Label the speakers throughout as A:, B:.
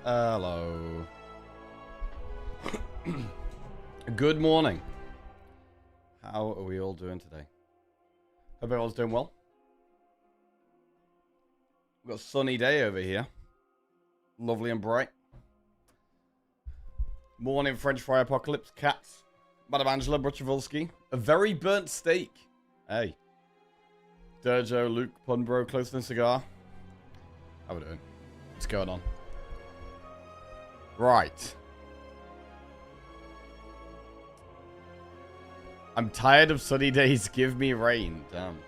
A: Hello. Good morning. How are we all doing today? Hope everyone's doing well. We've got a sunny day over here. Lovely and bright. Morning French fry apocalypse. Cats. Madame Angela Bruchavolsky. A very burnt steak. Hey. Durjo, Luke, Punbro, close to the cigar. How we doing? What's going on? Right. I'm tired of sunny days. Give me rain. Damn.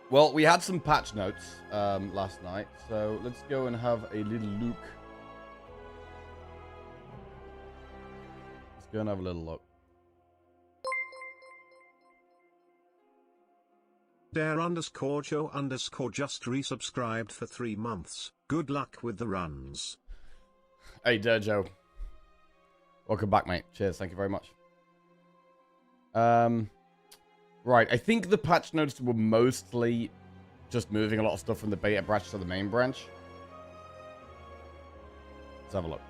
A: Well, we had some patch notes last night, so let's go and have a little look. Let's go and have a little look.
B: Dare_Joe_ just resubscribed for 3 months. Good luck with the runs.
A: Hey, Joe. Welcome back, mate. Cheers. Thank you very much. Right. I think the patch notes were mostly just moving a lot of stuff from the beta branch to the main branch. Let's have a look.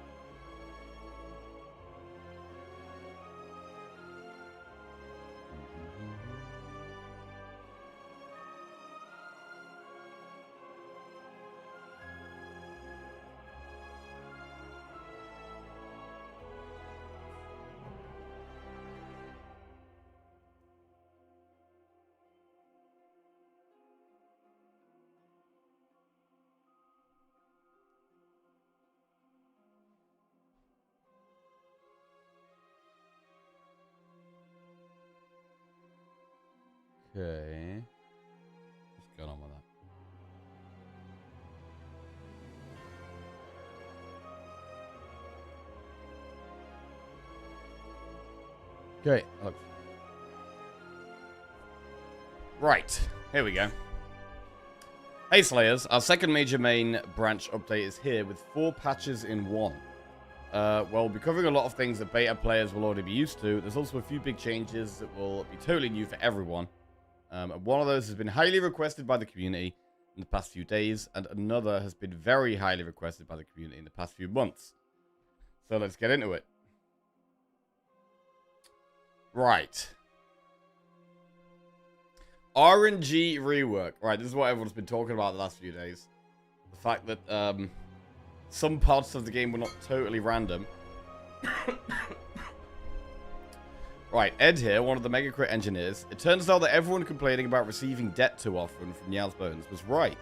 A: Okay. What's going on with that? Okay, look. Right, here we go. Hey Slayers, our second major main branch update is here with 4 patches in one. Well, we'll be covering a lot of things that beta players will already be used to. There's also a few big changes that will be totally new for everyone. And one of those has been highly requested by the community in the past few days, and another has been very highly requested by the community in the past few months. So let's get into it. Right. RNG rework. Right, this is what everyone's been talking about the last few days. The fact that some parts of the game were not totally random. Right, Ed here, one of the Mega Crit engineers. It turns out that everyone complaining about receiving debt too often from Niall's Bones was right.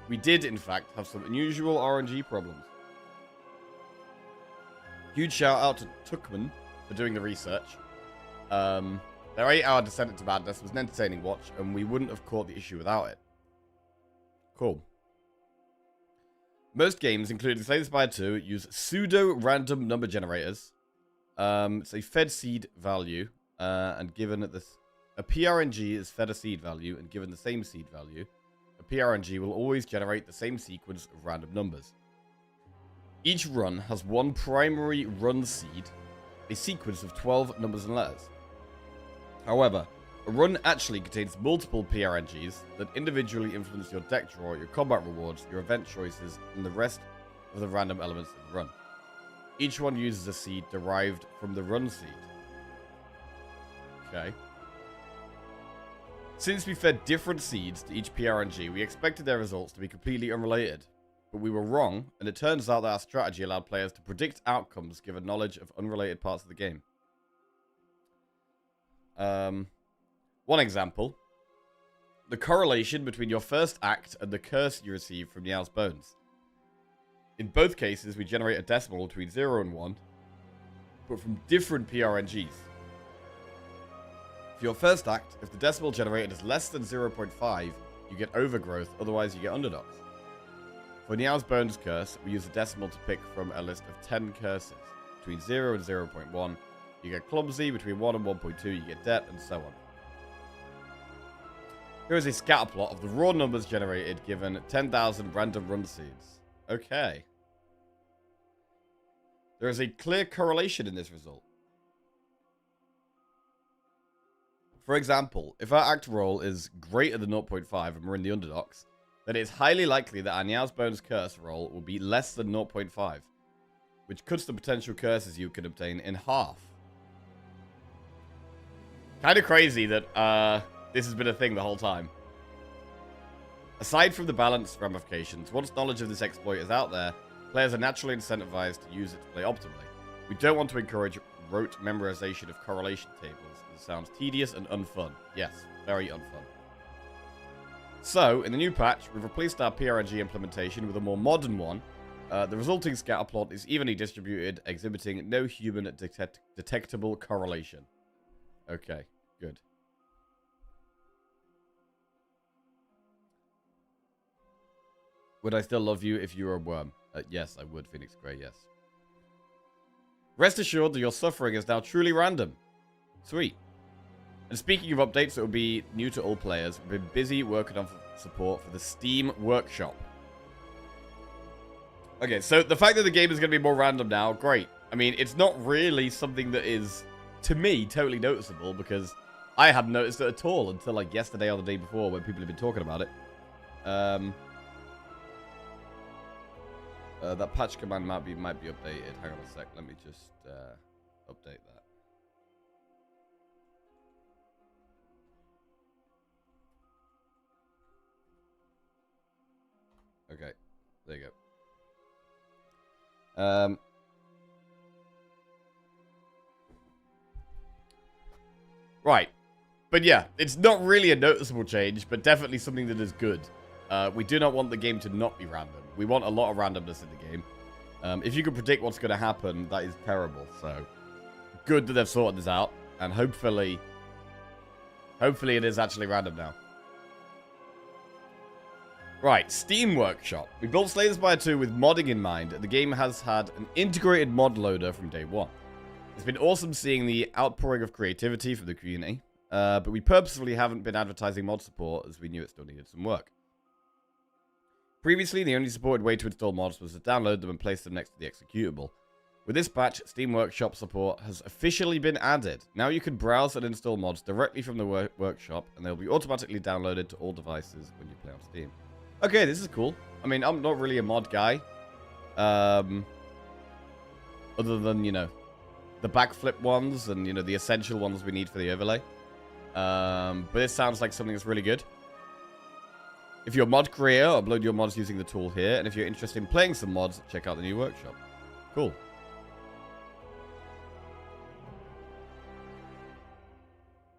A: We did, in fact, have some unusual RNG problems. Huge shout out to Tuckman for doing the research. Their 8-hour descent into madness was an entertaining watch, and we wouldn't have caught the issue without it. Cool. Most games, including Slay the Spire 2, use pseudo-random number generators. It's a fed seed value, and given that a PRNG is fed a seed value, and given the same seed value, a PRNG will always generate the same sequence of random numbers. Each run has one primary run seed, a sequence of 12 numbers and letters. However, a run actually contains multiple PRNGs that individually influence your deck draw, your combat rewards, your event choices, and the rest of the random elements of the run. Each one uses a seed derived from the run seed. Okay. Since we fed different seeds to each PRNG, we expected their results to be completely unrelated. But we were wrong, and it turns out that our strategy allowed players to predict outcomes given knowledge of unrelated parts of the game. One example. The correlation between your first act and the curse you receive from Niall's Bones. In both cases, we generate a decimal between 0 and 1, but from different PRNGs. For your first act, if the decimal generated is less than 0.5, you get overgrowth, otherwise you get underdogs. For Niall's Bones curse, we use a decimal to pick from a list of 10 curses. Between 0 and 0.1, you get clumsy, between 1 and 1.2, you get debt, and so on. Here is a scatter plot of the raw numbers generated given 10,000 random run seeds. Okay. There is a clear correlation in this result. For example, if our act roll is greater than 0.5 and we're in the underdogs, that it's highly likely that our Niao's Bones curse roll will be less than 0.5, which cuts the potential curses you can obtain in half. Kind of crazy that this has been a thing the whole time. Aside from the balance ramifications, once knowledge of this exploit is out there, players are naturally incentivized to use it to play optimally. We don't want to encourage rote memorization of correlation tables. It sounds tedious and unfun. Yes, very unfun. So, in the new patch, we've replaced our PRNG implementation with a more modern one. The resulting scatterplot is evenly distributed, exhibiting no human detectable correlation. Okay, good. Would I still love you if you were a worm? Yes, I would, Phoenix Grey, yes. Rest assured that your suffering is now truly random. Sweet. And speaking of updates that will be new to all players, we've been busy working on support for the Steam Workshop. Okay, so the fact that the game is going to be more random now, great. I mean, it's not really something that is, to me, totally noticeable, because I hadn't noticed it at all until, like, yesterday or the day before when people have been talking about it. That patch command might be updated. Hang on a sec. Let me just update that. Okay, there you go. Right. But yeah, it's not really a noticeable change, but definitely something that is good. We do not want the game to not be random. We want a lot of randomness in the game. If you can predict what's going to happen, that is terrible. So, good that they've sorted this out. And hopefully it is actually random now. Right, Steam Workshop. We built Slay the Spire 2 with modding in mind. The game has had an integrated mod loader from day one. It's been awesome seeing the outpouring of creativity from the community. But we purposefully haven't been advertising mod support as we knew it still needed some work. Previously, the only supported way to install mods was to download them and place them next to the executable. With this patch, Steam Workshop support has officially been added. Now you can browse and install mods directly from the workshop, and they'll be automatically downloaded to all devices when you play on Steam. Okay, this is cool. I mean, I'm not really a mod guy. Other than, you know, the backflip ones and, you know, the essential ones we need for the overlay. But this sounds like something that's really good. If you're a mod creator, upload your mods using the tool here. And if you're interested in playing some mods, check out the new workshop. Cool.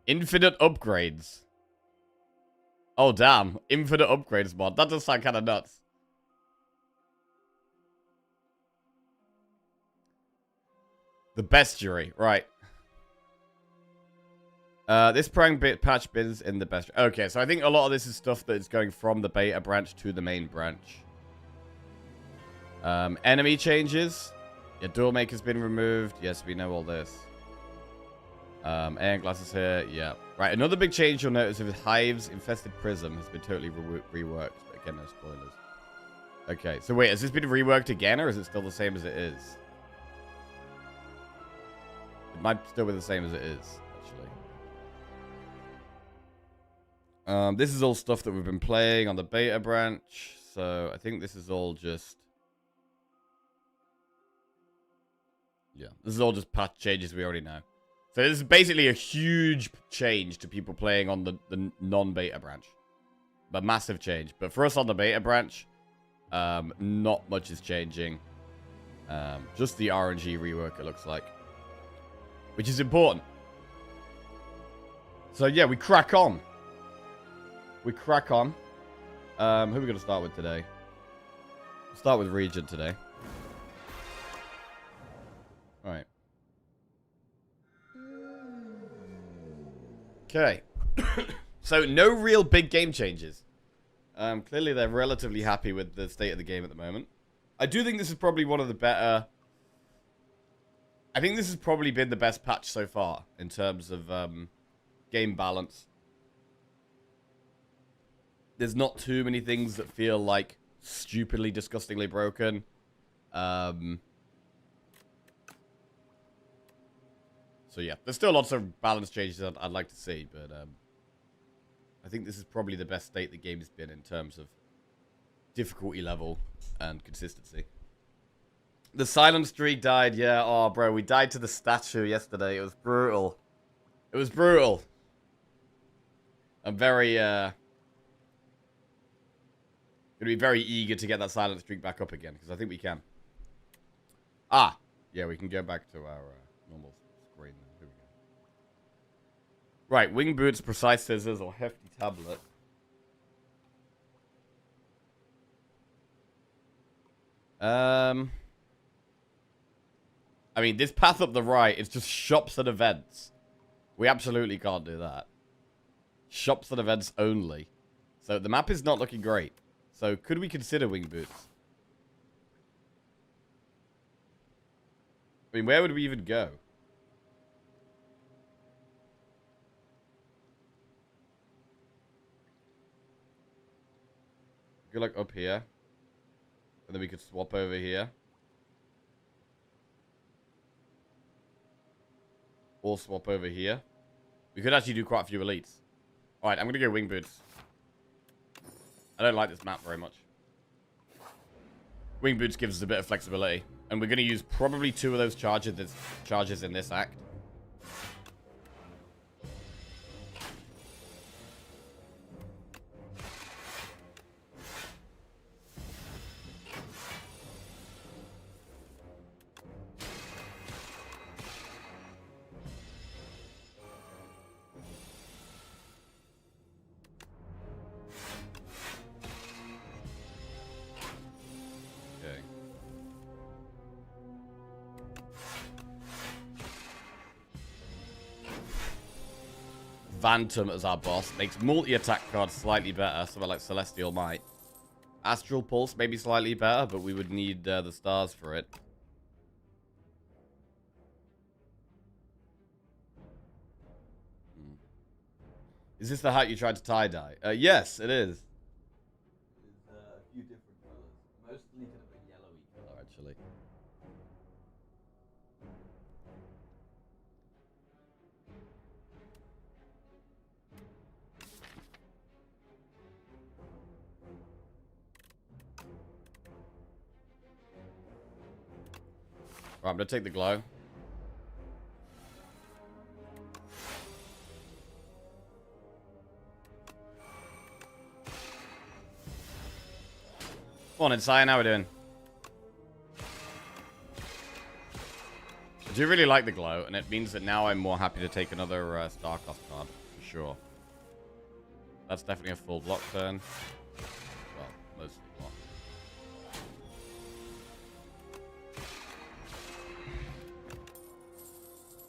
A: Infinite upgrades. Oh, damn. Infinite upgrades mod. That does sound kind of nuts. The bestiary. Right. This prang bit patch bins in the best. Okay, so I think a lot of this is stuff that is going from the beta branch to the main branch. Enemy changes. Your door maker's been removed. Yes, we know all this. Iron glasses here. Yeah. Right, another big change you'll notice with Hive's infested prism has been totally reworked. But again, no spoilers. Okay, so wait, has this been reworked again, or is it still the same as it is? It might still be the same as it is. This is all stuff that we've been playing on the beta branch, so I think this is all just... Yeah, this is all just patch changes we already know. So this is basically a huge change to people playing on the non-beta branch. But massive change. But for us on the beta branch, not much is changing. Just the RNG rework, it looks like. Which is important. So yeah, we crack on. We crack on. Who are we going to start with today? We'll start with Region today. Alright. Okay. So, no real big game changes. Clearly, they're relatively happy with the state of the game at the moment. I do think this is probably one of the better... I think this has probably been the best patch so far in terms of game balance. There's not too many things that feel like stupidly, disgustingly broken. So yeah, there's still lots of balance changes I'd like to see, but I think this is probably the best state the game has been in terms of difficulty level and consistency. The silent streak died, yeah. Oh, bro, we died to the statue yesterday. It was brutal. It was brutal. I'm very, gonna be very eager to get that silent streak back up again, because I think we can. Ah, yeah, we can go back to our normal screen. Here we go. Right, wing boots, precise scissors, or hefty tablet. I mean, this path up the right is just shops and events. We absolutely can't do that. Shops and events only. So the map is not looking great. So could we consider wing boots? I mean, where would we even go? Go like up here. And then we could swap over here. Or swap over here. We could actually do quite a few elites. Alright, I'm going to go wing boots. I don't like this map very much. Wing boots gives us a bit of flexibility. And we're going to use probably 2 of those charges in this act. Phantom as our boss. Makes multi-attack cards slightly better. Something like Celestial Might. Astral Pulse maybe slightly better, but we would need the stars for it. Is this the hat you tried to tie-dye? Yes, it is. There's a few different colors. Mostly kind of a yellowy color, actually. Right, I'm going to take the glow. Come on, Inside, how we doing? I do really like the glow, and it means that now I'm more happy to take another star cost card, for sure. That's definitely a full block turn. Well, mostly block.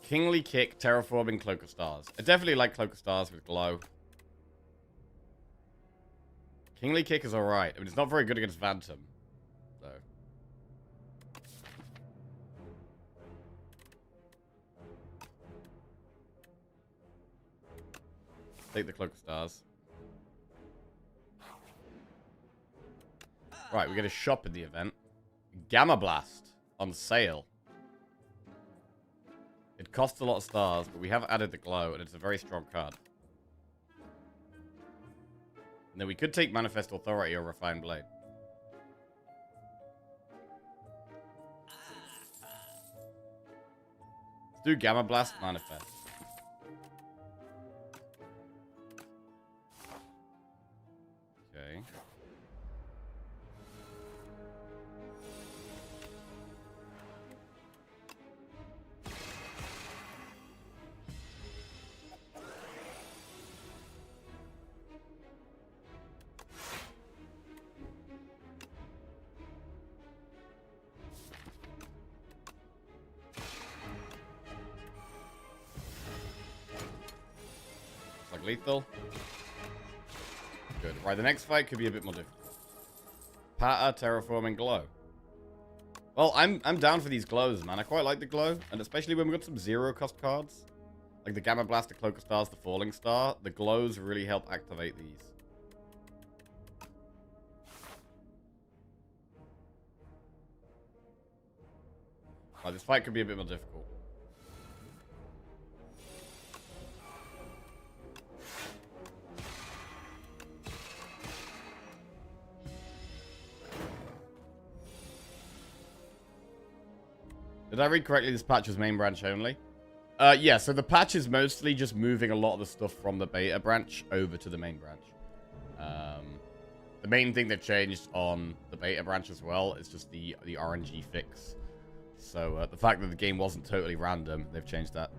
A: Kingly Kick, Terraforming, Cloak of Stars. I definitely like Cloak of Stars with glow. Kingly Kick is alright. I mean, it's not very good against Phantom. So. Take the Cloak of Stars. Right, we get a shop in the event. Gamma Blast on sale. It costs a lot of stars, but we have added the glow, and it's a very strong card. And then we could take Manifest Authority or Refined Blade. Let's do Gamma Blast, Manifest. Okay. Lethal. Good. Right, the next fight could be a bit more difficult. Patter, Terraforming, Glow. Well, I'm down for these glows, man. I quite like the glow, and especially when we've got some zero-cost cards. Like the Gamma Blast, the Cloak of Stars, the Falling Star. The glows really help activate these. Right, this fight could be a bit more difficult. Did I read correctly? This patch was main branch only? Yeah, so the patch is mostly just moving a lot of the stuff from the beta branch over to the main branch. The main thing they've changed on the beta branch as well is just the RNG fix. So the fact that the game wasn't totally random, they've changed that.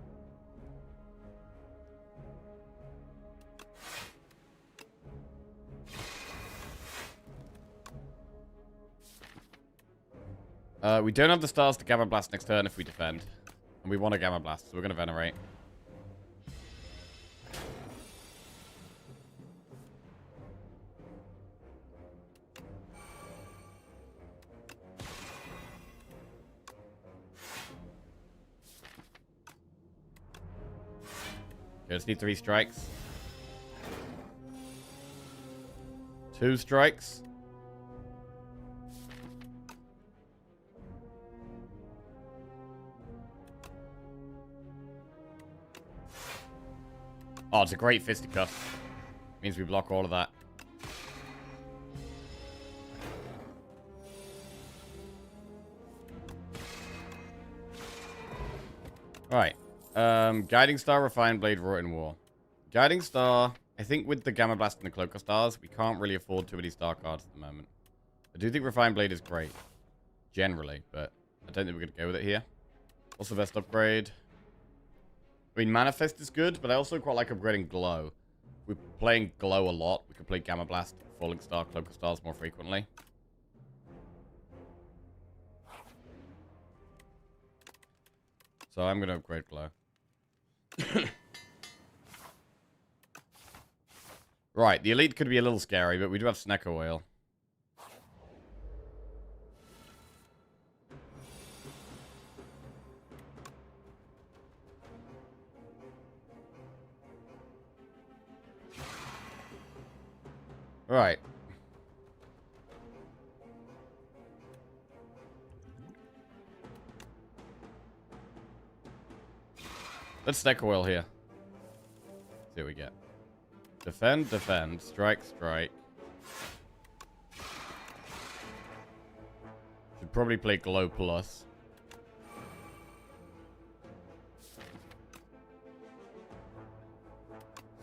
A: We don't have the stars to Gamma Blast next turn if we defend. And we want a Gamma Blast, so we're going to Venerate. Okay, just need 3 strikes. 2 strikes. Oh, it's a great fisticuff. Means we block all of that. Alright. Guiding Star, Refined Blade, Wrought in War. Guiding Star, I think with the Gamma Blast and the Cloak of Stars, we can't really afford too many star cards at the moment. I do think Refined Blade is great. Generally, but I don't think we're going to go with it here. What's the best upgrade? I mean, Manifest is good, but I also quite like upgrading Glow. If we're playing Glow a lot, we could play Gamma Blast, Falling Star, Cloak of Stars more frequently. So I'm going to upgrade Glow. Right, the Elite could be a little scary, but we do have Snecker Whale. Right. Let's Snecker Whale here. See what we get. Defend, defend, strike, strike. Should probably play Glow Plus.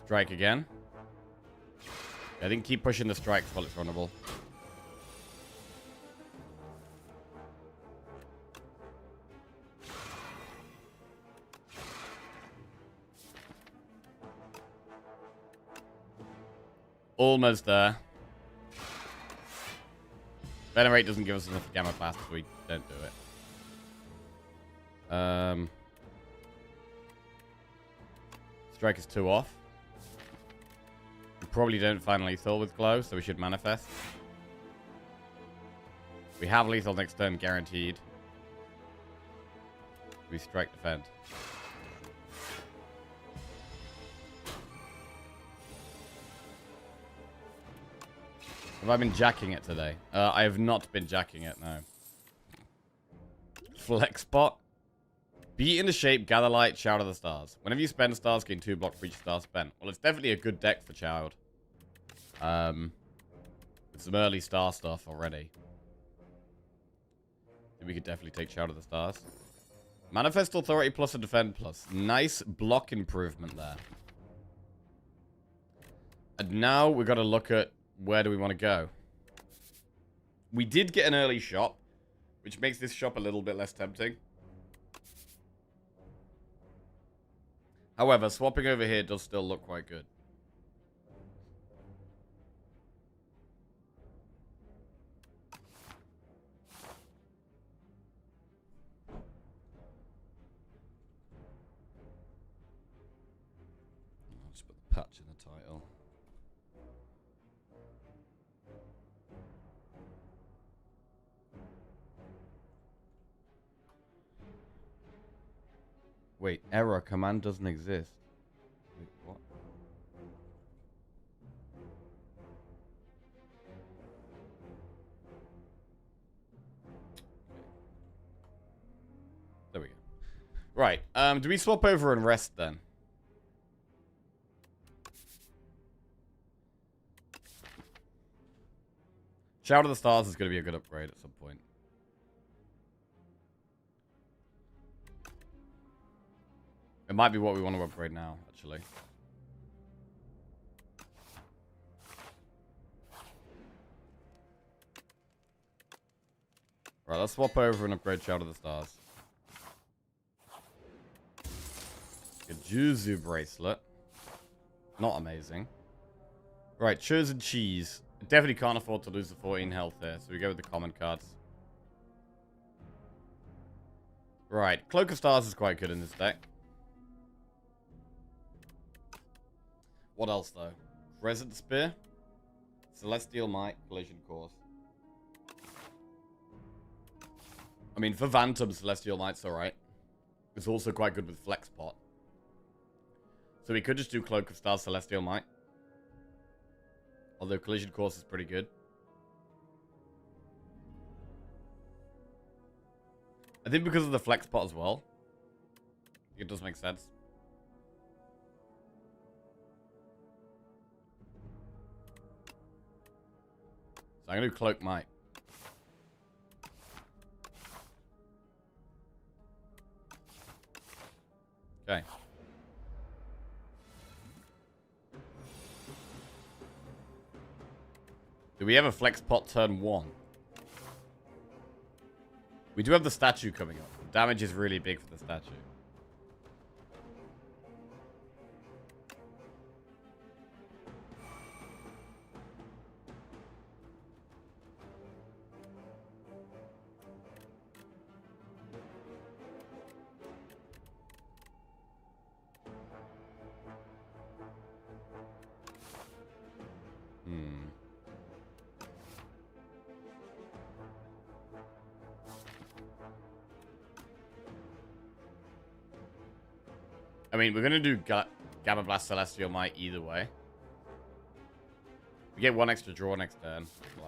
A: Strike again. I think keep pushing the strikes while it's runnable. Almost there. Venerate doesn't give us enough Gamma Blast, so we don't do it. Strike is 2 off. We probably don't find lethal with Glow, so we should Manifest. We have lethal next turn, guaranteed. We strike defend. Have I been jacking it today? I have not been jacking it, no. Flex Bot. Be in the shape, gather light, Shout of the Stars. Whenever you spend stars, gain 2 block for each star spent. Well, it's definitely a good deck for Child. With some early star stuff already. We could definitely take Shout of the Stars. Manifest Authority plus a Defend plus. Nice block improvement there. And now we've got to look at where do we want to go. We did get an early shop, which makes this shop a little bit less tempting. However, swapping over here does still look quite good. I'll just put the patch in the title. Wait, error, command doesn't exist. Wait, what? There we go. Right, do we swap over and rest then? Shout of the Stars is going to be a good upgrade at some point. might be what we want to upgrade now, actually. Right, let's swap over and upgrade Child of the Stars. A Juzu bracelet. Not amazing. Right, chosen cheese. Definitely can't afford to lose the 14 health here, so we go with the common cards. Right, Cloak of Stars is quite good in this deck. What else, though? Crescent Spear, Celestial Might, Collision Course. I mean, for Phantom, Celestial Might's alright. It's also quite good with Flex Pot. So we could just do Cloak of Stars, Celestial Might. Although Collision Course is pretty good. I think because of the Flex Pot as well. It does make sense. So I'm going to do Cloak Might. Okay. Do we have a Flex Pot turn 1? We do have the statue coming up. The damage is really big for the statue. I mean, we're going to do Gamma Blast Celestial Might either way. We get one extra draw next turn. Low.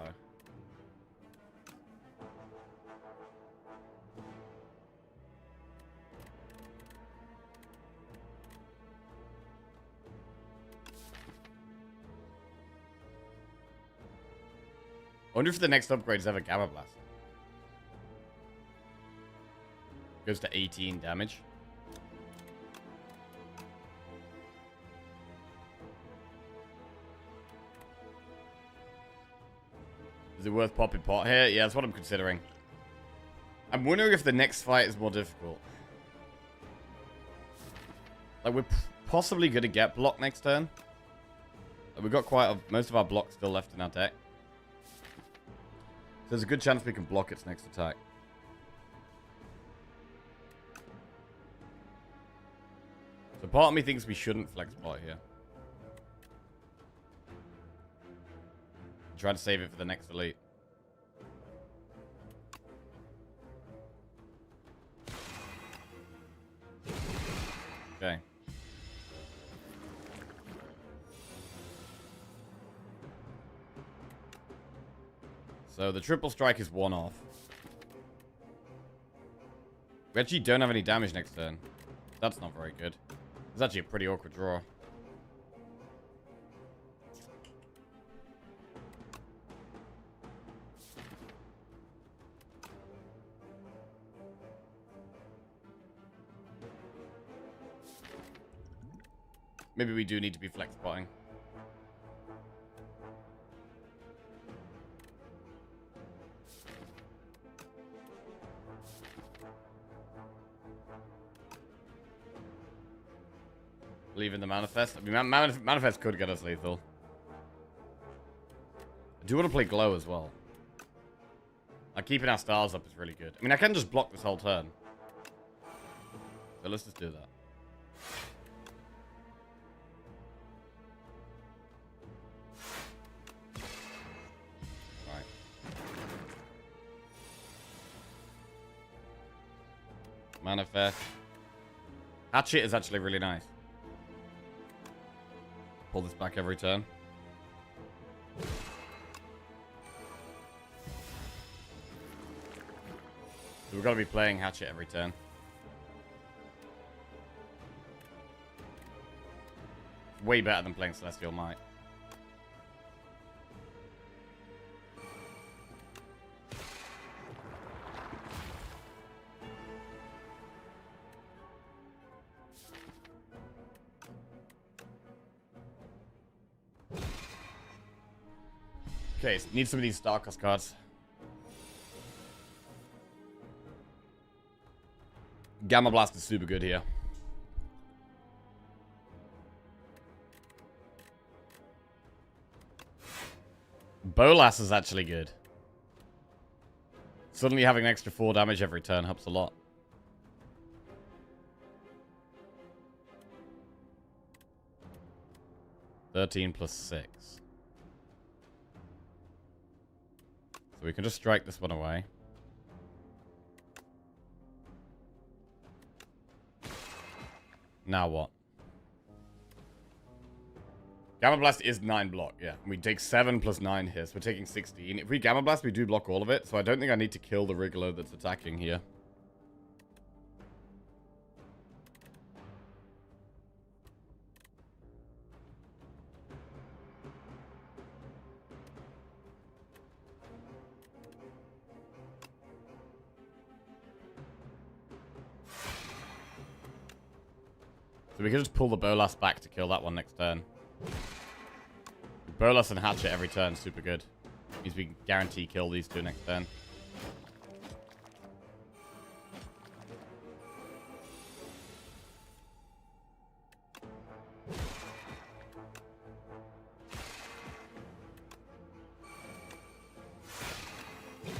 A: I wonder if the next upgrade is ever Gamma Blast. Goes to 18 damage. Is it worth popping pot here? Yeah, that's what I'm considering. I'm wondering if the next fight is more difficult. Like, we're possibly going to get block next turn. Like, we've got most of our blocks still left in our deck. So there's a good chance we can block its next attack. So part of me thinks we shouldn't flex pot here. Try to save it for the next elite. Okay. So the triple strike is one off. We actually don't have any damage next turn. That's not very good. It's actually a pretty awkward draw. Maybe we do need to be flex potting. Leaving the manifest. I mean, manifest could get us lethal. I do want to play glow as well. Like, keeping our stars up is really good. I mean, I can just block this whole turn. So let's just do that. Manifest. Hatchet is actually really nice. Pull this back every turn. So we've got to be playing Hatchet every turn. Way better than playing Celestial Might. Okay, so need some of these Starcross cards. Gamma Blast is super good here. Bolas is actually good. Suddenly having an extra 4 damage every turn helps a lot. +13 +6. So we can just strike this one away. Now what? Gamma Blast is 9 block, yeah. We take 7 + 9 here, so we're taking 16. If we Gamma Blast, we do block all of it, so I don't think I need to kill the Wriggler that's attacking here. So we can just pull the Bolas back to kill that one next turn. Bolas and Hatchet every turn, super good. Means we can guarantee kill these two next turn.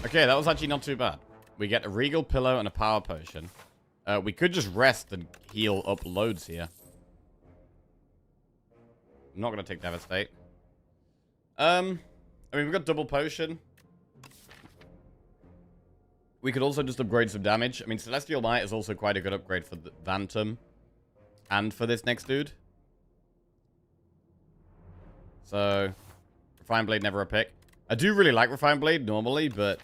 A: Okay, that was actually not too bad. We get a Regal Pillow and a Power Potion. We could just rest and heal up loads here. I'm not going to take Devastate. I mean, we've got double potion. We could also just upgrade some damage. I mean, Celestial Might is also quite a good upgrade for the Phantom and for this next dude. So, Refined Blade never a pick. I do really like Refined Blade normally, but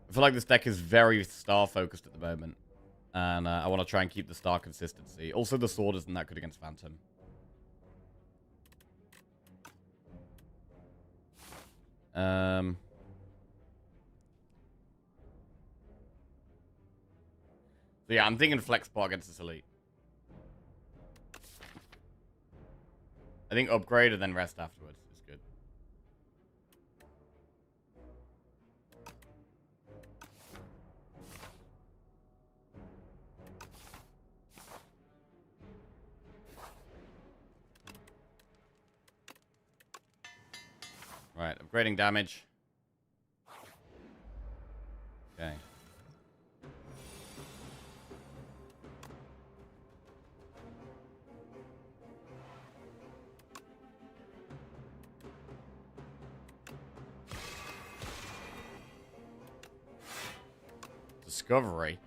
A: I feel like this deck is very star-focused at the moment. And I want to try and keep the star consistency. Also, the sword isn't that good against Phantom. So yeah, I'm thinking flex pot against this elite. I think upgrade and then rest afterwards is good. Right, upgrading damage. Okay. Discovery.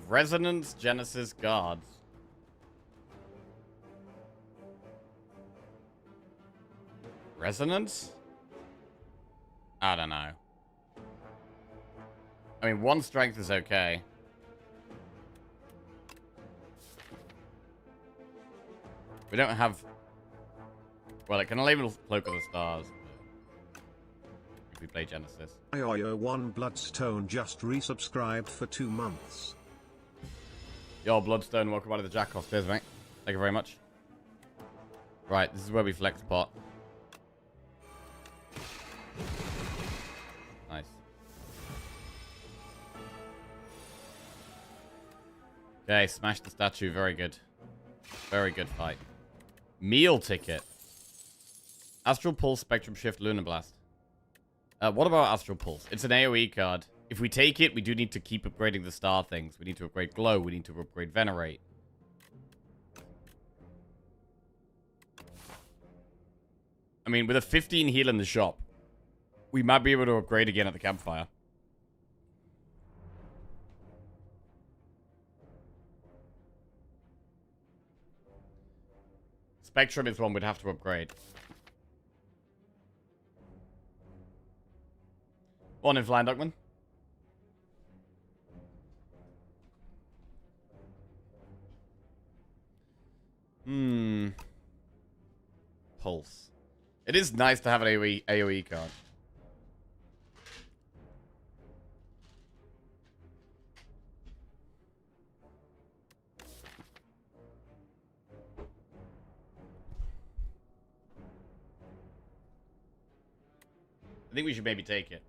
A: Resonance, Genesis, Guards. Resonance? I don't know. I mean, 1 strength is okay. We don't have... Well, it can enable Cloak of the Stars. If we play Genesis.
B: IOO1 Bloodstone just resubscribed for 2 months.
A: Yo, Bloodstone, welcome back to the Jackals. Cheers, mate. Thank you very much. Right, this is where we flex pot. Nice. Okay, smash the statue. Very good. Very good fight. Meal ticket. Astral Pulse, Spectrum Shift, Lunar Blast. What about Astral Pulse? It's an AoE card. If we take it, we do need to keep upgrading the star things. We need to upgrade Glow. We need to upgrade Venerate. I mean, with a 15 heal in the shop, we might be able to upgrade again at the campfire. Spectrum is one we'd have to upgrade. One in Flying Duckman. Pulse. It is nice to have an AoE card. I think we should maybe take it.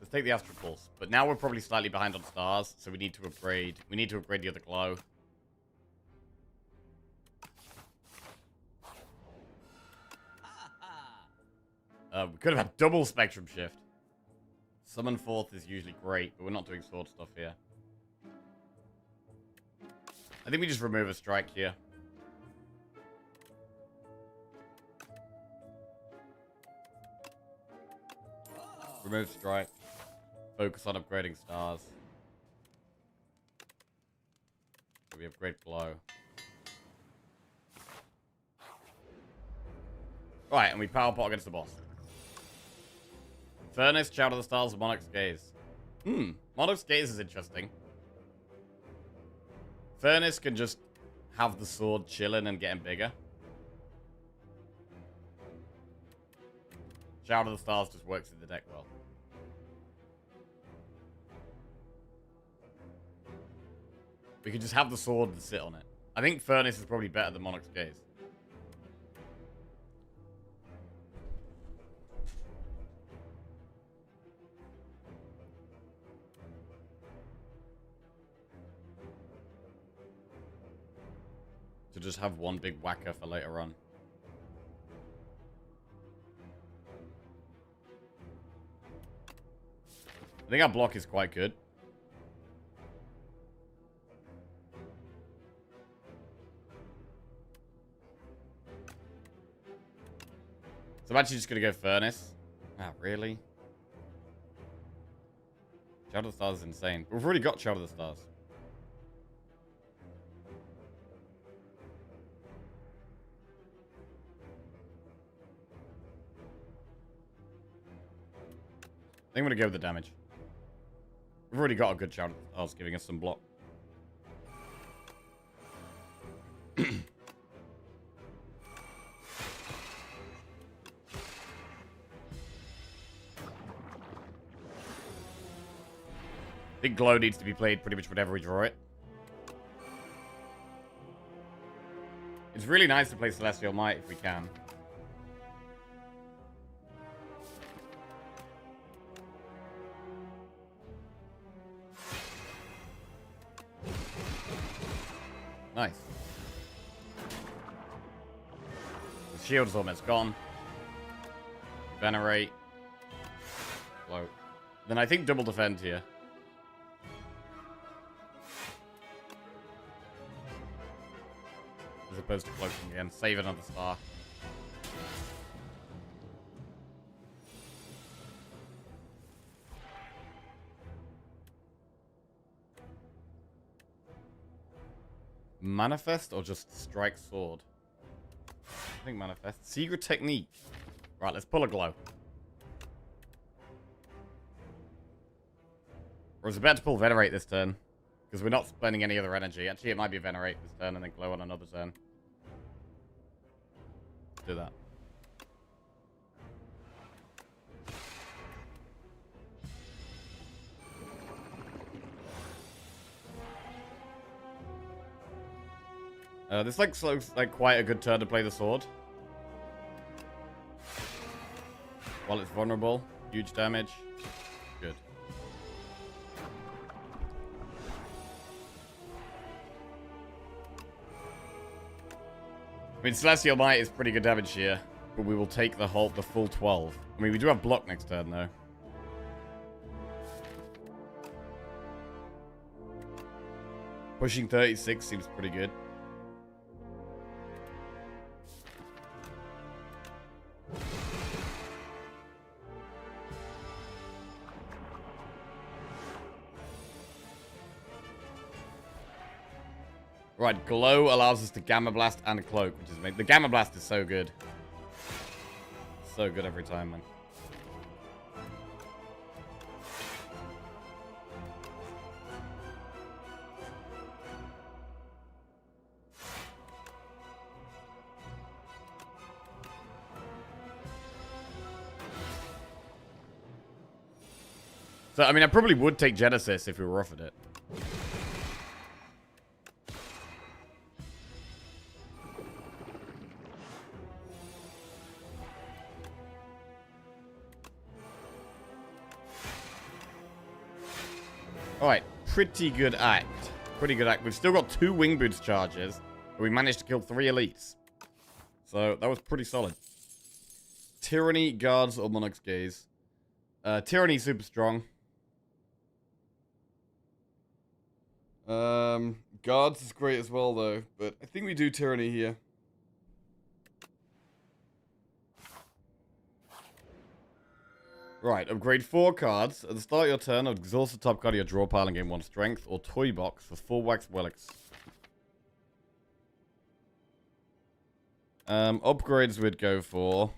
A: Let's take the Astral Pulse. But now we're probably slightly behind on stars, so we need to upgrade. We need to upgrade the other glow. We could have had double Spectrum Shift. Summon Forth is usually great, but we're not doing sword stuff here. I think we just remove a strike here. Remove strike. Focus on upgrading stars. So we upgrade glow. Right, and we power pot against the boss. Furnace, Shadow of the Stars, and Monarch's Gaze. Monarch's Gaze is interesting. Furnace can just have the sword chilling and getting bigger. Shadow of the Stars just works in the deck well. We can just have the sword and sit on it. I think Furnace is probably better than Monarch's Gaze. To just have one big whacker for later on. I think our block is quite good. So I'm actually just going to go Furnace. Ah, really? Shadow of the Stars is insane. We've already got Shadow of the Stars. I think I'm going to go with the damage. We've already got a good Shadow of the Stars giving us some block. I think Glow needs to be played pretty much whenever we draw it. It's really nice to play Celestial Might if we can. Nice. The shield's almost gone. Venerate. Glow. Then I think double defend here. As opposed to cloaking again. Save another star. Manifest or just strike sword? I think manifest. Secret technique. Right, let's pull a glow. Or is it better to pull Venerate this turn? Because we're not spending any other energy. Actually, it might be Venerate this turn and then glow on another turn. Let's do that. This looks like quite a good turn to play the sword. While it's vulnerable. Huge damage. Good. I mean, Celestial Might is pretty good damage here. But we will take the full 12. I mean, we do have block next turn, though. Pushing 36 seems pretty good. Right, Glow allows us to Gamma Blast and Cloak, which is the Gamma Blast is so good. So good every time, man. So, I mean, I probably would take Genesis if we were offered it. Alright, pretty good act. Pretty good act. We've still got 2 Wing Boots charges, but we managed to kill 3 elites. So, that was pretty solid. Tyranny, Guards, or Monarch's Gaze. Tyranny, super strong. Guards is great as well, though. But I think we do Tyranny here. Right, upgrade 4 cards. At the start of your turn, exhaust the top card of your draw pile and gain 1 strength, or toy box for 4 wax relics. Upgrades we'd go for.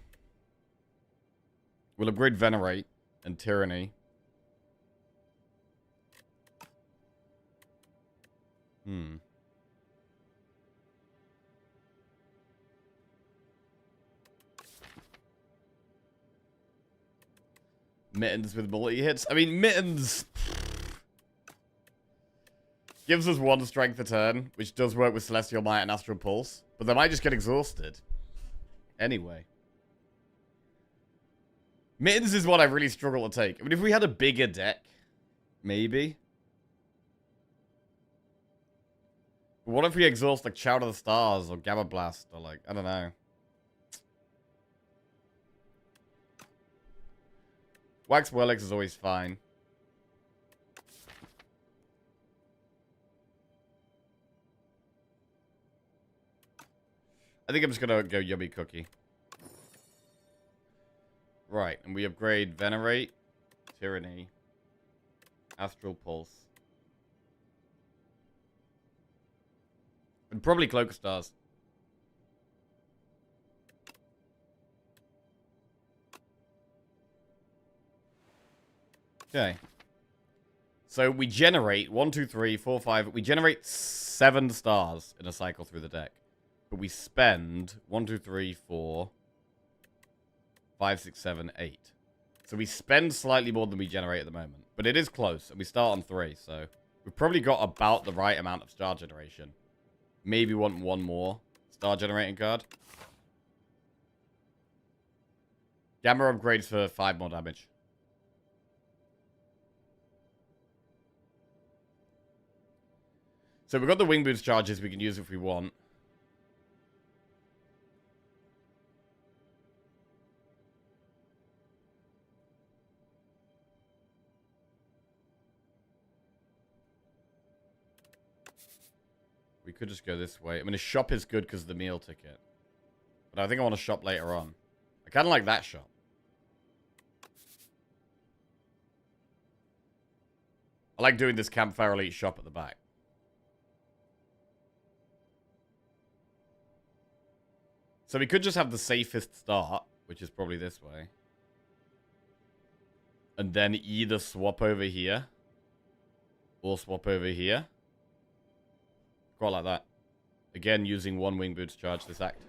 A: We'll upgrade Venerate and Tyranny. Mittens with multi-hits. I mean, Mittens gives us 1 strength a turn, which does work with Celestial Might and Astral Pulse. But they might just get exhausted. Anyway. Mittens is what I really struggle to take. I mean, if we had a bigger deck, maybe. But what if we exhaust, like, Shout of the Stars or Gamma Blast or, like, I don't know. Wax Relics is always fine. I think I'm just gonna go Yummy Cookie. Right, and we upgrade Venerate, Tyranny, Astral Pulse. And probably Cloak of Stars. Okay. So we generate 1, 2, 3, 4, 5. We generate 7 stars in a cycle through the deck. But we spend 1, 2, 3, 4, 5, 6, 7, 8. So we spend slightly more than we generate at the moment. But it is close, and we start on 3, so we've probably got about the right amount of star generation. Maybe want 1 more star generating card. Gamma upgrades for 5 more damage. So we've got the Wing Boots charges we can use if we want. We could just go this way. I mean, a shop is good because of the meal ticket. But I think I want to shop later on. I kind of like that shop. I like doing this Campfire Elite shop at the back. So we could just have the safest start, which is probably this way. And then either swap over here. Or swap over here. Quite like that. Again, using 1 Wing Boots charge this act.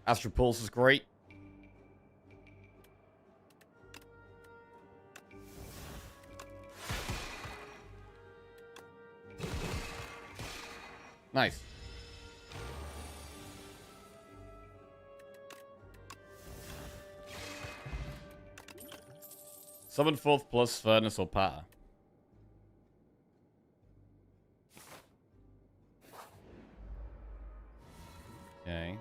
A: Astral Pulse is great. Nice. Summon 4th plus Furnace or Patter. Okay.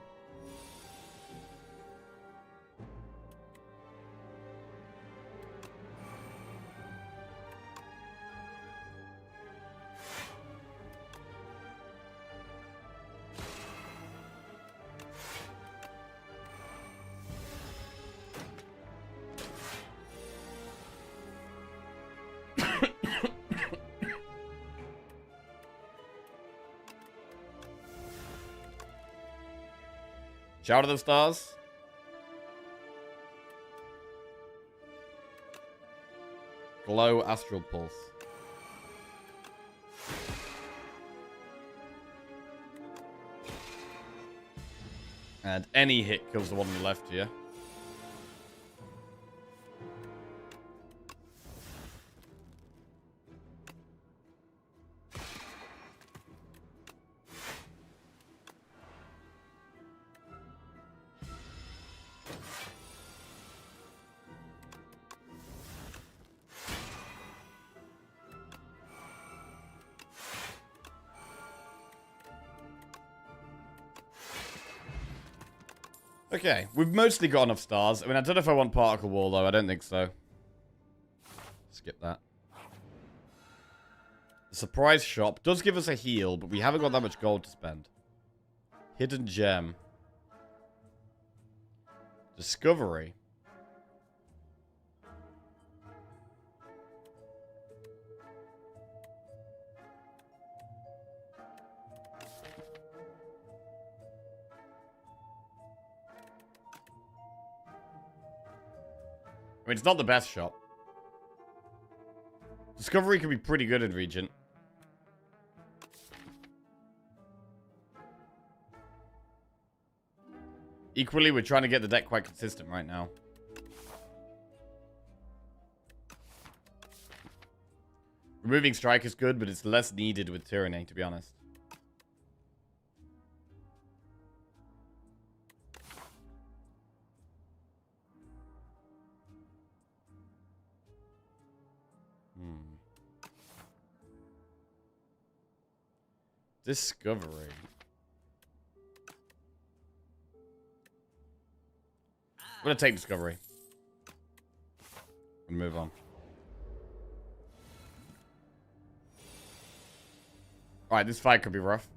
A: Shout of the Stars. Glow Astral Pulse. And any hit kills the one on the left here. Okay, we've mostly got enough stars. I mean, I don't know if I want Particle Wall, though. I don't think so. Skip that. The Surprise Shop does give us a heal, but we haven't got that much gold to spend. Hidden Gem. Discovery. I mean, it's not the best shop. Discovery can be pretty good in Regent. Equally, we're trying to get the deck quite consistent right now. Removing Strike is good, but it's less needed with Tyranny, to be honest. Discovery. I'm gonna take Discovery. And move on. Alright, this fight could be rough.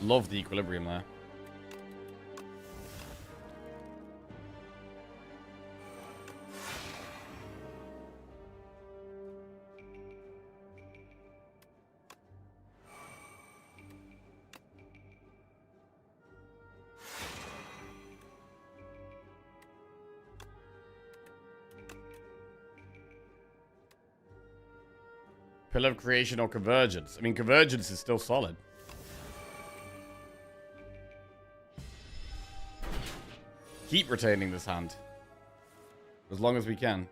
A: Love the equilibrium there. Pillar of Creation or Convergence? I mean, Convergence is still solid. Keep retaining this hand. As long as we can.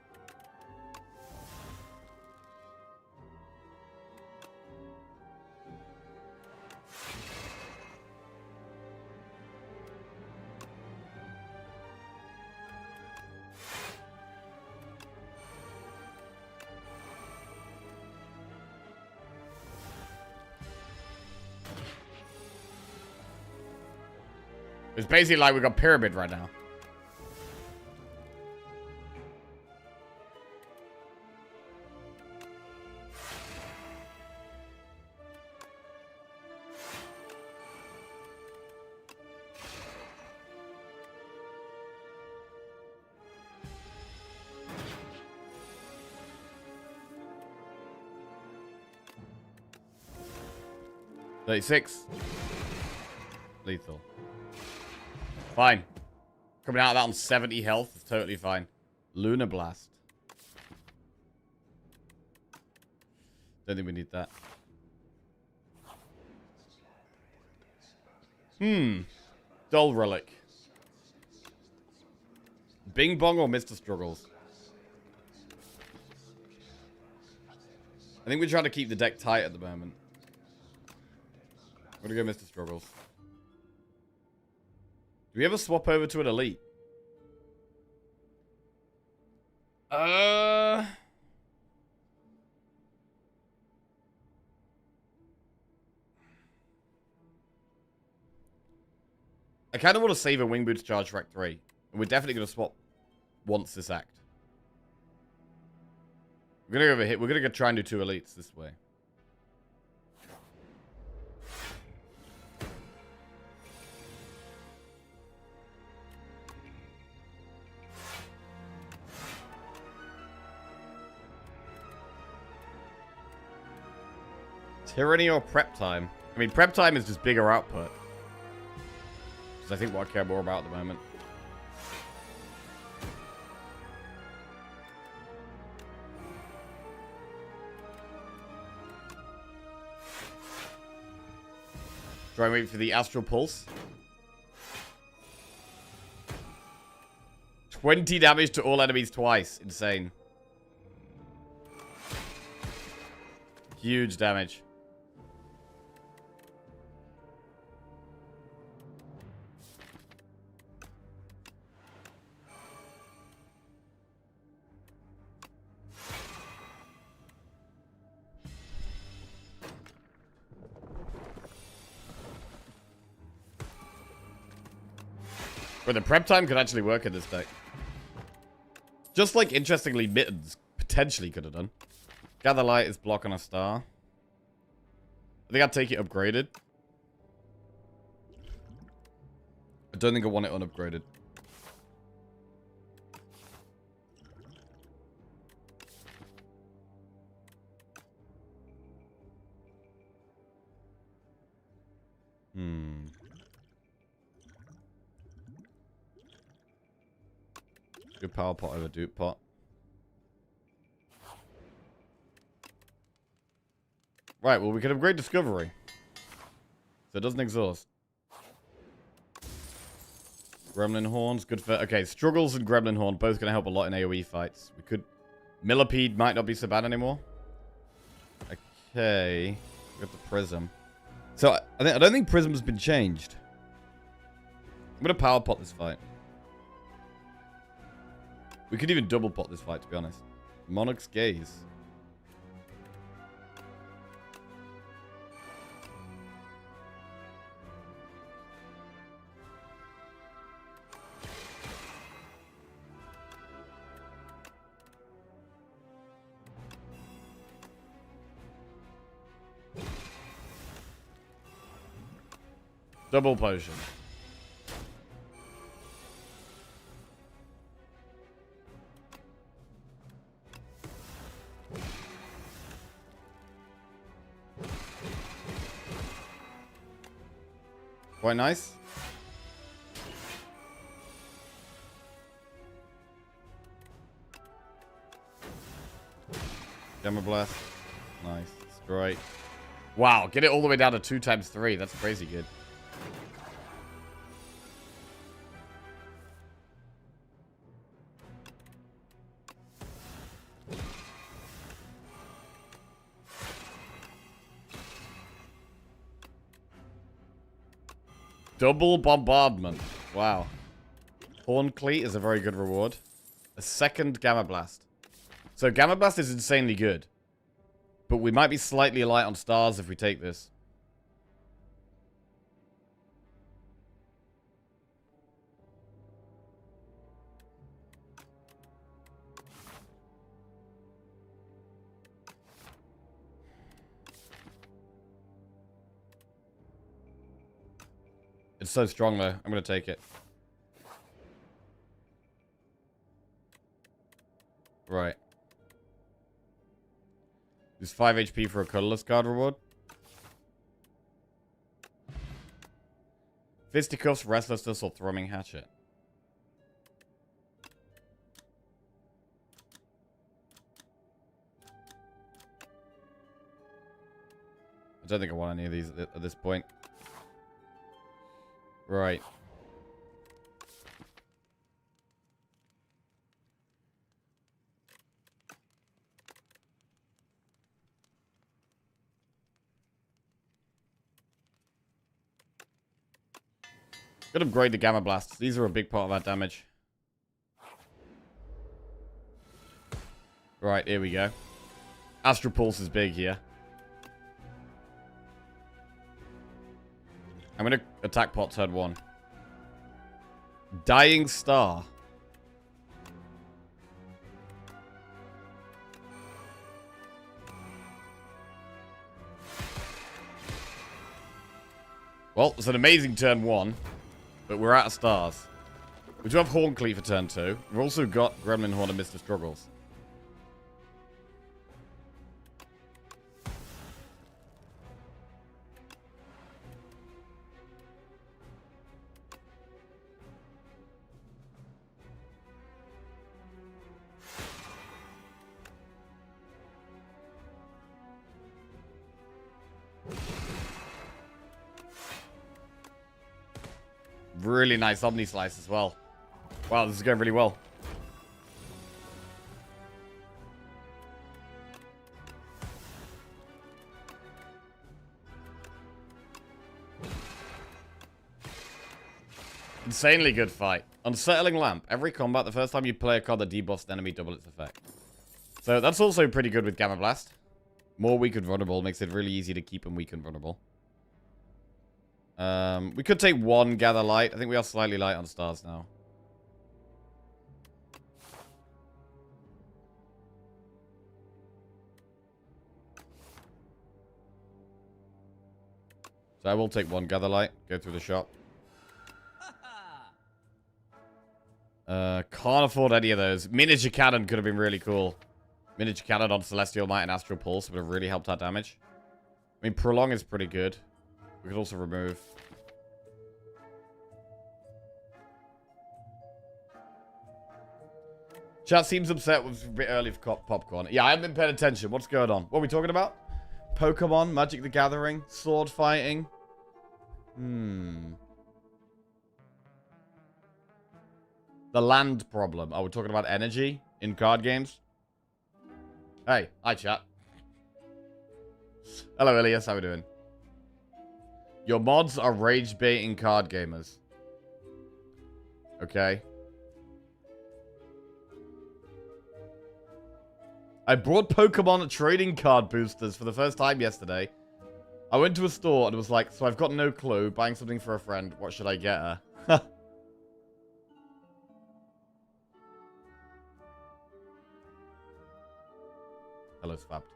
A: It's basically like we got Pyramid right now. $36. Lethal. Fine. Coming out of that on 70 health is totally fine. Lunar Blast. Don't think we need that. Dull Relic. Bing Bong or Mr. Struggles? I think we're trying to keep the deck tight at the moment. I'm gonna go Mr. Struggles. Do we ever swap over to an elite? I kind of want to save a Wing Boot to charge Rack 3. And we're definitely going to swap once this act. We're gonna go over here. We're gonna go try and do 2 elites this way. Tyranny or prep time? I mean, prep time is just bigger output. Which is, I think, what I care more about at the moment. Try and wait for the Astral Pulse. 20 damage to all enemies twice. Insane. Huge damage. But the prep time could actually work in this deck. Just like, interestingly, Mittens potentially could have done. Gather Light is block on a star. I think I'd take it upgraded. I don't think I want it unupgraded. Good power pot over dupe pot. Right, well, we can upgrade Discovery. So it doesn't exhaust. Gremlin Horns, good for... Okay, Struggles and Gremlin Horn both going to help a lot in AoE fights. We could... Millipede might not be so bad anymore. Okay. We got the Prism. So, I don't think Prism's been changed. I'm going to power pot this fight. We could even double pot this fight, to be honest. Monarch's Gaze. Double potion. Quite nice. Gamma Blast. Nice. That's great. Wow, get it all the way down to 2 times 3. That's crazy good. Double bombardment. Wow. Horn Cleat is a very good reward. A second Gamma Blast. So Gamma Blast is insanely good. But we might be slightly light on stars if we take this. It's so strong, though. I'm going to take it. Right. Use 5 HP for a colorless card reward. Fisticuffs, Restlessness, or Thrumming Hatchet. I don't think I want any of these at this point. Right. Could upgrade the Gamma Blasts. These are a big part of our damage. Right, here we go. Astral Pulse is big here. I'm going to attack pot turn 1. Dying Star. Well, it's an amazing turn 1, but we're out of stars. We do have Horncleave for turn 2. We've also got Gremlin Horn and Mr. Struggles. Really nice Omni Slice as well. Wow, this is going really well. Insanely good fight. Unsettling Lamp. Every combat, the first time you play a card that debuffs an enemy, double its effect. So that's also pretty good with Gamma Blast. More weak and vulnerable makes it really easy to keep them weak and vulnerable. We could take 1 Gather Light. I think we are slightly light on stars now. So I will take 1 Gather Light. Go through the shop. Can't afford any of those. Miniature Cannon could have been really cool. Miniature Cannon on Celestial Might and Astral Pulse would have really helped our damage. I mean, Prolong is pretty good. We could also remove. Chat seems upset with a bit early for popcorn. Yeah, I haven't been paying attention. What's going on? What are we talking about? Pokemon, Magic the Gathering, sword fighting. The land problem. Oh, we're talking about energy in card games? Hey, hi chat. Hello, Elias. How we doing? Your mods are rage-baiting card gamers. Okay. I brought Pokemon trading card boosters for the first time yesterday. I went to a store and was like, so I've got no clue. Buying something for a friend. What should I get her? Hello, Swapped.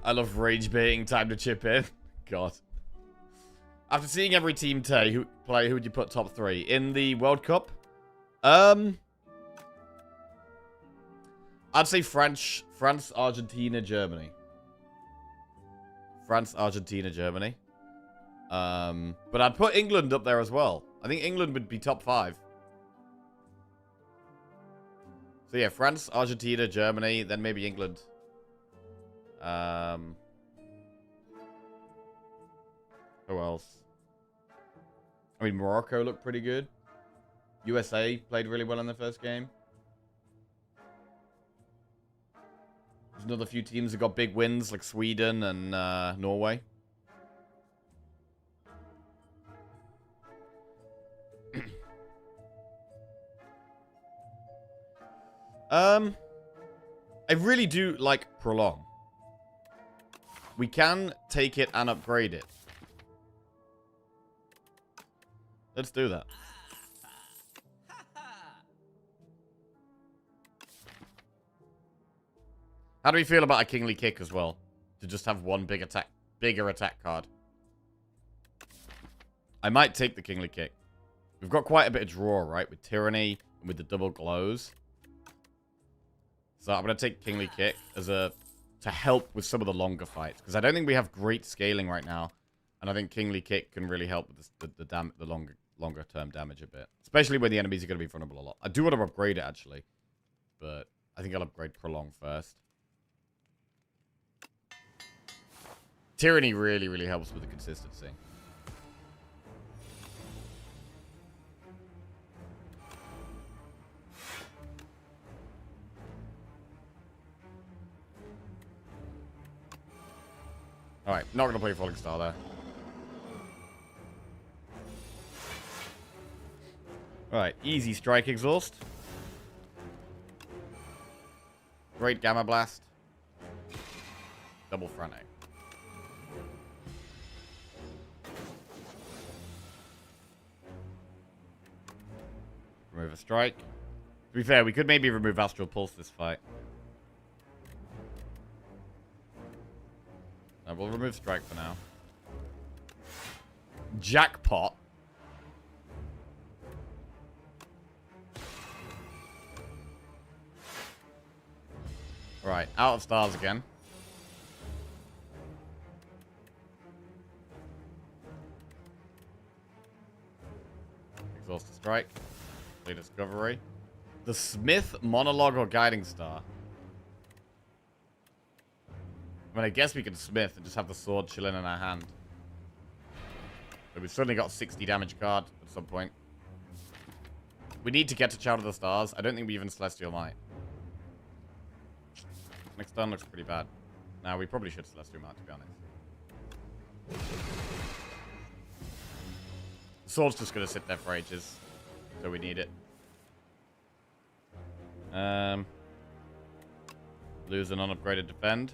A: I love rage baiting. Time to chip in. God. After seeing every team play, who would you put top 3 in the World Cup? I'd say France, Argentina, Germany. France, Argentina, Germany. But I'd put England up there as well. I think England would be top 5. So yeah, France, Argentina, Germany, then maybe England. Who else? I mean, Morocco looked pretty good. USA played really well in the first game. There's another few teams that got big wins, like Sweden and Norway. I really do like Prolong. We can take it and upgrade it. Let's do that. How do we feel about a Kingly Kick as well? To just have one bigger attack card. I might take the Kingly Kick. We've got quite a bit of draw, right? With Tyranny and with the double glows. So I'm going to take Kingly Kick as to help with some of the longer fights. Because I don't think we have great scaling right now. And I think Kingly Kick can really help with the longer term damage a bit. Especially when the enemies are going to be vulnerable a lot. I do want to upgrade it, actually. But I think I'll upgrade Prolong first. Tyranny really, really helps with the consistency. Alright, not going to play Falling Star there. Alright, easy Strike Exhaust. Great Gamma Blast. Double Frantic. Remove a strike. To be fair, we could maybe remove Astral Pulse this fight. We'll remove strike for now. Jackpot. Right, out of stars again. Exhaust the strike. Play discovery. The Smith, monologue, or guiding star. I mean, I guess we could Smith and just have the sword chilling in our hand. But we've certainly got 60 damage card at some point. We need to get to Child of the Stars. I don't think we even Celestial Might. Next turn looks pretty bad. Now, we probably should Celestial Might, to be honest. The sword's just going to sit there for ages. So we need it. Lose an unupgraded defend.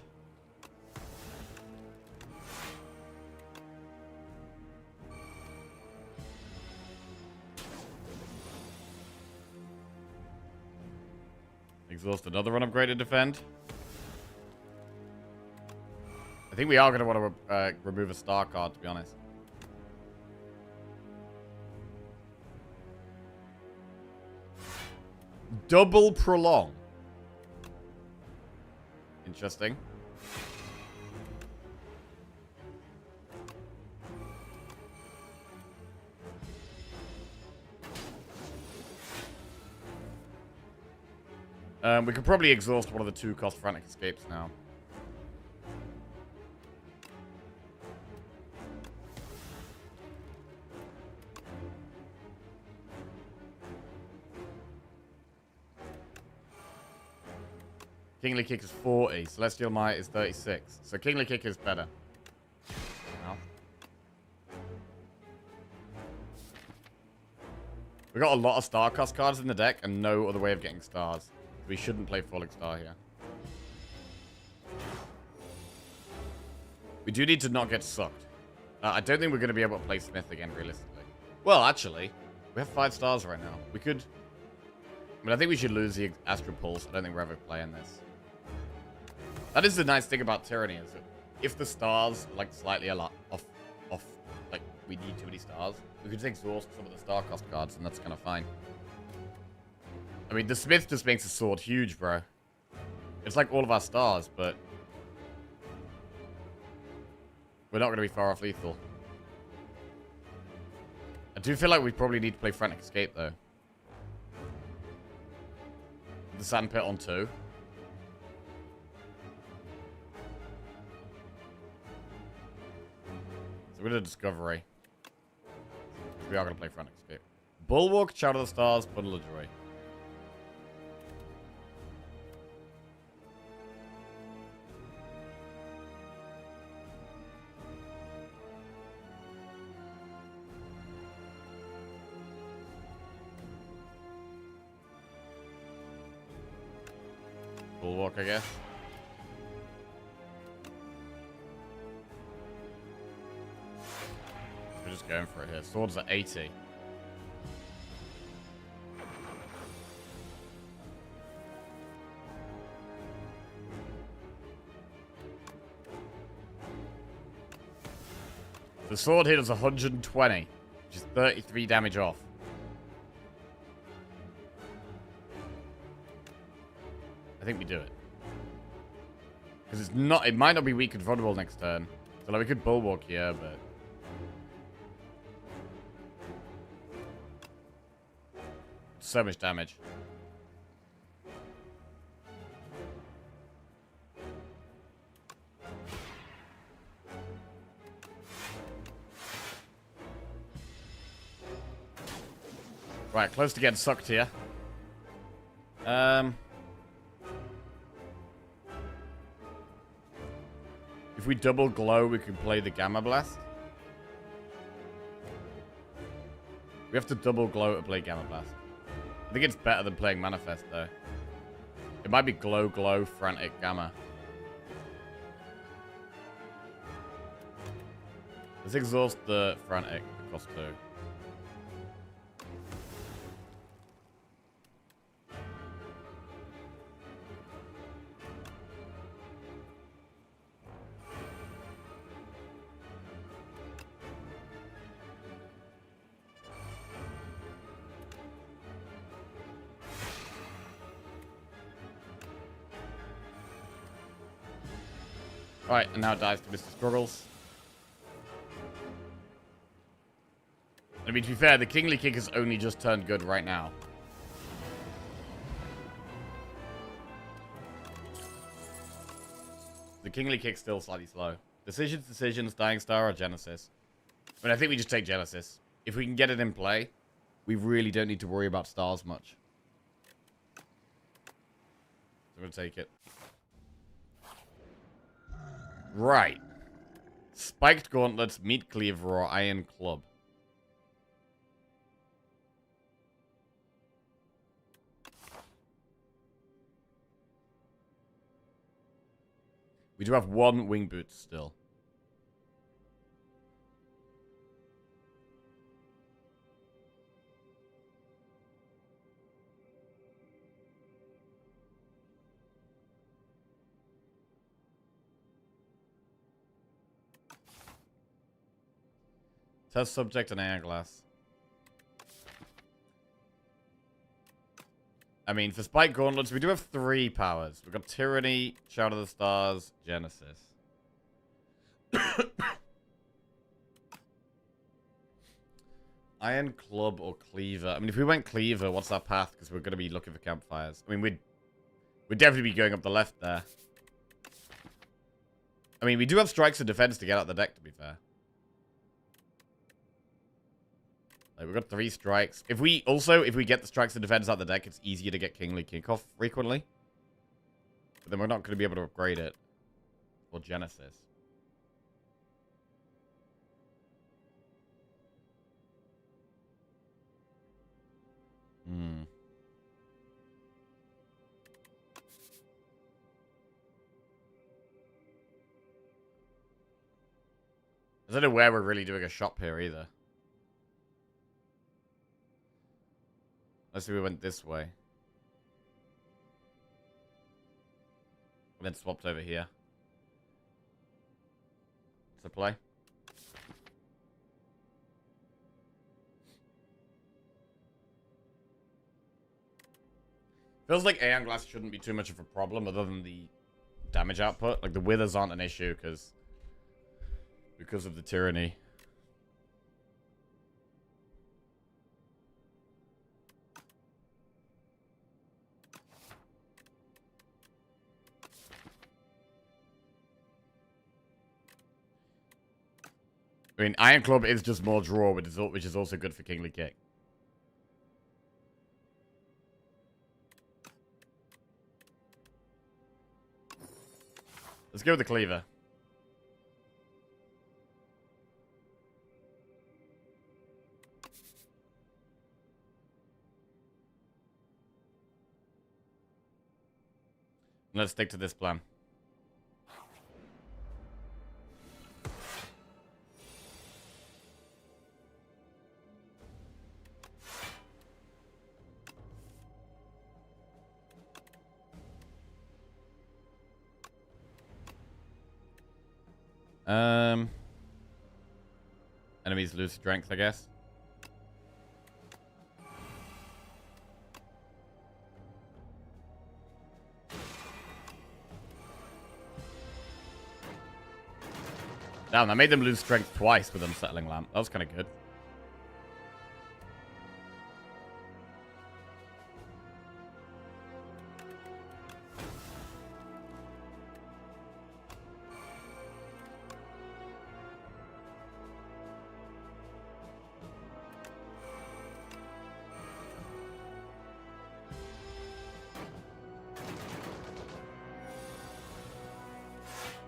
A: Exhaust another unupgraded defend. I think we are going to want to remove a star card, to be honest. Double prolong. Interesting. We could probably exhaust one of the 2-cost frantic escapes now. Kingly Kick is 40. Celestial Might is 36. So Kingly Kick is better. Now. We got a lot of star cost cards in the deck and no other way of getting stars. We shouldn't play Falling Star here. We do need to not get sucked. I don't think we're going to be able to play Smith again, realistically. Well, actually, we have 5 stars right now. We could... I mean, I think we should lose the Astral Pulse. I don't think we're ever playing this. That is the nice thing about Tyranny, is that if the stars, like, slightly a lot off, like, we need too many stars, we could just exhaust some of the star cost cards, and that's kind of fine. I mean, the Smith just makes the sword huge, bro. It's like all of our stars, but... we're not going to be far off lethal. I do feel like we probably need to play Frantic Escape, though. The Sand Pit on 2. So we're going to Discovery. We are going to play Frantic Escape. Bulwark, Child of the Stars, Bundle of Joy. Bulwark, I guess. We're just going for it here. Swords at 80. The sword hit us 120, which is 33 damage off. I think we do it. Because it's not, it might not be weak and vulnerable next turn. So like we could Bulwark here, but... so much damage. Right, close to getting sucked here. If we double glow, we can play the Gamma Blast. We have to double glow to play Gamma Blast. I think it's better than playing Manifest, though. It might be glow, glow, frantic, Gamma. Let's exhaust the frantic, the cost 2. Alright, and now it dies to Mr. Struggles. I mean, to be fair, the Kingly Kick has only just turned good right now. The Kingly Kick's still slightly slow. Decisions, Dying Star, or Genesis? I mean, I think we just take Genesis. If we can get it in play, we really don't need to worry about stars much. So I'm going to take it. Right. Spiked Gauntlets, Meat Cleaver, or Iron Club. We do have one wing boot still. Test subject and hourglass. I mean, for Spike Gauntlets, we do have 3 powers. We've got Tyranny, Shout of the Stars, Genesis. Iron Club or Cleaver. I mean, if we went Cleaver, what's our path? Because we're going to be looking for campfires. I mean, we'd definitely be going up the left there. I mean, we do have strikes and defense to get out the deck, to be fair. Like, we've got 3 strikes. If we get the strikes and defense out the deck, it's easier to get Kingly Kickoff frequently. But then we're not going to be able to upgrade it. Or Genesis. I don't know where we're really doing a shop here either. Let's see, we went this way. And then swapped over here. To play. Feels like Aeon Glass shouldn't be too much of a problem other than the damage output. Like, the withers aren't an issue because of the Tyranny. I mean, Iron Club is just more draw, which is also good for Kingly Kick. Let's go with the Cleaver. Let's stick to this plan. Enemies lose strength, I guess. Damn, I made them lose strength twice with Unsettling Lamp. That was kind of good.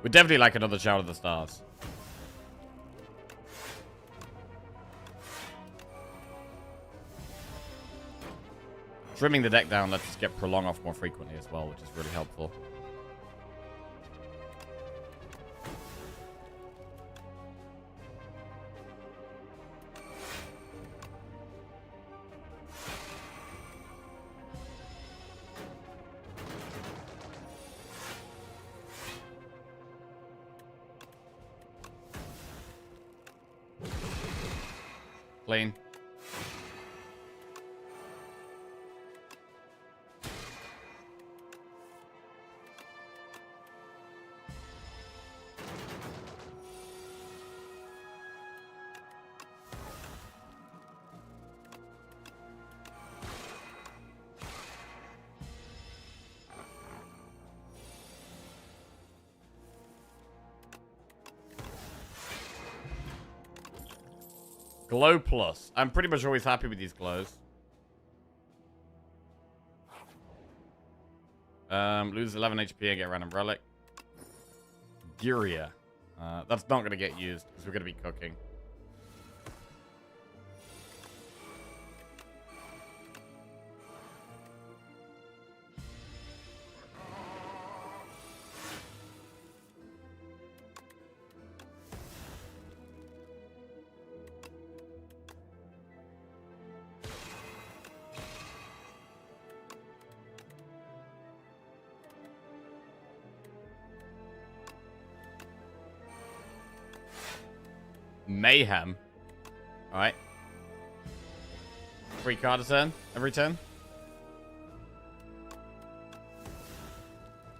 A: We'd definitely like another Shout of the Stars. Trimming the deck down lets us get Prolong off more frequently as well, which is really helpful. Clean. Glow plus. I'm pretty much always happy with these glows. Lose 11 HP and get a random relic. Gyria. That's not going to get used because we're going to be cooking. Mayhem. Alright. Free card a turn. Every turn.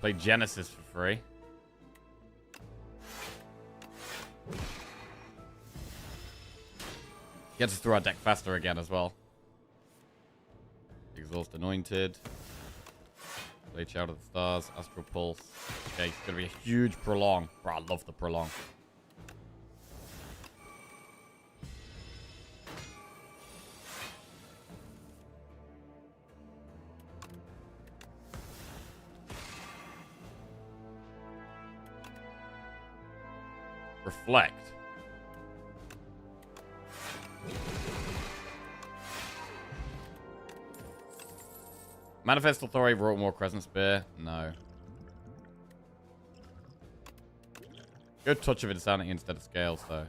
A: Play Genesis for free. Gets us through our deck faster again as well. Exhaust Anointed. Play Shout of the Stars. Astral Pulse. Okay, it's going to be a huge Prolong. Bro, I love the Prolong. Reflect. Manifest Authority, wrote more Crescent Spear. No. Good touch of Insanity instead of Scales, though.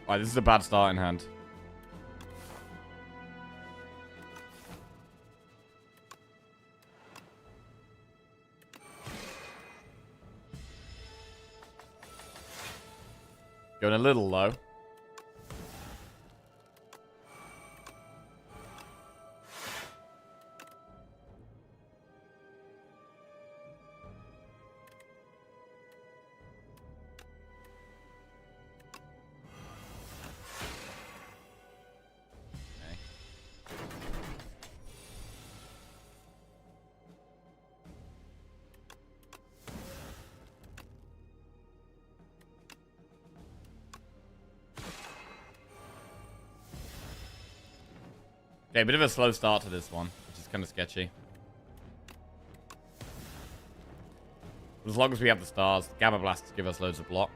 A: Alright, this is a bad start in hand. Going a little low. Okay, a bit of a slow start to this one, which is kind of sketchy. But as long as we have the stars, Gamma Blasts give us loads of block.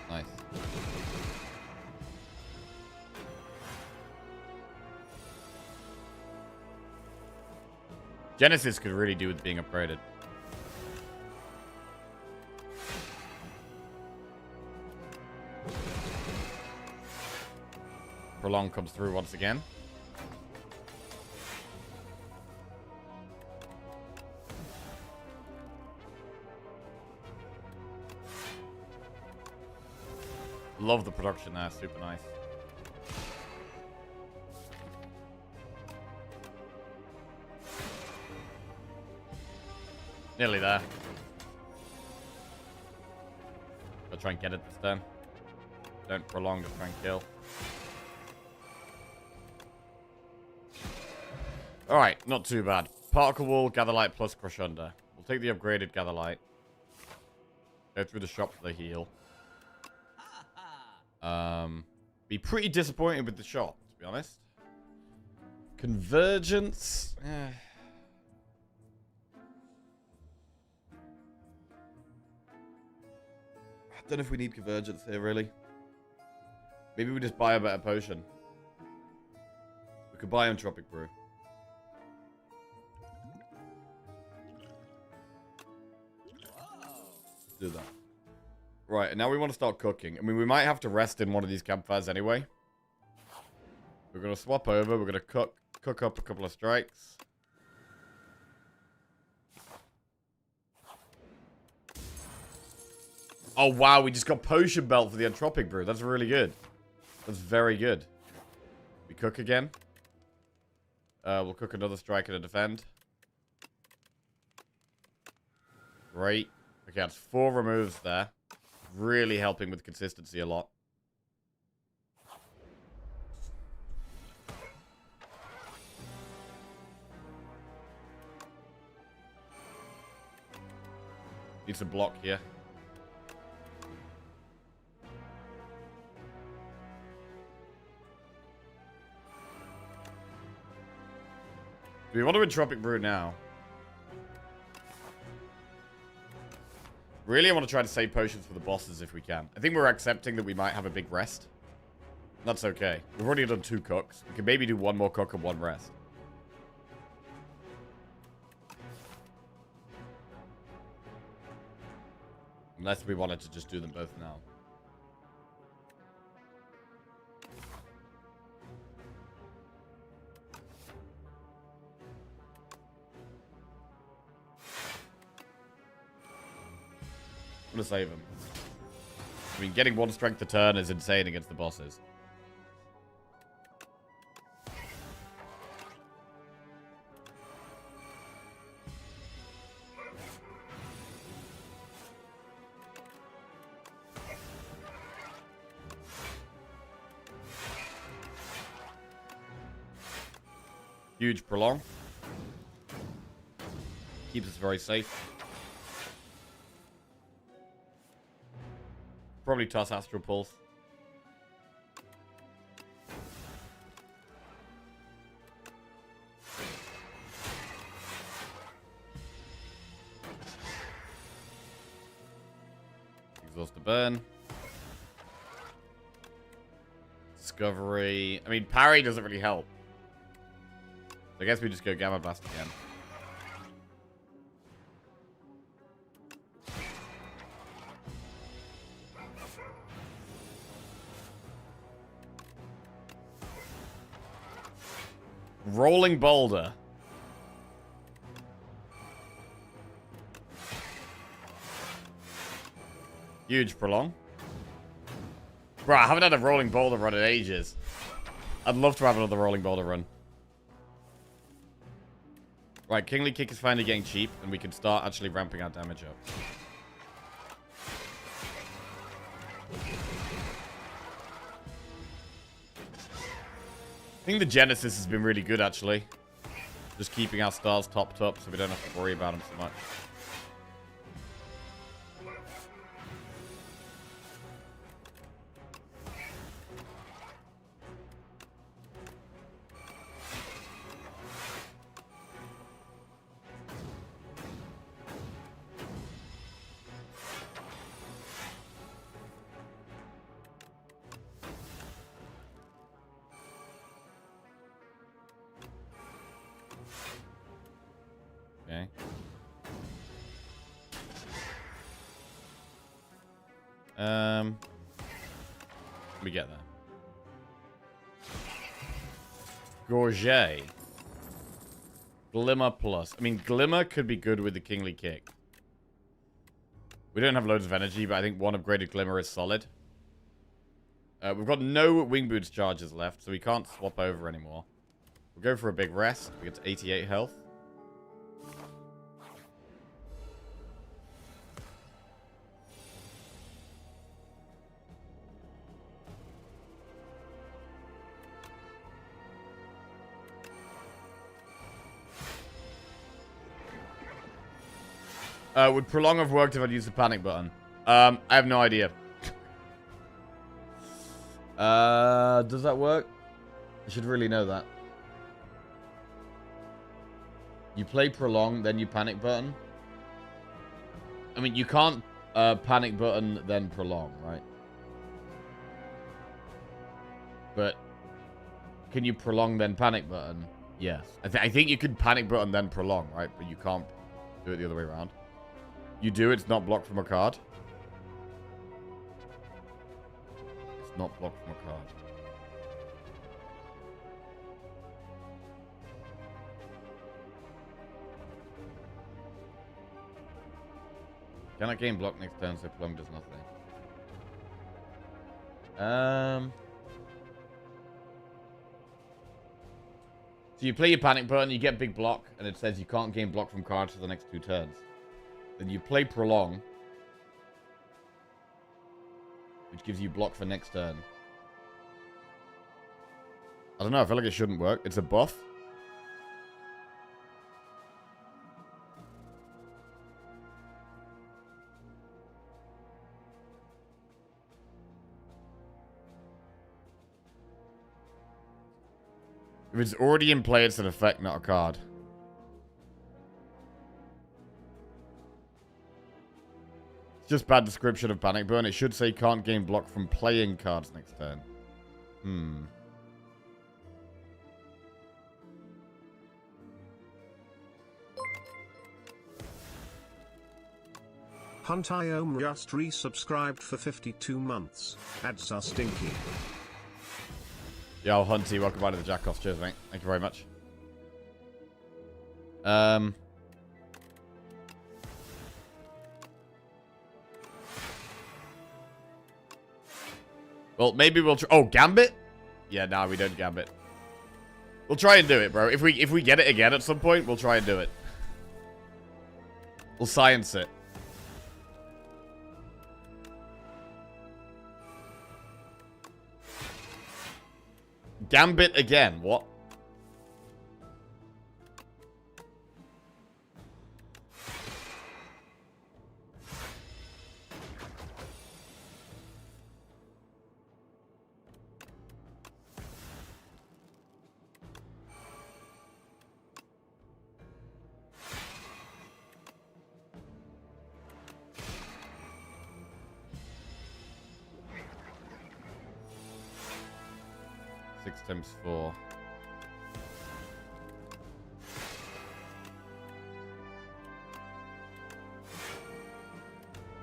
A: Nice. Genesis could really do with being upgraded. Prolong comes through once again. Love the production there, super nice. Nearly there. Gotta try and get it this turn. Don't prolong, just try and kill. Alright, not too bad. Particle Wall, Gather Light plus Crush Under. We'll take the upgraded Gather Light. Go through the shop for the heal. Be pretty disappointed with the shop, to be honest. Convergence. I don't know if we need convergence here, really. Maybe we just buy a better potion. We could buy Entropic Brew. Do that. Right, and now we want to start cooking. I mean, we might have to rest in one of these campfires anyway. We're going to swap over. We're going to cook up a couple of strikes. Oh, wow. We just got Potion Belt for the Entropic Brew. That's really good. That's very good. We cook again. We'll cook another strike and a defend. Great. Okay, that's 4 removes there. really helping with consistency a lot. Needs a block here. Do we want to Entropic Brew now? Really, I want to try to save potions for the bosses if we can. I think we're accepting that we might have a big rest. That's okay. We've already done 2 cooks. We can maybe do 1 more cook and 1 rest. Unless we wanted to just do them both now. I'm gonna save him. I mean, getting 1 strength a turn is insane against the bosses. Huge prolong. Keeps us very safe. Probably toss Astral Pulse. Exhaust the burn. Discovery. I mean, parry doesn't really help. I guess we just go Gamma Blast again. Rolling Boulder. Huge prolong. Bro, I haven't had a Rolling Boulder run in ages. I'd love to have another Rolling Boulder run. Right, Kingly Kick is finally getting cheap, and we can start actually ramping our damage up. I think the Genesis has been really good, actually. Just keeping our stars topped up so we don't have to worry about them so much. Okay. We get there. Gorget. Glimmer plus. I mean, Glimmer could be good with the Kingly Kick. We don't have loads of energy, but I think 1 upgraded Glimmer is solid. We've got no Wing Boots charges left, so we can't swap over anymore. We'll go for a big rest. We get to 88 health. Would Prolong have worked if I'd used the panic button? I have no idea. Does that work? I should really know that. You play Prolong, then you panic button. I mean, you can't panic button, then Prolong, right? But can you Prolong, then panic button? Yes. I think you could panic button, then Prolong, right? But you can't do it the other way around. You do, it's not blocked from a card. It's not blocked from a card. Cannot gain block next turn, so Plum does nothing. So you play your panic button, you get big block, and it says you can't gain block from cards for the next 2 turns. Then you play Prolong. which gives you block for next turn. I don't know. I feel like it shouldn't work. It's a buff. If it's already in play, it's an effect, not a card. It's just bad description of Panic Burn. It should say can't gain block from playing cards next turn.
B: Huntiome just resubscribed for 52 months. Ads are stinky.
A: Yo, Hunty, welcome back to the Jackals. Cheers, mate. Thank you very much. Well, maybe we'll try... Oh, Gambit? Yeah, nah, we don't Gambit. We'll try and do it, bro. If we get it again at some point, we'll try and do it. We'll science it. Gambit again. What? Times 4.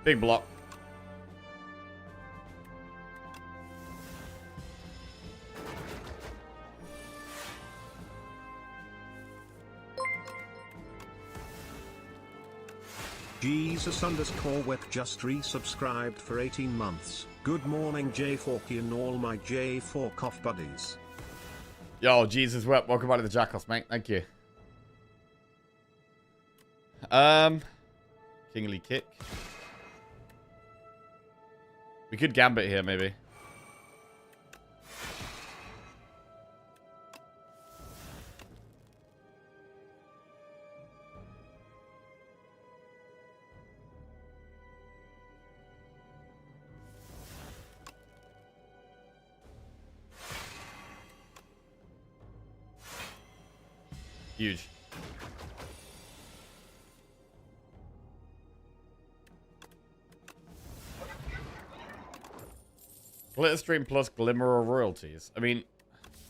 A: Big block.
B: Jesus_Web just resubscribed for 18 months. Good morning, J4K and all my J4 cough buddies.
A: Yo, Jesus Web, welcome back to the Jackals, mate. Thank you. Kingly Kick. We could Gambit here, maybe. Huge. Glitter Stream plus Glimmer or royalties. I mean,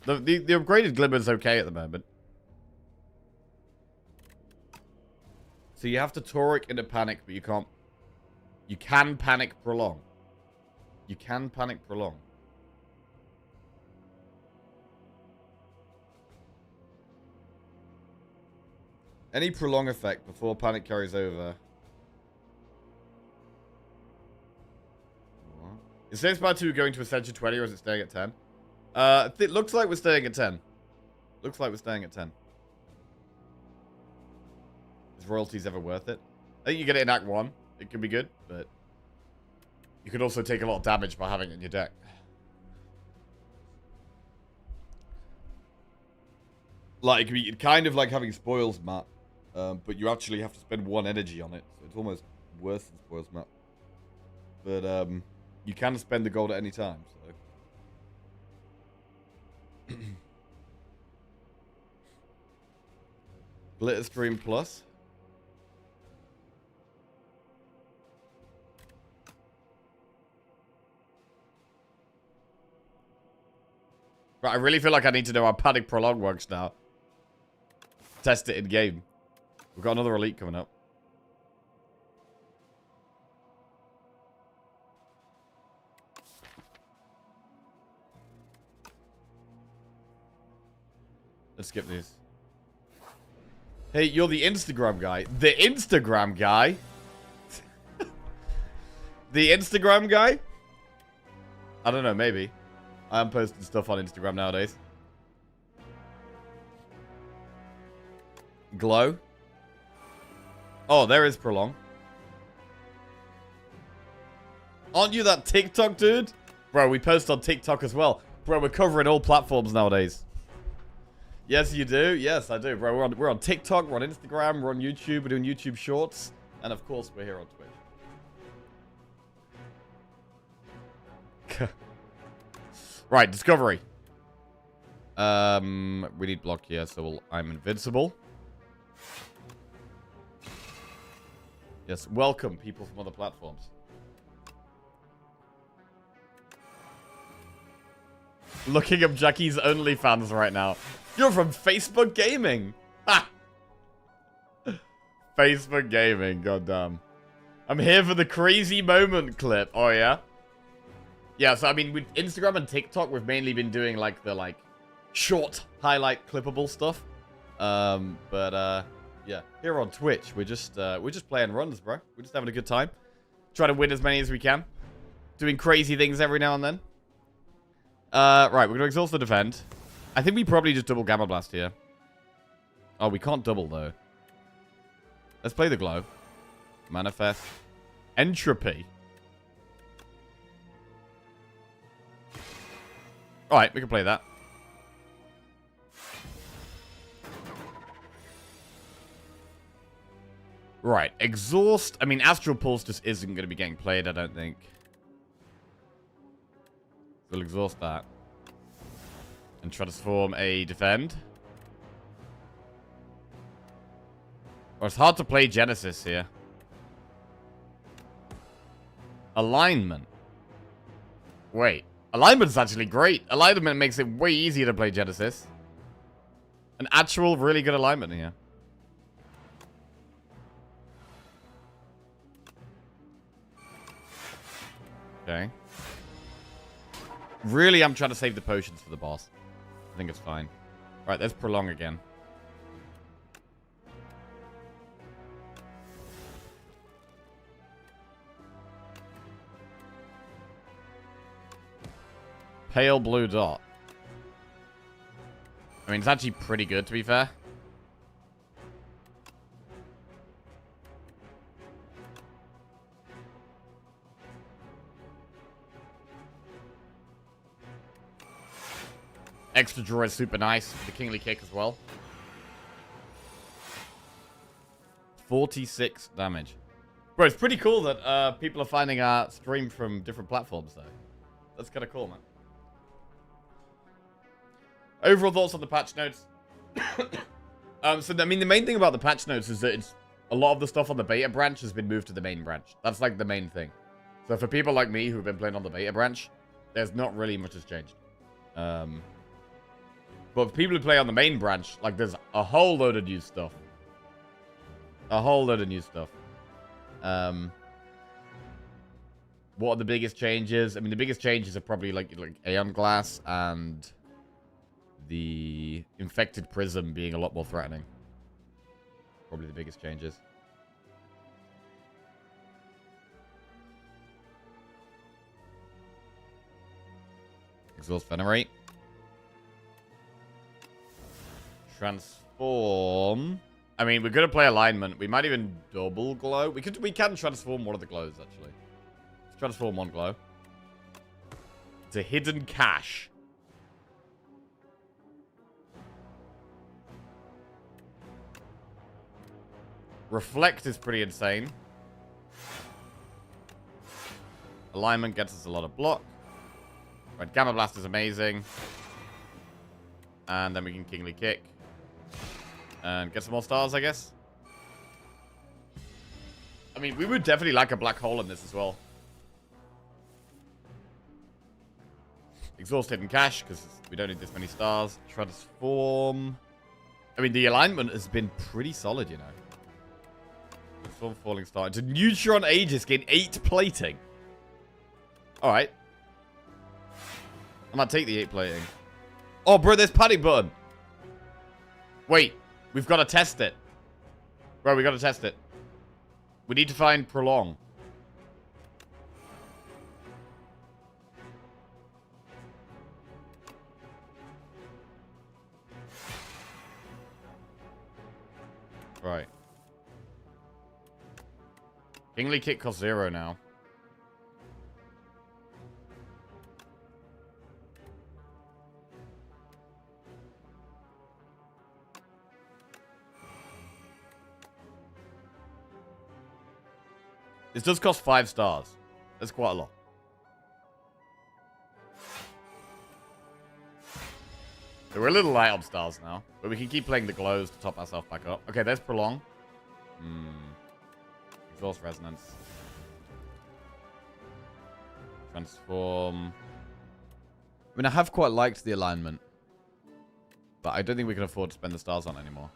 A: the upgraded Glimmer is okay at the moment. So you have to Toric into Panic, but you can't. You can Panic Prolong. You can Panic Prolong. Any prolong effect before panic carries over. What? Is Saints Bar 2 going to Ascension 20 or is it staying at 10? It looks like we're staying at 10. Looks like we're staying at 10. Is royalties ever worth it? I think you get it in Act 1. It could be good, but you could also take a lot of damage by having it in your deck. Like, it could be kind of like having Spoils Map. But you actually have to spend 1 energy on it, so it's almost worse than Spoils Map. But you can spend the gold at any time, so. Glitter Stream Plus. But I really feel like I need to know how Panic Prolong works now. Test it in game. We've got another elite coming up. Let's skip these. Hey, you're the Instagram guy. The Instagram guy? The Instagram guy? I don't know, maybe. I am posting stuff on Instagram nowadays. Glow. Oh, there is Prolong. Aren't you that TikTok dude? Bro, we post on TikTok as well. Bro, we're covering all platforms nowadays. Yes, you do. Yes, I do, bro. We're on TikTok, we're on Instagram, we're on YouTube, we're doing YouTube Shorts. And of course, we're here on Twitch. Right, discovery. We need block here, so I'm invincible. Yes, welcome people from other platforms. Looking up Jackie's OnlyFans right now. You're from Facebook Gaming. Ha! Facebook Gaming, goddamn. I'm here for the crazy moment clip. Oh, yeah? Yeah, so I mean, with Instagram and TikTok, we've mainly been doing, like, the, short, highlight, clippable stuff. Yeah, here on Twitch, we're just playing runs, bro. We're just having a good time. Trying to win as many as we can. Doing crazy things every now and then. Right, we're gonna exhaust the defend. I think we probably just double Gamma Blast here. Oh, we can't double, though. Let's play the glow. Manifest. Entropy. Alright, we can play that. Right, exhaust. I mean, Astral Pulse just isn't going to be getting played, I don't think. We'll exhaust that. And transform a defend. Oh, it's hard to play Genesis here. Alignment. Wait. Alignment's actually great. Alignment makes it way easier to play Genesis. An actual really good alignment here. Okay. Really, I'm trying to save the potions for the boss. I think it's fine. Right, let's prolong again. Pale blue dot. I mean, it's actually pretty good, to be fair. Extra draw is super nice. The Kingly Kick as well. 46 damage. Bro, it's pretty cool that people are finding our stream from different platforms, though. That's kind of cool, man. Overall thoughts on the patch notes. So, I mean, the main thing about the patch notes is that it's a lot of the stuff on the beta branch has been moved to the main branch. That's, like, the main thing. So, for people like me who've been playing on the beta branch, there's not really much has changed. But for people who play on the main branch, like, there's a whole load of new stuff. A whole load of new stuff. What are the biggest changes? I mean, the biggest changes are probably, like Aeon Glass and the Infected Prism being a lot more threatening. Probably the biggest changes. Exhaust Venerate. Transform. I mean, we're going to play alignment. We might even double glow. We can transform one of the glows, actually. Let's transform one glow. It's a hidden cache. Reflect is pretty insane. Alignment gets us a lot of block. Right, Gamma Blast is amazing. And then we can Kingly Kick. And get some more stars, I guess. I mean, we would definitely like a black hole in this as well. Exhaust Hidden Cache, because we don't need this many stars. Transform. I mean, the alignment has been pretty solid, you know. Transform Falling Star into Neutron Aegis, gain 8 plating. Alright. I might take the 8 plating. Oh, bro, there's panic button. Wait, we've got to test it. Bro, we got to test it. We need to find Prolong. Right. Kingly Kick costs 0 now. This does cost 5 stars. That's quite a lot. So we're a little light on stars now. But we can keep playing the glows to top ourselves back up. Okay, there's Prolong. Exhaust Resonance. Transform. I mean, I have quite liked the alignment. But I don't think we can afford to spend the stars on it anymore.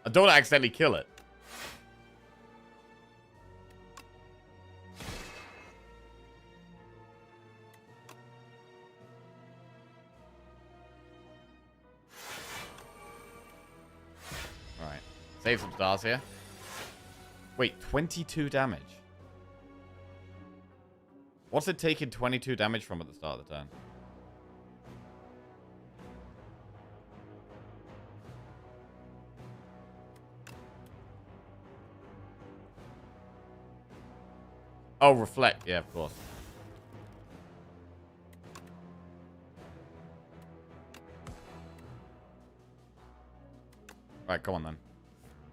A: I don't want to accidentally kill it. Alright. Save some stars here. Wait, 22 damage. What's it taking 22 damage from at the start of the turn? Oh, reflect. Yeah, of course. Right, come on then.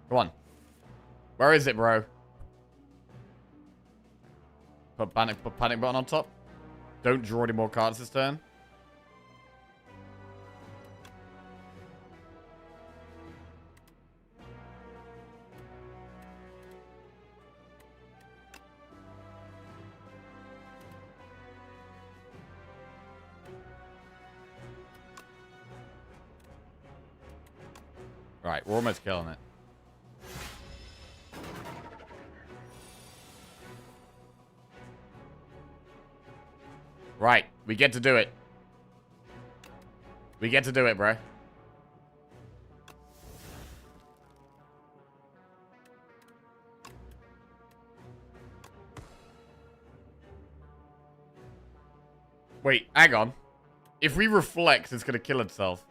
A: Come on. Where is it, bro? Put panic button on top. Don't draw any more cards this turn. Right, we're almost killing it. Right, we get to do it. We get to do it, bro. Wait, hang on. If we reflect, it's going to kill itself.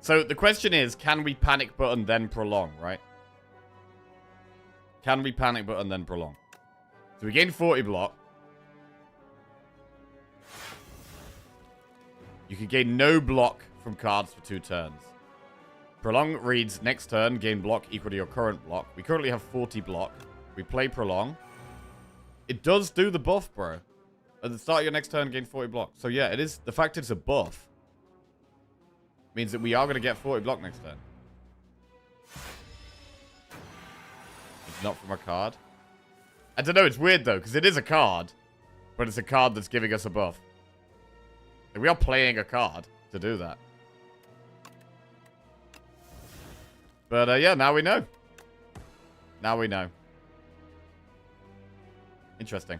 A: So the question is, can we panic button then prolong, right? Can we panic button then prolong? So we gain 40 block. You can gain no block from cards for 2 turns. Prolong reads, next turn, gain block equal to your current block. We currently have 40 block. We play prolong. It does do the buff, bro. At the start of your next turn, gain 40 block. So yeah, it is. The fact it's a buff means that we are going to get 40 block next turn. It's not from a card. I don't know, it's weird though, because it is a card, but it's a card that's giving us a buff. Like, we are playing a card to do that. But yeah, now we know. Now we know. Interesting.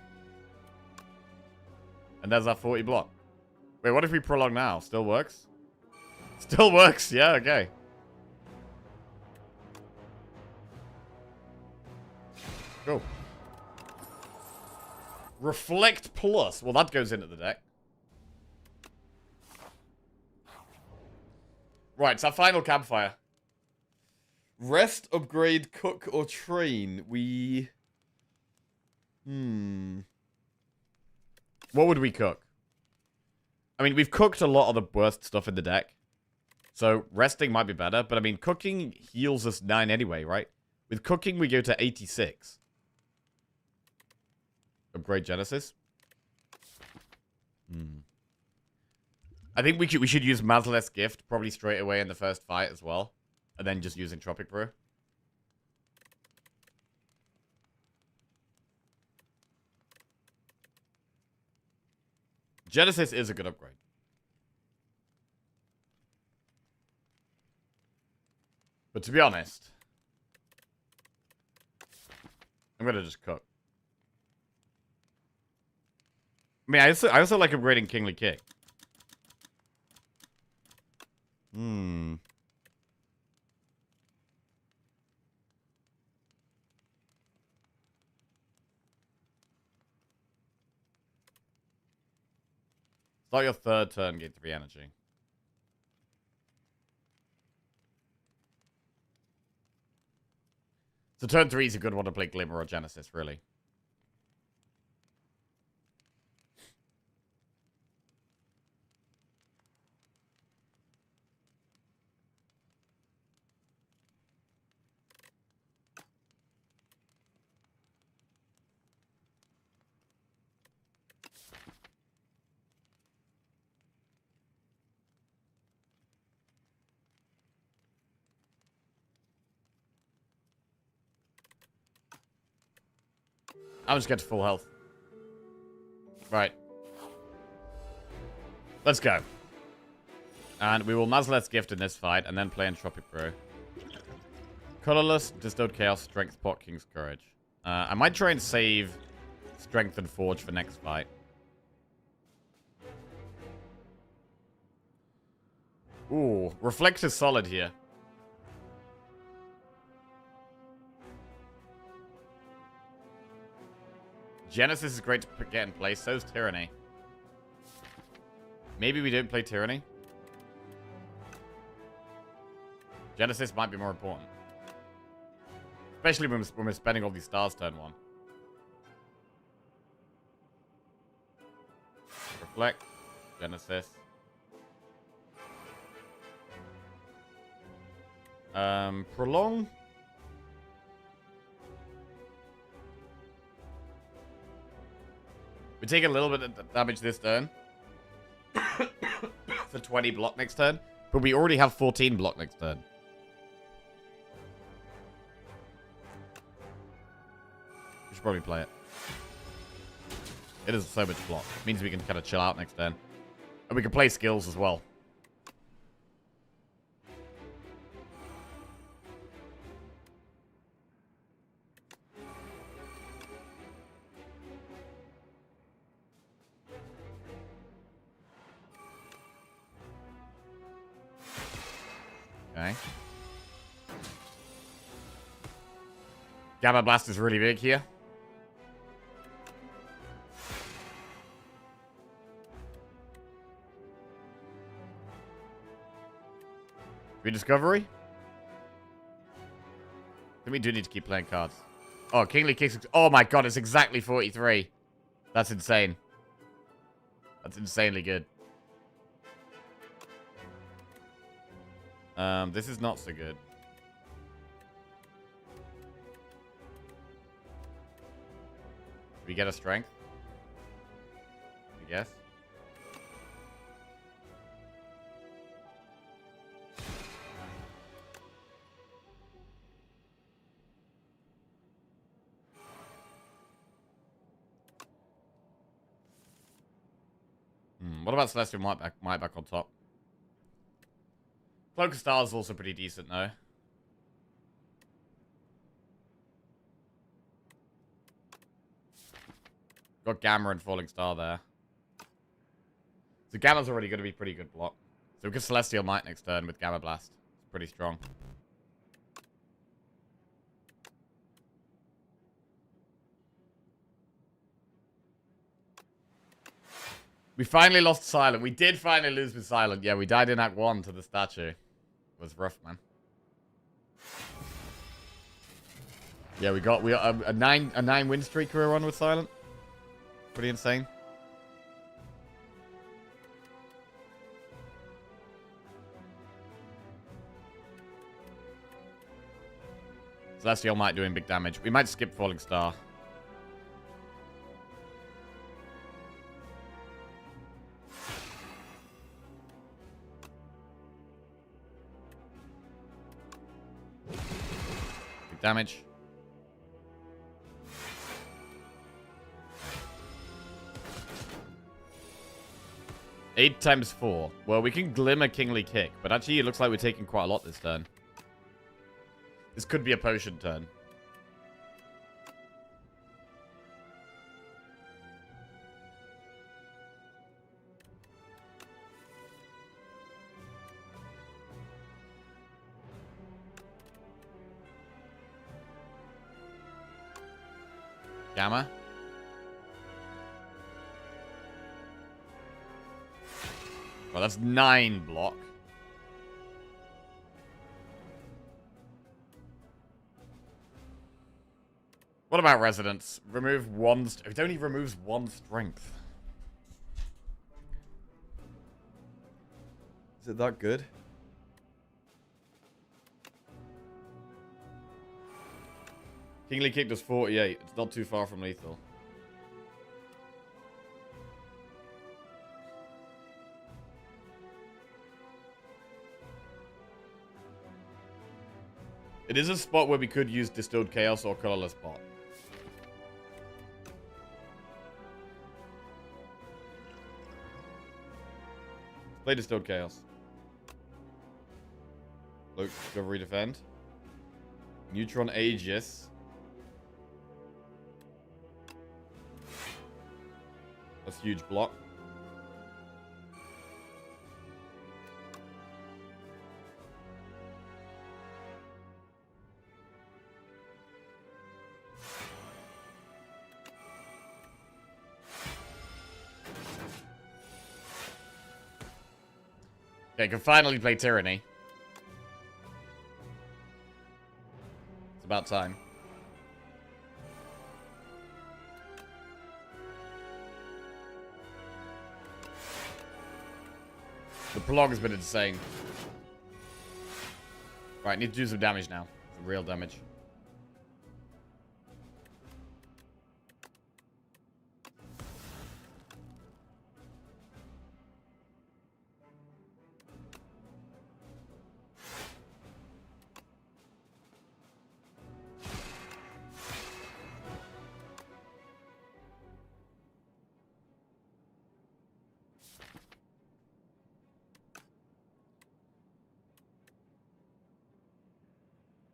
A: And there's our 40 block. Wait, what if we prolong now? Still works? Still works, yeah, okay. Cool. Reflect plus. Well, that goes into the deck. Right, it's our final campfire. Rest, upgrade, cook, or train. We... What would we cook? I mean, we've cooked a lot of the worst stuff in the deck. So, resting might be better. But, I mean, cooking heals us 9 anyway, right? With cooking, we go to 86. Upgrade Genesis. I think we should use Mazleth's Gift probably straight away in the first fight as well. And then just use Entropic Brew. Genesis is a good upgrade. But to be honest, I'm going to just cook. I mean, I also like upgrading Kingly Kick. Start your third turn, get 3 energy. So turn 3 is a good one to play Glimmer or Genesis, really. I'll just get to full health. Right. Let's go. And we will Mazlet's Gift in this fight, and then play Entropic Brew. Colorless, Distilled Chaos, Strength Pot, King's Courage. I might try and save Strength and Forge for next fight. Ooh, Reflect is solid here. Genesis is great to get in place, so's Tyranny. Maybe we don't play Tyranny. Genesis might be more important. Especially when we're spending all these stars turn 1. Reflect. Genesis. Prolong. We take a little bit of damage this turn. For 20 block next turn. But we already have 14 block next turn. We should probably play it. It is so much block. It means we can kind of chill out next turn. And we can play skills as well. Okay. Gamma Blast is really big here. Rediscovery? Then we do need to keep playing cards. Oh, Kingly Kicks. Oh my god, it's exactly 43. That's insane. That's insanely good. This is not so good. We get a strength, I guess. What about Celestial Might back on top? Cloak of Stars is also pretty decent, though. Got Gamma and Falling Star there. So Gamma's already going to be pretty good block. So we get Celestial Might next turn with Gamma Blast. It's pretty strong. We finally lost Silent. We did finally lose with Silent. Yeah, we died in Act 1 to the statue. It was rough, man. Yeah, we got a 9 win streak we were on with Silent. Pretty insane. Celestial Might doing big damage. We might skip Falling Star. Big damage. Eight times 4. Well, we can Glimmer Kingly Kick, but actually it looks like we're taking quite a lot this turn. This could be a potion turn. Gamma. Well, that's 9 block. What about Residence? Remove one... It only removes 1 strength. Is it that good? Kingly Kick does 48. It's not too far from lethal. It is a spot where we could use Distilled Chaos or Colorless Pot. Play Distilled Chaos. Look, Discovery Defend. Neutron Aegis. That's huge block. Okay, can finally play Tyranny. It's about time. The prolong has been insane. Right, need to do some damage now. Some real damage.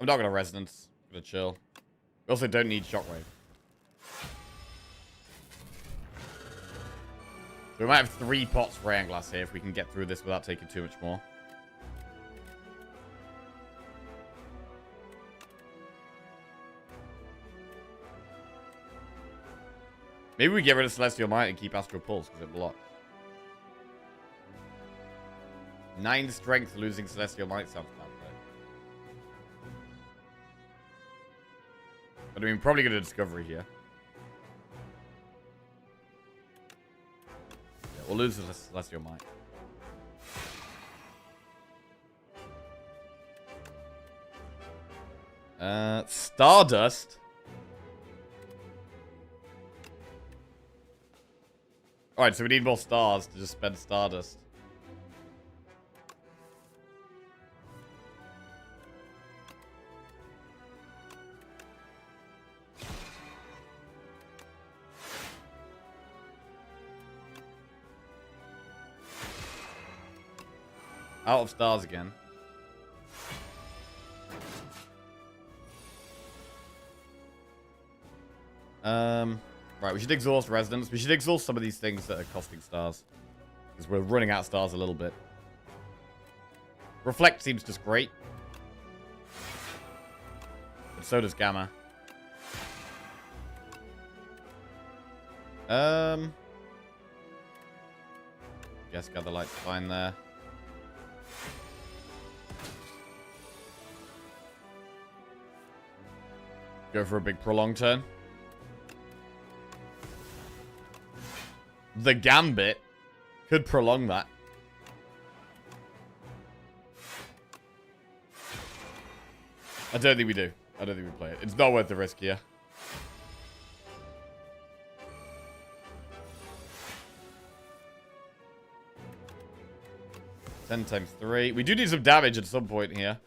A: I'm not gonna Resonance. I'm gonna chill. We also don't need Shockwave. So we might have 3 pots for Iron Glass here if we can get through this without taking too much more. Maybe we get rid of Celestial Might and keep Astral Pulse because it blocks. 9 strength losing Celestial Might sounds bad. But I mean, probably going to Discovery here. Yeah, we'll lose the Celestial Might. Stardust. Alright, so we need more stars to just spend Stardust. Out of stars again. Right, we should exhaust Resonance. We should exhaust some of these things that are costing stars. Because we're running out of stars a little bit. Reflect seems just great. But so does Gamma. Guess Gather Light's fine there. Go for a big prolonged turn. The Gambit could prolong that. I don't think we do. I don't think we play it. It's not worth the risk here. Ten times 3. We do need some damage at some point here.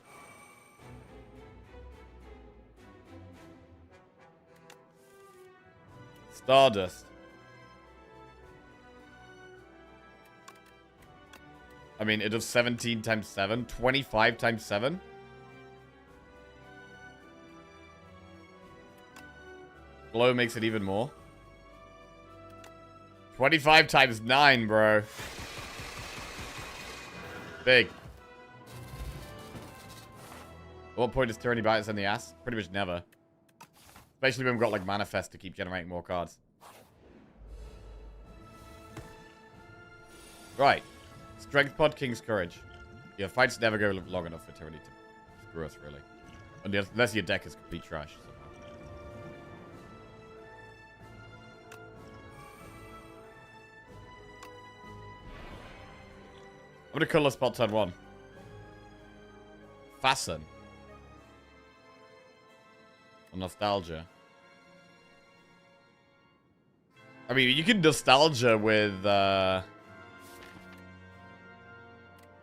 A: Stardust. I mean, it does 17 times 7. 25 times 7. Glow makes it even more. 25 times 9, bro. Big. At what point does Tyranny bite us in the ass? Pretty much never. Especially when we've got, like, Manifest to keep generating more cards. Right. Strength Pod, King's Courage. Yeah, fights never go long enough for Tyranny to screw us, really. Unless your deck is complete trash. I'm gonna color spot turn 1. Fasten. Nostalgia. I mean, you can Nostalgia with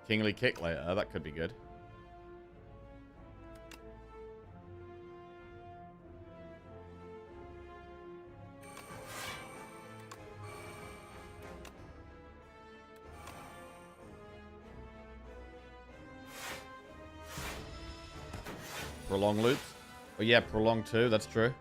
A: Kingly Kick later. That could be good. Prolong loops. Oh yeah, prolong too, that's true.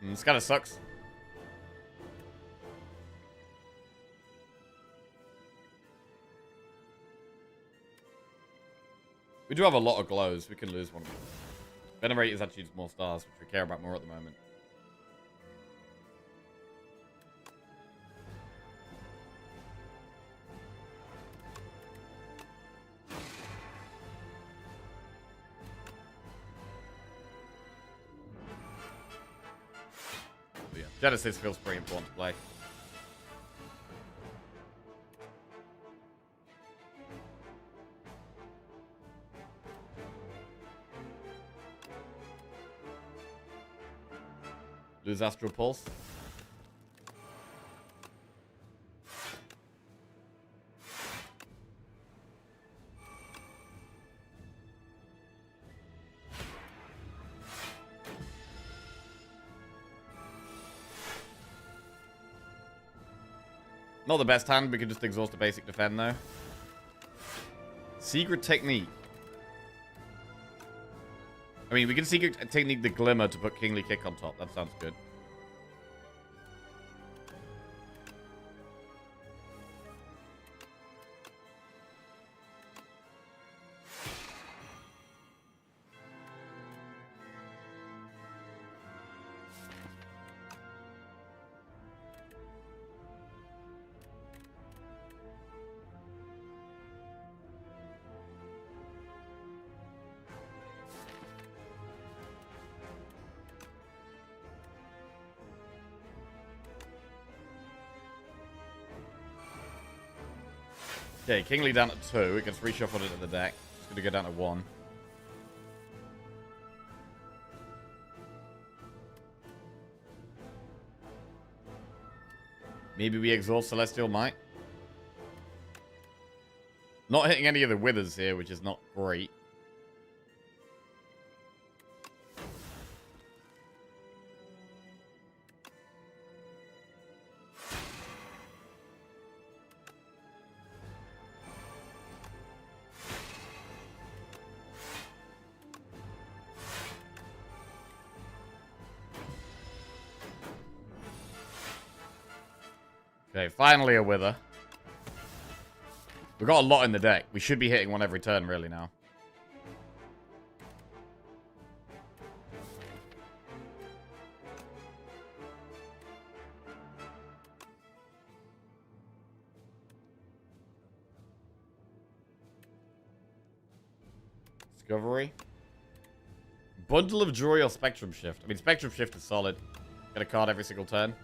A: This kind of sucks. We do have a lot of glows. We can lose one of them. Venerate is actually just more stars, which we care about more at the moment. But yeah, Genesis feels pretty important to play. Lose Astral Pulse. Not the best hand. We can just exhaust a basic defend though. Secret Technique. I mean, we can Secret Technique the Glimmer to put Kingly Kick on top. That sounds good. Okay, Kingly down to 2. It gets reshuffled into the deck. It's going to go down to 1. Maybe we exhaust Celestial Might. Not hitting any of the withers here, which is not great. Okay, finally a wither. We've got a lot in the deck. We should be hitting one every turn, really, now. Discovery. Bundle of Joy or Spectrum Shift. I mean, Spectrum Shift is solid. Get a card every single turn.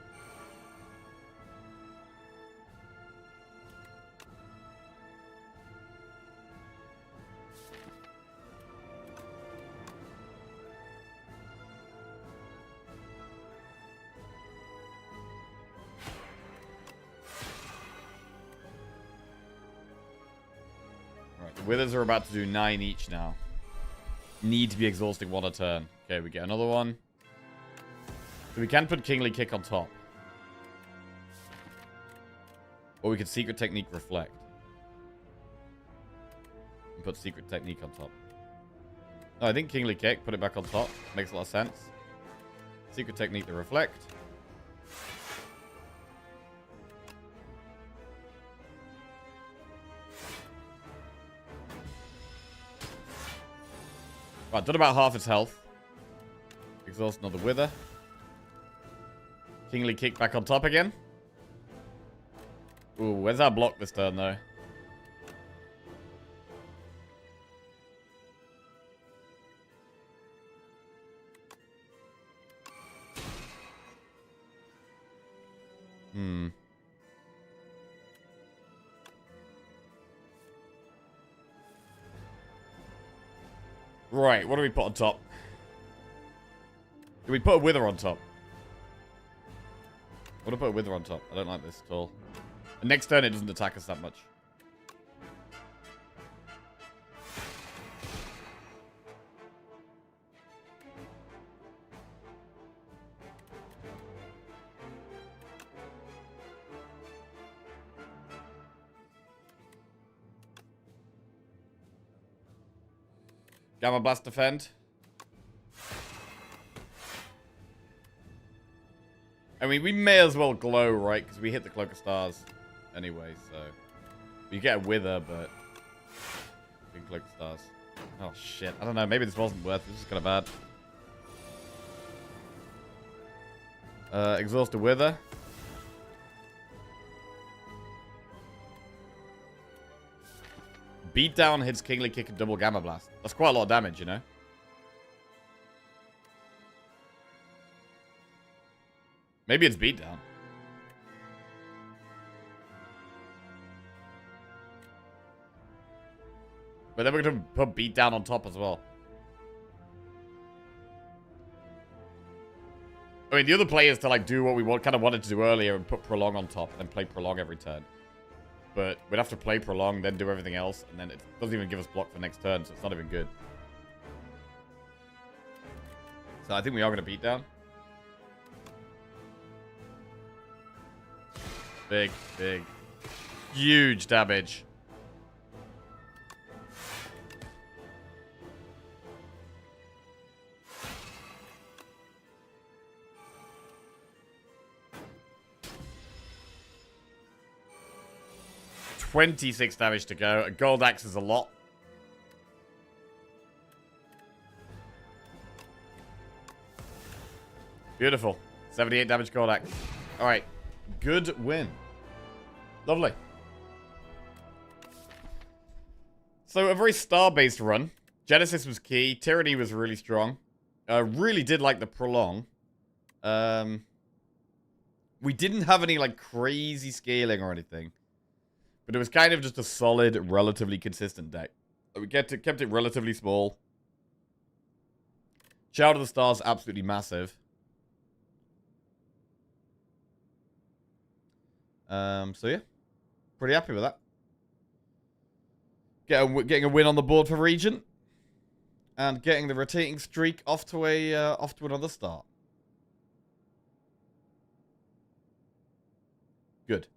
A: Withers are about to do 9 each now. Need to be exhausting 1 a turn. Okay, we get another one. So we can put Kingly Kick on top. Or we could Secret Technique Reflect. And put Secret Technique on top. No, I think Kingly Kick, put it back on top. Makes a lot of sense. Secret Technique to Reflect. Right, done about half its health. Exhaust another Wither. Kingly Kick back on top again. Ooh, where's our block this turn, though? Right, what do we put on top? Do we put a Wither on top? What do I put a Wither on top? I don't like this at all. And next turn, it doesn't attack us that much. Gamma Blast defend. I mean, we may as well glow, right? Because we hit the Cloak of Stars anyway, so... You get a Wither, but... We can Cloak of Stars. Oh, shit. I don't know. Maybe this wasn't worth it. This is kind of bad. Exhaust a Wither. Beatdown hits Kingly Kick and double Gamma Blast. That's quite a lot of damage, you know? Maybe it's Beatdown. But then we're going to put Beatdown on top as well. I mean, the other play is to, like, do what we kind of wanted to do earlier and put Prolong on top and then play Prolong every turn. But we'd have to play Prolong, then do everything else, and then it doesn't even give us block for next turn, so it's not even good. So I think we are going to Beatdown. Big, big, huge damage. $26 damage to go. A gold axe is a lot. Beautiful. 78 damage gold axe. Alright. Good win. Lovely. So, a very star-based run. Genesis was key. Tyranny was really strong. Really did like the Prolong. We didn't have any, like, crazy scaling or anything. But it was kind of just a solid, relatively consistent deck. We kept it relatively small. Shout of the Stars, absolutely massive. So yeah. Pretty happy with that. Getting a win on the board for Regent. And getting the rotating streak off to another start. Good.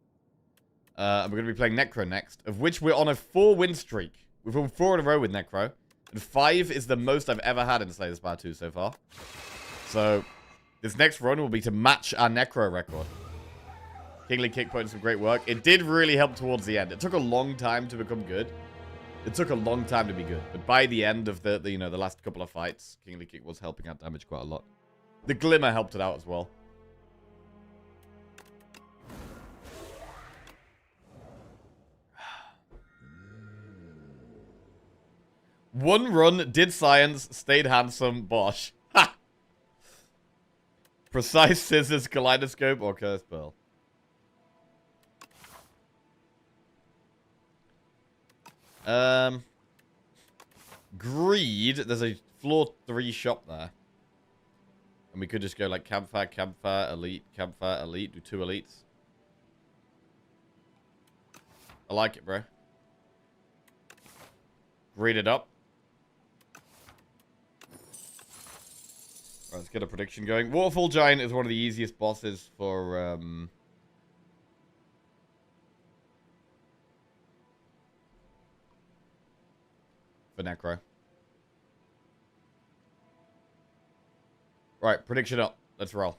A: We're going to be playing Necro next, of which we're on a 4-win streak. We've won 4 in a row with Necro, and 5 is the most I've ever had in Slay the Spire 2 so far. So, this next run will be to match our Necro record. Kingly Kick put in some great work. It did really help towards the end. It took a long time to become good. It took a long time to be good, but by the end of the last couple of fights, Kingly Kick was helping out damage quite a lot. The Glimmer helped it out as well. One run, did science, stayed handsome, Bosch. Ha! Precise Scissors, Kaleidoscope, or Curse Pearl. Greed, there's a floor 3 shop there. And we could just go like Campfire, Elite, do 2 elites. I like it, bro. Read it up. Alright, let's get a prediction going. Waterfall Giant is one of the easiest bosses for Necro. Right, prediction up. Let's roll.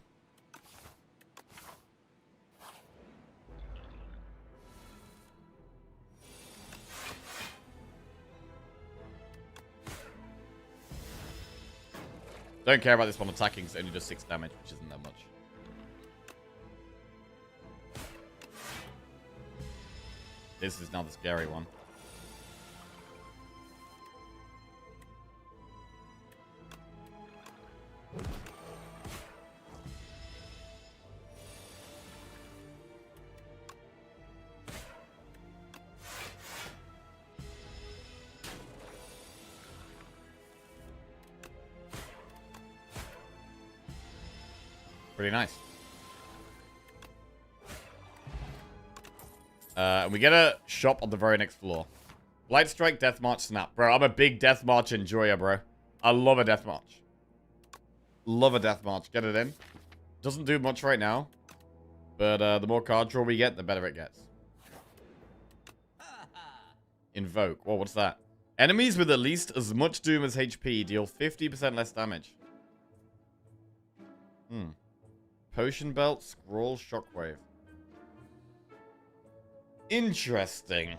A: Don't care about this one attacking, it's only just 6 damage, which isn't that much. This is now the scary one. Pretty nice. And we get a shop on the very next floor. Light Strike, Death March, Snap. Bro, I'm a big Death March enjoyer, bro. I love a Death March. Love a Death March. Get it in. Doesn't do much right now. But the more card draw we get, the better it gets. Invoke. Whoa, what's that? Enemies with at least as much Doom as HP deal 50% less damage. Potion Belt, Scroll, Shockwave. Interesting.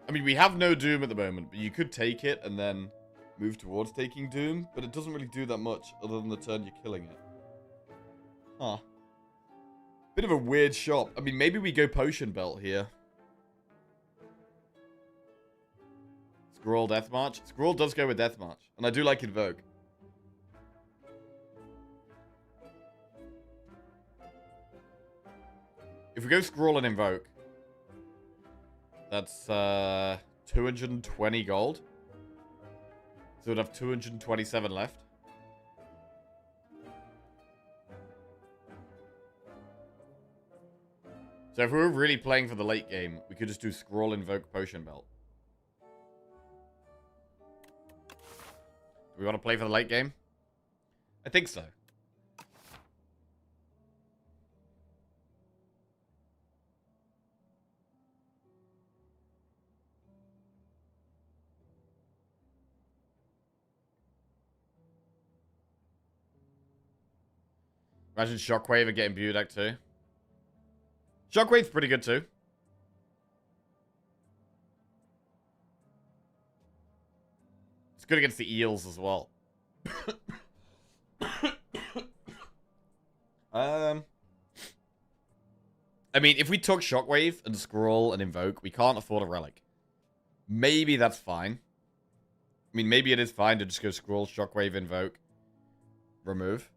A: I mean, we have no Doom at the moment, but you could take it and then move towards taking Doom, but it doesn't really do that much other than the turn you're killing it. Huh. Bit of a weird shop. I mean, maybe we go Potion Belt here. Scroll, Death March. Scroll does go with Death March, and I do like Invoke. If we go Scroll and Invoke, that's 220 gold. So we'd have 227 left. So if we were really playing for the late game, we could just do Scroll, Invoke, Potion Belt. Do we want to play for the late game? I think so. Imagine Shockwave and getting Budak too. Shockwave's pretty good too. It's good against the eels as well. I mean, if we took Shockwave and Scroll and Invoke, we can't afford a Relic. Maybe that's fine. I mean, maybe it is fine to just go Scroll, Shockwave, Invoke, remove.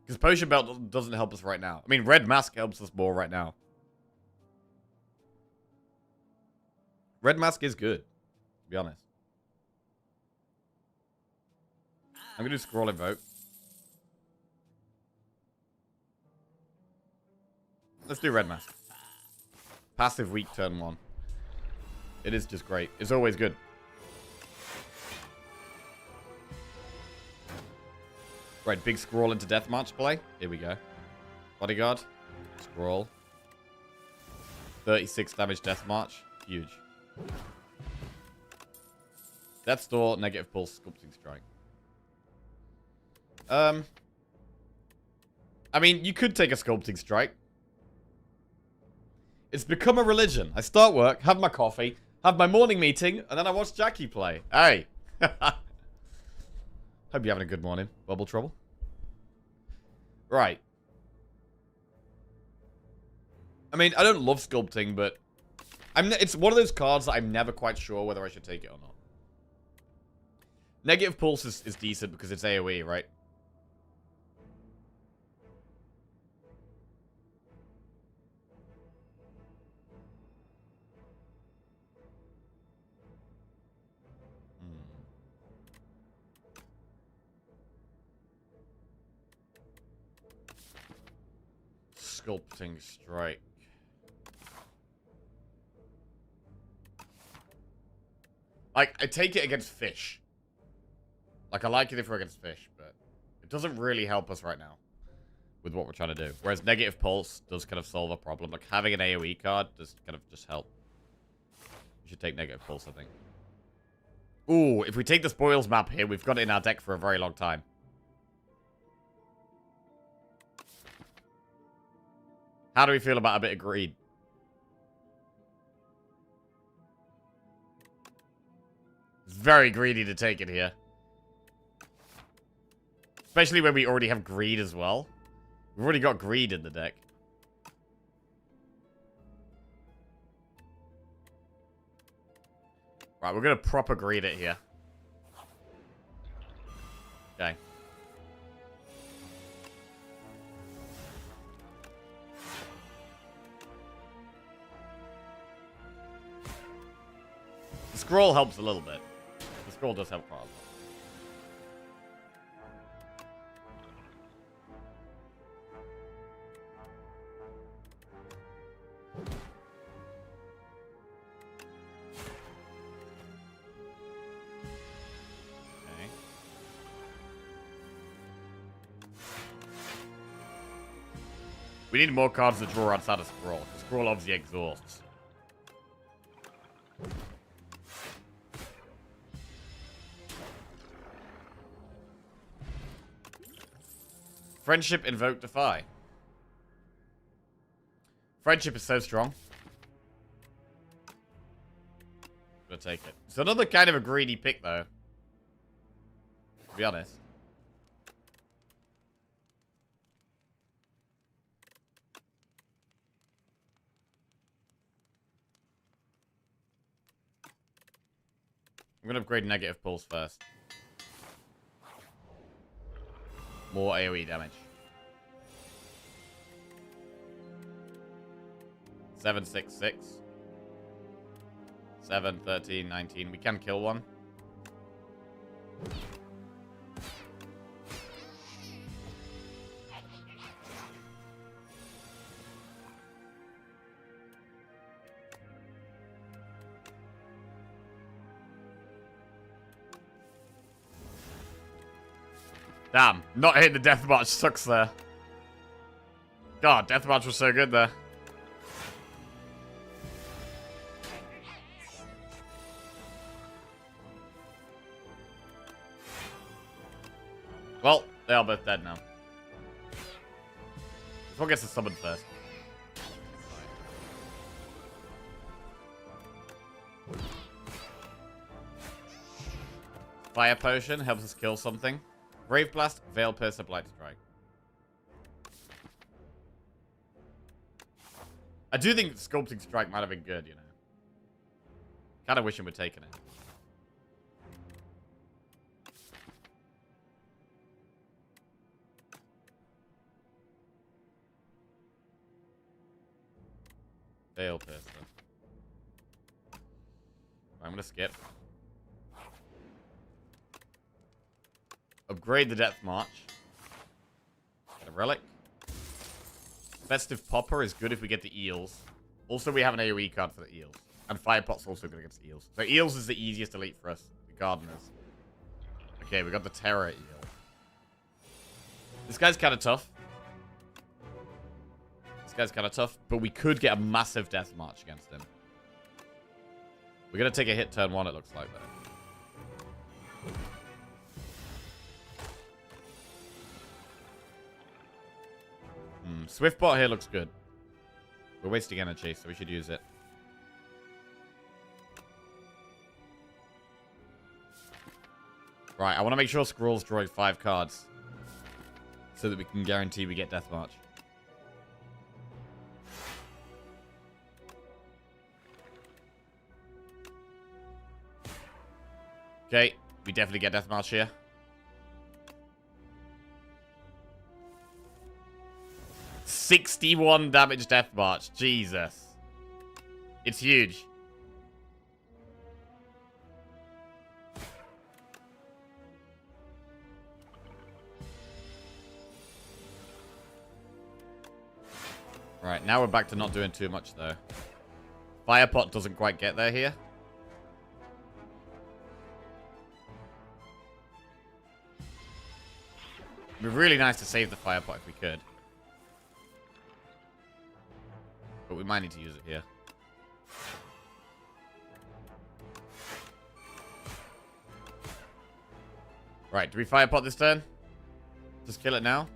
A: Because Potion Belt doesn't help us right now. I mean, Red Mask helps us more right now. Red Mask is good, to be honest. I'm going to do Scroll Invoke. Let's do Red Mask. Passive weak turn 1. It is just great. It's always good. Right, big Scroll into Death March play. Here we go. Bodyguard. Scroll. 36 damage Death March. Huge. Death Store, Negative Pulse, Sculpting Strike. I mean, you could take a Sculpting Strike. It's become a religion. I start work, have my coffee, have my morning meeting, and then I watch Jackie play. Hey! Hope you're having a good morning, Bubble Trouble. Right. I mean, I don't love Sculpting, but it's one of those cards that I'm never quite sure whether I should take it or not. Negative Pulse is decent because it's AoE, right? Sculpting Strike. Like, I take it against fish. Like, I like it if we're against fish, but it doesn't really help us right now with what we're trying to do. Whereas Negative Pulse does kind of solve a problem. Like, having an AoE card does kind of just help. We should take Negative Pulse, I think. Ooh, if we take the Spoils map here, we've got it in our deck for a very long time. How do we feel about a bit of greed? It's very greedy to take it here. Especially when we already have greed as well. We've already got greed in the deck. Right, we're going to proper greed it here. Okay. The scroll helps a little bit. The scroll does help quite a lot. We need more cards to draw outside of Scroll. Scroll obviously exhausts. Friendship, Invoke, Defy. Friendship is so strong. Gonna take it. It's another kind of a greedy pick, though. To be honest. I'm gonna upgrade negative pulse first. More AoE damage. 7, 6, 6. 7, 13, 19. We can kill one. Damn, not hitting the deathmatch sucks there. God, deathmatch was so good there. Well, they are both dead now. This one gets to summon first. Fire Potion helps us kill something. Brave Blast, Veil Piercer, Blight Strike. I do think Sculpting Strike might have been good, you know. Kind of wishing we'd taken it. Veil Piercer. I'm gonna skip. Upgrade the Death March. Get a relic. Festive Popper is good if we get the eels. Also, we have an AoE card for the eels. And Firepot's also good against eels. So eels is the easiest elite for us. The gardeners. Okay, we got the Terror Eel. This guy's kind of tough. But we could get a massive Death March against him. We're going to take a hit turn 1, it looks like, though. Swiftbot here looks good. We're wasting energy, so we should use it. Right, I want to make sure Scroll's drawing 5 cards. So that we can guarantee we get Death March. Okay, we definitely get Death March here. $61 damage Death March. Jesus. It's huge. Right, now we're back to not doing too much, though. Firepot doesn't quite get there here. It'd be really nice to save the Firepot if we could. But we might need to use it here. Right, do we Firepot this turn? Just kill it now?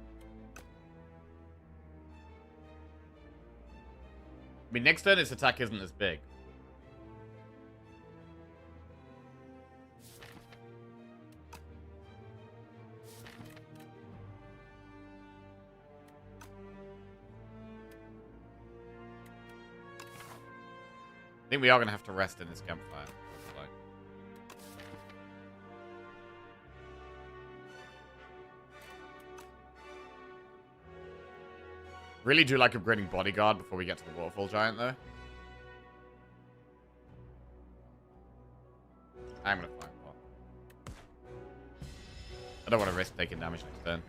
A: I mean, next turn its attack isn't as big. I think we are going to have to rest in this campfire. Looks like. Really do like upgrading Bodyguard before we get to the Waterfall Giant, though. I'm going to find pot. I don't want to risk taking damage next turn.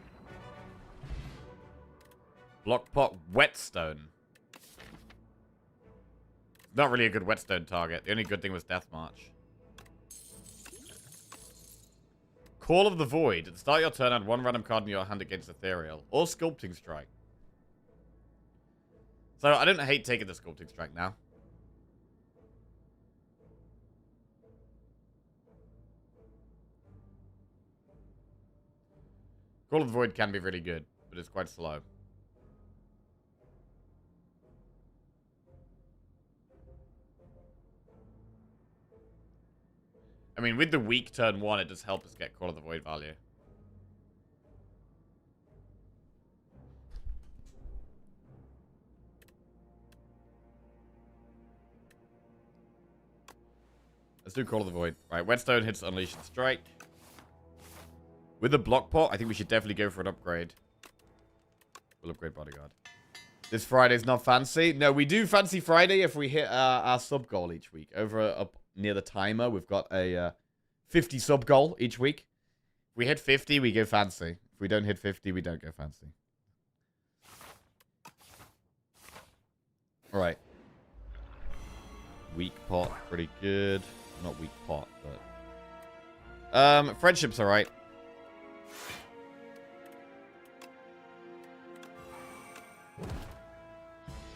A: Block pot, Whetstone. Not really a good Whetstone target. The only good thing was Death March. Call of the Void. At the start of your turn, add 1 random card in your hand against Ethereal. Or Sculpting Strike. So I don't hate taking the Sculpting Strike now. Call of the Void can be really good, but it's quite slow. I mean, with the weak turn 1, it does help us get Call of the Void value. Let's do Call of the Void. Right, Whetstone hits Unleash and Strike. With the block pot, I think we should definitely go for an upgrade. We'll upgrade Bodyguard. This Friday's not fancy. No, we do fancy Friday if we hit our sub goal each week. Over up near the timer, we've got a 50 sub goal each week. If we hit 50, we go fancy. If we don't hit 50, we don't go fancy. All right. Weak pot, pretty good. Not weak pot, but friendship's all right.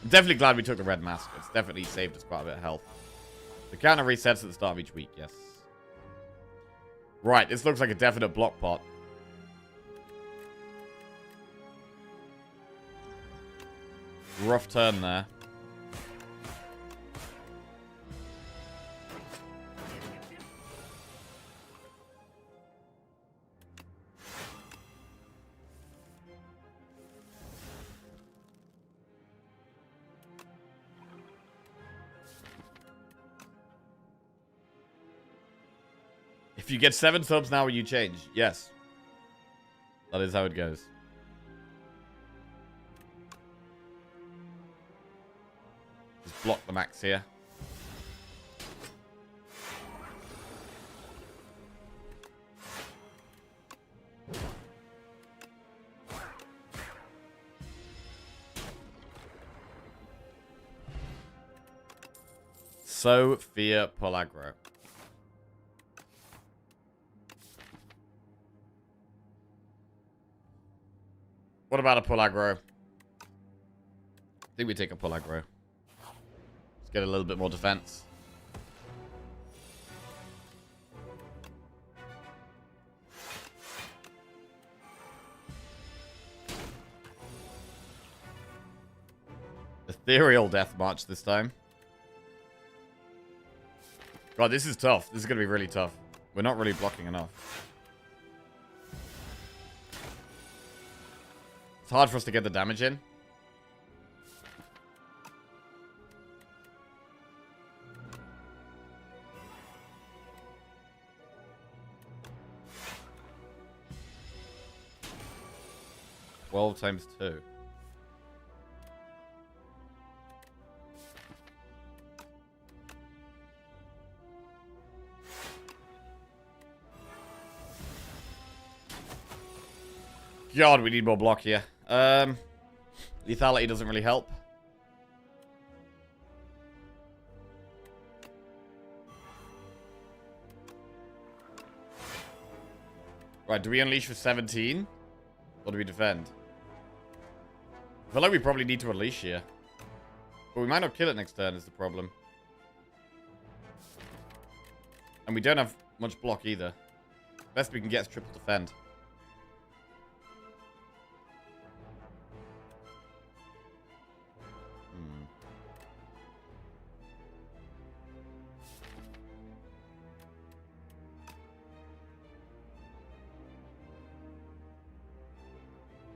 A: I'm definitely glad we took the red mask. It's definitely saved us quite a bit of health. The counter resets at the start of each week, yes. Right, this looks like a definite block pot. Rough turn there. If you get 7 subs now, will you change? Yes. That is how it goes. Just block the max here. Sophia Polagro. What about a pull aggro? I think we take a pull aggro. Let's get a little bit more defense. Ethereal Death March this time. God, this is tough. This is going to be really tough. We're not really blocking enough. It's hard for us to get the damage in. Twelve times 2. God, we need more block here. Lethality doesn't really help. Right, do we unleash for 17? Or do we defend? I feel like we probably need to unleash here. But we might not kill it next turn is the problem. And we don't have much block either. Best we can get is triple defend.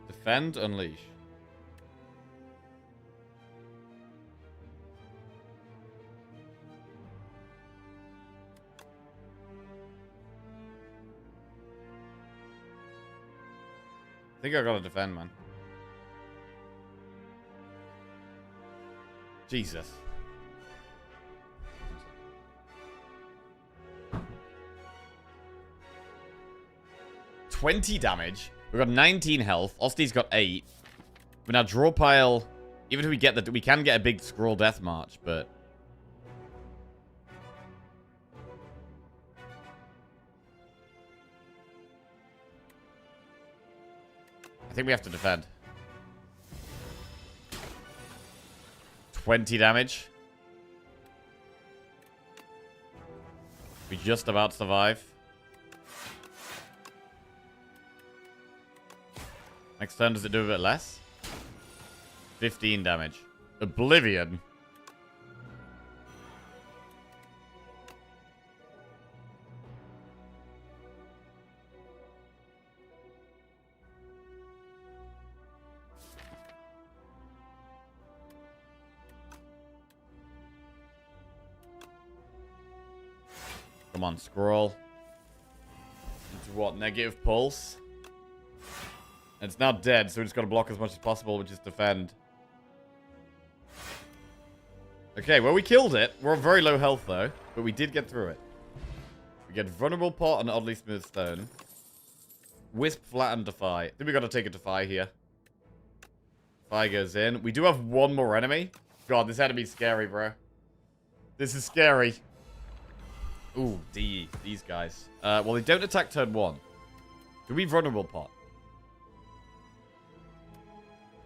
A: Defend, unleash. I think I gotta defend, man. Jesus. 20 damage. We've got 19 health. Osti's got 8. But now draw pile. Even if we get that, we can get a big scroll death march, but I think we have to defend. 20 damage. We just about survive. Next turn, does it do a bit less? 15 damage. Oblivion. Come on, scroll. Into what? Negative pulse? And it's now dead, so we just got to block as much as possible, which is defend. Okay, well, we killed it. We're on very low health, though. But we did get through it. We get Vulnerable Pot and Oddly Smooth Stone. Wisp, Flat, and Defy. I think we got to take a Defy here. Defy goes in. We do have one more enemy. God, this enemy's scary, bro. This is scary. Ooh, these guys. Well, they don't attack turn 1. Do we Vulnerable Pot?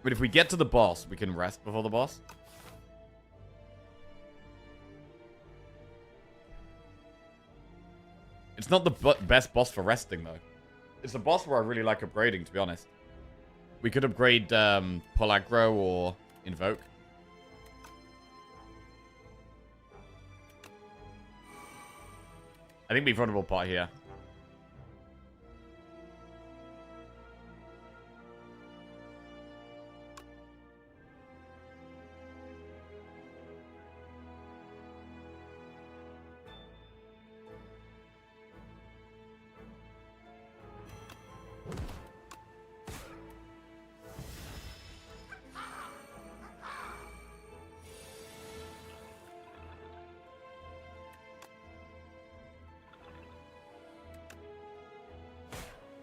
A: But if we get to the boss, we can rest before the boss. It's not the best boss for resting, though. It's a boss where I really like upgrading, to be honest. We could upgrade Pull Aggro or Invoke. I think we Vulnerable Pot here.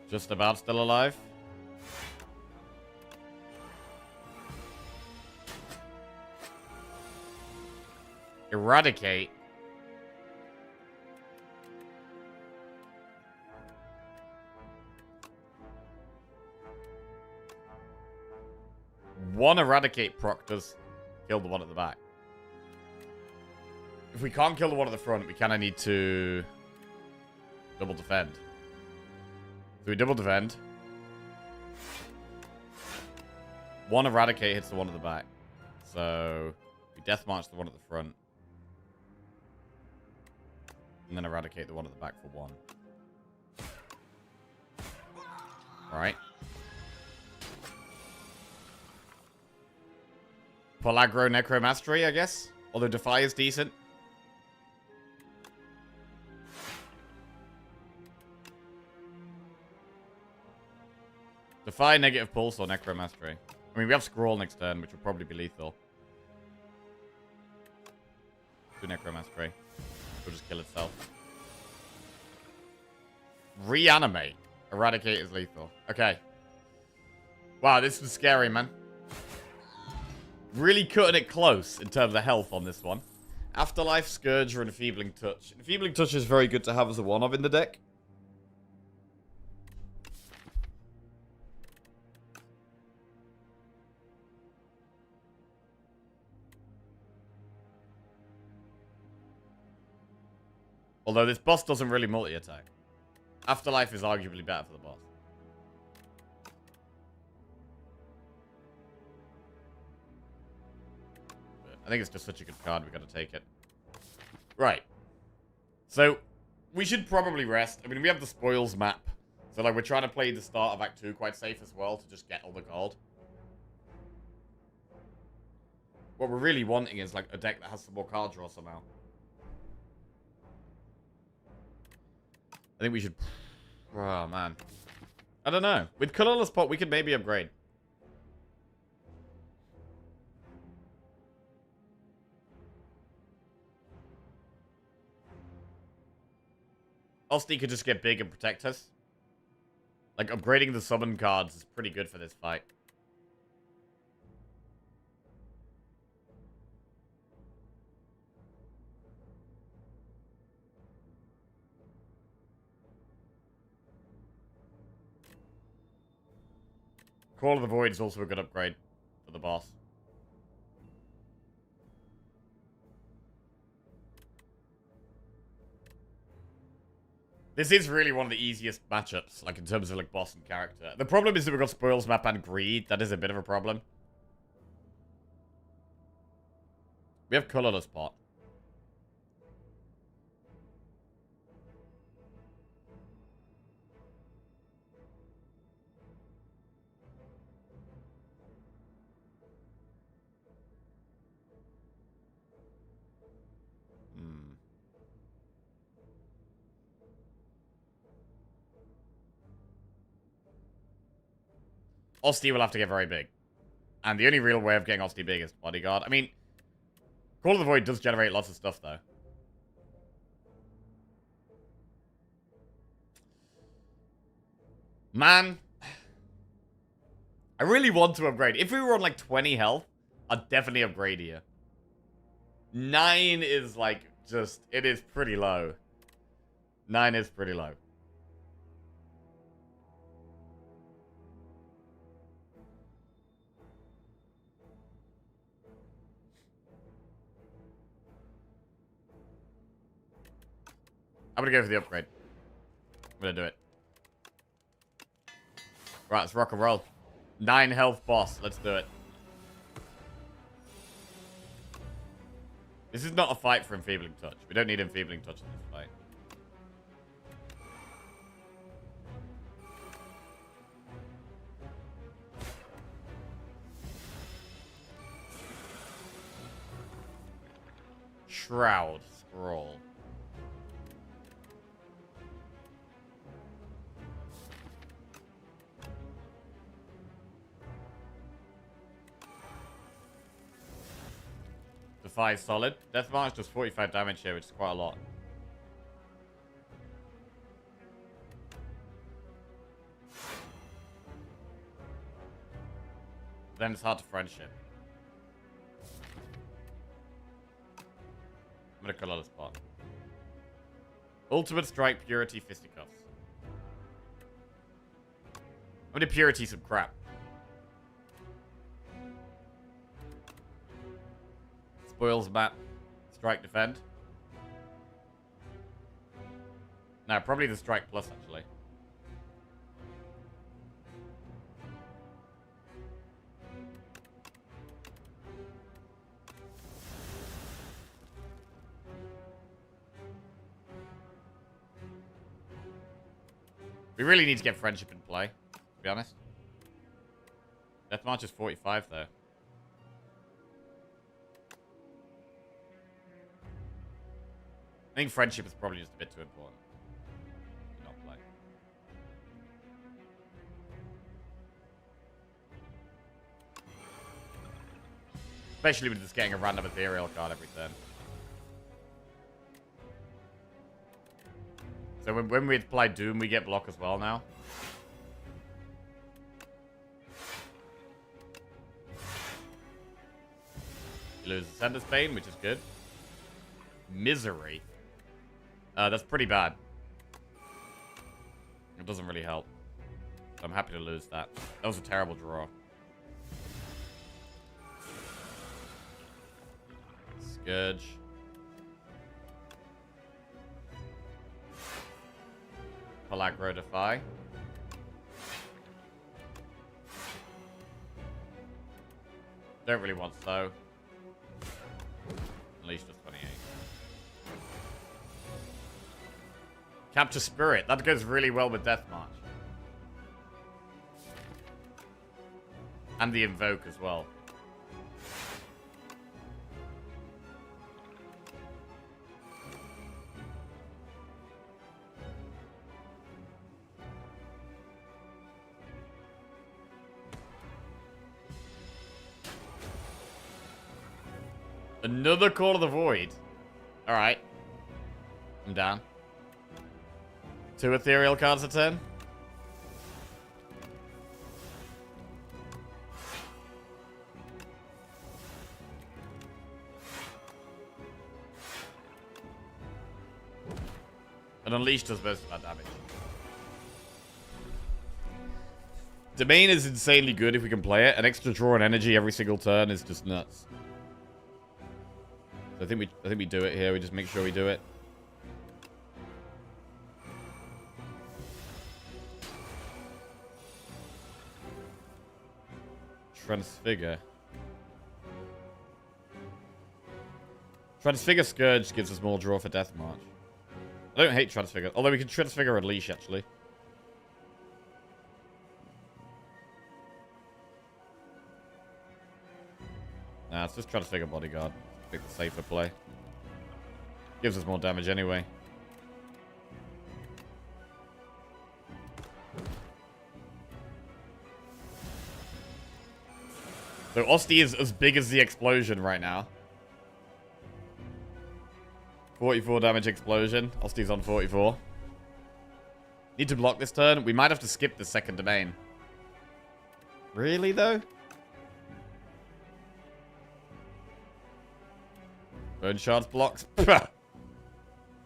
A: Just about still alive. Eradicate. One Eradicate proc does kill the one at the back. If we can't kill the one at the front, we kind of need to double defend. So we double defend. One Eradicate hits the one at the back. So we Death March the one at the front. And then Eradicate the one at the back for 1. Alright. Pull Aggro Necromastery, I guess. Although Defy is decent. Defy, Negative Pulse, or Necromastery. I mean, we have Scroll next turn, which will probably be lethal. Do Necromastery. It'll just kill itself. Reanimate. Eradicate is lethal. Okay. Wow, this was scary, man. Really cutting it close in terms of health on this one. Afterlife, Scourge, or Enfeebling Touch. Enfeebling Touch is very good to have as a one-of in the deck. Although this boss doesn't really multi-attack. Afterlife is arguably better for the boss. But I think it's just such a good card, we gotta take it. Right. So, we should probably rest. I mean, we have the spoils map. So, like, we're trying to play the start of Act 2 quite safe as well to just get all the gold. What we're really wanting is, like, a deck that has some more card draw somehow. I think we should... Oh, man. I don't know. With Colorless Pot, we could maybe upgrade. Osti could just get big and protect us. Like, upgrading the summon cards is pretty good for this fight. Call of the Void is also a good upgrade for the boss. This is really one of the easiest matchups, like in terms of like boss and character. The problem is that we've got Spoils Map and Greed. That is a bit of a problem. We have Colorless Pot. Osty will have to get very big. And the only real way of getting Osty big is Bodyguard. I mean, Call of the Void does generate lots of stuff, though. Man. I really want to upgrade. If we were on, like, 20 health, I'd definitely upgrade here. 9 is, like, just... It is pretty low. 9 is pretty low. I'm gonna go for the upgrade. I'm gonna do it. Right, let's rock and roll. 9 health boss. Let's do it. This is not a fight for Enfeebling Touch. We don't need Enfeebling Touch in this fight. Shroud Scroll. Defy solid. Death March does 45 damage here, which is quite a lot. Then it's hard to friendship. I'm gonna color this spot. Ultimate Strike, Purity, Fisticuffs. I'm gonna Purity some crap. Spoils Map, Strike, Defend. No, probably the Strike Plus, actually. We really need to get Friendship in play, to be honest. Death March is 45, though. I think Friendship is probably just a bit too important. Not play. Especially with just getting a random ethereal card every turn. So when we apply Doom, we get block as well now. You lose Sender's Bane, which is good. Misery. That's pretty bad. It doesn't really help. I'm happy to lose that. That was a terrible draw. Scourge. Pellaggro Defy. Don't really want so. Unleash just 28. Capture Spirit. That goes really well with Death March. And the Invoke as well. Another Call of the Void. Alright. I'm down. 2 ethereal cards a turn. And Unleash does most of that damage. Domain is insanely good if we can play it. An extra draw and energy every single turn is just nuts. So I think we do it here. We just make sure we do it. Transfigure. Transfigure Scourge gives us more draw for Death March. I don't hate Transfigure. Although we can Transfigure Unleash, actually. Nah, it's just Transfigure Bodyguard. I think the safer play. Gives us more damage anyway. So Osti is as big as the explosion right now. 44 damage explosion. Osti's on 44. Need to block this turn. We might have to skip the second domain. Really, though? Burn shards blocks?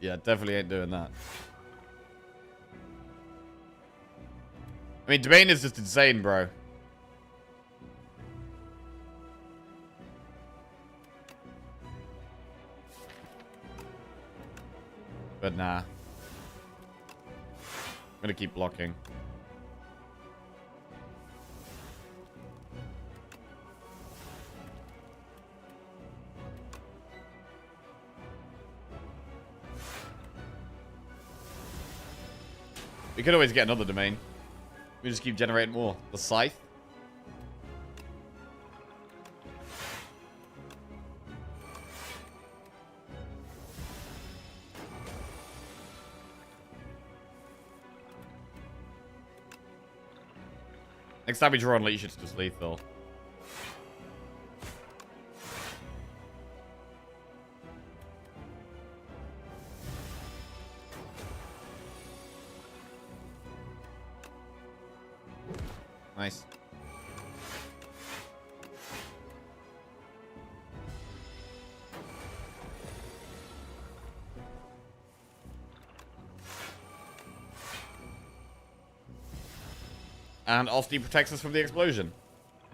A: Yeah, definitely ain't doing that. I mean, domain is just insane, bro. But nah. I'm gonna keep blocking. We could always get another domain. We just keep generating more. The Scythe. Next time we draw Unleash, it's just lethal. Nice. And Osti protects us from the explosion.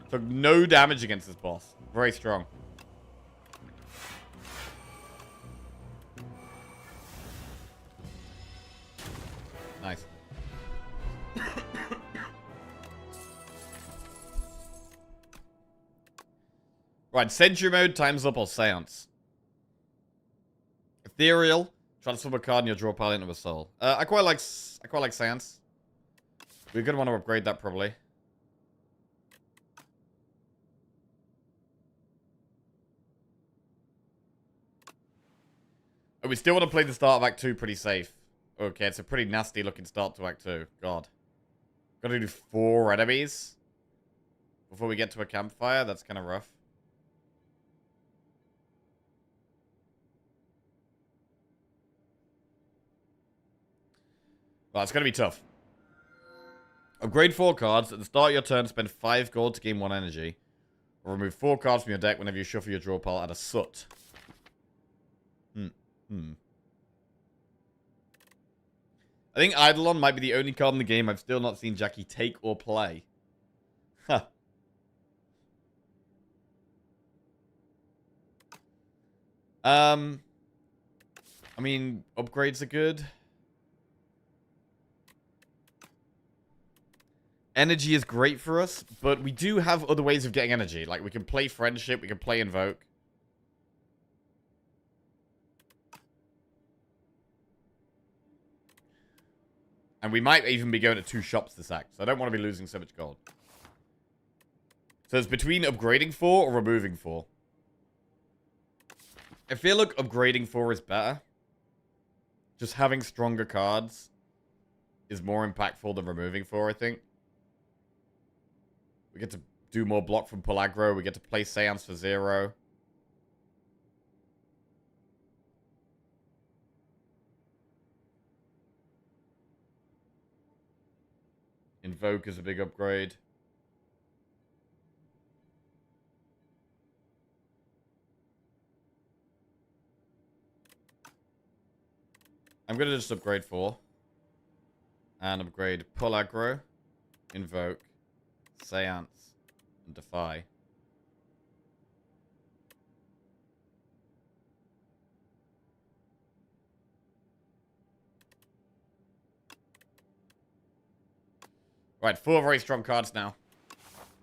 A: Took no damage against this boss. Very strong. Nice. Right, Sentry Mode, Time's Up, or Seance? Ethereal. Transform a card in your draw pile into a soul. I quite like Seance. We're gonna want to upgrade that probably. Oh, we still want to play the start of Act 2 pretty safe. Okay, it's a pretty nasty looking start to Act 2. God. Gotta do 4 enemies before we get to a campfire. That's kind of rough. Well, it's gonna be tough. Upgrade 4 cards. At the start of your turn, spend 5 gold to gain 1 energy. Or remove 4 cards from your deck whenever you shuffle your draw pile at a soot. I think Eidolon might be the only card in the game I've still not seen Jackie take or play. Huh. I mean, upgrades are good. Energy is great for us, but we do have other ways of getting energy. Like, we can play Friendship, we can play Invoke. And we might even be going to 2 shops this act, so I don't want to be losing so much gold. So it's between upgrading 4 or removing 4. I feel like upgrading 4 is better. Just having stronger cards is more impactful than removing 4, I think. We get to do more block from pull aggro. We get to play Seance for 0. Invoke is a big upgrade. I'm going to just upgrade 4. And upgrade pull aggro, Invoke, Seance, and Defy. Right, 4 very strong cards now.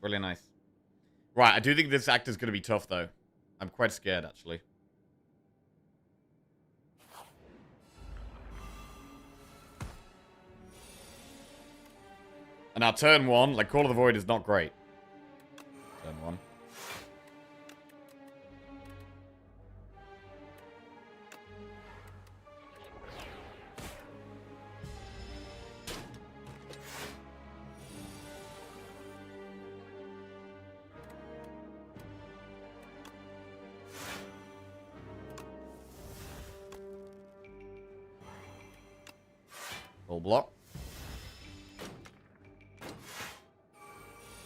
A: Really nice. Right, I do think this act is going to be tough, though. I'm quite scared, actually. And our turn 1, like, Call of the Void is not great. Turn 1. Full block.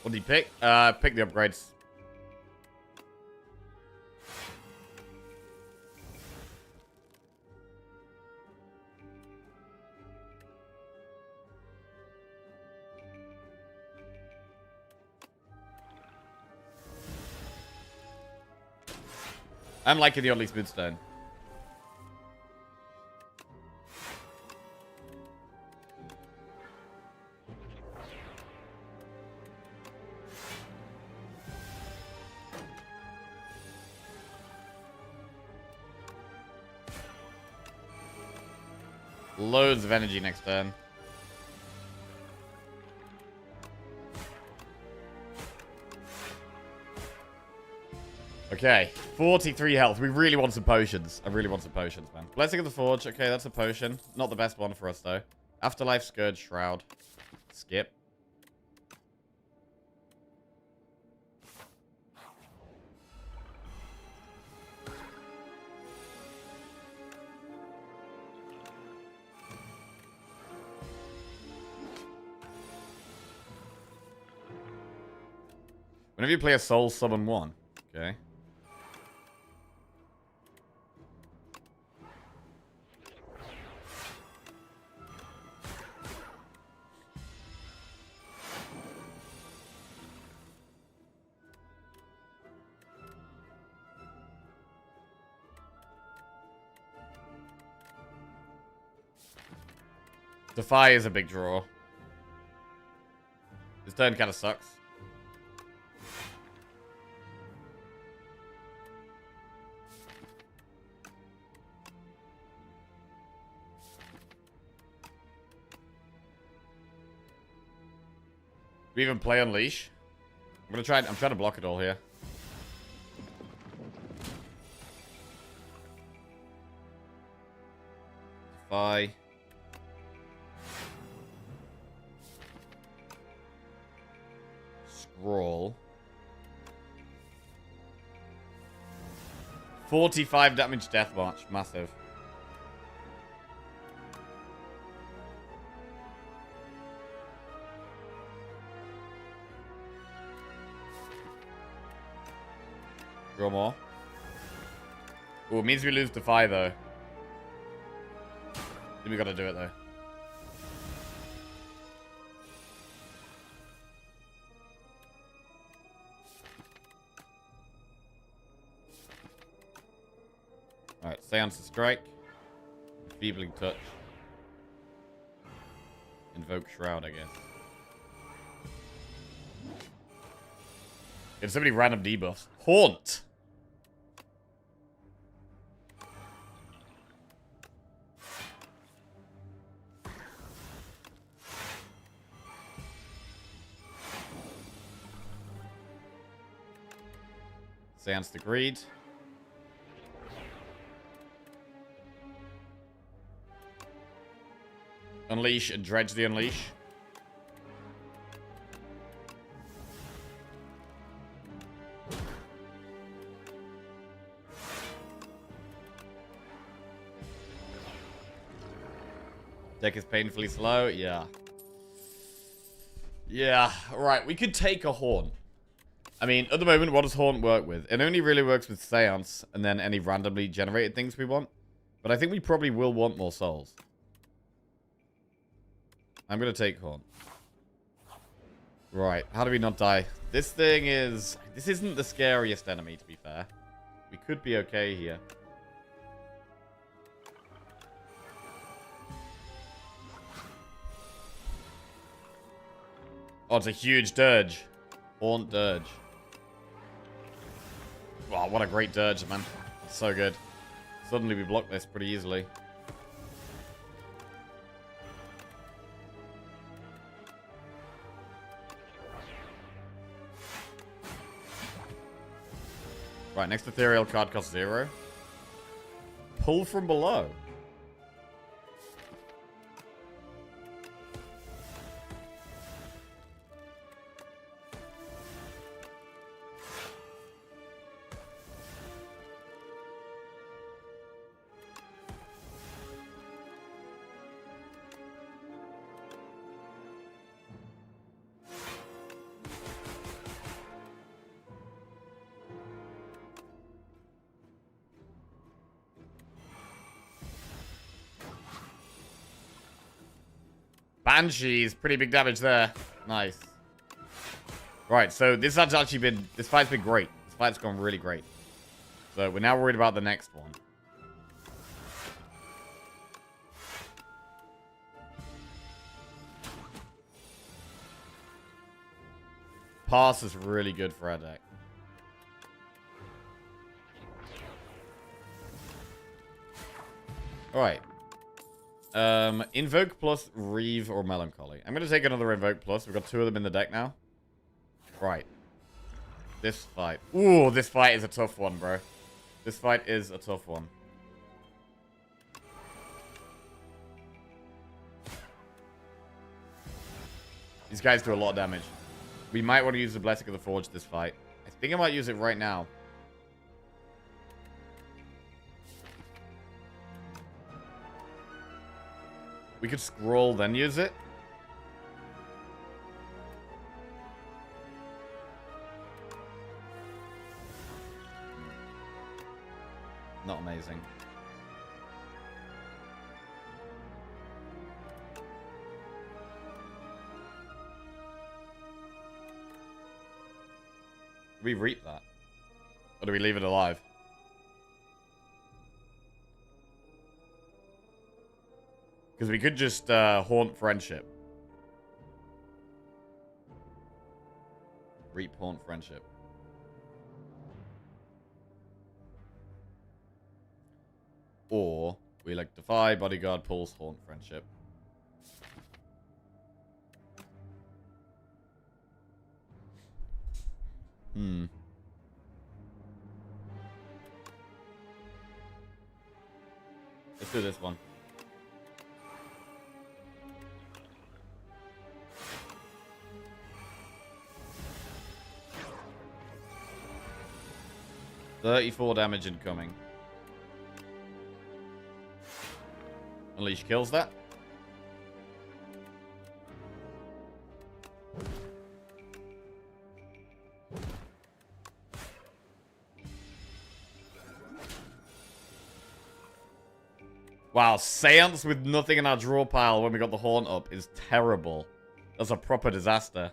A: What did he pick? Pick the upgrades. I'm liking the oddly smooth stone. Loads of energy next turn. Okay, 43 health. We really want some potions. I really want some potions, man. Blessing of the Forge. Okay, that's a potion. Not the best one for us, though. Afterlife, Scourge, Shroud. Skip. Whenever you play a soul, summon 1. Okay. Defy is a big draw. This turn kind of sucks. We even play Unleash. I'm trying to block it all here. Defy. Scroll. 45 damage Death March. Massive. Draw more. Oh, it means we lose Defy, though. Then we gotta do it, though. Alright, Seance to Strike. Feebling Touch. Invoke Shroud, I guess. Get so many random debuffs. Haunt! Seance to Greed. Unleash and Dredge the Unleash. Deck is painfully slow. Yeah. Yeah. Right. We could take a Horn. I mean, at the moment, what does Haunt work with? It only really works with Seance and then any randomly generated things we want. But I think we probably will want more souls. I'm going to take Haunt. Right. How do we not die? This thing is... This isn't the scariest enemy, to be fair. We could be okay here. Oh, it's a huge Dirge. Haunt Dirge. what a great dirge, man. So good. Suddenly we block this pretty easily. Right, next ethereal card costs 0. Pull from below. Banshees, pretty big damage there. Nice. Right, so this fight's been great. This fight's gone really great. So we're now worried about the next one. Pass is really good for our deck. Alright. Invoke plus Reeve or Melancholy. I'm going to take another Invoke plus. We've got 2 of them in the deck now. Right. This fight. Ooh, this fight is a tough one, bro. This fight is a tough one. These guys do a lot of damage. We might want to use the Blessing of the Forge this fight. I think I might use it right now. We could scroll, then use it. Not amazing. Do we reap that? Or do we leave it alive? Because we could just haunt friendship. Reap haunt friendship. Or we like defy, bodyguard, pulse, haunt friendship. Let's do this one. $34 damage incoming. Unleash kills that. Wow, Seance with nothing in our draw pile when we got the Haunt up is terrible. That's a proper disaster.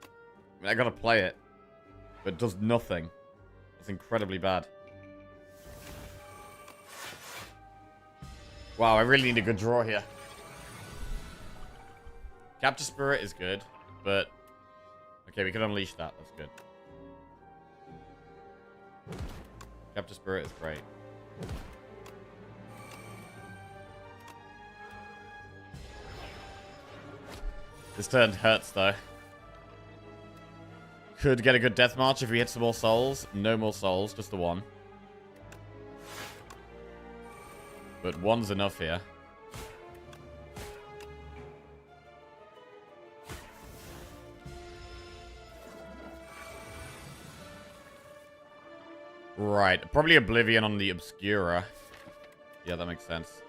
A: I mean, I gotta play it. But it does nothing. That's incredibly bad. Wow, I really need a good draw here. Capture Spirit is good, but... Okay, we can unleash that. That's good. Capture Spirit is great. This turn hurts, though. Could get a good Death March if we hit some more souls. No more souls, just the one. But one's enough here. Right. Probably Oblivion on the Obscura. Yeah, that makes sense.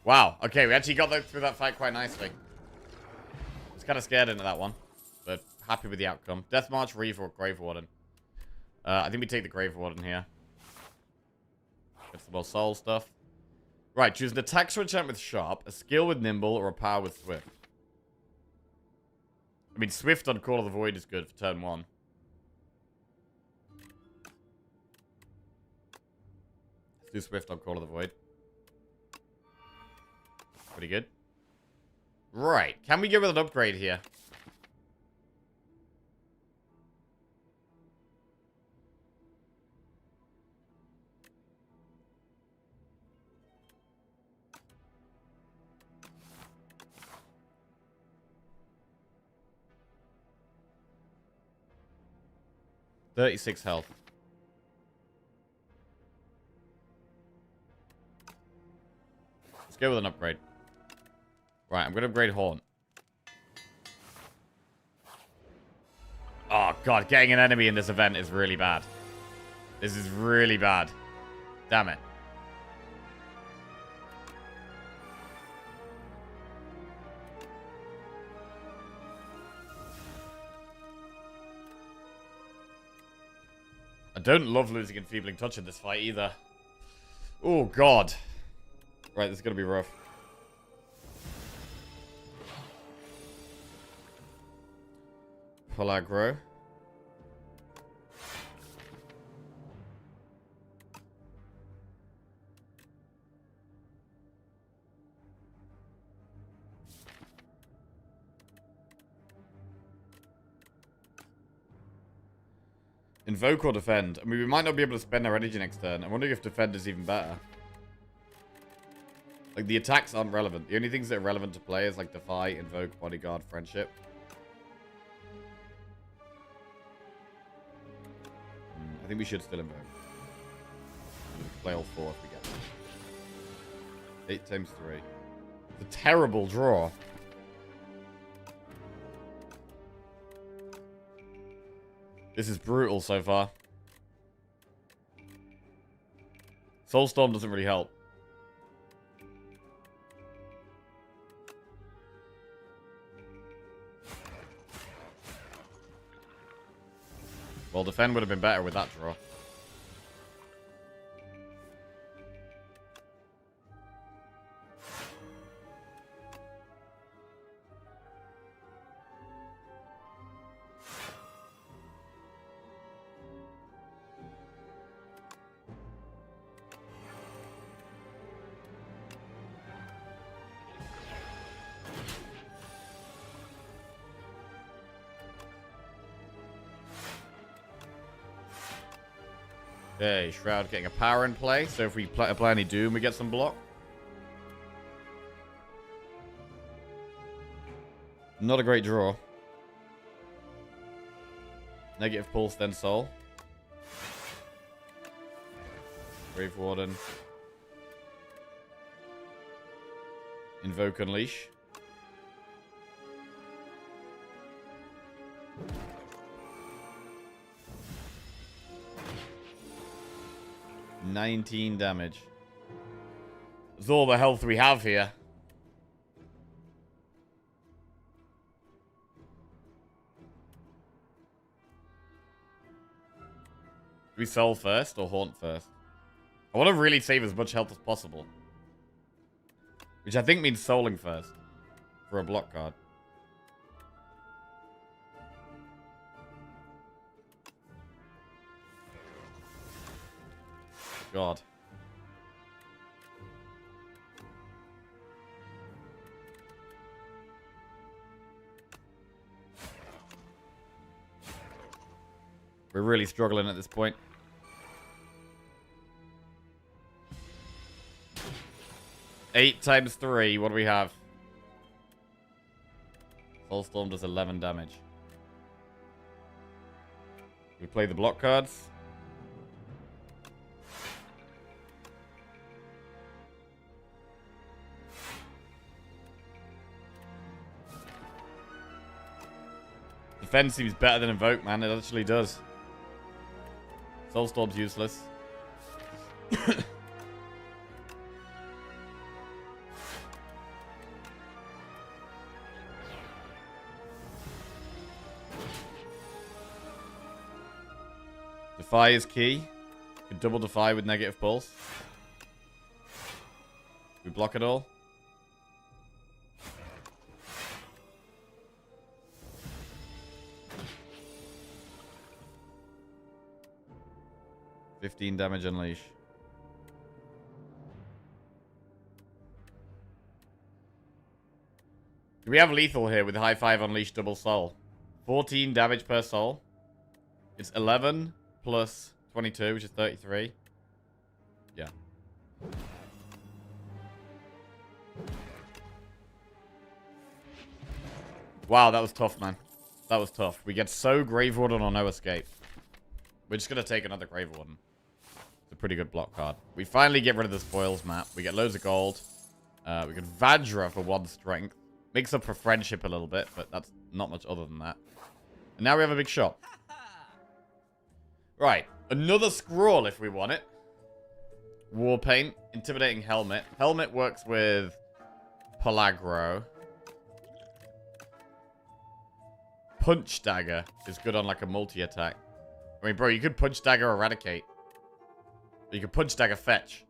A: Wow. Okay, we actually got through that fight quite nicely. I was kind of scared into that one, but happy with the outcome. Death March, Reeve, or Grave Warden. I think we take the Grave Warden here. Get some more soul stuff. Right, choose an attack or enchant with Sharp, a skill with Nimble, or a power with Swift. I mean, Swift on Call of the Void is good for turn 1. Let's do Swift on Call of the Void. Pretty good. Right. Can we go with an upgrade here? $36 health. Let's go with an upgrade. Right, I'm going to upgrade Haunt. Oh, God. Getting an enemy in this event is really bad. This is really bad. Damn it. I don't love losing Enfeebling Touch in this fight either. Oh, God. Right, this is going to be rough. Full aggro. Invoke or defend? I mean, we might not be able to spend our energy next turn. I'm wondering if defend is even better. Like, the attacks aren't relevant. The only things that are relevant to play is, like, Defy, Invoke, Bodyguard, Friendship. I think we should still Invoke. Play all 4 if we get them. 8 times 3. It's a terrible draw. This is brutal so far. Soulstorm doesn't really help. Well, defend would have been better with that draw. Okay, Shroud getting a power in play, so if we play any Doom, we get some block. Not a great draw. Negative Pulse, then Soul. Grave Warden. Invoke Unleash. $19 damage. That's all the health we have here. Do we Soul first or Haunt first? I want to really save as much health as possible. Which I think means Souling first. For a block card. God. We're really struggling at this point. Eight times 3. What do we have? Soulstorm does 11 damage. We play the block cards. Defense seems better than Invoke, man. It actually does. Soulstorm's useless. Defy is key. Could double Defy with negative pulse. We block it all. $15 damage unleash. We have lethal here with high 5 unleash double soul. 14 damage per soul. It's 11 plus 22, which is 33. Yeah. Wow, that was tough, man. That was tough. We get so Grave Warden or no escape. We're just going to take another Grave Warden. It's a pretty good block card. We finally get rid of the spoils map. We get loads of gold. We get Vajra for 1 strength. Makes up for friendship a little bit, but that's not much other than that. And now we have a big shop. Right. Another scroll if we want it. Warpaint. Intimidating Helmet. Helmet works with Pelagro. Punch Dagger is good on like a multi-attack. I mean, bro, you could Punch Dagger Eradicate. You could Punch Dagger Fetch.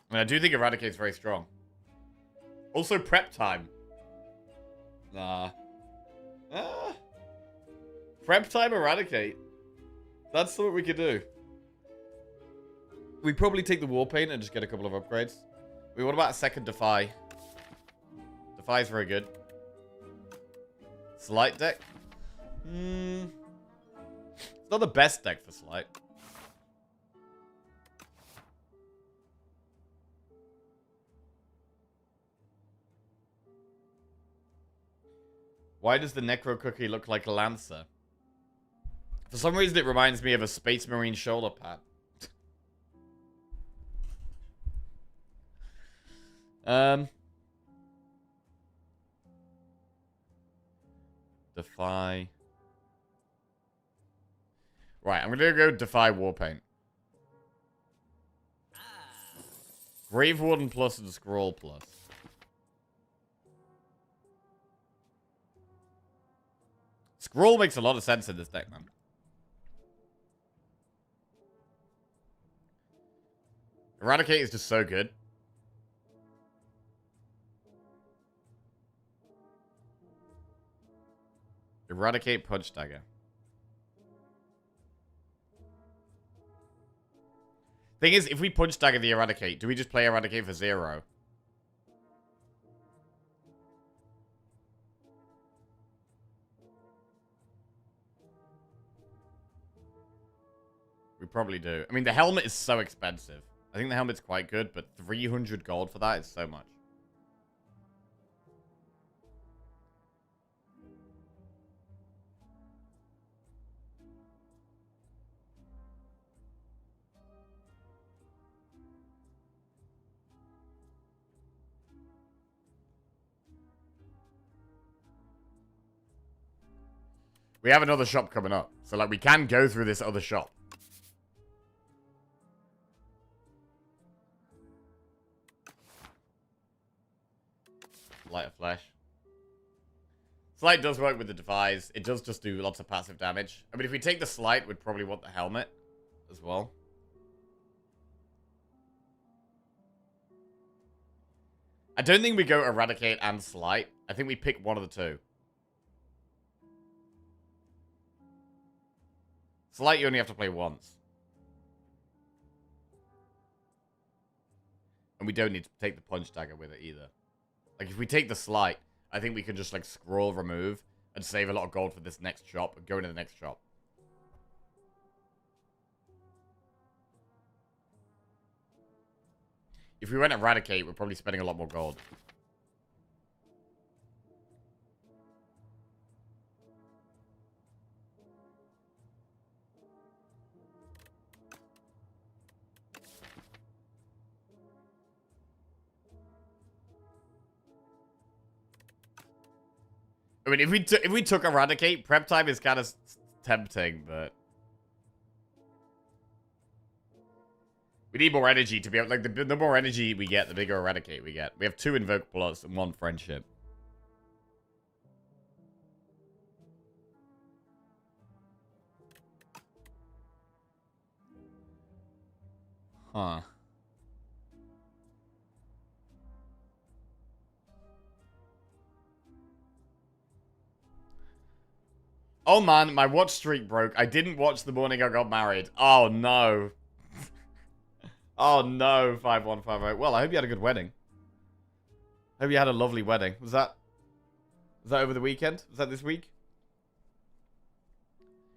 A: I mean, I do think Eradicate's very strong. Also, Prep Time. Nah. Prep Time Eradicate. That's what we could do. We'd probably take the Warpaint and just get a couple of upgrades. Wait, what about a second Defy? Defy's very good. Slight deck? It's not the best deck for Slight. Why does the Necro Cookie look like a Lancer? For some reason, it reminds me of a Space Marine shoulder pad. Defy. Right, I'm gonna go Defy Warpaint. Grave Warden plus and Scroll plus. Scroll makes a lot of sense in this deck, man. Eradicate is just so good. Eradicate Punch Dagger. Thing is, if we Punch Dagger the Eradicate, do we just play Eradicate for 0? We probably do. I mean, the helmet is so expensive. I think the helmet's quite good, but 300 gold for that is so much. We have another shop coming up. So, like, we can go through this other shop. Light of Flesh. Slight does work with the Defies. It does just do lots of passive damage. I mean, if we take the Slight, we'd probably want the Helmet as well. I don't think we go Eradicate and Slight. I think we pick one of the two. Slight you only have to play once. And we don't need to take the Punch Dagger with it either. Like, if we take the Slight, I think we can just, like, scroll remove and save a lot of gold for this next shop and go into the next shop. If we went Eradicate, we're probably spending a lot more gold. I mean, if we took Eradicate, prep time is kind of tempting, but we need more energy to be able. Like the more energy we get, the bigger Eradicate we get. We have 2 Invoke Plus and 1 Friendship. Huh. Oh man, my watch streak broke. I didn't watch the morning I got married. Oh no. Oh no, 5158. Well, I hope you had a good wedding. Hope you had a lovely wedding. Was that over the weekend? Was that this week?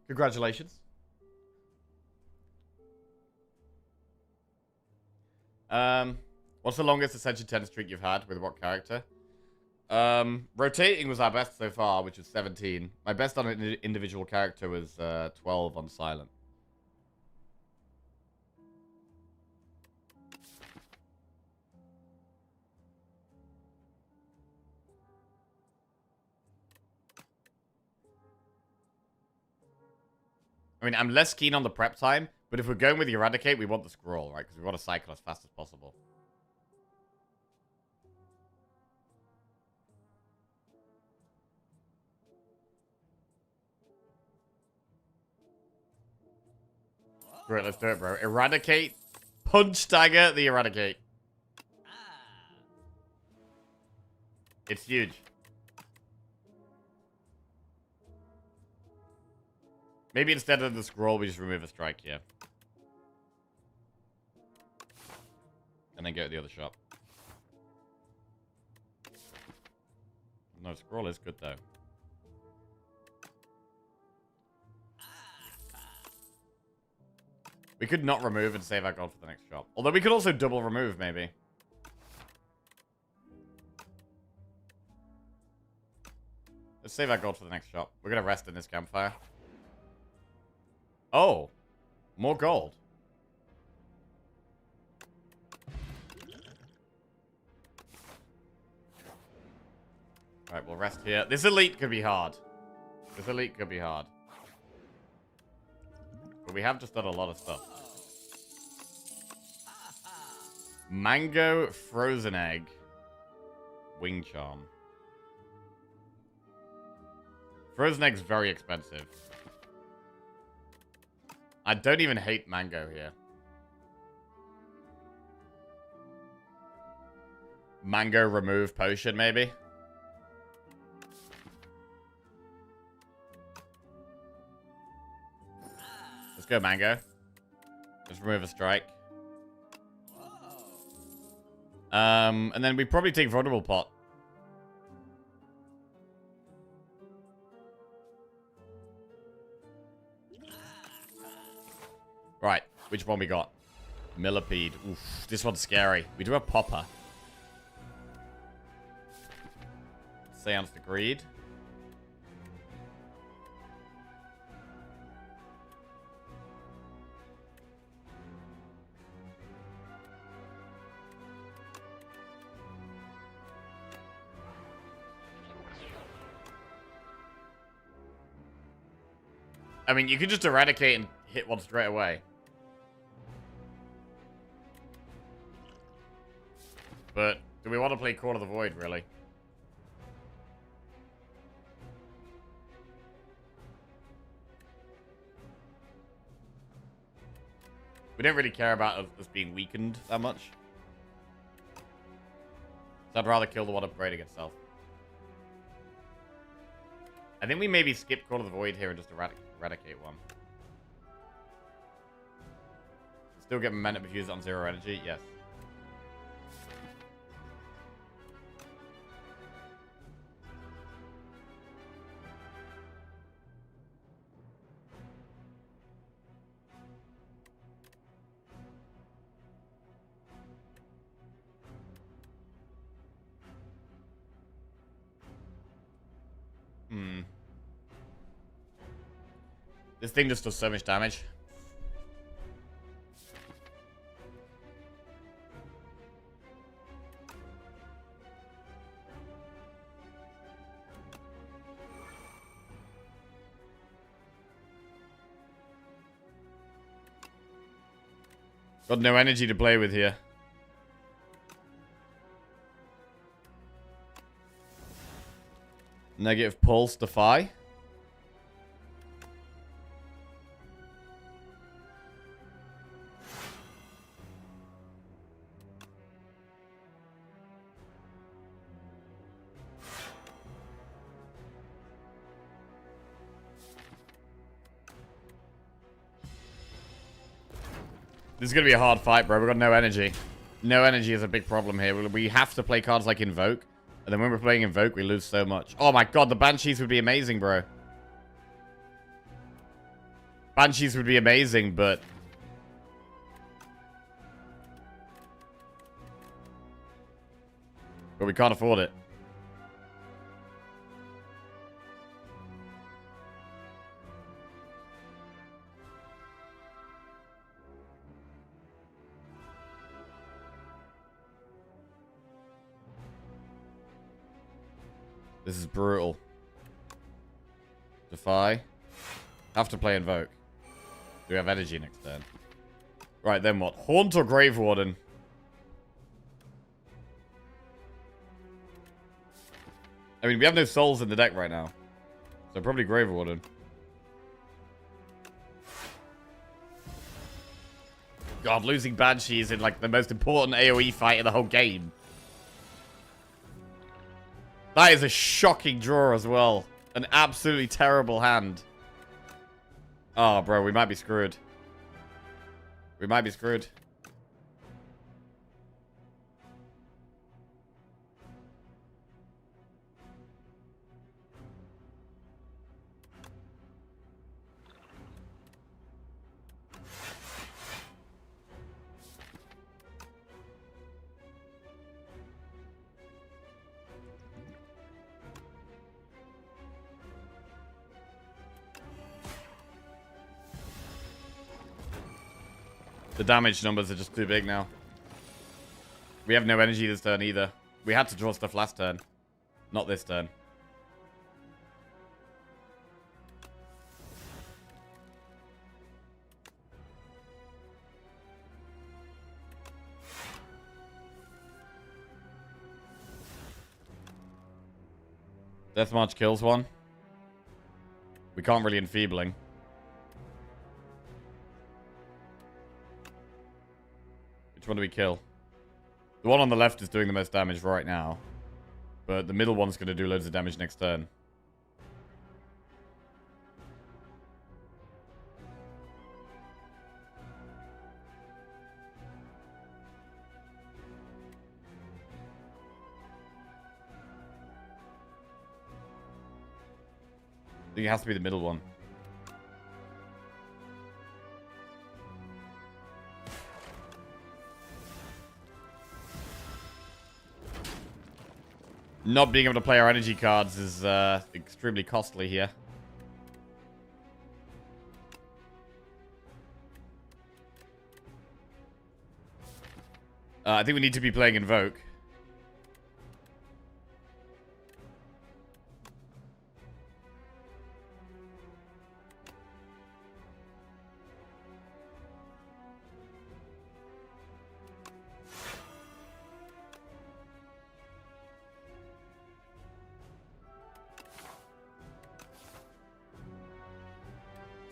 A: Congratulations. What's the longest Ascension 10 streak you've had with what character? Rotating was our best so far, which was 17. My best on an individual character was 12 on silent. I mean, I'm less keen on the prep time, but if we're going with the Eradicate, we want the scroll, right? Because we want to cycle as fast as possible. Great, let's do it, bro. Eradicate. Punch dagger the Eradicate. It's huge. Maybe instead of the scroll, we just remove a strike here. And then go to the other shop. No, scroll is good, though. We could not remove and save our gold for the next shop. Although we could also double remove, maybe. Let's save our gold for the next shop. We're going to rest in this campfire. Oh. More gold. Alright, we'll rest here. This elite could be hard. This elite could be hard. But we have just done a lot of stuff. Mango, frozen egg, wing charm. Frozen egg's very expensive. I don't even hate mango here. Mango remove potion, maybe? Let's go mango. Let's remove a strike. And then we probably take vulnerable pot. Right, which one we got? Millipede. Oof, this one's scary. We do a popper. Seance to greed. I mean, you could just eradicate and hit one straight away. But do we want to play Call of the Void, really? We don't really care about us being weakened that much. So I'd rather kill the one upgrading itself. I think we maybe skip Call of the Void here and just eradicate one. Still get momentum if you use it on 0 energy? Yes. This thing just does so much damage. Got no energy to play with here. Negative pulse defy. This is going to be a hard fight, bro. We've got no energy. No energy is a big problem here. We have to play cards like Invoke. And then when we're playing Invoke, we lose so much. Oh my god, the Banshees would be amazing, bro. Banshees would be amazing, but... But we can't afford it. This is brutal. Defy. Have to play Invoke. Do we have energy next turn? Right, then what? Haunt or Grave Warden? I mean, we have no souls in the deck right now. So probably Grave Warden. God, losing Banshees in like the most important AoE fight in the whole game. That is a shocking draw as well. An absolutely terrible hand. Oh, bro, we might be screwed. We might be screwed. The damage numbers are just too big now. We have no energy this turn either. We had to draw stuff last turn. Not this turn. Death March kills one. We can't really Enfeebling. Which one do we kill? The one on the left is doing the most damage right now. But the middle one's going to do loads of damage next turn. I think it has to be the middle one. Not being able to play our energy cards is extremely costly here. I think we need to be playing Invoke.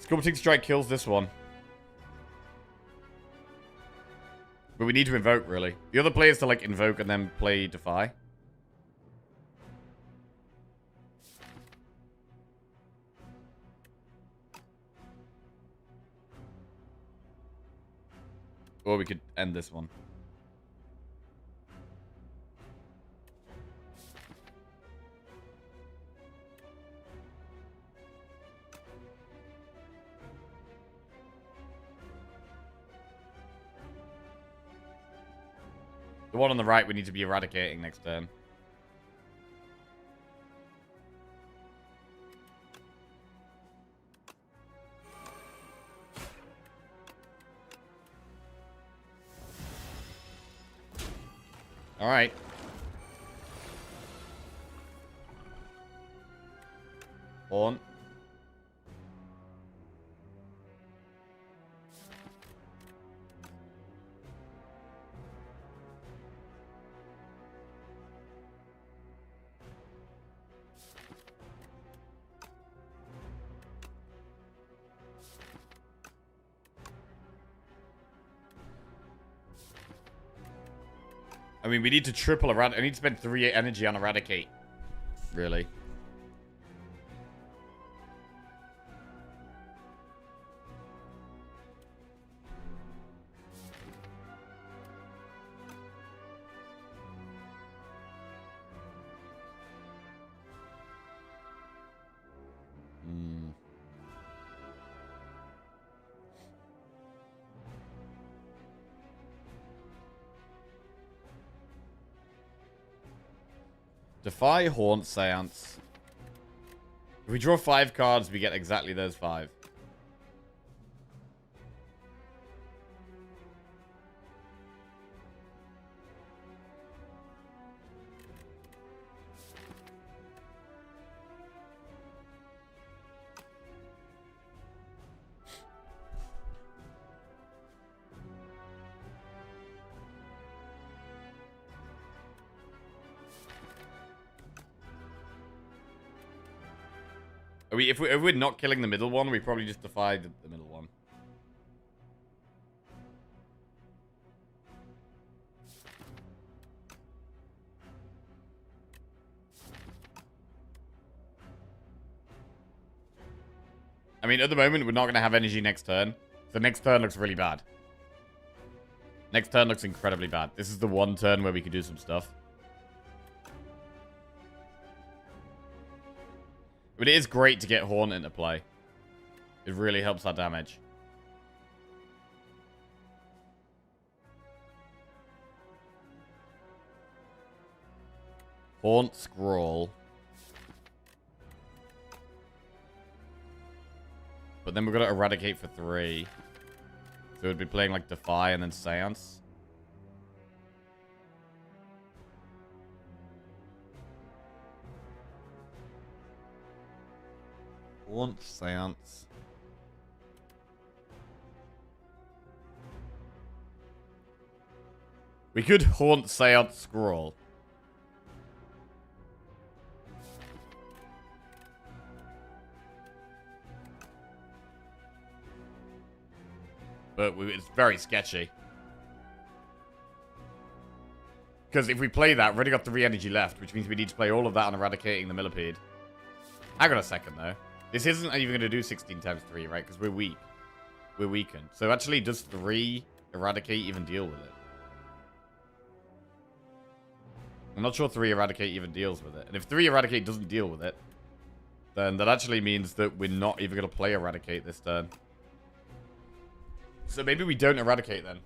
A: Sculpting Strike kills this one. But we need to Invoke, really. The other play is to, like, Invoke and then play Defy. Or we could end this one. The one on the right we need to be eradicating next turn. Alright. On. I mean, we need to triple Eradicate. I need to spend 3 energy on Eradicate. Really. Defy, Haunt, Seance. If we draw 5 cards, we get exactly those 5. If we're not killing the middle one, we probably just defy the middle one. I mean, at the moment, we're not going to have energy next turn. So next turn looks really bad. Next turn looks incredibly bad. This is the one turn where we could do some stuff. But it is great to get Haunt into play. It really helps our damage. Haunt, Scroll. But then we're going to Eradicate for 3. So we'd be playing like Defy and then Seance. Haunt, Seance. We could Haunt, Seance, Scroll. But it's very sketchy. Because if we play that, we've already got 3 energy left, which means we need to play all of that on eradicating the millipede. Hang on a second, though. This isn't even going to do 16 times 3, right? Because we're weak. We're weakened. So actually, does 3 eradicate even deal with it? I'm not sure 3 eradicate even deals with it. And if 3 eradicate doesn't deal with it, then that actually means that we're not even going to play eradicate this turn. So maybe we don't eradicate then.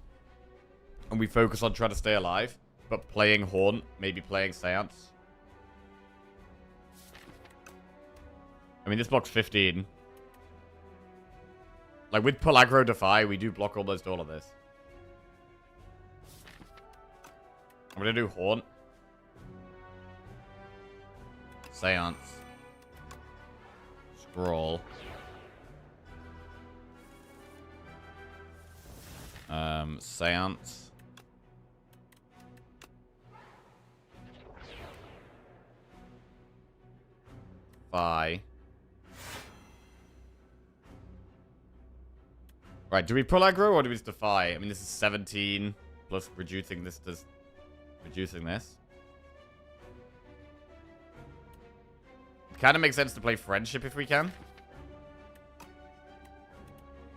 A: And we focus on trying to stay alive. But playing Haunt, maybe playing Seance. I mean, this blocks 15. Like, with Pellaggro Defy, we do block almost all of this. I'm going to do Haunt. Seance. Scroll. Seance. Defy. Right, do we pull aggro or do we just defy? I mean, this is 17 plus reducing this to reducing this. It kind of makes sense to play friendship if we can.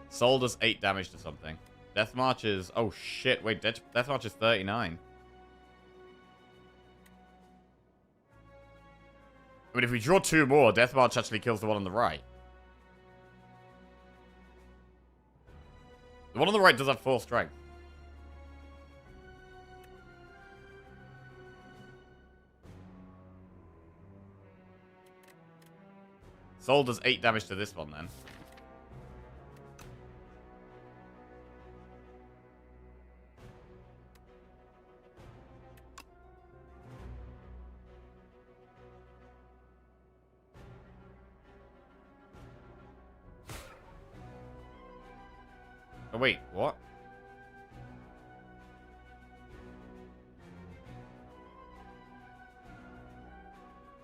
A: Soul does 8 damage to something. Death March is... Oh, shit. Wait, Death March is 39. I mean, if we draw 2 more, Death March actually kills the one on the right. The one on the right does have 4 strength. Soul does 8 damage to this one, then. Oh, wait, what?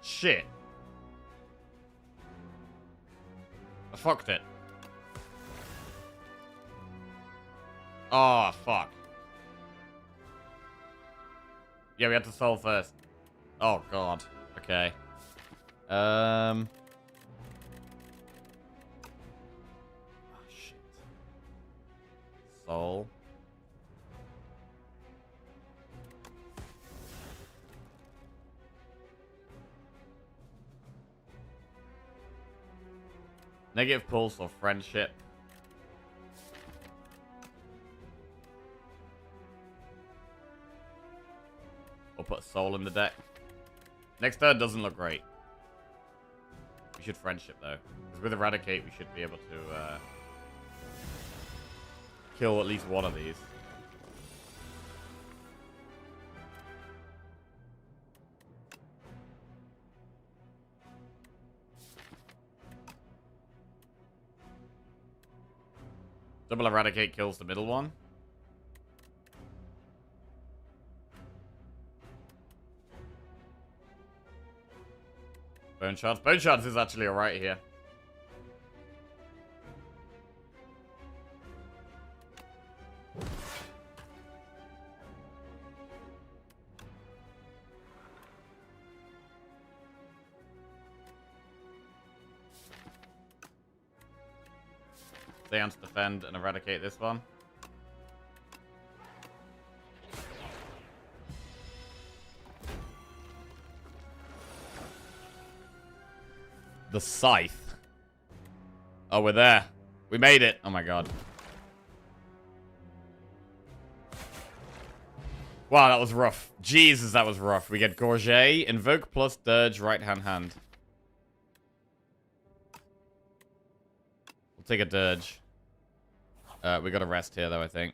A: Shit. I fucked it. Oh, fuck. Yeah, we had to solve first. Oh, God. Okay. Oh, shit. Soul. Negative pulse or friendship. Or put a soul in the deck. Next turn doesn't look great. We should friendship, though. Because with Eradicate, we should be able to kill at least one of these. Double Eradicate kills the middle one. Bone Shards. Bone Shards is actually alright here. Seance defend and eradicate this one. The Scythe. Oh, we're there. We made it. Oh my god. Wow, that was rough. Jesus, that was rough. We get Gorget, Invoke plus Dirge, right-hand hand. We'll take a Dirge. We got to rest here, though, I think.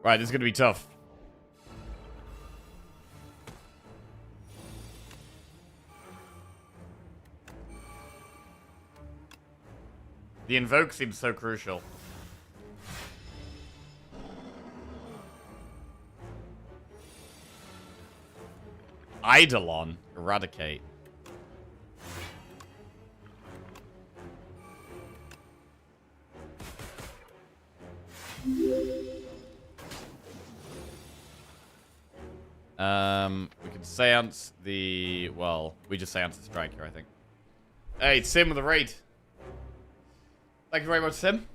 A: Right, this is going to be tough. The Invoke seems so crucial. Eidolon. Eradicate. We can seance the... Well, we just seance the strike here, I think. Hey, it's Sim with the raid. Thank you very much, Sim.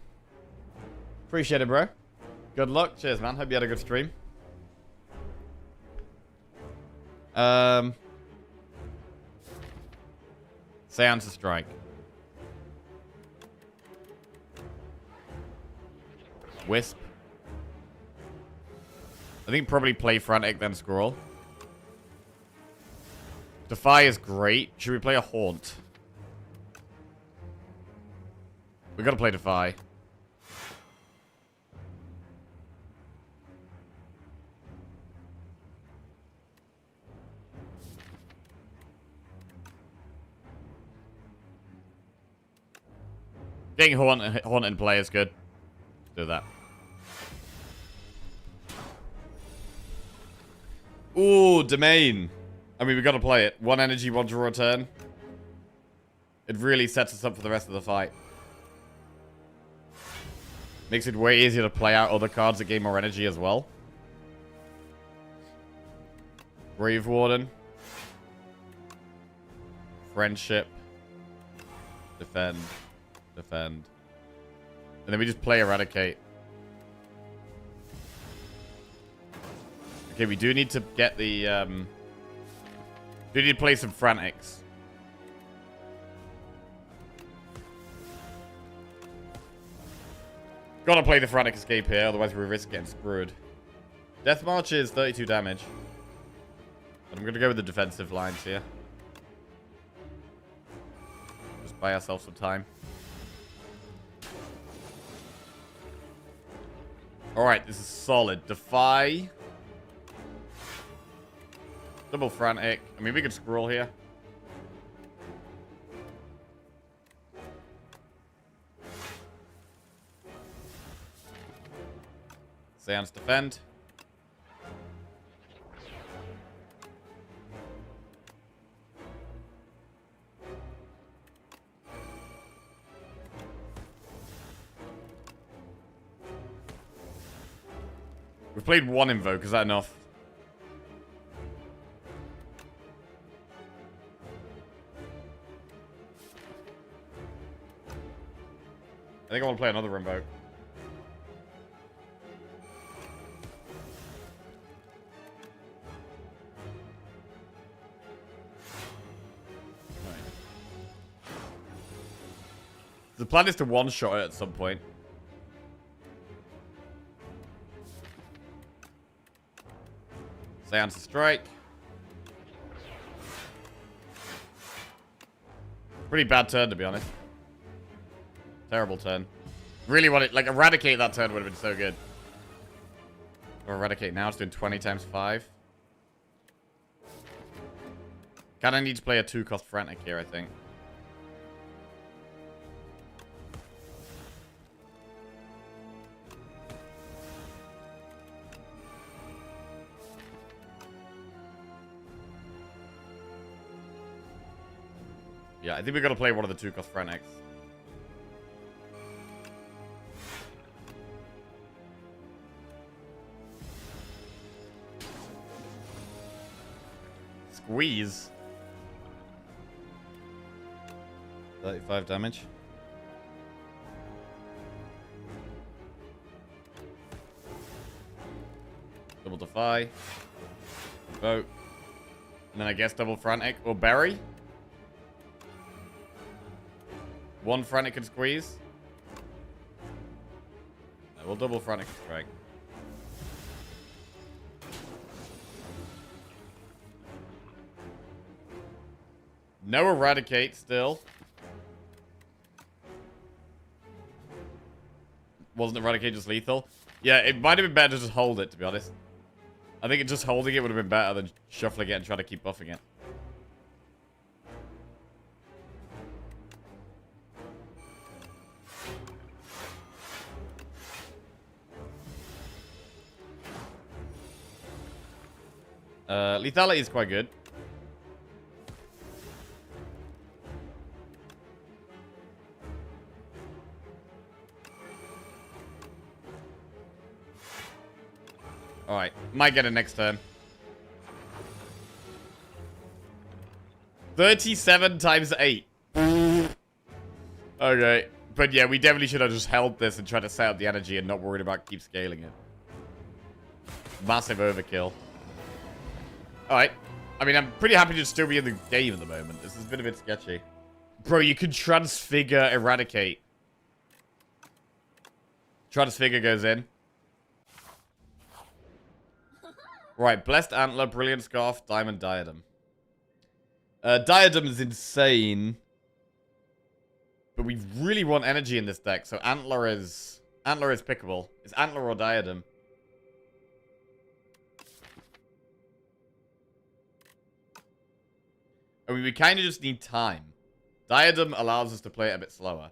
A: Appreciate it, bro. Good luck. Cheers, man. Hope you had a good stream. Seance the strike. Wisp. I think probably play Frantic, then Scroll. Defy is great. Should we play a Haunt? We gotta play Defy. Getting Haunt in play is good. Do that. Ooh, Domain. I mean, we gotta play it. 1 energy, 1 draw a turn. It really sets us up for the rest of the fight. Makes it way easier to play out other cards that gain more energy as well. Grave Warden. Friendship. Defend. Defend. And then we just play Eradicate. Okay, we do need to get the, do need to play some Frantics. Gotta play the Frantic Escape here, otherwise we risk getting screwed. Death March is 32 damage. But I'm gonna go with the defensive lines here. Just buy ourselves some time. Alright, this is solid. Defy. Double Frantic. I mean, we could scroll here. Seance defend. We've played 1 Invoke. Is that enough? I think I want to play another Invoke. The plan is to one-shot it at some point. Seance to strike. Pretty bad turn, to be honest. Terrible turn. Really wanted, like, eradicate that turn would have been so good. Or eradicate now, it's doing 20 times 5. Kinda need to play a 2-cost Frantic here, I think. Yeah, I think we gotta play one of the 2-cost Frantics. Squeeze. 35 damage. Double Defy. Vote. And then I guess double Frantic or Berry. One Frantic and Squeeze. No, we'll double Frantic and Strike. No Eradicate still. Wasn't Eradicate just lethal? Yeah, it might have been better to just hold it, to be honest. I think just holding it would have been better than shuffling it and trying to keep buffing it. Lethality is quite good. Alright, might get it next turn. 37 times 8. Okay. But yeah, we definitely should have just held this and tried to set up the energy and not worried about keep scaling it. Massive overkill. Alright. I mean, I'm pretty happy to still be in the game at the moment. This has been a bit sketchy. Bro, you can Transfigure Eradicate. Transfigure goes in. Right, Blessed Antler, Brilliant Scarf, Diamond Diadem. Diadem is insane. But we really want energy in this deck, so Antler is pickable. It's Antler or Diadem. I mean, we kind of just need time. Diadem allows us to play it a bit slower.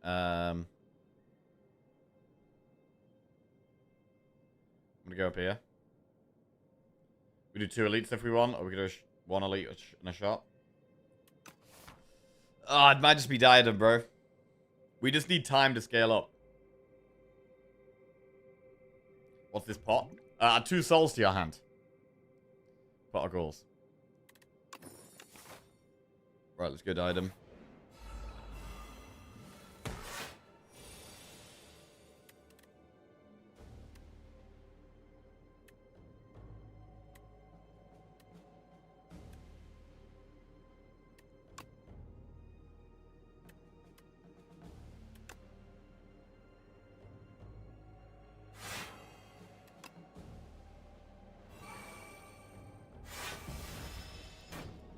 A: I'm gonna go up here. We do 2 elites if we want, or we could do 1 elite and a shot. Oh, it might just be Diadem, bro. We just need time to scale up. What's this pot? 2 souls to your hand. Pot of goals. Right, let's go Diadem.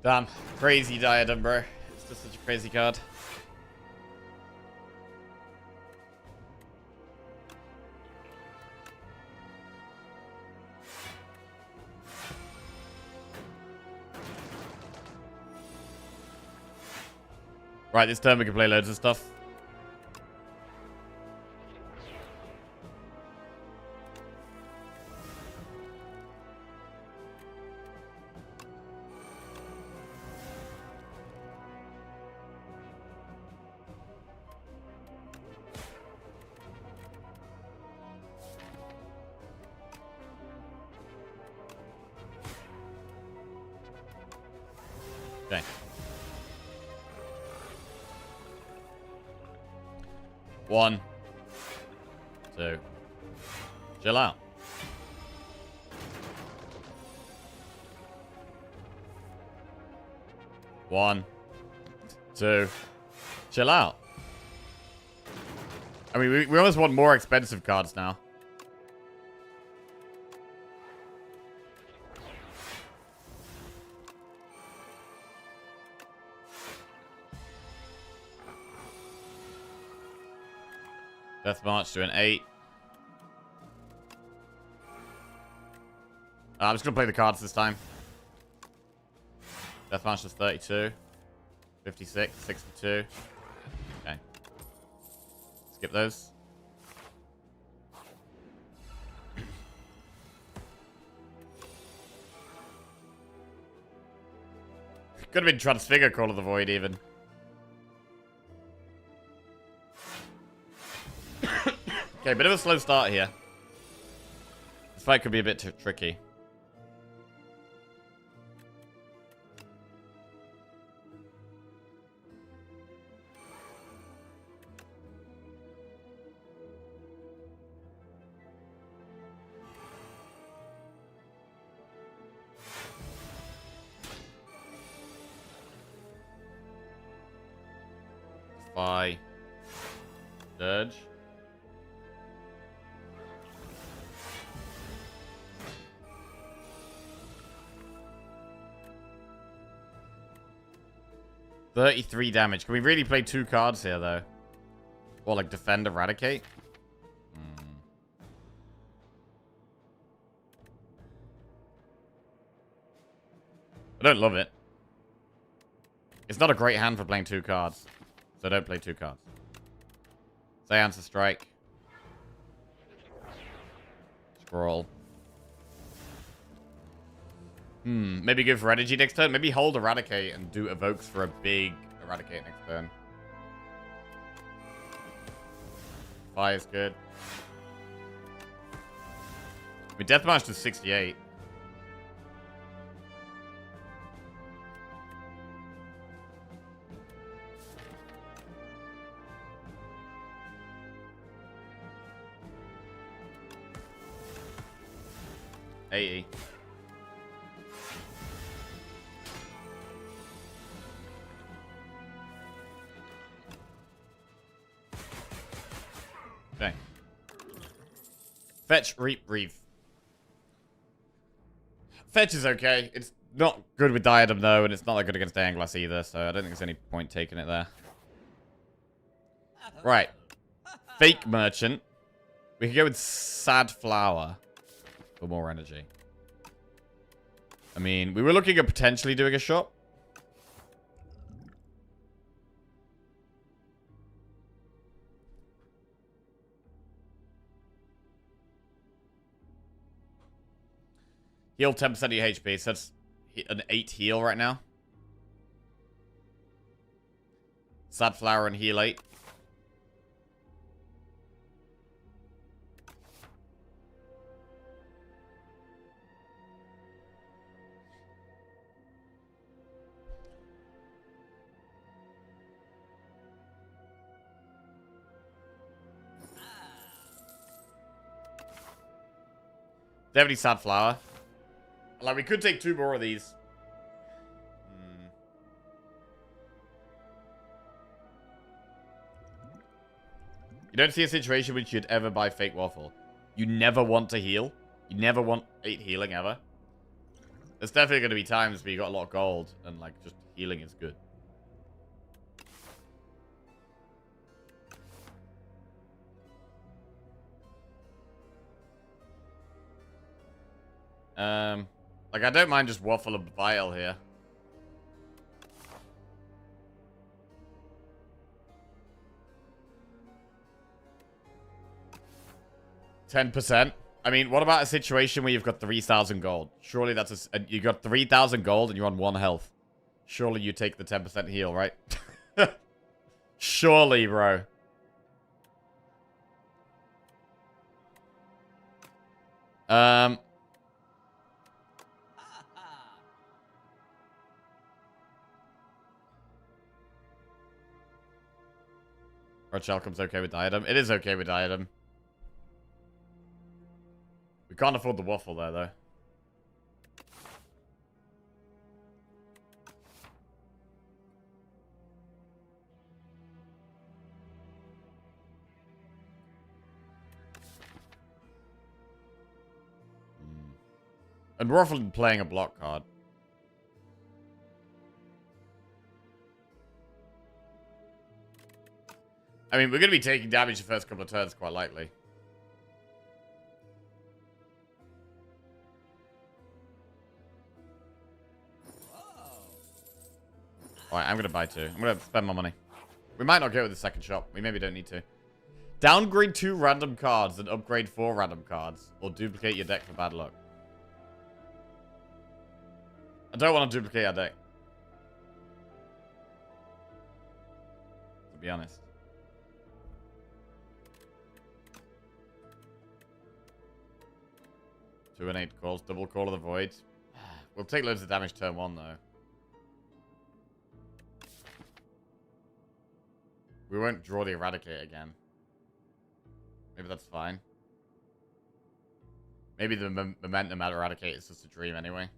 A: Damn. Crazy Diadem, bro. It's just such a crazy card. Right, this turn we can play loads of stuff. Okay. One. 2. Chill out. One. 2. Chill out. I mean, we almost want more expensive cards now. Death March to an 8. I'm just going to play the cards this time. Death March is 32. 56, 62. Okay. Skip those. Could have been Transfigure Call of the Void even. Okay, bit of a slow start here. This fight could be a bit too tricky. Defy. Dirge. $33 damage. Can we really play 2 cards here, though? Or, like, Defend, Eradicate? I don't love it. It's not a great hand for playing 2 cards. So don't play 2 cards. Say Answer Strike. Scroll. Maybe go for Energy next turn. Maybe hold Eradicate and do Evokes for a big Eradicate next turn. Fire is good. I mean, Deathmatch to 68. $80. Okay. Fetch, Reap, Reef. Fetch is okay. It's not good with Diadem, though, and it's not that good against Daenglass either, so I don't think there's any point taking it there. Right. Fake Merchant. We could go with Sad Flower for more energy. I mean, we were looking at potentially doing a shot. Heal 10% of your HP, so that's an 8 heal right now. Sad Flower and heal 8. Definitely Sad Flower. Like, we could take 2 more of these. You don't see a situation which you'd ever buy Fake Waffle. You never want to heal. You never want 8 healing ever. There's definitely going to be times where you got a lot of gold and, like, just healing is good. Like, I don't mind just Waffle and Vial here. $10%. I mean, what about a situation where you've got 3,000 gold? Surely that's you got 3,000 gold and you're on 1 health. Surely you take the 10% heal, right? Surely, bro. Rochalcom's okay with Diadem. It is okay with Diadem. We can't afford the Waffle there, though. And Waffle playing a block card. I mean, we're going to be taking damage the first couple of turns, quite likely. Alright, I'm going to buy 2. I'm going to spend my money. We might not go with the second shop. We maybe don't need to. Downgrade 2 random cards and upgrade 4 random cards. Or duplicate your deck for bad luck. I don't want to duplicate our deck. To be honest. Two and 8 calls. Double Call of the Void. We'll take loads of damage turn 1, though. We won't draw the Eradicate again. Maybe that's fine. Maybe the momentum at Eradicate is just a dream anyway.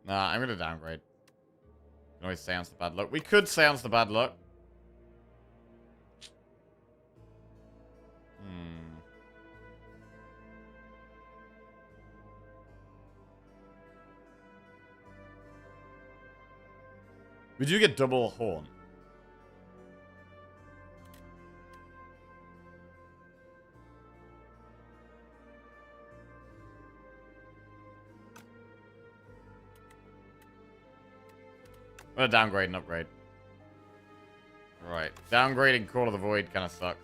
A: Nah, I'm gonna downgrade. Can always seance the bad luck. We could seance the bad luck. We do get double horn. I'm gonna downgrade and upgrade. Right. Downgrading Call of the Void kind of sucks.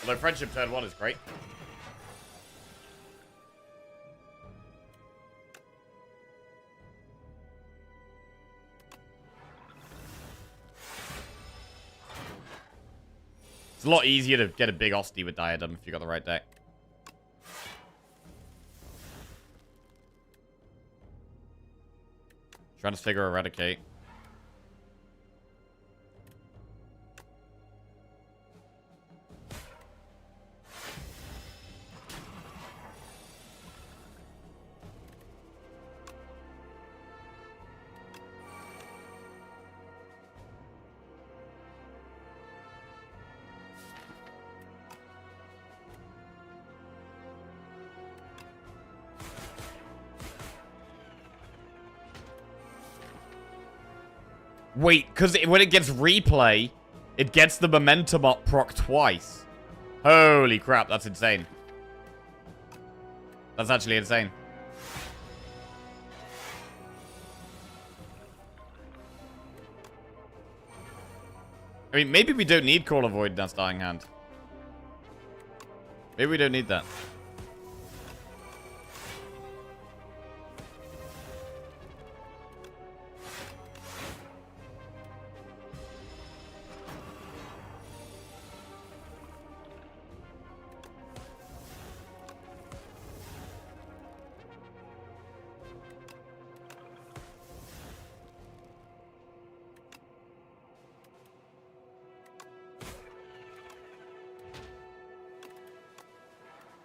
A: Although Friendship turn 1 is great. It's a lot easier to get a big Osty with Diadem if you got the right deck. Trying to figure Eradicate. Wait, because when it gets replay, it gets the momentum up proc twice. Holy crap, that's insane. That's actually insane. I mean, maybe we don't need Call of Void in our starting hand. Maybe we don't need that.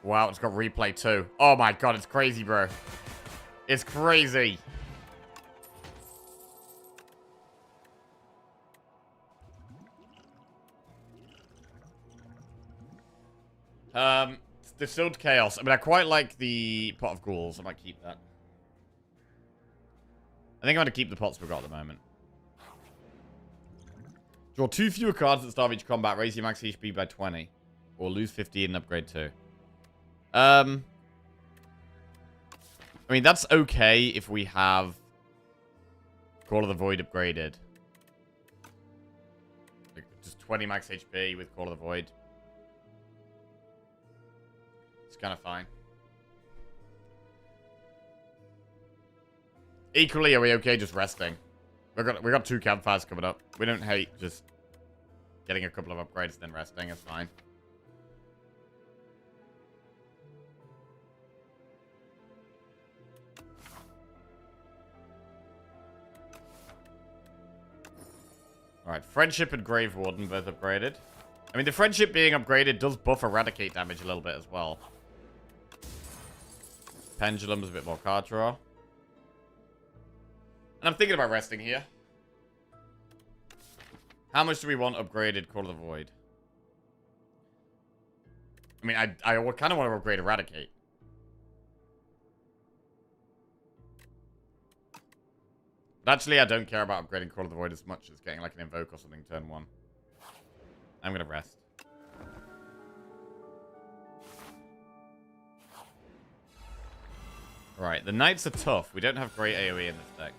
A: Wow, it's got replay too. Oh my god, it's crazy, bro. It's crazy. Distilled Chaos. I mean, I quite like the Pot of Ghouls. I might keep that. I think I'm going to keep the pots we've got at the moment. Draw 2 fewer cards at the start of each combat. Raise your max HP by 20. Or lose 15 and upgrade 2. I mean, that's okay if we have Call of the Void upgraded. Like, just 20 max HP with Call of the Void. It's kind of fine. Equally, are we okay just resting? We got 2 campfires coming up. We don't hate just getting a couple of upgrades and then resting. It's fine. Alright, Friendship and Grave Warden both upgraded. I mean, the Friendship being upgraded does buff Eradicate damage a little bit as well. Pendulum's a bit more card draw. And I'm thinking about resting here. How much do we want upgraded Call of the Void? I mean, I kind of want to upgrade Eradicate. But actually, I don't care about upgrading Call of the Void as much as getting like an Invoke or something turn 1. I'm going to rest. Right, the Knights are tough. We don't have great AoE in this deck.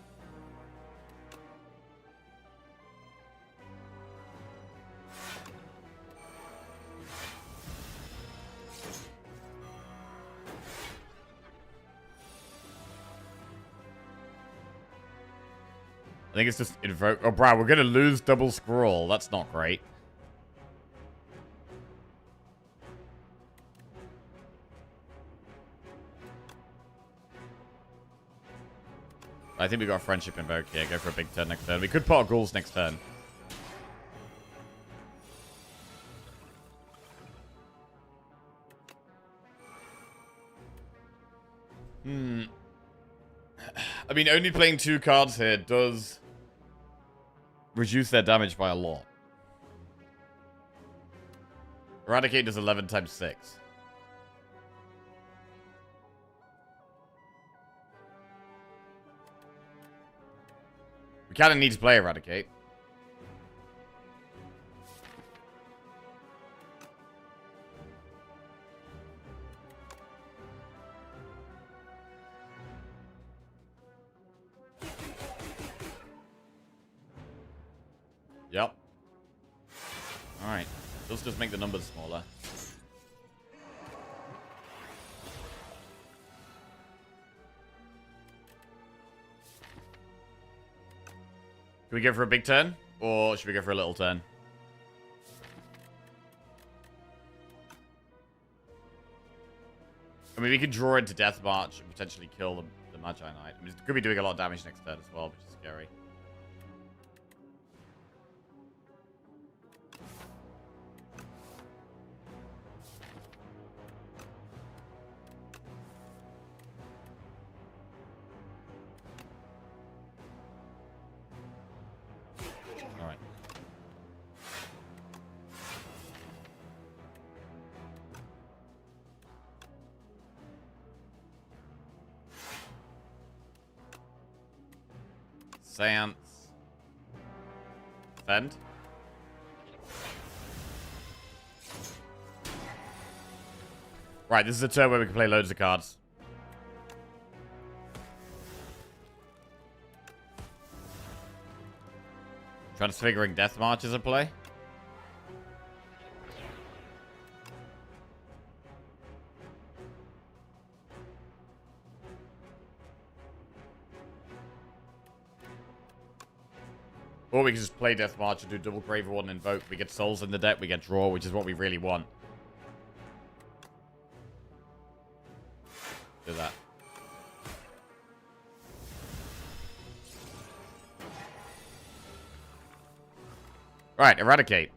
A: I think it's just invoke. Oh, bro, we're going to lose double scroll. That's not great. I think we got a friendship invoke here. Go for a big turn next turn. We could put our ghouls next turn. I mean, only playing 2 cards here does reduce their damage by a lot. Eradicate does 11 times 6. We kind of need to play Eradicate. Yep. Alright. Let's just make the numbers smaller. Can we go for a big turn? Or should we go for a little turn? I mean, we could draw into Death March and potentially kill the Magi Knight. I mean, it could be doing a lot of damage next turn as well, which is scary. Alright. Seance. Fend. Right, this is a turn where we can play loads of cards. Transfiguring Death March is a play. Or we can just play Death March and do double Grave Ward and Invoke. We get souls in the deck, we get draw, which is what we really want. Do that. Right, Eradicate.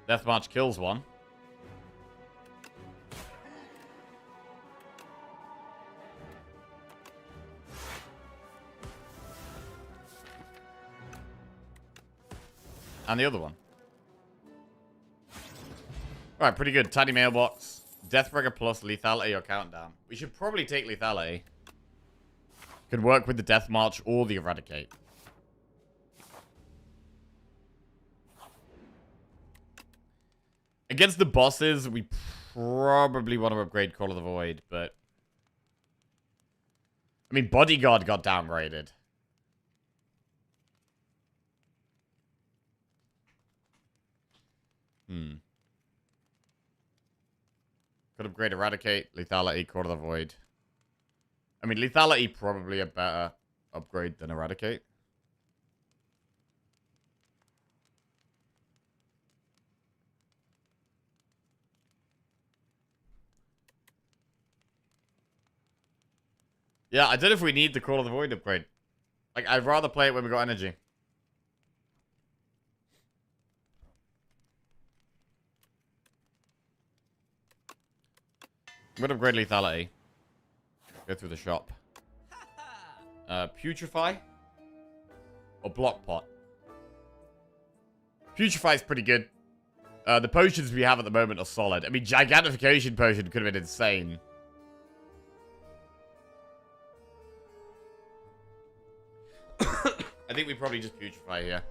A: Death March kills one. And the other one. Alright, pretty good. Tiny Mailbox. Deathbringer plus Lethality or Countdown. We should probably take Lethality. Could work with the Death March or the Eradicate. Against the bosses, we probably want to upgrade Call of the Void, but... I mean, Bodyguard got downgraded. Could upgrade Eradicate, Lethality, Call of the Void. I mean, Lethality probably a better upgrade than Eradicate. Yeah, I don't know if we need the Call of the Void upgrade. Like, I'd rather play it when we got energy. I'm gonna upgrade lethality. Go through the shop. Putrefy? Or block pot? Putrefy is pretty good. The potions we have at the moment are solid. I mean, Gigantification potion could have been insane. I think we probably just Putrefy here.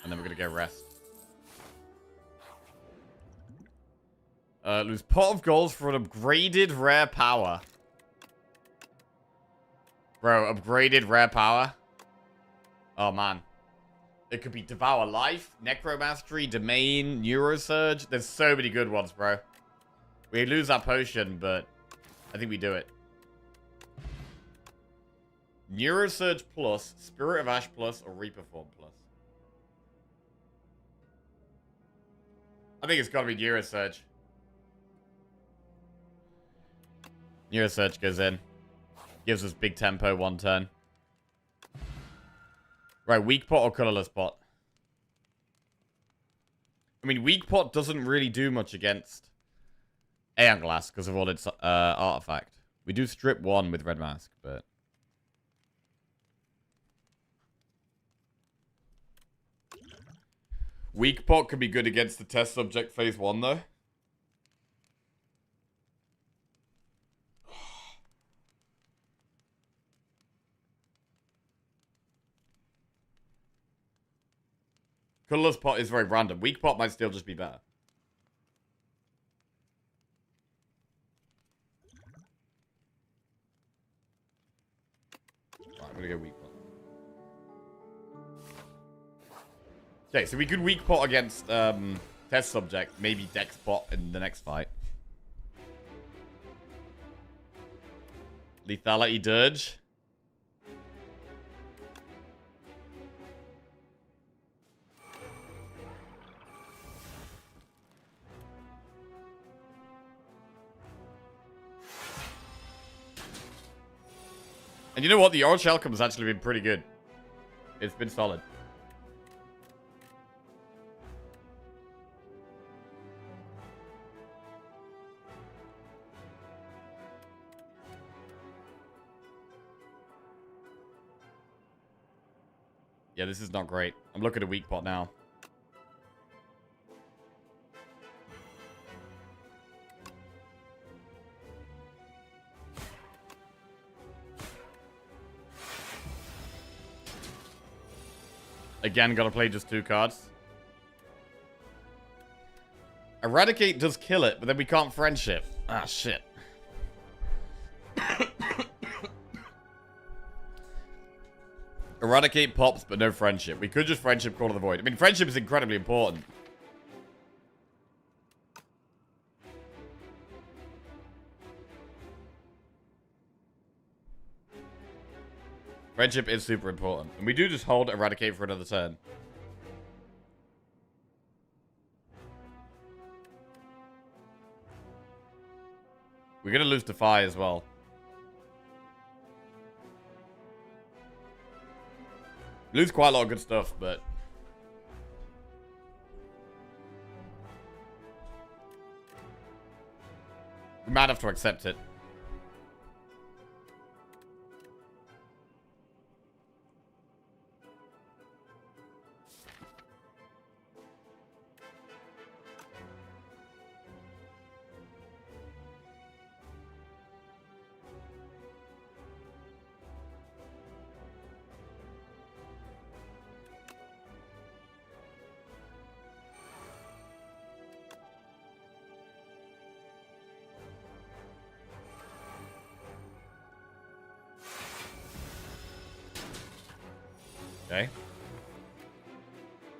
A: And then we're gonna go rest. Lose pot of gold for an upgraded rare power. Bro, upgraded rare power? Oh, man. It could be Devour Life, Necromastery, Domain, Neurosurge. There's so many good ones, bro. We lose our potion, but I think we do it. Neurosurge plus, Spirit of Ash plus, or Reaper Form plus. I think it's gotta be Neurosurge. Neurosurge goes in. Gives us big tempo one turn. Right, weak pot or colorless pot? I mean, weak pot doesn't really do much against Aeon Glass because of all its artifact. We do strip 1 with Red Mask, but... Weak pot could be good against the test subject phase 1, though. Colorless pot is very random. Weak pot might still just be better. Right, I'm gonna go weak pot. Okay, so we could weak pot against test subject, maybe dex pot in the next fight. Lethality Dirge. And you know what? The Orange Alchemy has actually been pretty good. It's been solid. Yeah, this is not great. I'm looking at weak pot now. Again, gotta play just 2 cards. Eradicate does kill it, but then we can't friendship. Ah, shit. Eradicate pops, but no friendship. We could just friendship Call of the Void. I mean, friendship is incredibly important. Friendship is super important. And we do just hold Eradicate for another turn. We're going to lose Defy as well. Lose quite a lot of good stuff, but... we might have to accept it. Okay.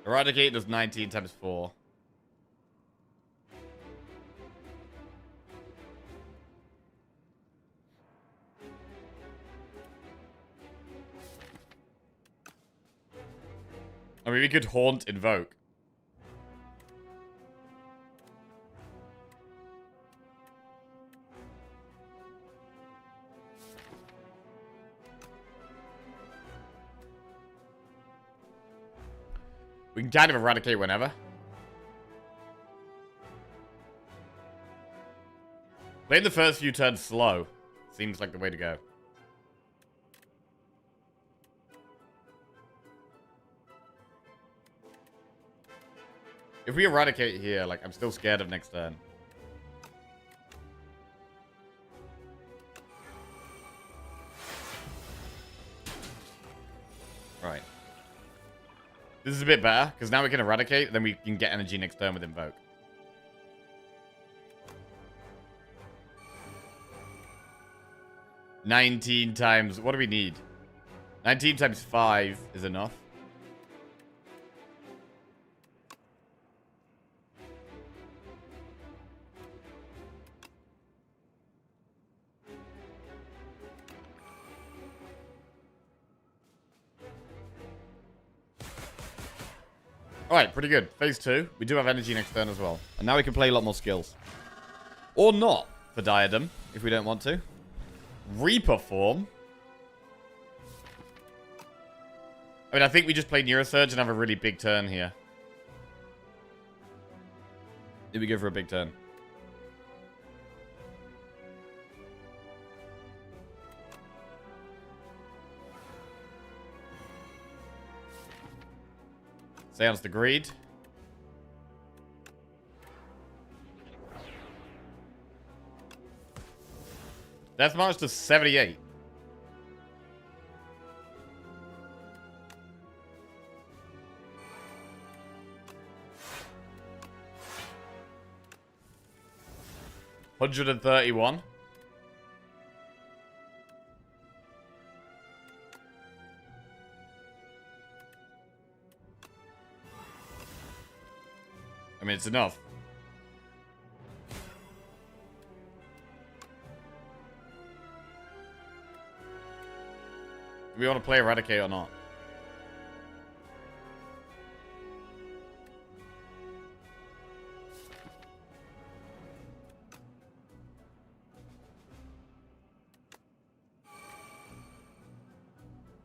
A: Eradicate does 19 times 4. I mean, we could Haunt Invoke. We can kind of eradicate whenever. Playing the first few turns slow seems like the way to go. If we eradicate here, like, I'm still scared of next turn. Right. This is a bit better, because now we can eradicate, then we can get energy next turn with Invoke. $19 times... What do we need? 19 times 5 is enough. Alright, pretty good. Phase 2. We do have energy next turn as well. And now we can play a lot more skills. Or not, for Diadem, if we don't want to. Reaper form. I mean, I think we just play Neurosurge and have a really big turn here. Did we go for a big turn? Seance the Greed. Death March to 78. $131. I mean, it's enough. Do we want to play Eradicate or not?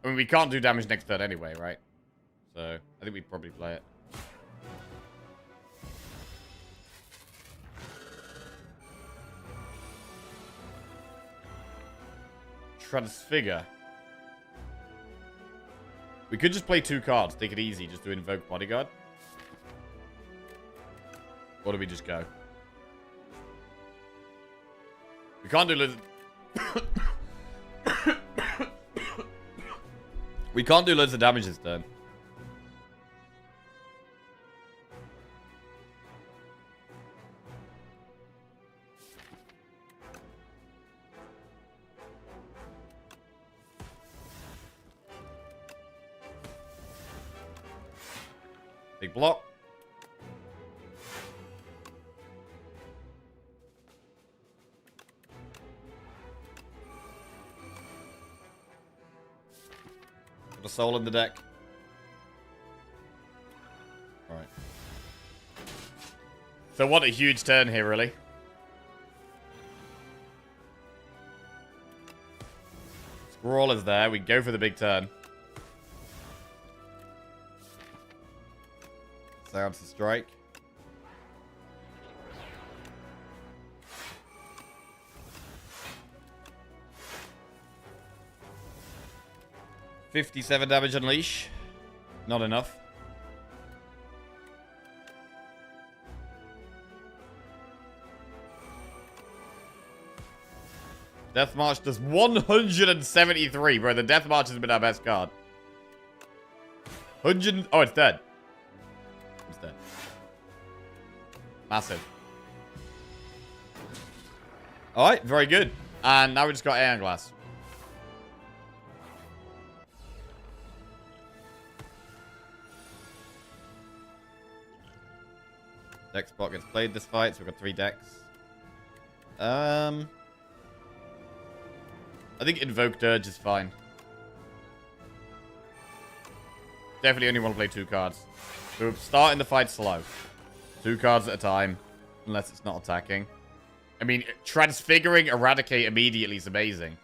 A: I mean, we can't do damage next turn anyway, right? So, I think we'd probably play it. Transfigure. We could just play 2 cards, take it easy, just to invoke Bodyguard. Or do we just go? We can't do loads We can't do loads of damage this turn. Big block. Got a soul in the deck. Alright. So what a huge turn here, really. Scrawl is there. We go for the big turn. Sounds to strike. $57 damage unleash. Not enough. Death March does 173, bro. The Death March has been our best card. 100. Oh, it's dead. It's dead. Massive. Alright, very good. And now we just got Aeon Glass. Deck spot gets played this fight, so we've got 3 decks. I think Invoke Dirge is fine. Definitely only want to play 2 cards. So we're starting the fight slow. 2 cards at a time, unless it's not attacking. I mean, Transfiguring Eradicate immediately is amazing.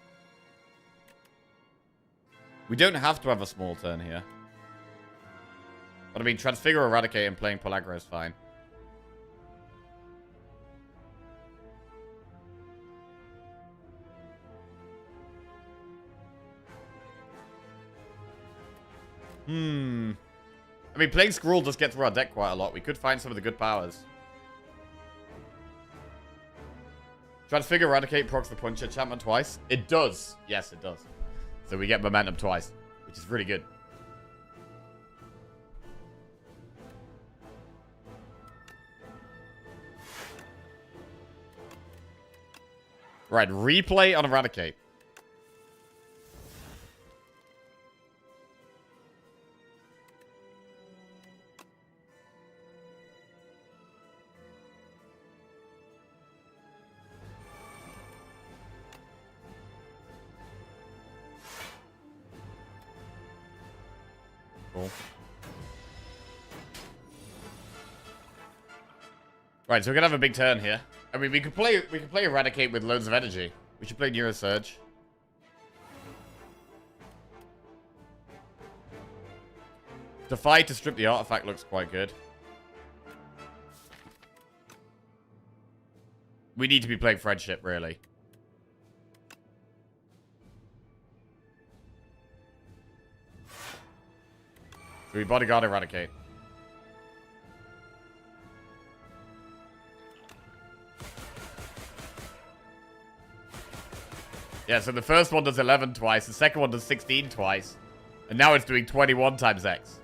A: We don't have to have a small turn here. But I mean, Transfigure, Eradicate, and playing Pellagra is fine. I mean, playing Skrull does get through our deck quite a lot. We could find some of the good powers. Transfigure, Eradicate, procs the Puncher enchantment twice. It does. Yes, it does. So we get momentum twice, which is really good. Right, replay on Eradicate. Cool. Right, so we're gonna have a big turn here. I mean, we could play Eradicate with loads of energy. We should play Neurosurge. Defy to strip the artifact looks quite good. We need to be playing Friendship, really. So we Bodyguard Eradicate. Yeah, so the first one does 11 twice, the second one does 16 twice, and now it's doing 21 times X.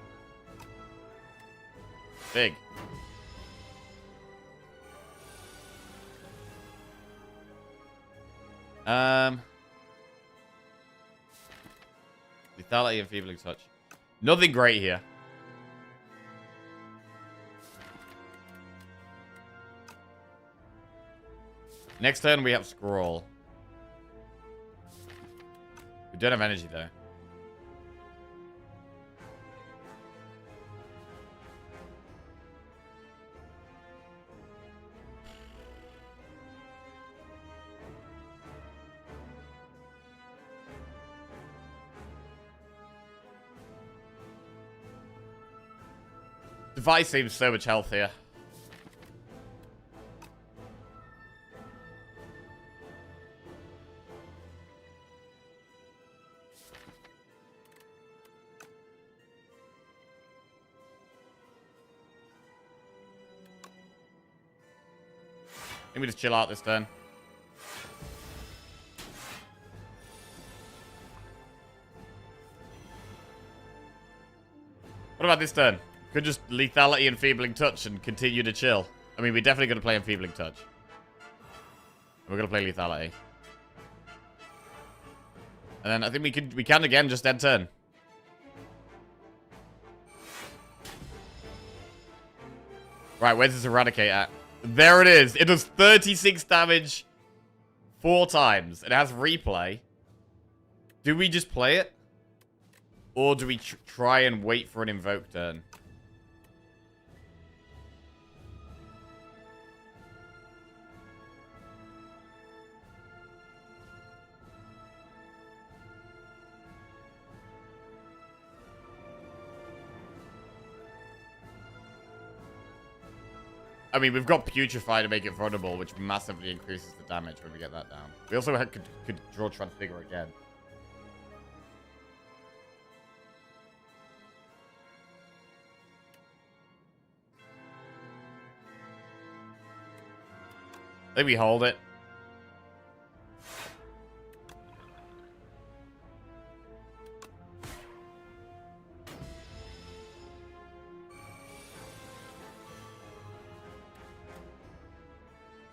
A: Big. Lethality and Feebling Touch. Nothing great here. Next turn we have Scroll. We don't have energy though. Device seems so much healthier. Let me just chill out this turn. What about this turn? Could just Lethality and Feebling Touch and continue to chill. I mean, we're definitely going to play Enfeebling Touch. We're going to play Lethality. And then I think we can again just end turn. Right, where's this Eradicate at? There it is. It does 36 damage 4 times. It has replay. Do we just play it? Or do we try and wait for an invoke turn? I mean, we've got Putrefy to make it vulnerable, which massively increases the damage when we get that down. We also could draw Transfigure again. I think we hold it.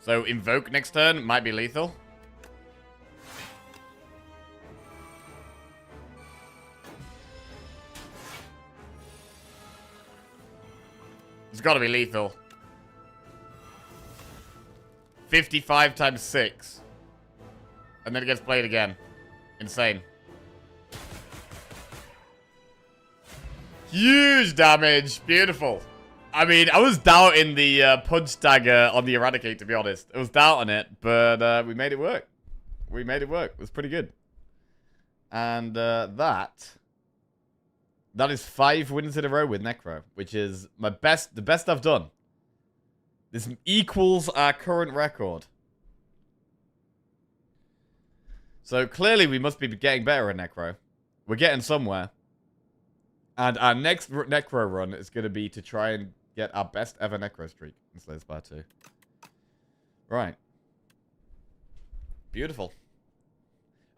A: So, Invoke next turn might be lethal. It's got to be lethal. 55 times 6. And then it gets played again. Insane. Huge damage. Beautiful. I mean, I was doubting the punch dagger on the Eradicate, to be honest. I was doubting it, but we made it work. We made it work. It was pretty good. And that That is 5 wins in a row with Necro, which is the best I've done. This equals our current record. So clearly we must be getting better at Necro. We're getting somewhere. And our next Necro run is going to be to try and get our best ever Necro streak in Slay the Spire 2. Right. Beautiful.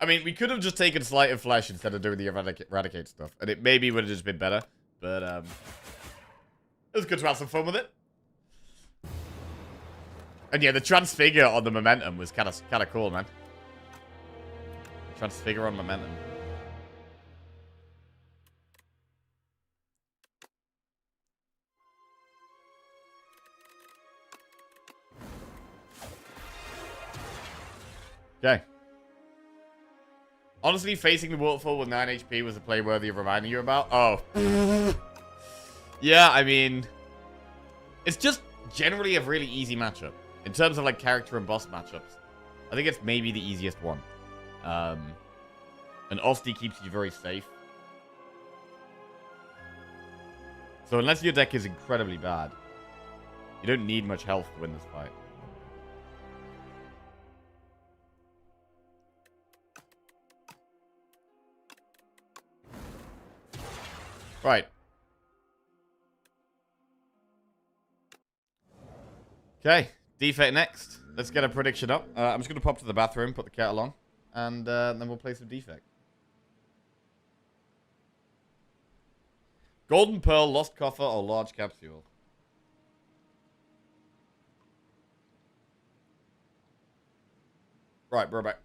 A: I mean, we could have just taken Sleight of Flesh instead of doing the Eradicate stuff. And it maybe would have just been better. But, it was good to have some fun with it. And yeah, the Transfigure on the Momentum was kind of cool, man. Transfigure on Momentum. Okay. Honestly, facing the waterfall with 9 HP was a play worthy of reminding you about. Oh. Yeah, I mean, it's just generally a really easy matchup. In terms of, like, character and boss matchups. I think it's maybe the easiest one. And Osti keeps you very safe. So unless your deck is incredibly bad, you don't need much health to win this fight. Right. Okay, defect next. Let's get a prediction up. I'm just going to pop to the bathroom, put the kettle on, and then we'll play some defect. Golden Pearl, Lost Coffer, or Large Capsule? Right, bro, back.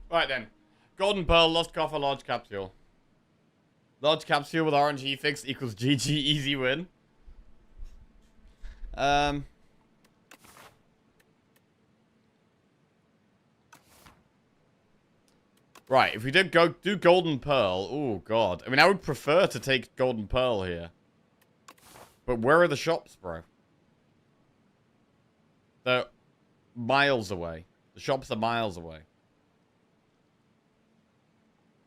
A: Right then. Golden Pearl, Lost Coffer, Large Capsule. Large Capsule with RNG fix equals GG, easy win. Right, if we did do Golden Pearl, oh god. I mean, I would prefer to take Golden Pearl here. But where are the shops, bro? They're miles away. The shops are miles away.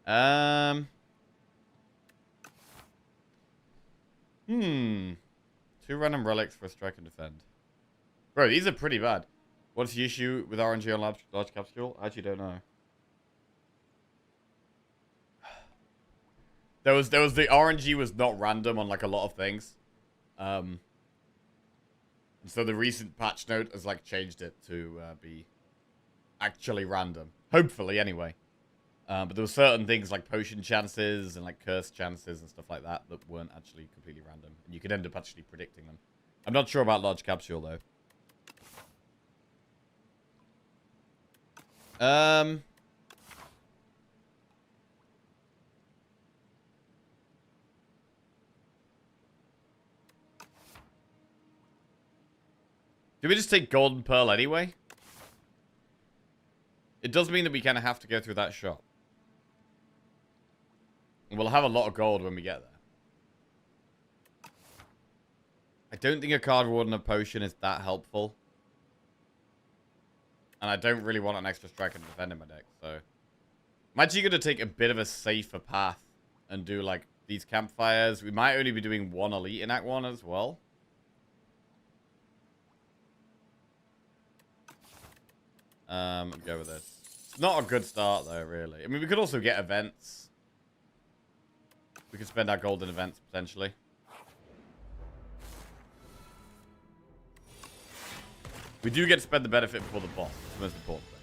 A: Two random relics for a strike and defend. Bro, these are pretty bad. What's the issue with RNG on large capsule? I actually don't know. There was the RNG was not random on like a lot of things. So the recent patch note has like changed it to be actually random. Hopefully, anyway. But there were certain things like potion chances and like curse chances and stuff like that that weren't actually completely random. And you could end up actually predicting them. I'm not sure about large capsule though. Do we just take Golden Pearl anyway? It does mean that we kind of have to go through that shop. And we'll have a lot of gold when we get there. I don't think a card reward and a potion is that helpful. And I don't really want an extra strike and defend in my deck, so... I'm actually going to take a bit of a safer path and do, like, these campfires. We might only be doing one elite in Act 1 as well. Go with this. It's not a good start, though, really. I mean, we could also get events. We could spend our gold in events, potentially. We do get to spend the benefit before the boss. It's the most important thing.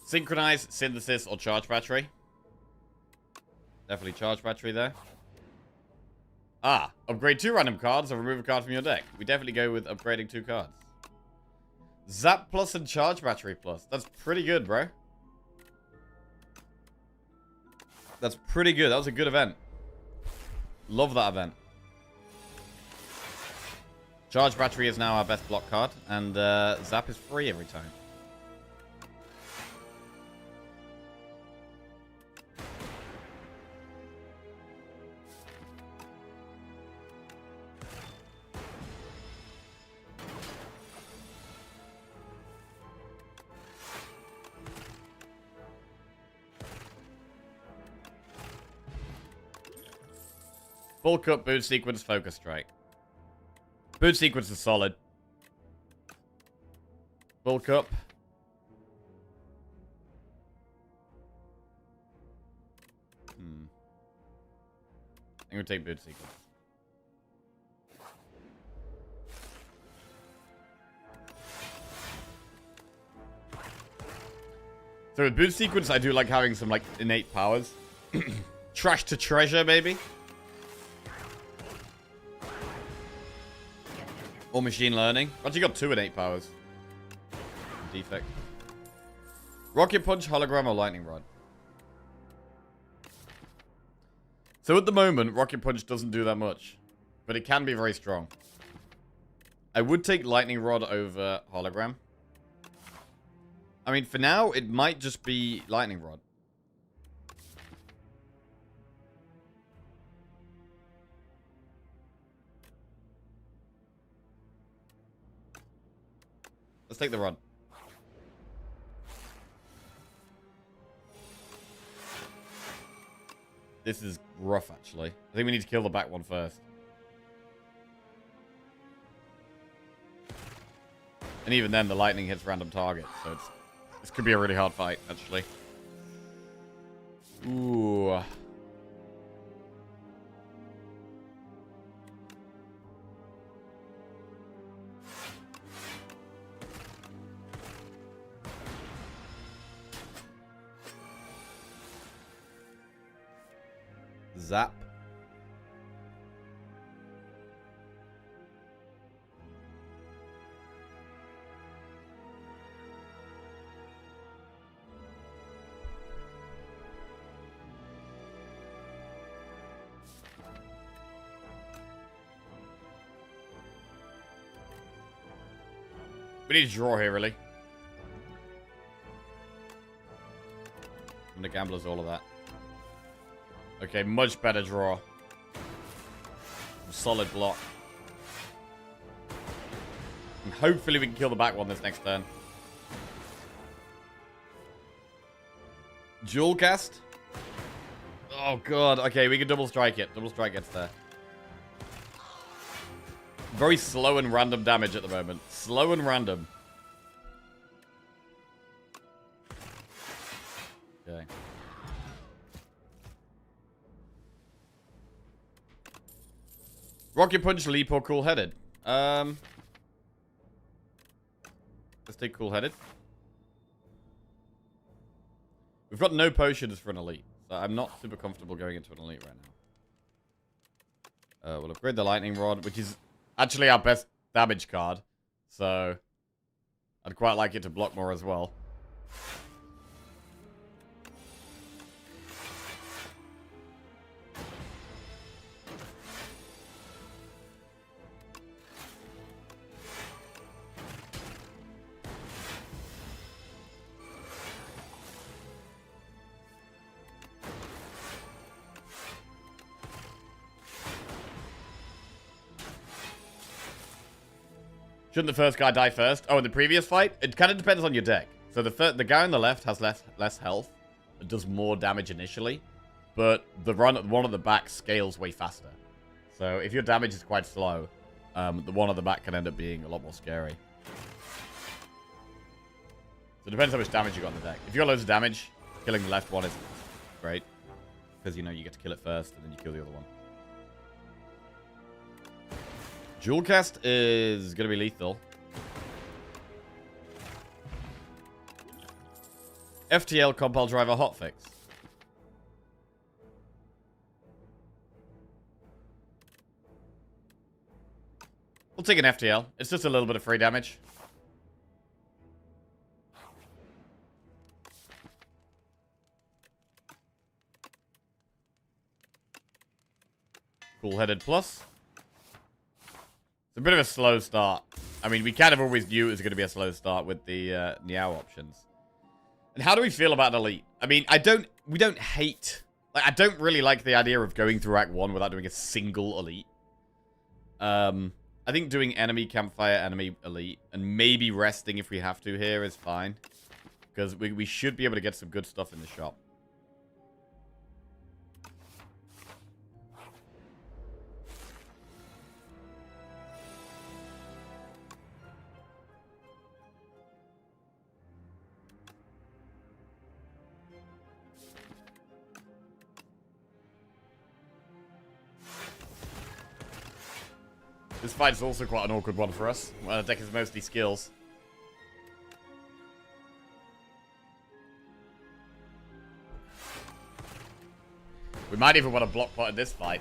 A: Synchronize, synthesis, or charge battery. Definitely charge battery there. Ah, upgrade 2 random cards or remove a card from your deck. We definitely go with upgrading 2 cards. Zap plus and charge battery plus. That's pretty good, bro. That's pretty good. That was a good event. Love that event. Charge battery is now our best block card. And Zap is free every time. Bulk up, boot sequence, focus strike. Boot sequence is solid. Bulk up. I'm gonna take boot sequence. So with boot sequence, I do like having some like innate powers. Trash to treasure, baby. Or machine learning. I've actually got 2 innate powers. Defect. Rocket punch, hologram, or lightning rod. So at the moment, rocket punch doesn't do that much. But it can be very strong. I would take lightning rod over hologram. I mean, for now, it might just be lightning rod. Let's take the rod. This is rough, actually. I think we need to kill the back one first. And even then, the lightning hits random targets, so this could be a really hard fight, actually. Ooh. Zap. We need to draw here, really. And the gamblers, all of that. Okay, much better draw. Solid block. And hopefully we can kill the back one this next turn. Dual cast? Oh, God. Okay, we can double strike it. Double strike gets there. Very slow and random damage at the moment. Slow and random. Okay. Rocket Punch, Leap, or Cool Headed? Let's take Cool Headed. We've got no potions for an elite, so I'm not super comfortable going into an elite right now. We'll upgrade the Lightning Rod, which is actually our best damage card, so I'd quite like it to block more as well. Shouldn't the first guy die first? Oh, in the previous fight? It kind of depends on your deck. So the guy on the left has less health. It does more damage initially. But the one at the back scales way faster. So if your damage is quite slow, the one at the back can end up being a lot more scary. So it depends how much damage you got on the deck. If you got loads of damage, killing the left one is great. Because, you know, you get to kill it first, and then you kill the other one. Dual cast is going to be lethal. FTL Compile Driver Hotfix. We'll take an FTL. It's just a little bit of free damage. Cool-headed plus. It's a bit of a slow start. I mean, we kind of always knew it was going to be a slow start with the Niao options. And how do we feel about Elite? I mean, we don't hate... Like, I don't really like the idea of going through Act 1 without doing a single Elite. I think doing enemy, campfire, enemy, Elite, and maybe resting if we have to here is fine. Because we should be able to get some good stuff in the shop. This fight is also quite an awkward one for us. Well, the deck is mostly skills. We might even want to block pot in this fight.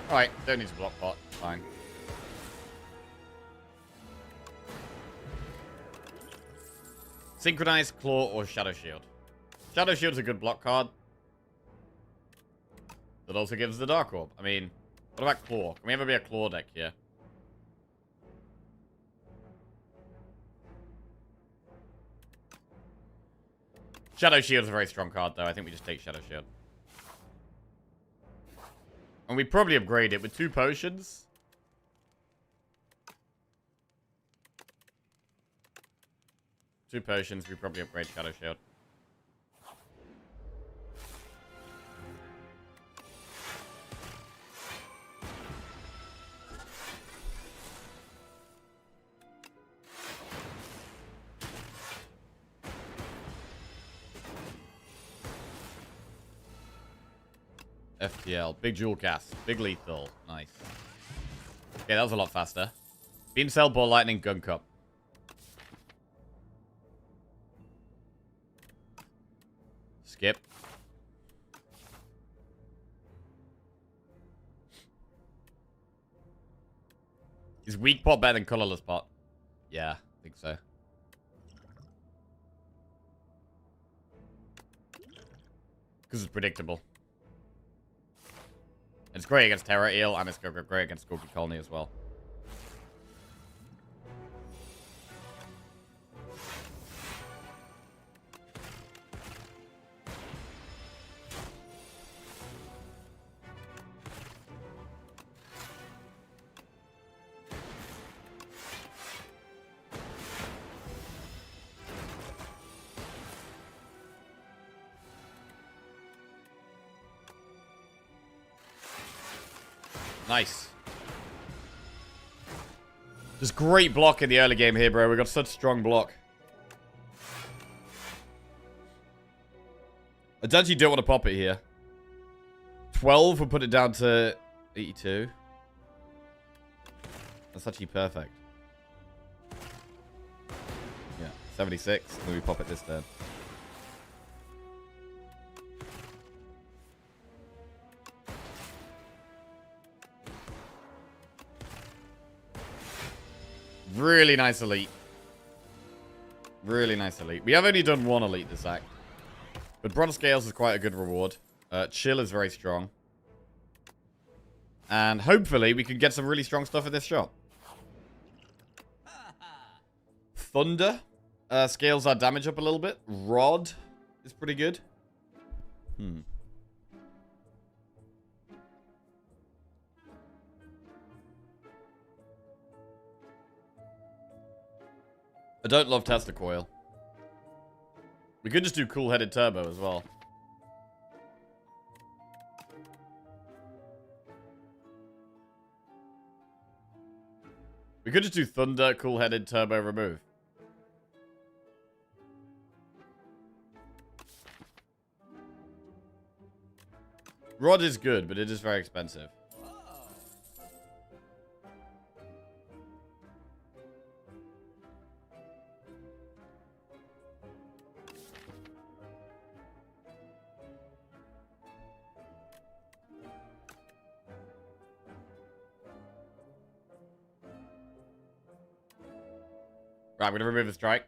A: Alright, don't need to block pot. Fine. Synchronize, Claw, or Shadow Shield. Shadow Shield's a good block card. That also gives the Dark Orb. I mean, what about Claw? Can we ever be a Claw deck here? Shadow Shield's a very strong card, though. I think we just take Shadow Shield. And we probably upgrade it with 2 potions. 2 potions, we probably upgrade Shadow Shield. FTL. Big jewel cast. Big lethal. Nice. Okay, that was a lot faster. Beam Cell, Ball Lightning, Gun Cup. Skip. Is Weak Pot better than Colorless Pot? Yeah, I think so. Because it's predictable. It's great against Terra Eel, and it's great against Scorpion Colony as well. Nice. Just great block in the early game here, bro. We got such strong block. I actually don't want to pop it here. 12 will put it down to 82. That's actually perfect. Yeah, 76. Then we pop it this turn. Really nice elite. Really nice elite. We have only done 1 elite this act. But Bronze Scales is quite a good reward. Chill is very strong. And hopefully we can get some really strong stuff in this shot. Thunder. Scales our damage up a little bit. Rod is pretty good. I don't love Tester Coil. We could just do Cool-Headed Turbo as well. We could just do Thunder, Cool-Headed Turbo Remove. Rod is good, but it is very expensive. Right, I'm going to remove the strike.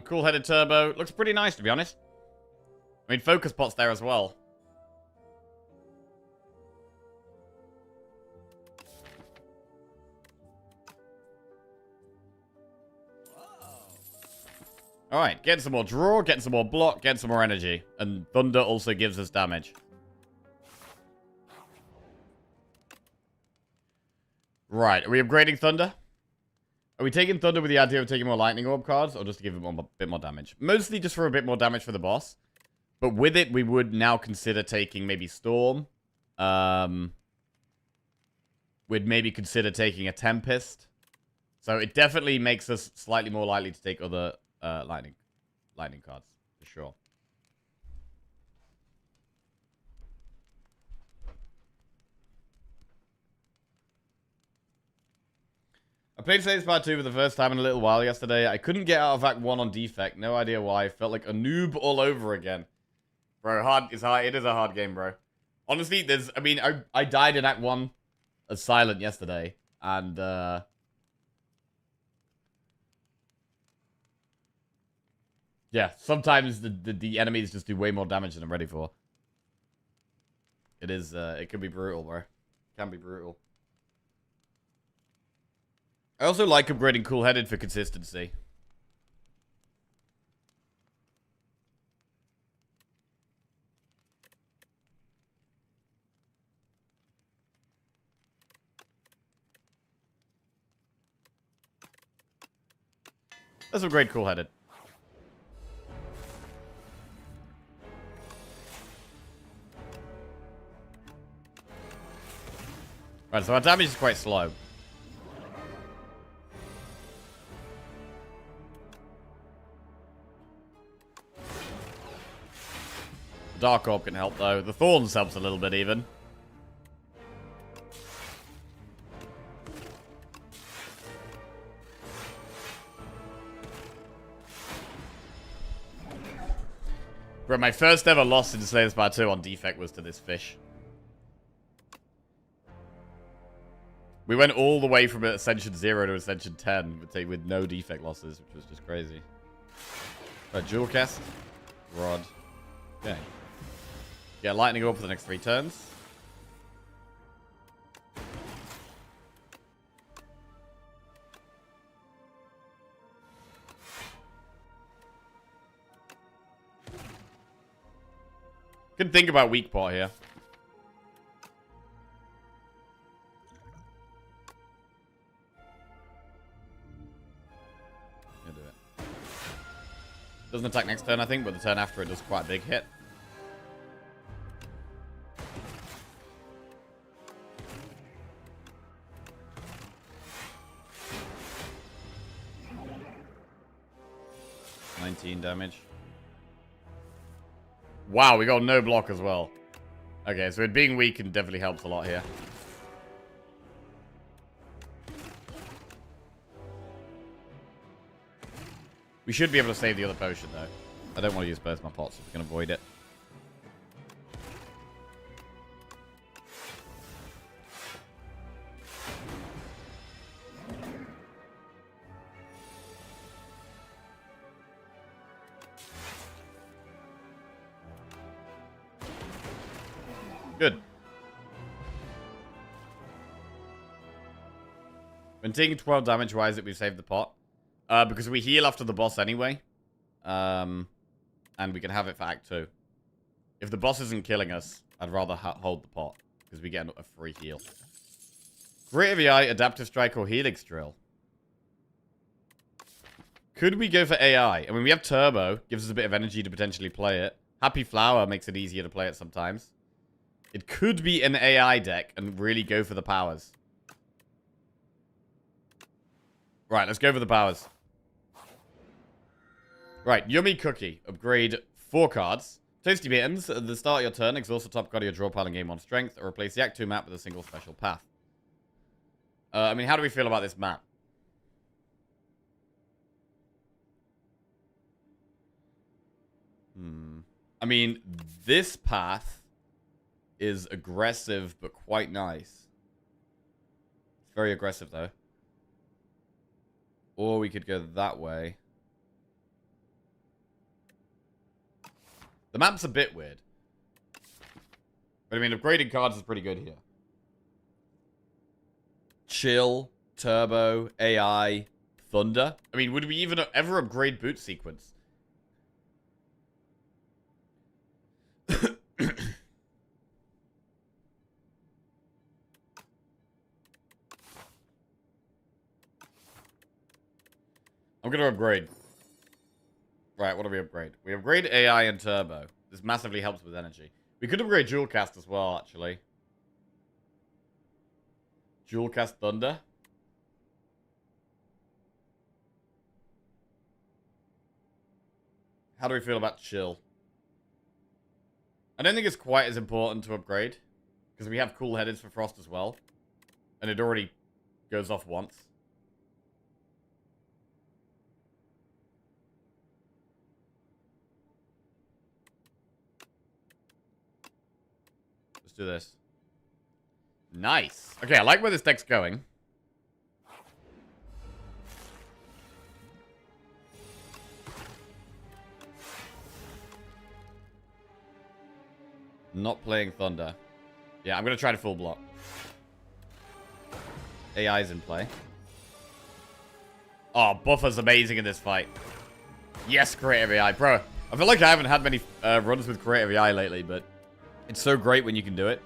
A: Cool-Headed Turbo. Looks pretty nice, to be honest. I mean, Focus Pot's there as well. Alright, getting some more draw, getting some more block, getting some more energy. And Thunder also gives us damage. Right, are we upgrading Thunder? Are we taking Thunder with the idea of taking more Lightning Orb cards, or just to give him a bit more damage? Mostly just for a bit more damage for the boss. But with it, we would now consider taking maybe Storm. We'd maybe consider taking a Tempest. So it definitely makes us slightly more likely to take other lightning cards, for sure. I played Saints Part 2 for the first time in a little while yesterday. I couldn't get out of Act 1 on defect. No idea why. Felt like a noob all over again. Bro, it is a hard game, bro. Honestly, I died in Act 1 as Silent yesterday. And, yeah, sometimes the enemies just do way more damage than I'm ready for. It is, it can be brutal, bro. It can be brutal. I also like upgrading Cool-Headed for consistency. Let's upgrade cool-headed. Right, so our damage is quite slow. Dark Orb can help, though. The Thorns helps a little bit, even. Bro, my first ever loss in Slay the Spire 2 on defect was to this fish. We went all the way from Ascension 0 to Ascension 10 with no defect losses, which was just crazy. Right, Jewel Cast. Rod. Okay. Yeah, Lightning Orb for the next 3 turns. Can think about weak pot here. Gonna do it. Doesn't attack next turn, I think, but the turn after it does quite a big hit. Damage. Wow, we got no block as well. Okay, so it being weak definitely helps a lot here. We should be able to save the other potion, though. I don't want to use both my pots if we can avoid it. Good. When taking 12 damage, why is it we saved the pot? Because we heal after the boss anyway. And we can have it for Act 2. If the boss isn't killing us, I'd rather hold the pot. Because we get a free heal. Great AVI, Adaptive Strike, or Helix Drill. Could we go for AI? I mean, we have Turbo. Gives us a bit of energy to potentially play it. Happy Flower makes it easier to play it sometimes. It could be an AI deck and really go for the powers. Right, let's go for the powers. Right, Yummy Cookie. Upgrade 4 cards. Toasty Mittens. At the start of your turn, exhaust the top card of your draw pile and gain 1 strength, or replace the Act 2 map with a single special path. I mean, how do we feel about this map? I mean, this path is aggressive, but quite nice. It's very aggressive, though. Or we could go that way. The map's a bit weird. But, I mean, upgrading cards is pretty good here. Chill, Turbo, AI, Thunder. I mean, would we even ever upgrade Boot Sequence? I'm going to upgrade. Right, what do we upgrade? We upgrade AI and Turbo. This massively helps with energy. We could upgrade Jewel Cast as well, actually. Jewel Cast Thunder. How do we feel about Chill? I don't think it's quite as important to upgrade. Because we have cool headeds for Frost as well. And it already goes off once. Let's do this. Nice. Okay, I like where this deck's going. Not playing Thunder. Yeah, I'm going to try to full block. AI's in play. Oh, Buffer's amazing in this fight. Yes, Creative AI. Bro, I feel like I haven't had many runs with Creative AI lately, but it's so great when you can do it.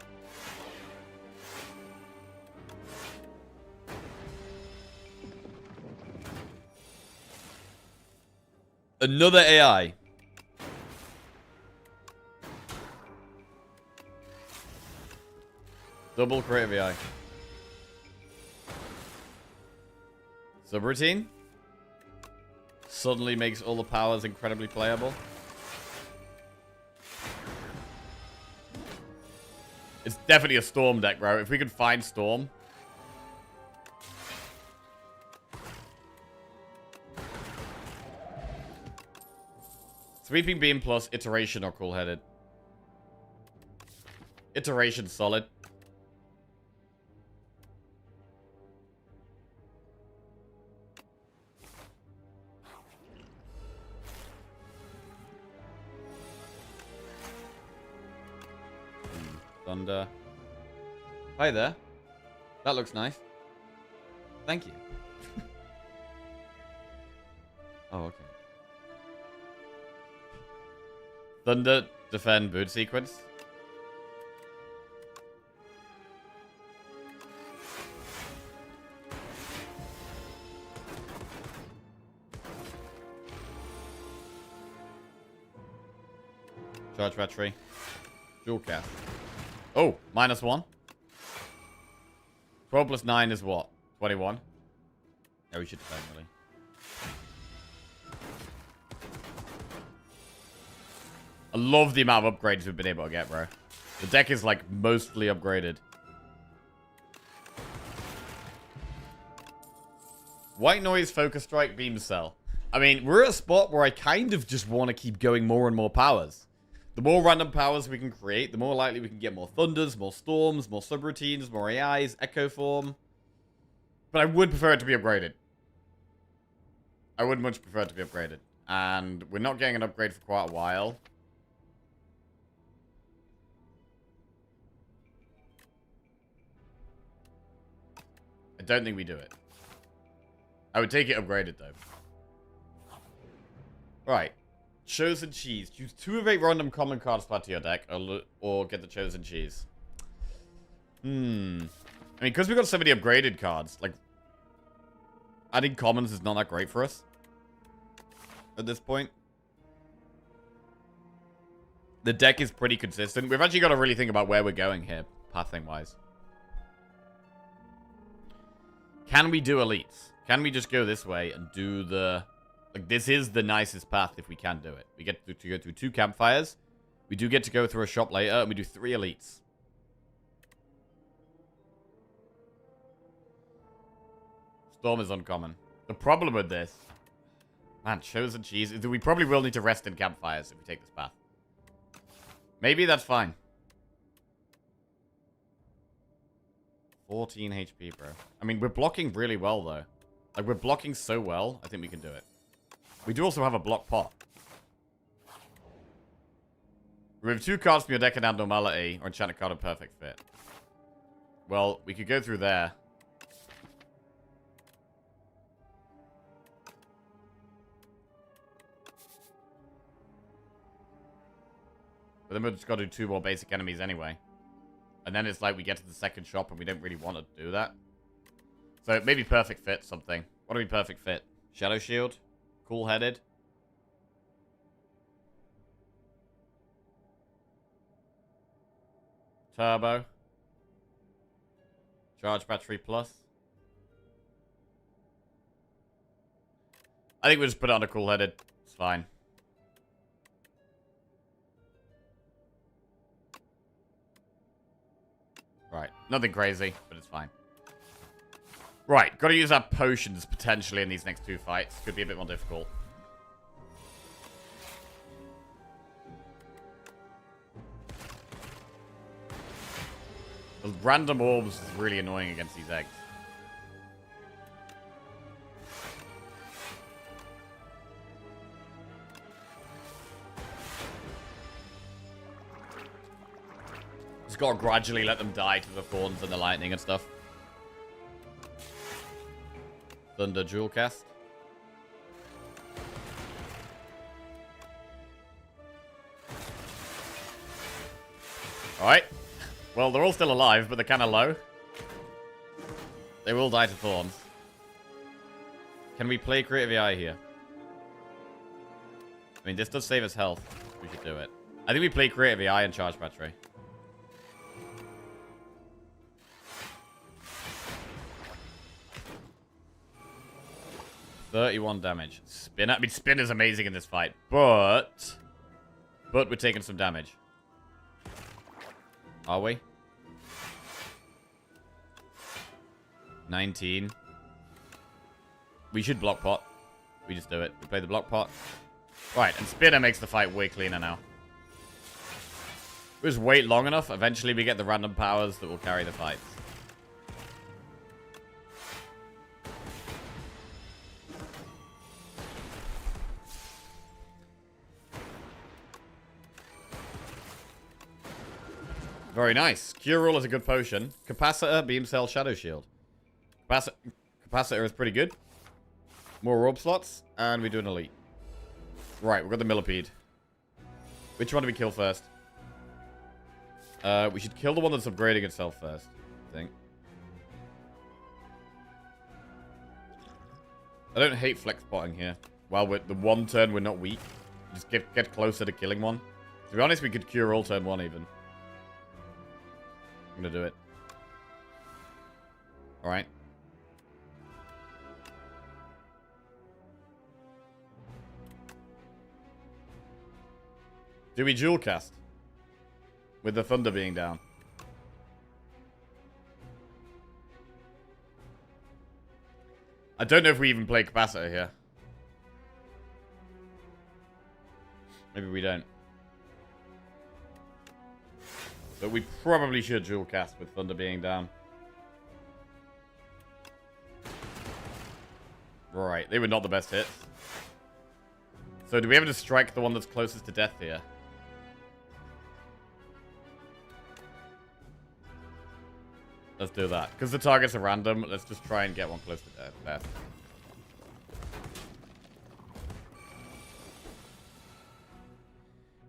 A: Another AI. Double creative AI. Subroutine. Suddenly makes all the powers incredibly playable. It's definitely a Storm deck, bro. If we could find Storm. Sweeping Beam plus Iteration or Cool-Headed. Iteration solid. Thunder. Hi there. That looks nice. Thank you. Oh, okay. Thunder, defend, boot sequence. Charge battery. Dual cast. Oh, -1. 12 plus 9 is what? 21? Yeah, we should defend, really. I love the amount of upgrades we've been able to get, bro. The deck is, like, mostly upgraded. White Noise, Focus Strike, Beam Cell. I mean, we're at a spot where I kind of just want to keep going more and more powers. The more random powers we can create, the more likely we can get more Thunders, more Storms, more Subroutines, more AIs, Echo Form. But I would prefer it to be upgraded. I would much prefer it to be upgraded. And we're not getting an upgrade for quite a while. I don't think we do it. I would take it upgraded, though. Right. Chosen Cheese. Choose 2 of 8 random common cards to add to your deck, or get the Chosen Cheese. I mean, because we've got so many upgraded cards, like, adding commons is not that great for us at this point. The deck is pretty consistent. We've actually got to really think about where we're going here, pathing-wise. Can we do elites? Can we just go this way and do the... Like, this is the nicest path if we can do it. We get to go through 2 campfires. We do get to go through a shop later, and we do 3 elites. Storm is uncommon. The problem with this... Man, Chosen Cheese is that we probably will need to rest in campfires if we take this path. Maybe that's fine. 14 HP, bro. I mean, we're blocking really well, though. Like, we're blocking so well, I think we can do it. We do also have a block pot. Remove 2 cards from your deck and add Normality, or enchant a card of Perfect Fit. Well, we could go through there. But then we've just got to do 2 more basic enemies anyway. And then it's like we get to the second shop and we don't really want to do that. So maybe Perfect Fit something. What do we Perfect Fit? Shadow Shield? Cool-Headed? Turbo? Charge Battery Plus? I think we'll just put it on a Cool-Headed. It's fine. Right. Nothing crazy, but it's fine. Right. Got to use our potions potentially in these next 2 fights. Could be a bit more difficult. The random orbs is really annoying against these eggs. Just gotta gradually let them die to the thorns and the lightning and stuff. Thunder dual cast. Alright. Well, they're all still alive, but they're kind of low. They will die to thorns. Can we play Creative AI here? I mean, this does save us health. We should do it. I think we play Creative AI and Charge Battery. $31 damage. Spin. I mean, Spin is amazing in this fight, but we're taking some damage. Are we? 19. We should block pot. We just do it. We play the block pot. Right, and Spinner makes the fight way cleaner now. We just wait long enough, eventually we get the random powers that will carry the fights. Very nice. Cure Rule is a good potion. Capacitor, Beam Cell, Shadow Shield. Capacitor is pretty good. More Orb slots, and we do an Elite. Right, we've got the Millipede. Which one do we kill first? We should kill the one that's upgrading itself first, I think. I don't hate flex potting here. While we're the one turn we're not weak. Just get closer to killing one. To be honest, we could cure all turn one even. I'm gonna do it. Alright. Do we dual cast? With the thunder being down. I don't know if we even play capacitor here. Maybe we don't. But we probably should dual cast with thunder being down. Right, they were not the best hits. So do we ever just strike the one that's closest to death here? Let's do that. Because the targets are random, let's just try and get one close to death.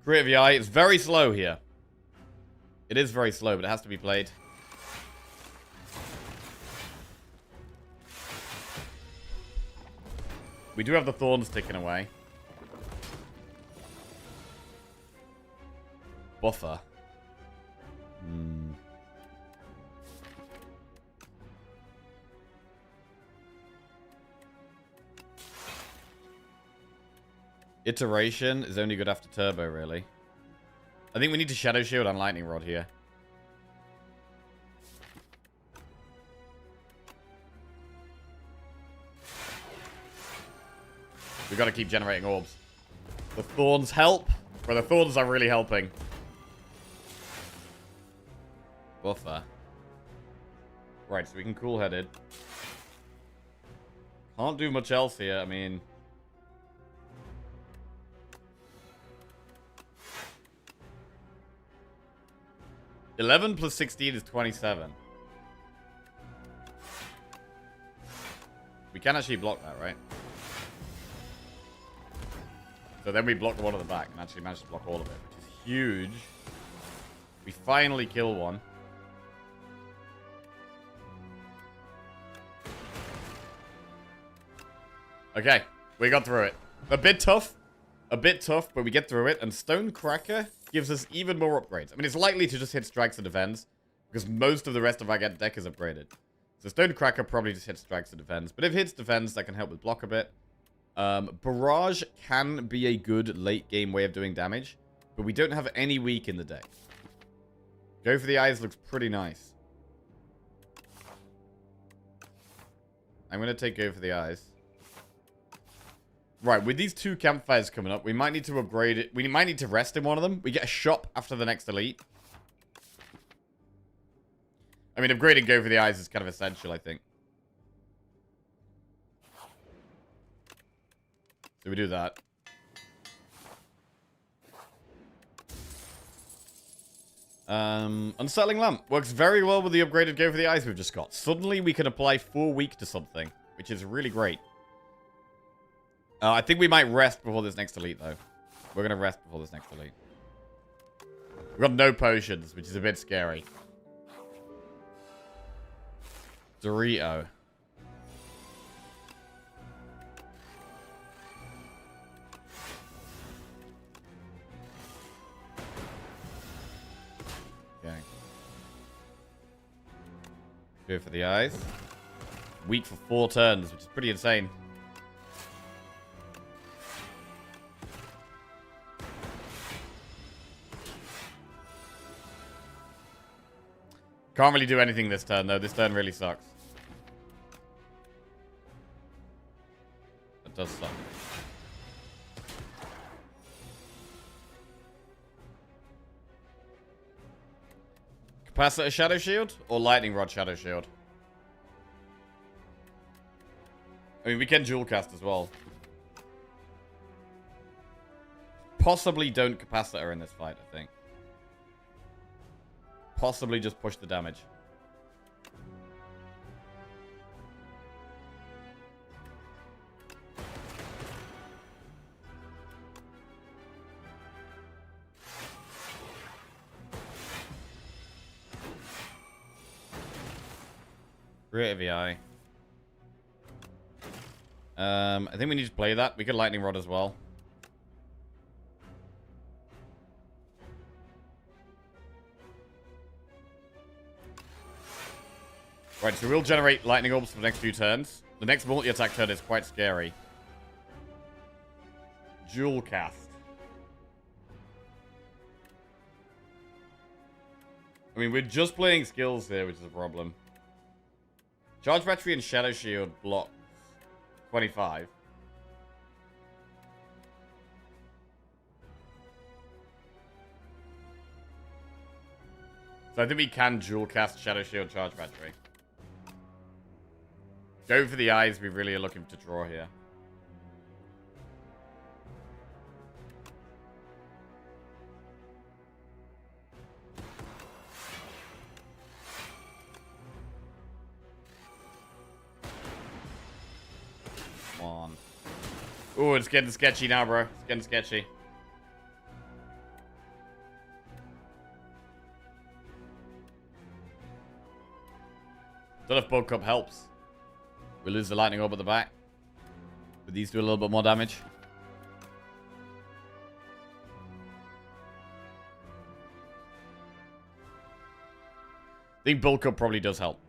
A: Creative AI is very slow here. It is very slow, but it has to be played. We do have the thorns ticking away. Buffer. Iteration is only good after turbo, really. I think we need to Shadow Shield on Lightning Rod here. We gotta keep generating orbs. The thorns help. Well, the thorns are really helping. Buffer. Right, so we can cool-headed. Can't do much else here, I mean... 11 plus 16 is 27. We can actually block that, right? So then we block the one at the back and actually manage to block all of it, which is huge. We finally kill one. Okay, we got through it. A bit tough, but we get through it. And Stonecracker gives us even more upgrades. I mean, it's likely to just hit strikes and defends, because most of the rest of our deck is upgraded. So Stonecracker probably just hits strikes and defends. But if it hits defense, that can help with block a bit. Barrage can be a good late game way of doing damage, but we don't have any weak in the deck. Go for the Eyes looks pretty nice. I'm going to take Go for the Eyes. Right, with these two campfires coming up, we might need to upgrade it. We might need to rest in one of them. We get a shop after the next elite. I mean, upgrading Go for the Eyes is kind of essential, I think. So we do that. Unsettling Lamp works very well with the upgraded Go for the Eyes we've just got. Suddenly we can apply 4 weak to something, which is really great. I think we might rest before this next elite, though. We're going to rest before this next elite. We've got no potions, which is a bit scary. Dorito. Go for the eyes. Weak for 4 turns, which is pretty insane. Can't really do anything this turn, though. This turn really sucks. That does suck. Capacitor Shadow Shield or Lightning Rod Shadow Shield? I mean, we can dual cast as well. Possibly don't Capacitor in this fight, I think. Possibly just push the damage. Creative VI. I think we need to play that. We could Lightning Rod as well. Right, so we'll generate Lightning Orbs for the next few turns. The next multi-attack turn is quite scary. Dual cast. I mean, we're just playing skills here, which is a problem. Charge Battery and Shadow Shield block 25. So I think we can dual cast Shadow Shield Charge Battery. Go for the eyes, we really are looking to draw here. Come on. Ooh, it's getting sketchy now, bro. It's getting sketchy. Don't know if Bug Cup helps. We lose the Lightning Orb at the back. But these do a little bit more damage. I think Bulk Up probably does help.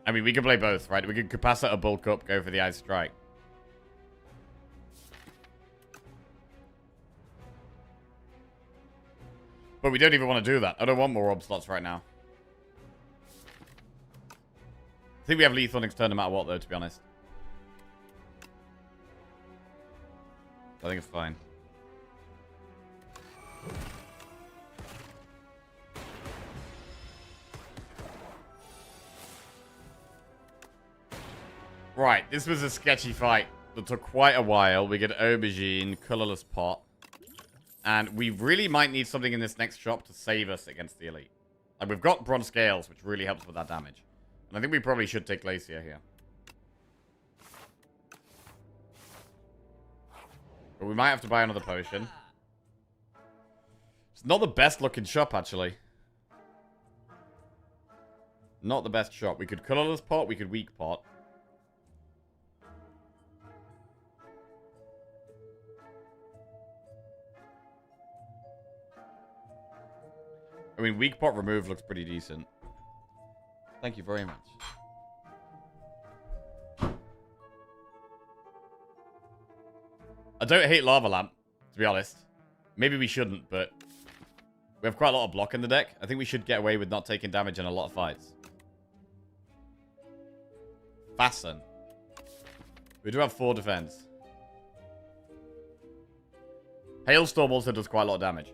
A: I mean, we can play both, right? We can Capacitor Bulk Up, go for the Ice Strike. But we don't even want to do that. I don't want more orb slots right now. I think we have lethal next turn no matter what, though, to be honest. I think it's fine. Right, this was a sketchy fight that took quite a while. We get Aubergine, Colorless Pot. And we really might need something in this next shop to save us against the Elite. Like, we've got Bronze Scales, which really helps with that damage. And I think we probably should take Glacier here. But we might have to buy another potion. It's not the best looking shop, actually. Not the best shop. We could Colorless Pot, we could Weak Pot. I mean, Weak Pot remove looks pretty decent. Thank you very much. I don't hate Lava Lamp, to be honest. Maybe we shouldn't, but we have quite a lot of block in the deck. I think we should get away with not taking damage in a lot of fights. Fasten. We do have 4 defense. Hailstorm also does quite a lot of damage.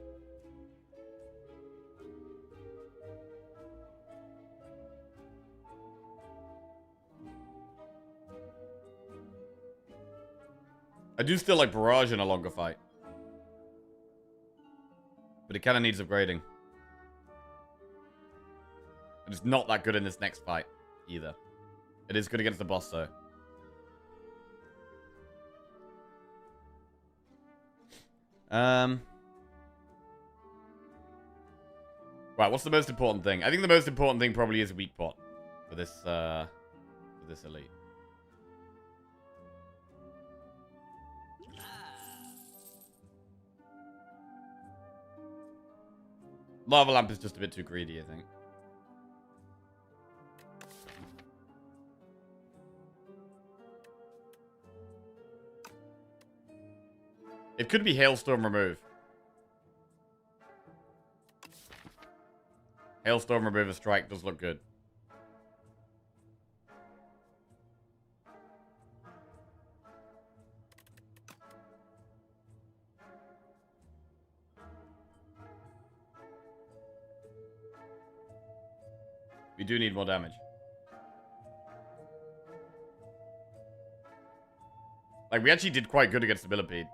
A: I do still like Barrage in a longer fight. But it kind of needs upgrading. And it's not that good in this next fight, either. It is good against the boss, though. Right, what's the most important thing? I think the most important thing probably is Weak Pot for this Elite. Lava Lamp is just a bit too greedy, I think. It could be Hailstorm Remove. Hailstorm Remove a strike does look good. We do need more damage. Like, we actually did quite good against the Millipede.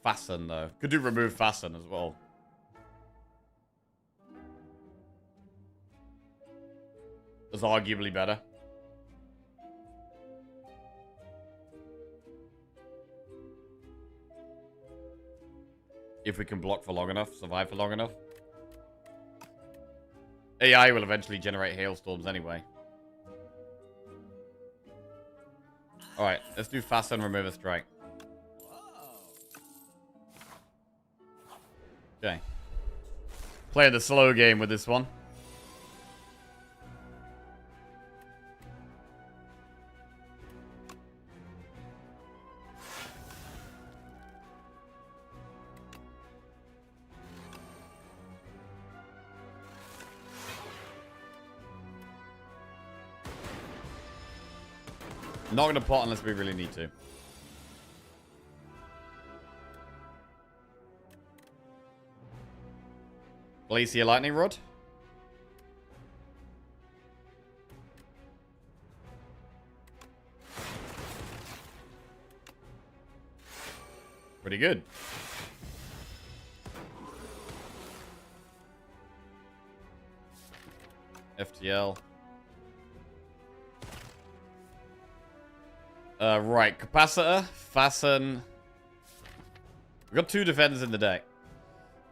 A: Fasten, though. Could do remove Fasten as well. That's arguably better. If we can block for long enough, survive for long enough. AI will eventually generate hailstorms anyway. Alright, let's do Fasten, remove a strike. Okay. Play the slow game with this one. Not gonna pot unless we really need to. Glacier Lightning Rod. Pretty good. FTL. Right. Capacitor. Fasten. We've got 2 defenders in the deck.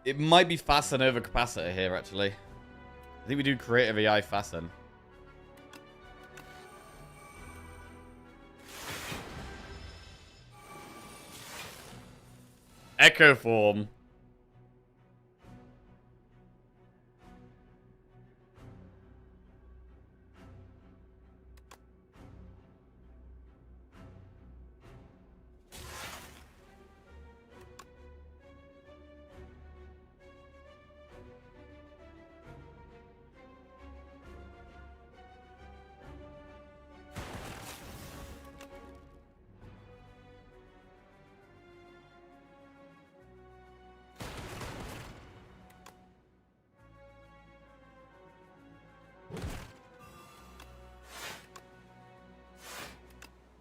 A: It might be Fasten over Capacitor here, actually. I think we do Creative AI Fasten. Echo Form.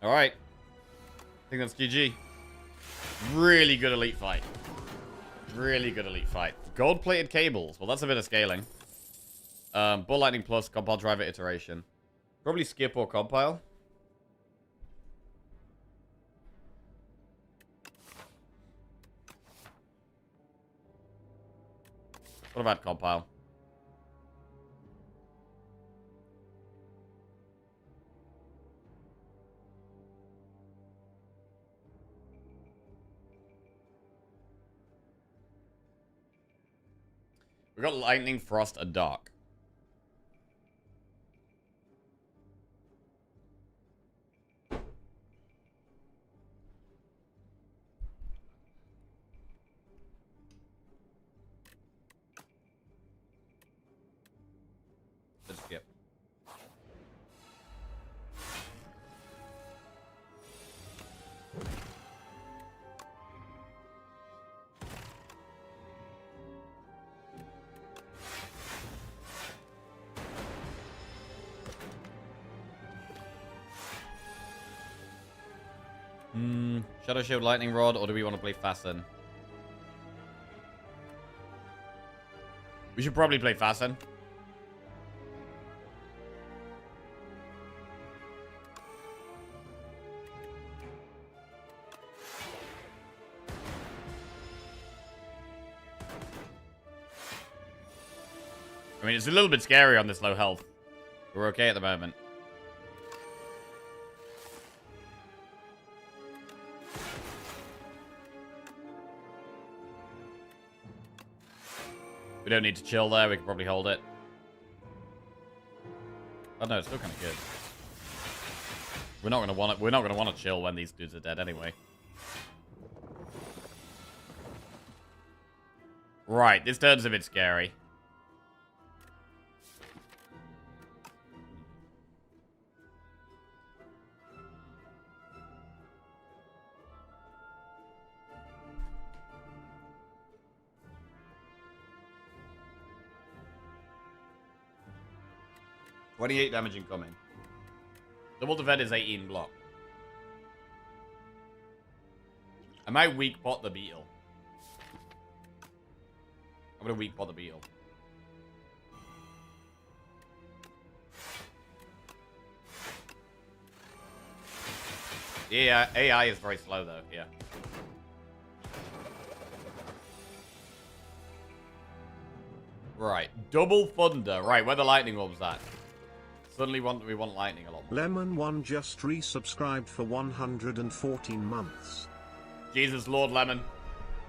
A: Alright. I think that's GG. Really good elite fight. Really good elite fight. Gold-plated cables. Well, that's a bit of scaling. Bull Lightning Plus, Compile Driver Iteration. Probably skip or compile. What about compile? We got Lightning, Frost, and Dark. Let's skip. Shadow Shield Lightning Rod, or do we want to play Fasten? We should probably play Fasten. I mean, it's a little bit scary on this low health. We're okay at the moment. We don't need to chill there. We can probably hold it. Oh no, it's still kind of good. We're not gonna want to chill when these dudes are dead anyway. Right, this turn's a bit scary. $28 damage incoming. Double defend is 18 block. I might weak pot the beetle. I'm gonna weak pot the beetle. Yeah, AI is very slow though, yeah. Right, double thunder. Right, where the lightning orb's at. Suddenly we want lightning a lot more.
B: Lemon1 just resubscribed for 114 months.
A: Jesus Lord Lemon.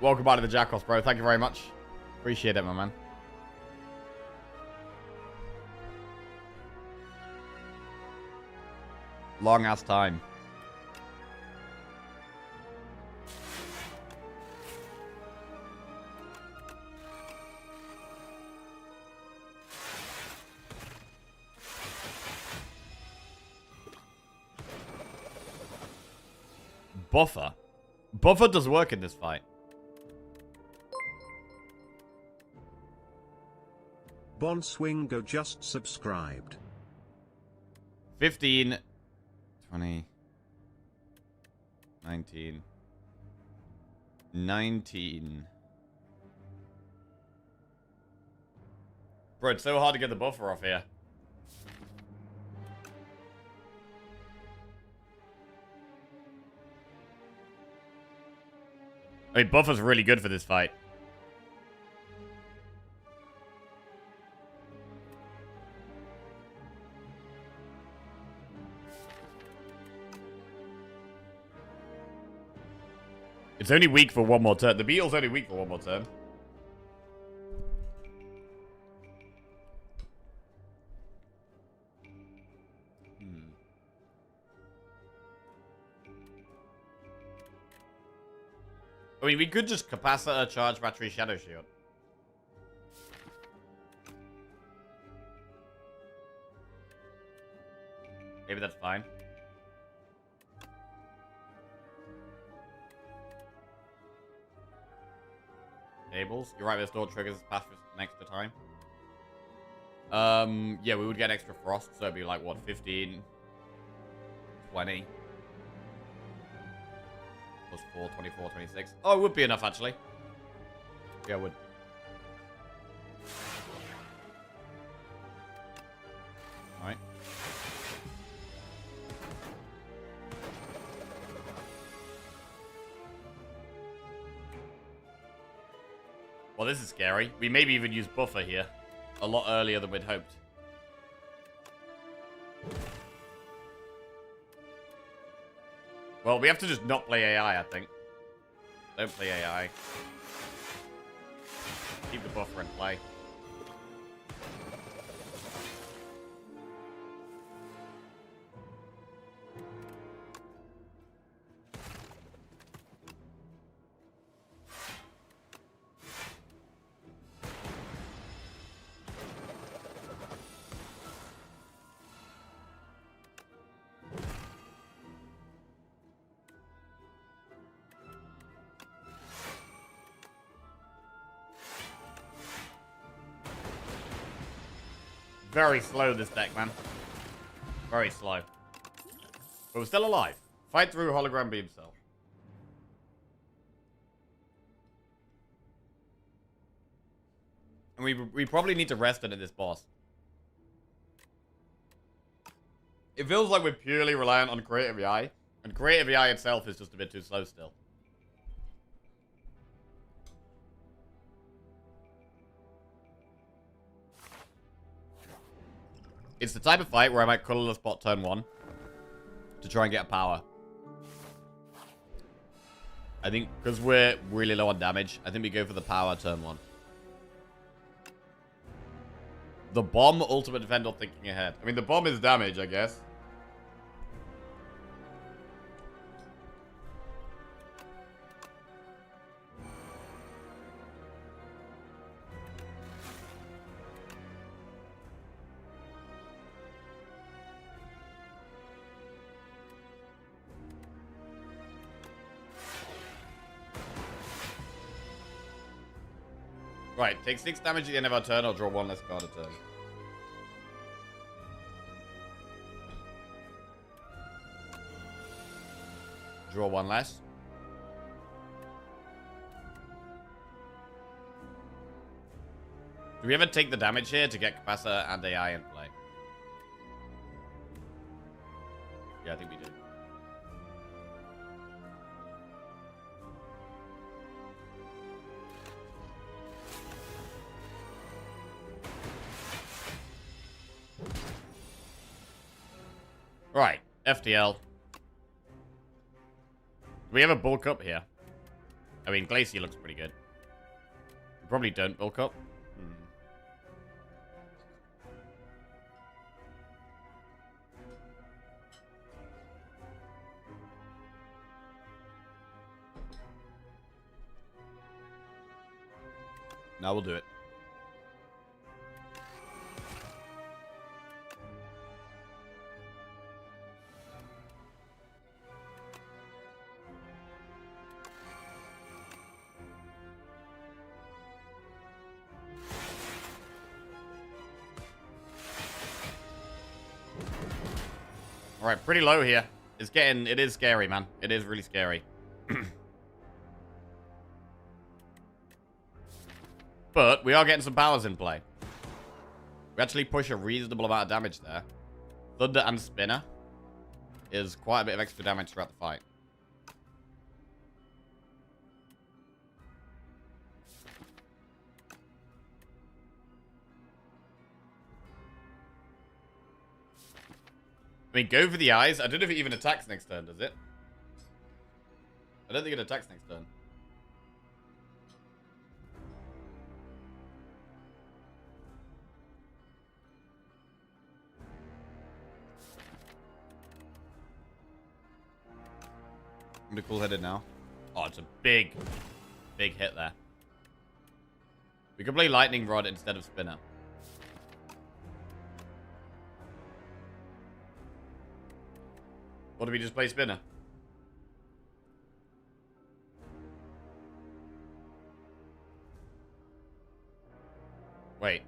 A: Welcome back to the Jackos, bro. Thank you very much. Appreciate it, my man. Long ass time. Buffer. Buffer does work in this fight.
B: Bonswingo just subscribed.
A: 15, 20, 19, 19. Bro, it's so hard to get the buffer off here. I mean, buffer's really good for this fight. It's only weak for one more turn. The beetle's only weak for one more turn. I mean, we could just capacitor, charge, battery, shadow shield. Maybe that's fine. Tables. You're right, this door triggers past an extra time. Yeah, we would get extra frost, so it'd be like, what, 15, 20. Plus 4, 24, 26. Oh, it would be enough, actually. Yeah, it would. Alright. Well, this is scary. We maybe even use buffer here. A lot earlier than we'd hoped. Well, we have to just not play AI, I think. Don't play AI. Keep the buffer in play. Very slow, this deck, man. Very slow. But we're still alive. Fight through hologram beam cell. And we probably need to rest into this boss. It feels like we're purely reliant on creative AI. And creative AI itself is just a bit too slow still. It's the type of fight where I might colorless bot turn 1 to try and get a power. I think because we're really low on damage, I think we go for the power turn 1. The bomb, ultimate defend, or thinking ahead. I mean, the bomb is damage, I guess. Right, take 6 damage at the end of our turn, or draw 1 less card a turn. Draw 1 less. Do we ever take the damage here to get Capacitor and AI in play? Yeah, I think we do. Right, FTL. Do we have a bulk up here? I mean, Glacier looks pretty good. We probably don't bulk up. Now we'll do it. Alright, pretty low here. It is scary, man. It is really scary. But we are getting some powers in play. We actually push a reasonable amount of damage there. Thunder and Spinner is quite a bit of extra damage throughout the fight. I mean, go for the eyes. I don't know if it even attacks next turn, does it? I don't think it attacks next turn. I'm gonna cool-headed now. Oh, it's a big hit there. We could play Lightning Rod instead of Spinner. Or do we just play Spinner? Wait.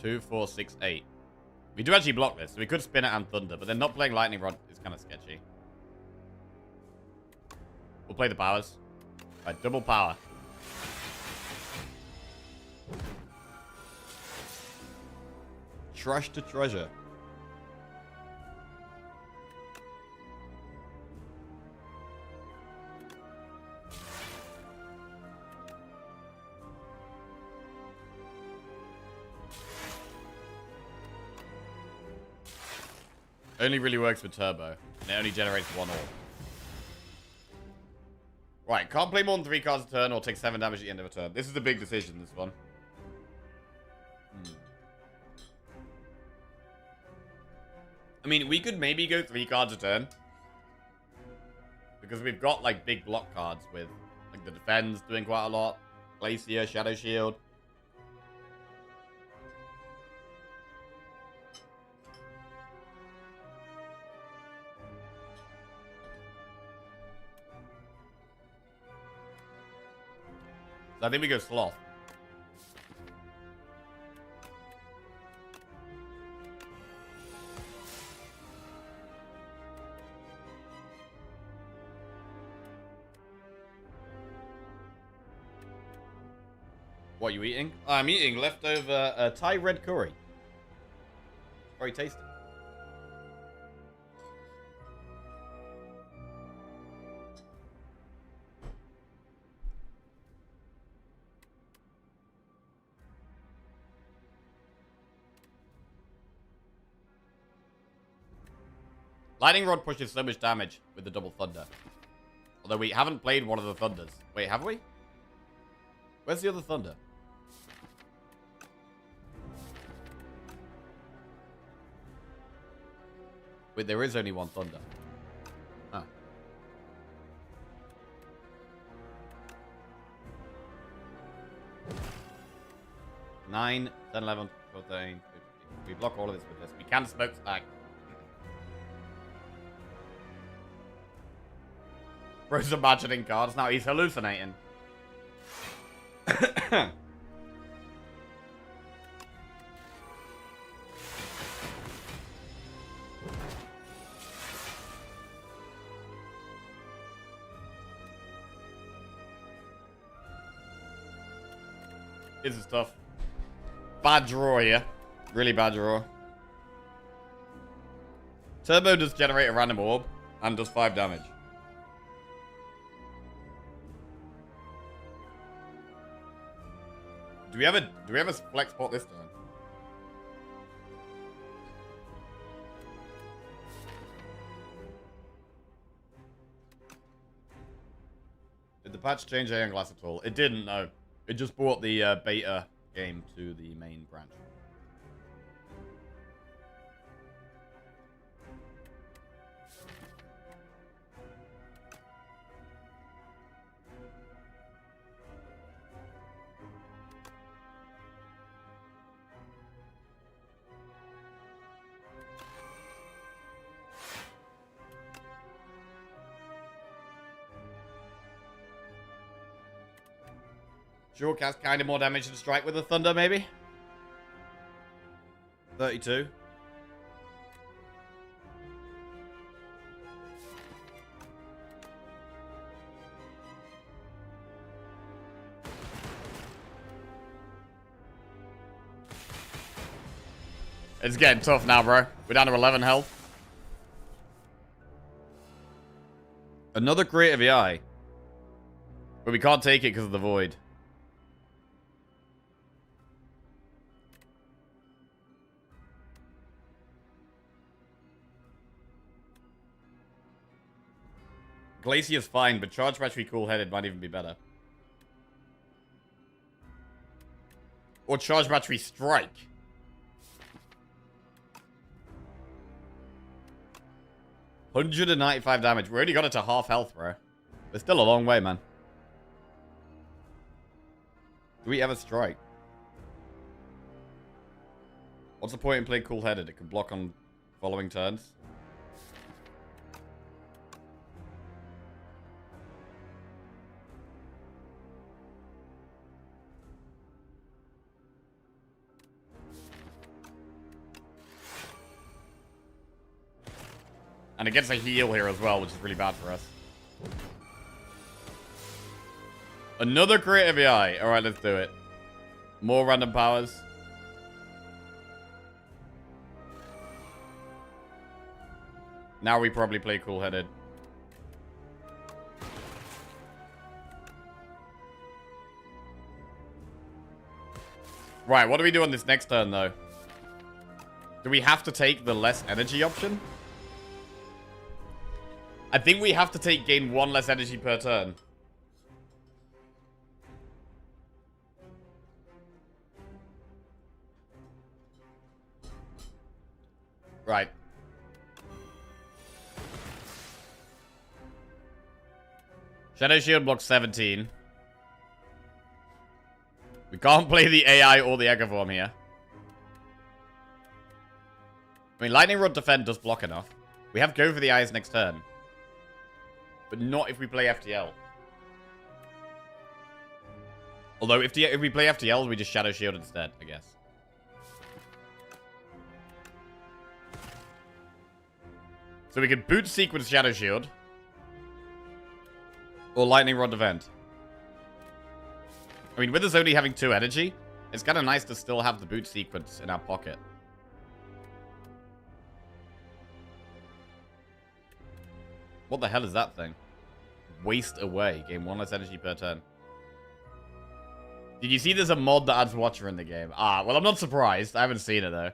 A: 2, 4, 6, 8. We do actually block this, so we could Spinner and Thunder, but then not playing Lightning Rod is kind of sketchy. We'll play the powers. Right, double power. Trash to treasure. Only really works with turbo, and it only generates 1 orb. Right, can't play more than 3 cards a turn or take 7 damage at the end of a turn. This is a big decision, this one. I mean, we could maybe go 3 cards a turn. Because we've got, like, big block cards with, like, the Defense doing quite a lot. Glacier, Shadow Shield. So I think we go Sloth. What are you eating? I'm eating leftover Thai red curry. Very tasty. Lightning Rod pushes so much damage with the double Thunder. Although we haven't played one of the Thunders. Wait, have we? Where's the other Thunder? Wait, there is only one thunder. Ah. Nine, 10, 11, 12, 13, 15. We block all of this with this. We can smoke stack. Bro's imagining cards. Now he's hallucinating. This is tough. Bad draw here. Really bad draw. Turbo does generate a random orb and does 5 damage. Do we have a flex pot this turn? Did the patch change Aeon Glass at all? It didn't, no. It just brought the beta game to the main branch. Sure, cast kind of more damage than strike with the thunder, maybe? 32. It's getting tough now, bro. We're down to 11 health. Another creative AI. But we can't take it because of the void. Glacier's fine, but Charge Battery Cool-Headed might even be better. Or Charge Battery Strike. $195 damage. We already got it to half health, bro. There's still a long way, man. Do we ever strike? What's the point in playing Cool-Headed? It can block on following turns. And it gets a heal here as well, which is really bad for us. Another creative AI. Alright, let's do it. More random powers. Now we probably play Cool-Headed. Right, what do we do on this next turn, though? Do we have to take the less energy option? I think we have to take gain 1 less energy per turn. Right. Shadow Shield blocks 17. We can't play the AI or the Echo Form here. I mean, Lightning Rod Defend does block enough. We have Go for the Eyes next turn. But not if we play FTL. Although, if we play FTL, we just Shadow Shield instead, I guess. So we could boot Sequence Shadow Shield. Or Lightning Rod Event. I mean, with us only having 2 energy, it's kind of nice to still have the boot sequence in our pocket. What the hell is that thing? Waste away. Gain 1 less energy per turn. Did you see there's a mod that adds Watcher in the game? Ah, well, I'm not surprised. I haven't seen it, though.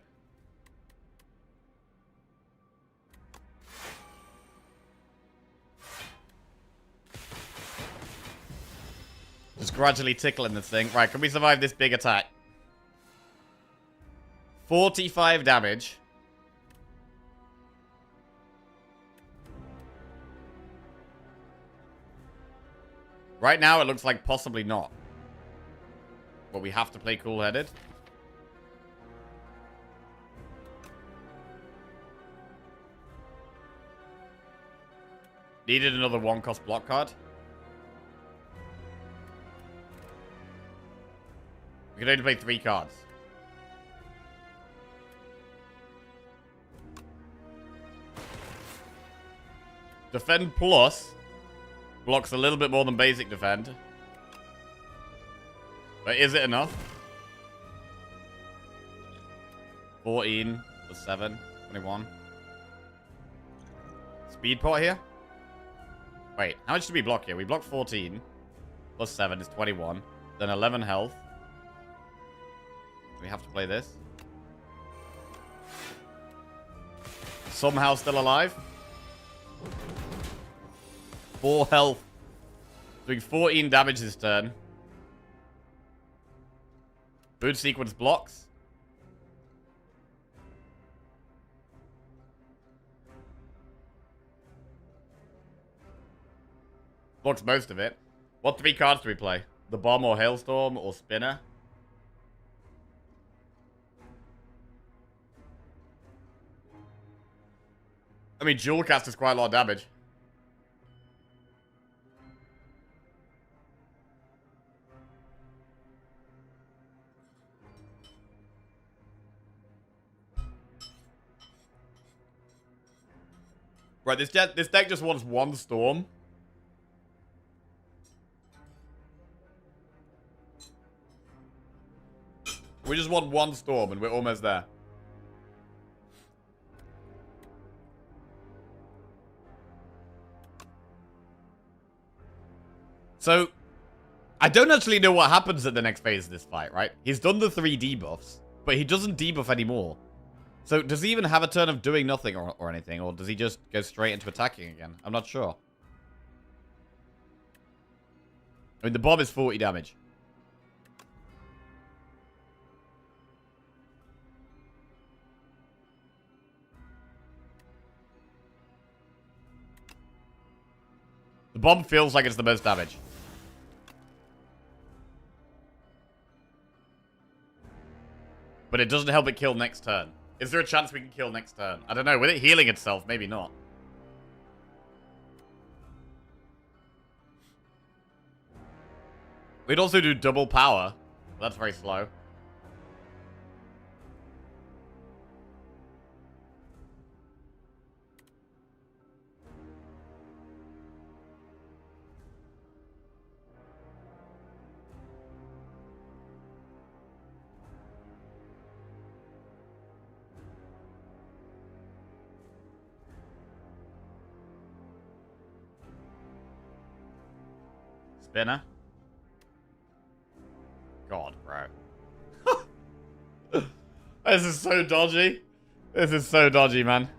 A: Just gradually tickling this thing. Right, can we survive this big attack? 45 damage. Right now, it looks like possibly not. But we have to play cool-headed. Needed another 1-cost block card. We can only play 3 cards. Defend plus blocks a little bit more than basic defend. But is it enough? 14 plus 7, 21. Speed pot here? Wait, how much do we block here? We block 14 plus 7 is 21. Then 11 health. We have to play this. Somehow still alive. 4 health. Doing 14 damage this turn. Boot sequence blocks. Blocks most of it. What 3 cards do we play? The Bomb or Hailstorm or Spinner? I mean, Dual Cast is quite a lot of damage. Right, this deck just wants 1 Storm. We just want 1 Storm and we're almost there. So, I don't actually know what happens at the next phase of this fight, right? He's done the 3 debuffs, but he doesn't debuff anymore. So, does he even have a turn of doing nothing or anything? Or does he just go straight into attacking again? I'm not sure. I mean, the bomb is 40 damage. The bomb feels like it's the most damage. But it doesn't help it kill next turn. Is there a chance we can kill next turn? I don't know. With it healing itself, maybe not. We'd also do double power. That's very slow. Spinner. God, bro. This is so dodgy. This is so dodgy, man.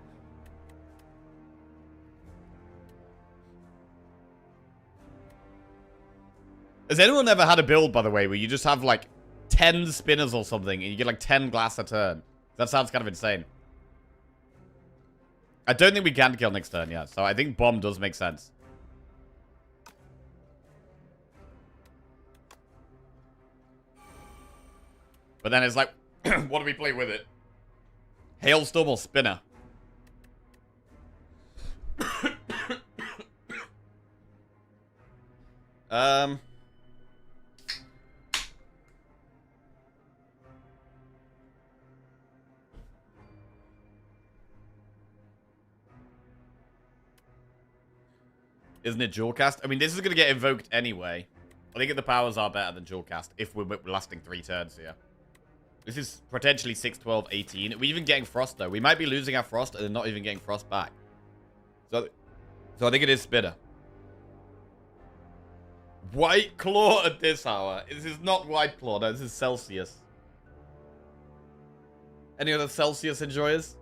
A: Has anyone ever had a build, by the way, where you just have, like, 10 spinners or something, and you get, like, 10 glass a turn? That sounds kind of insane. I don't think we can kill next turn yet, so I think bomb does make sense. But then it's like, what do we play with it? Hailstorm or Spinner? Isn't it Jawcast? I mean, this is going to get invoked anyway. I think the powers are better than Jawcast if we're lasting 3 turns here. This is potentially 6, 12, 18. We're even getting Frost, though. We might be losing our Frost and then not even getting Frost back. So I think it is Spinner. White Claw at this hour. This is not White Claw. No, this is Celsius. Any other Celsius enjoyers?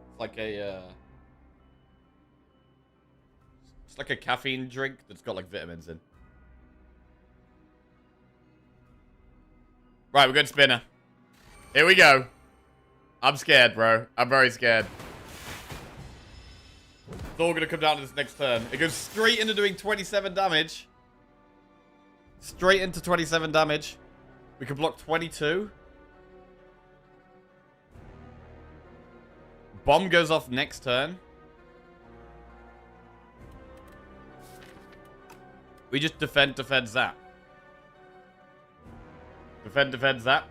A: It's like a, it's like a caffeine drink that's got, like, vitamins in. Right, we're going Spinner. Here we go. I'm scared, bro. I'm very scared. It's all going to come down to this next turn. It goes straight into doing 27 damage. Straight into 27 damage. We can block 22. Bomb goes off next turn. We just defend, zap. Defend, zap.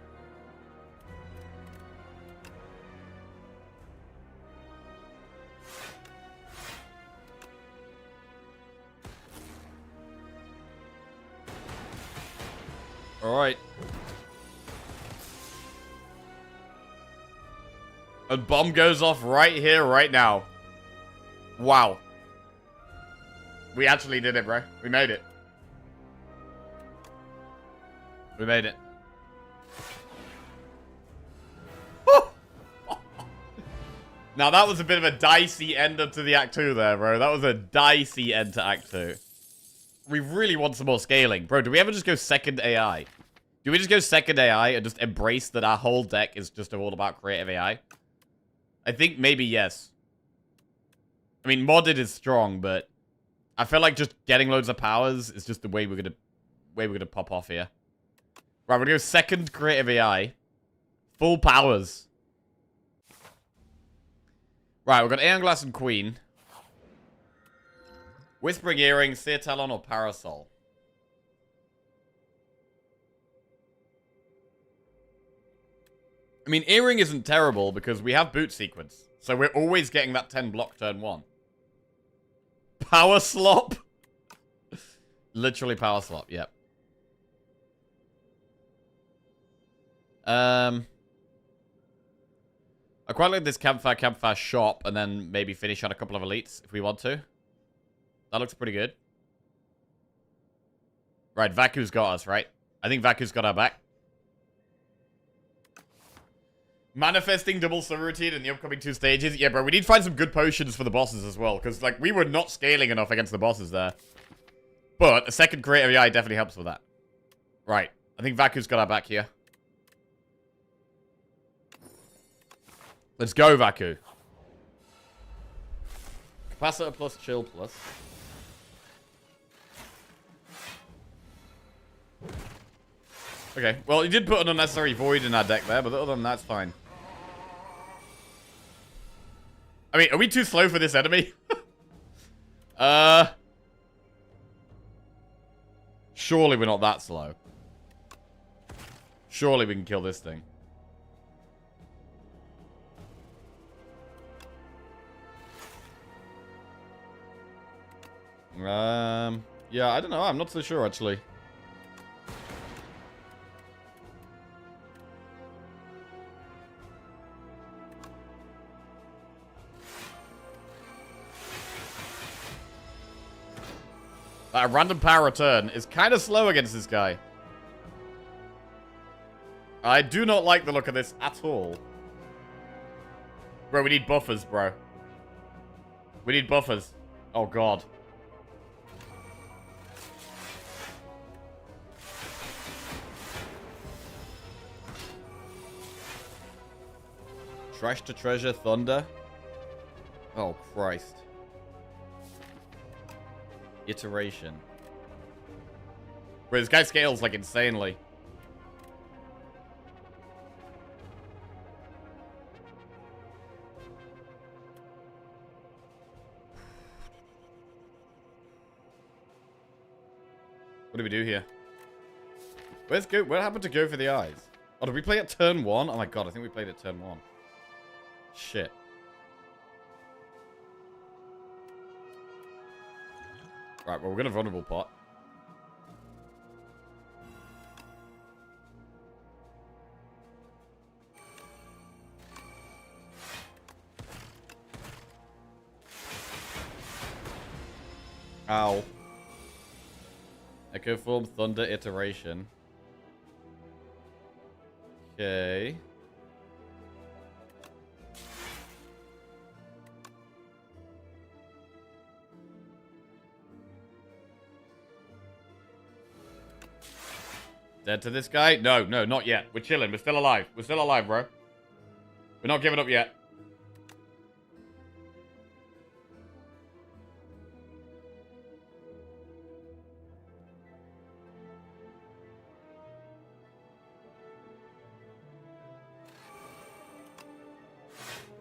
A: Alright. A bomb goes off right here, right now. Wow. We actually did it, bro. We made it. We made it. Now, that was a bit of a dicey end up to the Act 2 there, bro. That was a dicey end to Act 2. We really want some more scaling. Bro, do we ever just go second AI? Do we just go second AI and just embrace that our whole deck is just all about creative AI? I think maybe yes. I mean, modded is strong, but I feel like just getting loads of powers is just the way we're gonna pop off here. Right, we're gonna go second creative AI. Full powers. Right, we've got Aeon Glass and Queen. Whispering Earring, Seer Talon, or Parasol. I mean, Earring isn't terrible because we have Boot Sequence. So we're always getting that 10 block turn 1. Power Slop? Literally Power Slop, yep. I quite like this Campfire shop and then maybe finish on a couple of elites if we want to. That looks pretty good. Right, Vaku's got us, right? I think Vaku's got our back. Manifesting double subroutine in the upcoming 2 stages. Yeah, bro, we need to find some good potions for the bosses as well. Because, like, we were not scaling enough against the bosses there. But a second creative AI definitely helps with that. Right. I think Vaku's got our back here. Let's go, Vaku. Capacitor plus, chill plus. Okay, well, he did put an unnecessary void in our deck there, but other than that, it's fine. I mean, are we too slow for this enemy? Surely we're not that slow. Surely we can kill this thing. Yeah, I don't know. I'm not so sure, actually. A random power return is kind of slow against this guy. I do not like the look of this at all. Bro, we need buffers, bro. We need buffers. Oh, God. Trash to treasure, thunder. Oh, Christ. Iteration. Bro, this guy scales, like, insanely. What do we do here? Where's go? What happened to go for the eyes? Oh, did we play at turn 1? Oh my god, I think we played at turn 1. Shit. Right, well, we're gonna vulnerable pot. Ow. Echo form, thunder, iteration. Okay. Dead to this guy? No, no, not yet. We're chilling. We're still alive. We're still alive, bro. We're not giving up yet.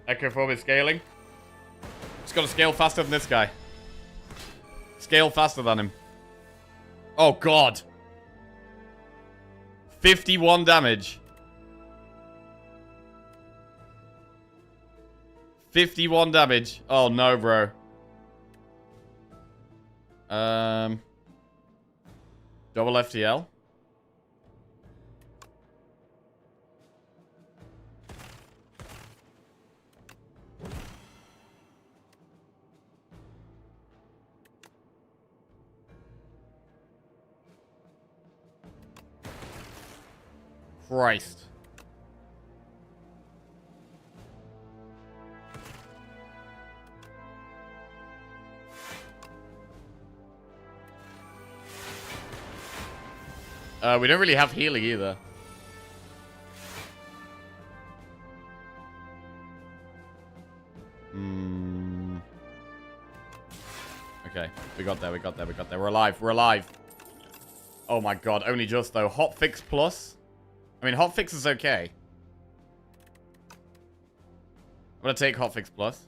A: Echo form is scaling. Just gotta scale faster than this guy. Scale faster than him. Oh, God. 51 damage. 51 damage. Oh, no, bro. Double FTL. Christ. We don't really have healing either. Okay, we got there, we got there, we got there. We're alive, we're alive. Oh my god, only just though. Hotfix plus? I mean, hotfix is okay. I'm gonna take hotfix plus.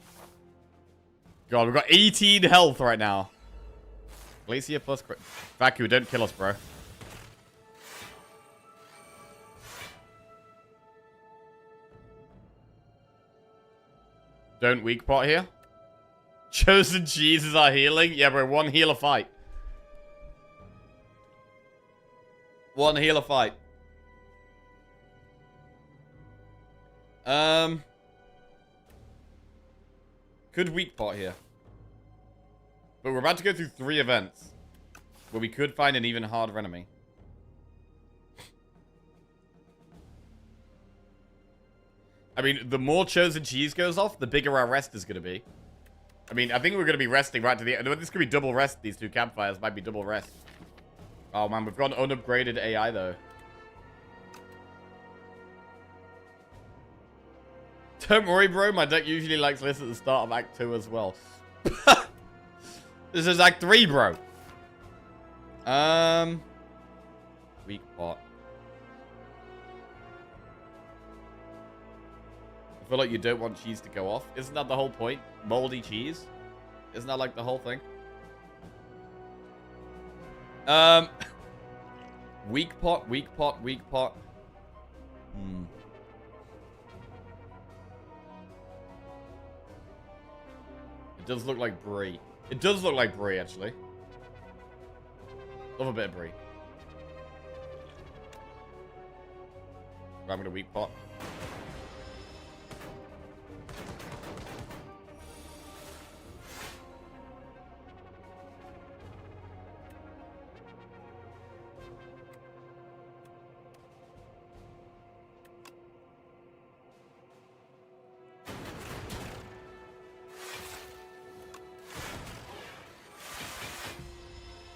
A: God, we've got 18 health right now. Glacier plus... Vacu, don't kill us, bro. Don't weak pot here. Chosen cheeses are healing? Yeah, bro, one healer fight. One healer fight. Could weak pot here. But we're about to go through 3 events where we could find an even harder enemy. I mean, the more chosen cheese goes off, the bigger our rest is going to be. I mean, I think we're going to be resting right to the end. This could be double rest. These 2 campfires might be double rest. Oh, man, we've got an unupgraded AI, though. Don't worry, bro. My deck usually likes this at the start of Act 2 as well. This is Act 3, bro. Weak pot. I feel like you don't want cheese to go off. Isn't that the whole point? Moldy cheese? Isn't that like the whole thing? Weak pot, weak pot, weak pot. It does look like brie. It does look like brie, actually. Love a bit of brie. Right, I'm gonna weak pot.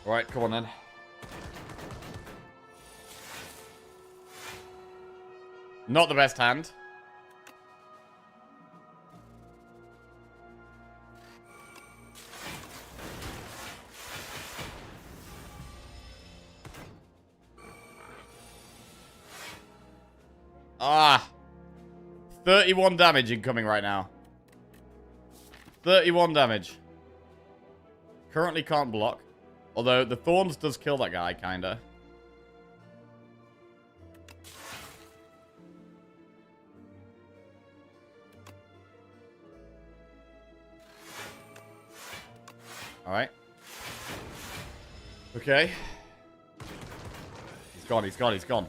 A: Alright, come on then. Not the best hand. Ah. 31 damage incoming right now. 31 damage. Currently can't block. Although, the Thorns does kill that guy, kinda. Alright. Okay. He's gone, he's gone, he's gone.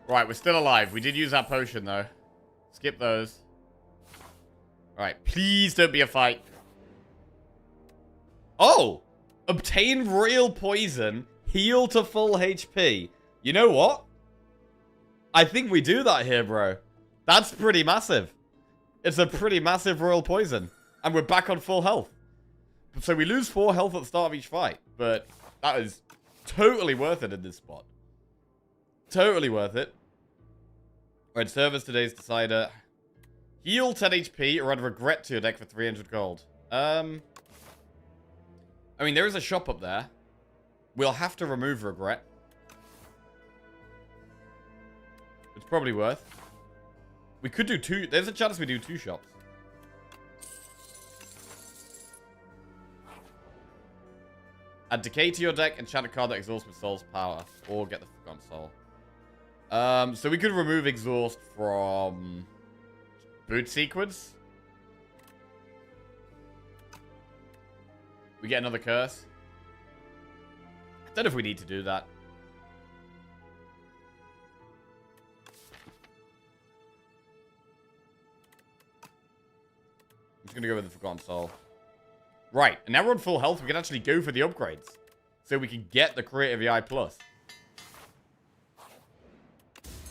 A: Right, we're still alive. We did use our potion, though. Skip those. Alright, please don't be a fight. Oh! Obtain royal poison. Heal to full HP. You know what? I think we do that here, bro. That's pretty massive. It's a pretty massive royal poison. And we're back on full health. So we lose 4 health at the start of each fight. But that is totally worth it in this spot. Totally worth it. Alright, servers today's decider. Heal 10 HP or add regret to your deck for 300 gold. I mean, there is a shop up there. We'll have to remove regret. It's probably worth. We could do 2. There's a chance we do 2 shops. Add decay to your deck, enchant a card that exhausts with soul's power. Or get the Forgotten Soul. So we could remove exhaust from boot sequence. We get another curse. I don't know if we need to do that. I'm just going to go with the Forgotten Soul. Right, and now we're on full health. We can actually go for the upgrades. So we can get the Creative EI Plus.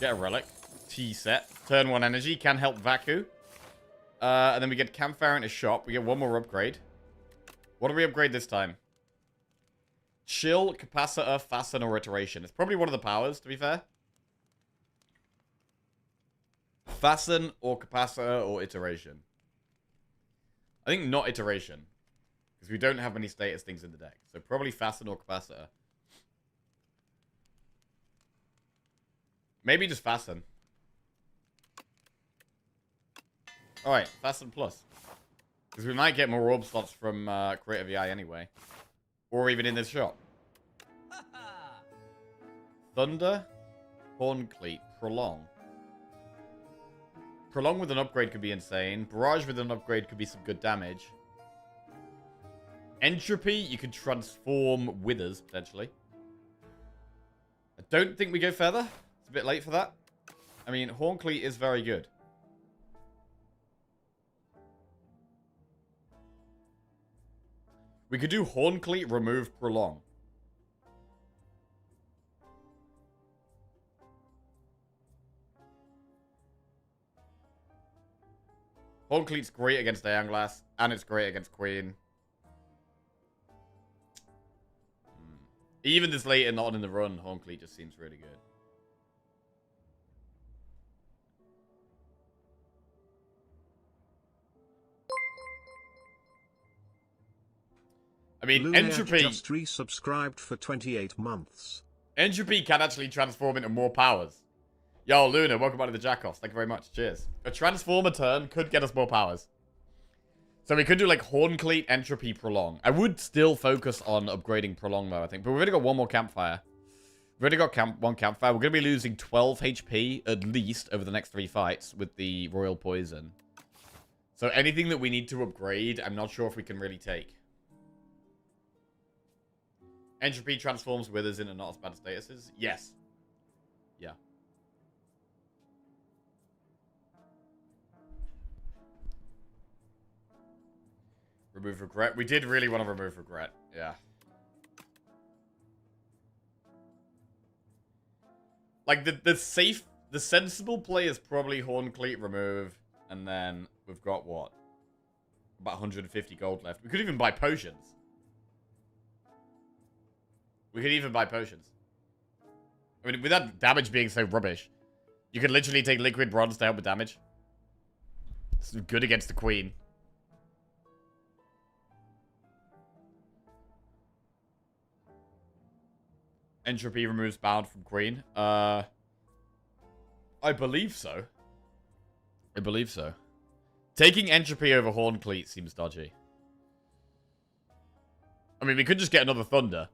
A: Get a Relic. T-set. Turn 1 energy. Can help Vaku. And then we get Campfire into shop. We get 1 more upgrade. What do we upgrade this time? Chill, Capacitor, Fasten, or Iteration. It's probably one of the powers, to be fair. Fasten, or Capacitor, or Iteration. I think not Iteration. Because we don't have many status things in the deck. So probably Fasten or Capacitor. Maybe just Fasten. Alright, Fasten Plus. Because we might get more orb slots from Creative EI anyway. Or even in this shop. Thunder, Horn Cleat, Prolong. Prolong with an upgrade could be insane. Barrage with an upgrade could be some good damage. Entropy, you could transform Withers, potentially. I don't think we go further. It's a bit late for that. I mean, Horn Cleat is very good. We could do Horn Cleat, remove Prolong. Horn Cleat's great against Glass, and it's great against Queen. Even this late and not in the run, Horn Cleat just seems really good. I mean,
B: Lunac
A: Entropy...
B: just resubscribed for 28 months.
A: Entropy can actually transform into more powers. Yo, Luna, welcome back to the Jackoffs. Thank you very much. Cheers. A Transformer turn could get us more powers. So we could do, like, Horn Cleat, Entropy, Prolong. I would still focus on upgrading Prolong, though, I think. But we've already got 1 more Campfire. We've already got 1 Campfire. We're going to be losing 12 HP, at least, over the next 3 fights with the Royal Poison. So anything that we need to upgrade, I'm not sure if we can really take. Entropy transforms Withers into not as bad statuses? Yes. Yeah. Remove regret. We did really want to remove regret. Yeah. Like, the sensible play is probably Horn Cleat remove. And then we've got, what? About 150 gold left. We could even buy potions. We could even buy potions. I mean, with that damage being so rubbish, you could literally take Liquid Bronze to help with damage. It's good against the Queen. Entropy removes Bound from Queen. I believe so. I believe so. Taking Entropy over Horn Cleat seems dodgy. I mean, we could just get another Thunder.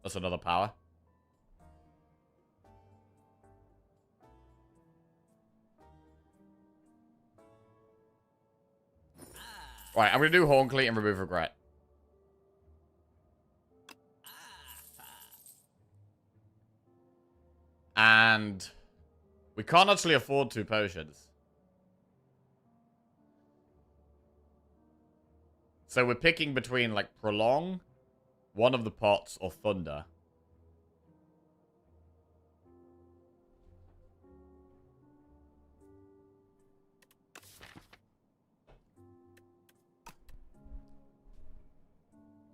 A: That's another power. Right, I'm going to do Horn Cleat and remove regret. And we can't actually afford 2 potions. So we're picking between, like, Prolong, one of the pots, or Thunder.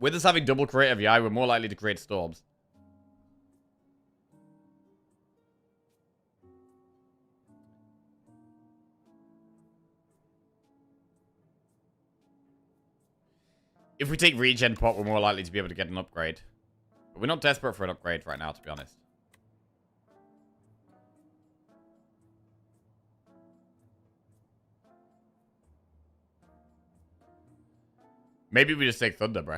A: With us having double creative EI, we're more likely to create storms. If we take regen pot, we're more likely to be able to get an upgrade. But we're not desperate for an upgrade right now, to be honest. Maybe we just take Thunder, bro.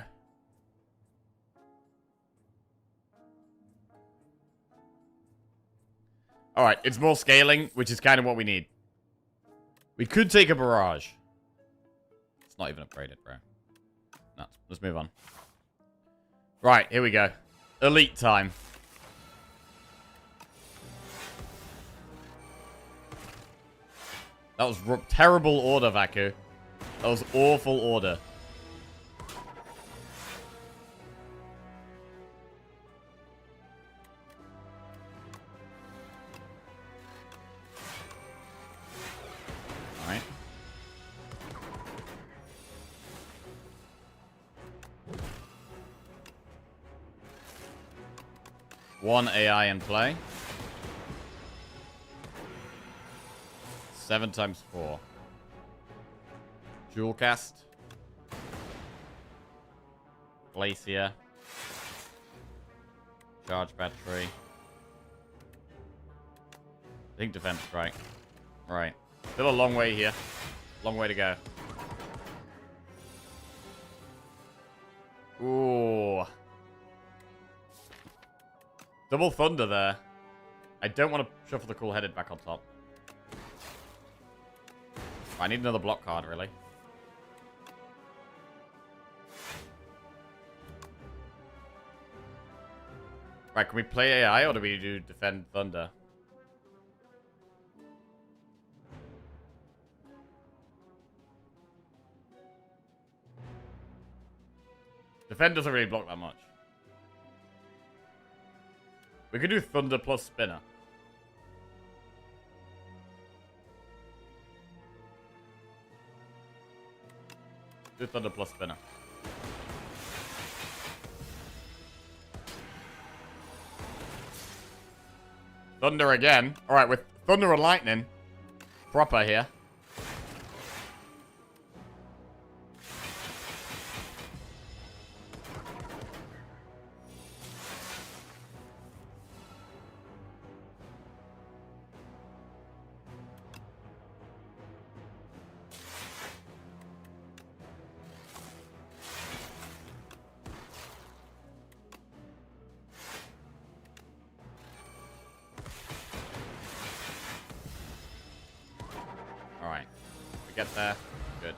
A: Alright, it's more scaling, which is kind of what we need. We could take a Barrage. It's not even upgraded, bro. No, let's move on. Right, here we go. Elite time. That was terrible order, Vaku. That was awful order. Alright. One AI in play. 7 times 4. Dual cast. Glacier. Charge battery. I think defense strike. Right. Still a long way here. Long way to go. Ooh. Double thunder there. I don't want to shuffle the cool-headed back on top. I need another block card, really. Right, can we play AI or do we do defend thunder? Defend doesn't really block that much. We could do thunder plus spinner. Do thunder plus spinner. Thunder again. Alright, with thunder and lightning. Proper here. Alright. We get there. Good.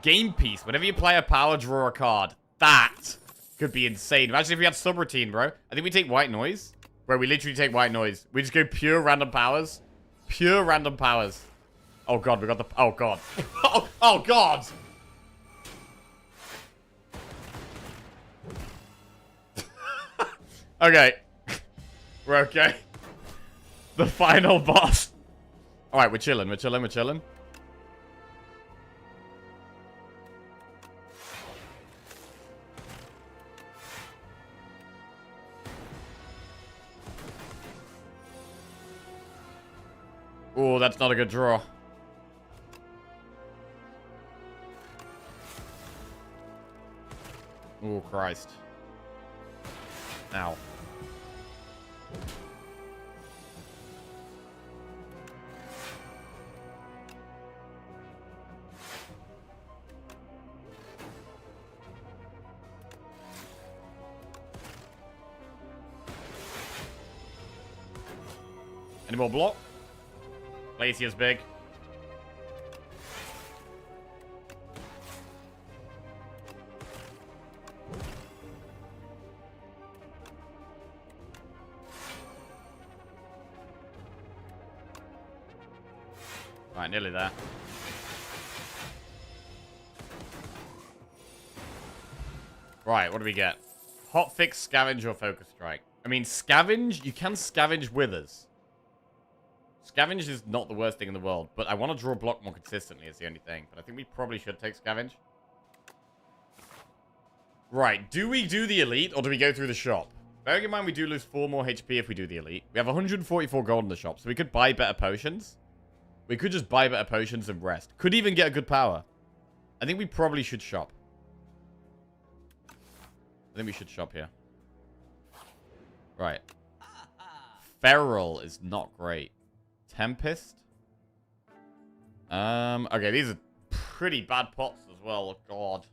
A: Game piece. Whenever you play a power, draw a card. That could be insane. Imagine if we had subroutine, bro. I think we take white noise. Where we literally take white noise. We just go pure random powers. Pure random powers. Oh god, we got the... Oh god. Oh god! Okay. We're okay. The final boss. Alright, we're chilling, we're chilling, we're chilling. Oh, that's not a good draw. Oh, Christ. Ow. Any more block? Glacier's big. Right, nearly there. Right, what do we get? Hot fix, scavenge, or focus strike? I mean, scavenge, you can scavenge withers. Scavenge is not the worst thing in the world, but I want to draw block more consistently is the only thing. But I think we probably should take scavenge. Right, do we do the elite or do we go through the shop? Bearing in mind we do lose 4 more HP if we do the elite. We have 144 gold in the shop, so we could buy better potions. We could just buy better potions and rest. Could even get a good power. I think we probably should shop. I think we should shop here. Right. Feral is not great. Tempest? Okay, these are pretty bad pots as well. Oh, God.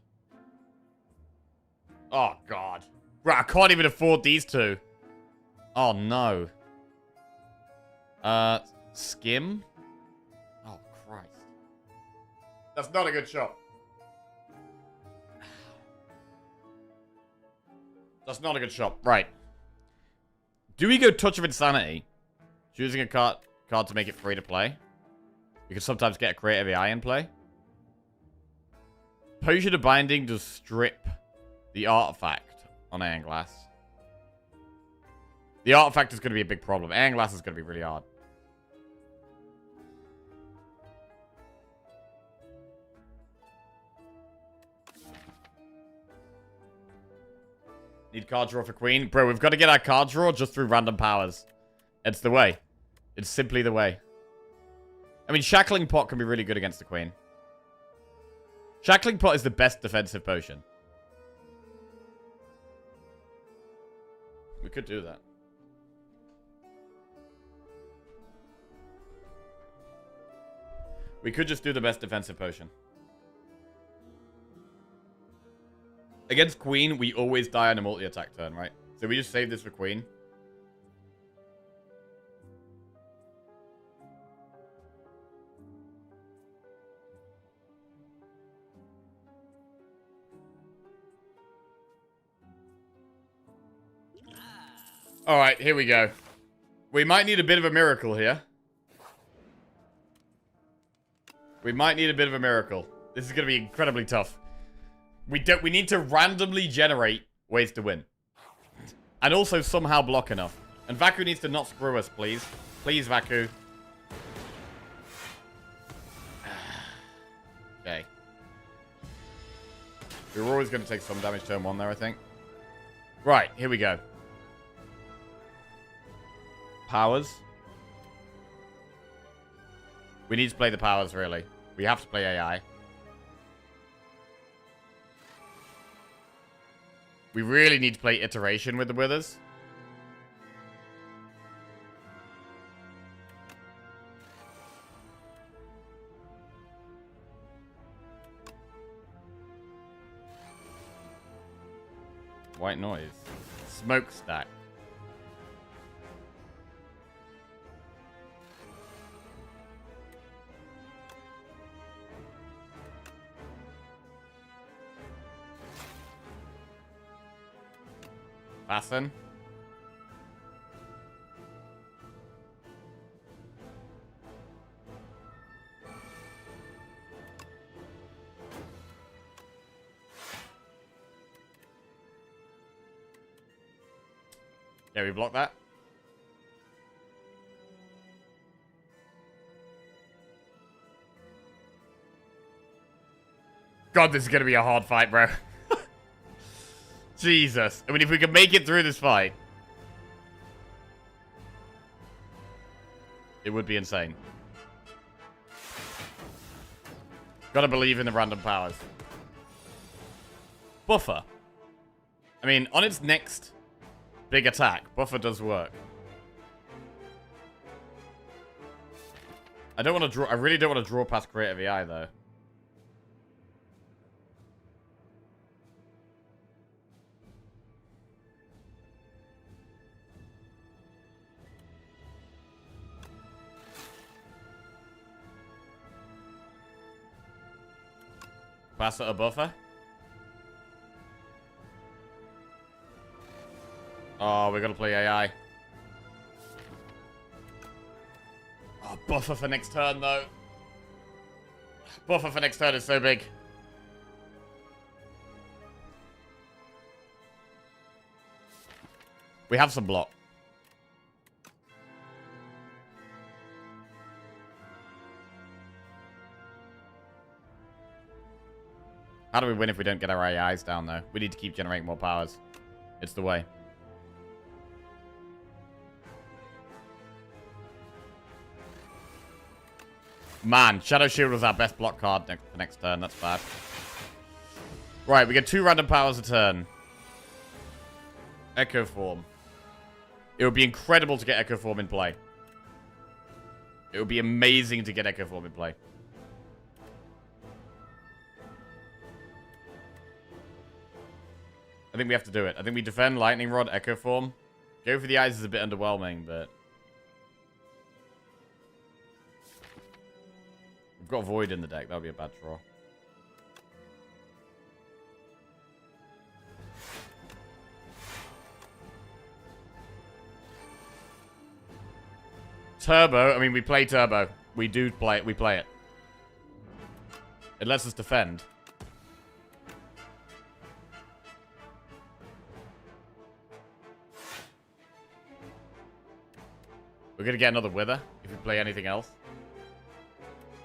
A: Oh, God. Right, I can't even afford these two. Oh, no. Skim? Oh, Christ. That's not a good shot. That's not a good shot. Right. Do we go Touch of Insanity? Choosing a card to make it free to play. You can sometimes get a creative AI in play. Potion of Binding does strip the artifact on Iron Glass. The artifact is going to be a big problem. Iron Glass is going to be really hard. Need card draw for Queen? Bro, we've got to get our card draw just through random powers. It's the way. It's simply the way. I mean, Shackling Pot can be really good against the Queen. Shackling Pot is the best defensive potion. We could do that. We could just do the best defensive potion. Against Queen, we always die on a multi-attack turn, right? So we just save this for Queen. Alright, here we go. We might need a bit of a miracle here. We might need a bit of a miracle. This is going to be incredibly tough. We need to randomly generate ways to win. And also somehow block enough. And Vaku needs to not screw us, please. Please, Vaku. Okay. We were always going to take some damage turn 1 there, I think. Right, here we go. Powers. We need to play the powers, really. We have to play AI. We really need to play Iteration with the Withers. White Noise. Smokestack. Fasten. Yeah, we block that. God, this is gonna be a hard fight, bro. Jesus. I mean, if we can make it through this fight, it would be insane. Gotta believe in the random powers. Buffer. I mean, on its next big attack, Buffer does work. I don't want to draw. I really don't want to draw past Creative AI, though. Pass it a Buffer. Oh, we gotta play AI. Oh, Buffer for next turn, though. Buffer for next turn is so big. We have some block. How do we win if we don't get our AIs down, though? We need to keep generating more powers. It's the way. Man, Shadow Shield was our best block card for next turn. That's bad. Right, we get 2 random powers a turn. Echo Form. It would be incredible to get Echo Form in play. It would be amazing to get Echo Form in play. I think we have to do it. I think we defend Lightning Rod, Echo Form. Go for the eyes is a bit underwhelming, but... We've got Void in the deck. That would be a bad draw. Turbo. I mean, we play Turbo. We do play it. We play it. It lets us defend. We're going to get another Wither if we play anything else.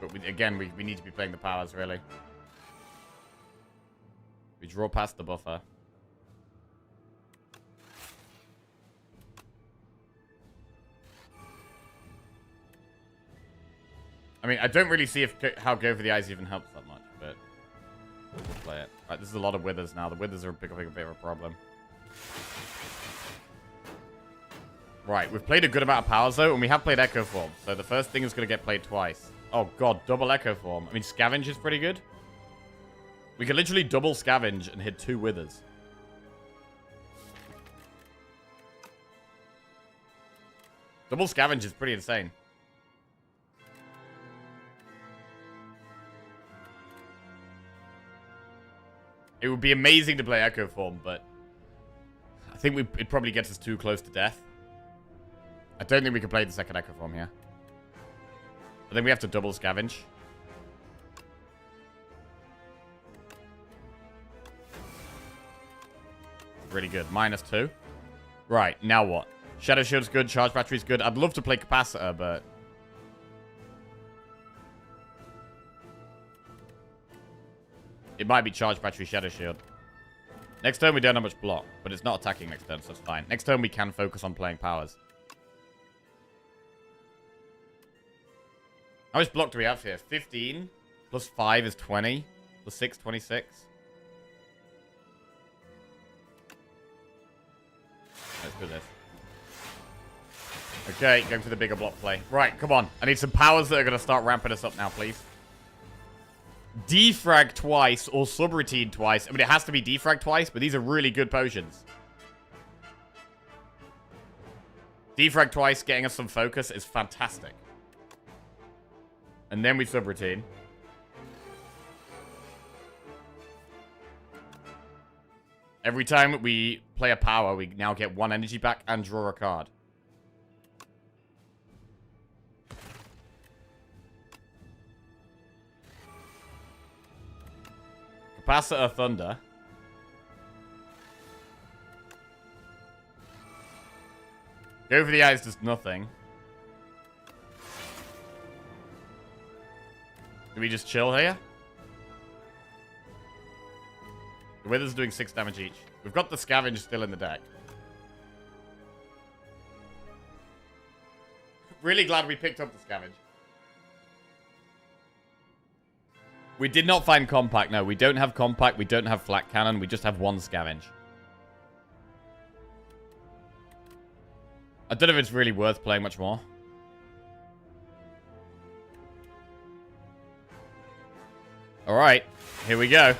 A: But again, we need to be playing the powers, really. We draw past the buffer. I mean, I don't really see how Go for the Eyes even helps that much, but we'll play it. Right, this is a lot of Withers now. The Withers are becoming a bit of a problem. Right, we've played a good amount of powers, though, and we have played Echo Form. So the first thing is going to get played twice. Oh, God, double Echo Form. I mean, Scavenge is pretty good. We can literally double Scavenge and hit 2 Withers. Double Scavenge is pretty insane. It would be amazing to play Echo Form, but I think it probably gets us too close to death. I don't think we can play the second Echo Form here. I think we have to double Scavenge. Really good. -2. Right, now what? Shadow Shield's good, Charge Battery's good. I'd love to play Capacitor, but... It might be Charge Battery, Shadow Shield. Next turn we don't have much block, but it's not attacking next turn, so it's fine. Next turn we can focus on playing powers. How much block do we have here? 15 plus 5 is 20. Plus 6, 26. Let's do this. Okay, going for the bigger block play. Right, come on. I need some powers that are going to start ramping us up now, please. Defrag twice or subroutine twice. I mean, it has to be defrag twice, but these are really good potions. Defrag twice, getting us some focus is fantastic. And then we subroutine. Every time we play a power, we now get 1 energy back and draw a card. Capacitor Thunder. Go for the Eyes does nothing. Do we just chill here? The Wither's doing 6 damage each. We've got the Scavenge still in the deck. Really glad we picked up the Scavenge. We did not find Compact, no. We don't have Compact, we don't have Flat Cannon, we just have 1 Scavenge. I don't know if it's really worth playing much more. Alright, here we go.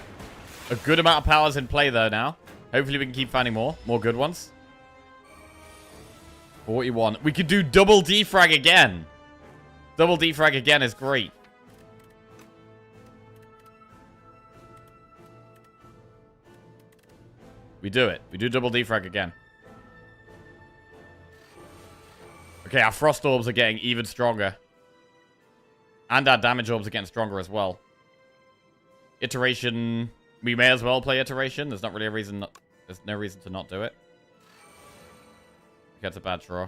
A: A good amount of powers in play though now. Hopefully we can keep finding more good ones. 41. We could do double defrag again. Double defrag again is great. We do it. We do double defrag again. Okay, our Frost Orbs are getting even stronger. And our Damage Orbs are getting stronger as well. Iteration. We may as well play Iteration. There's not really a reason. There's no reason to not do it. That's a bad draw.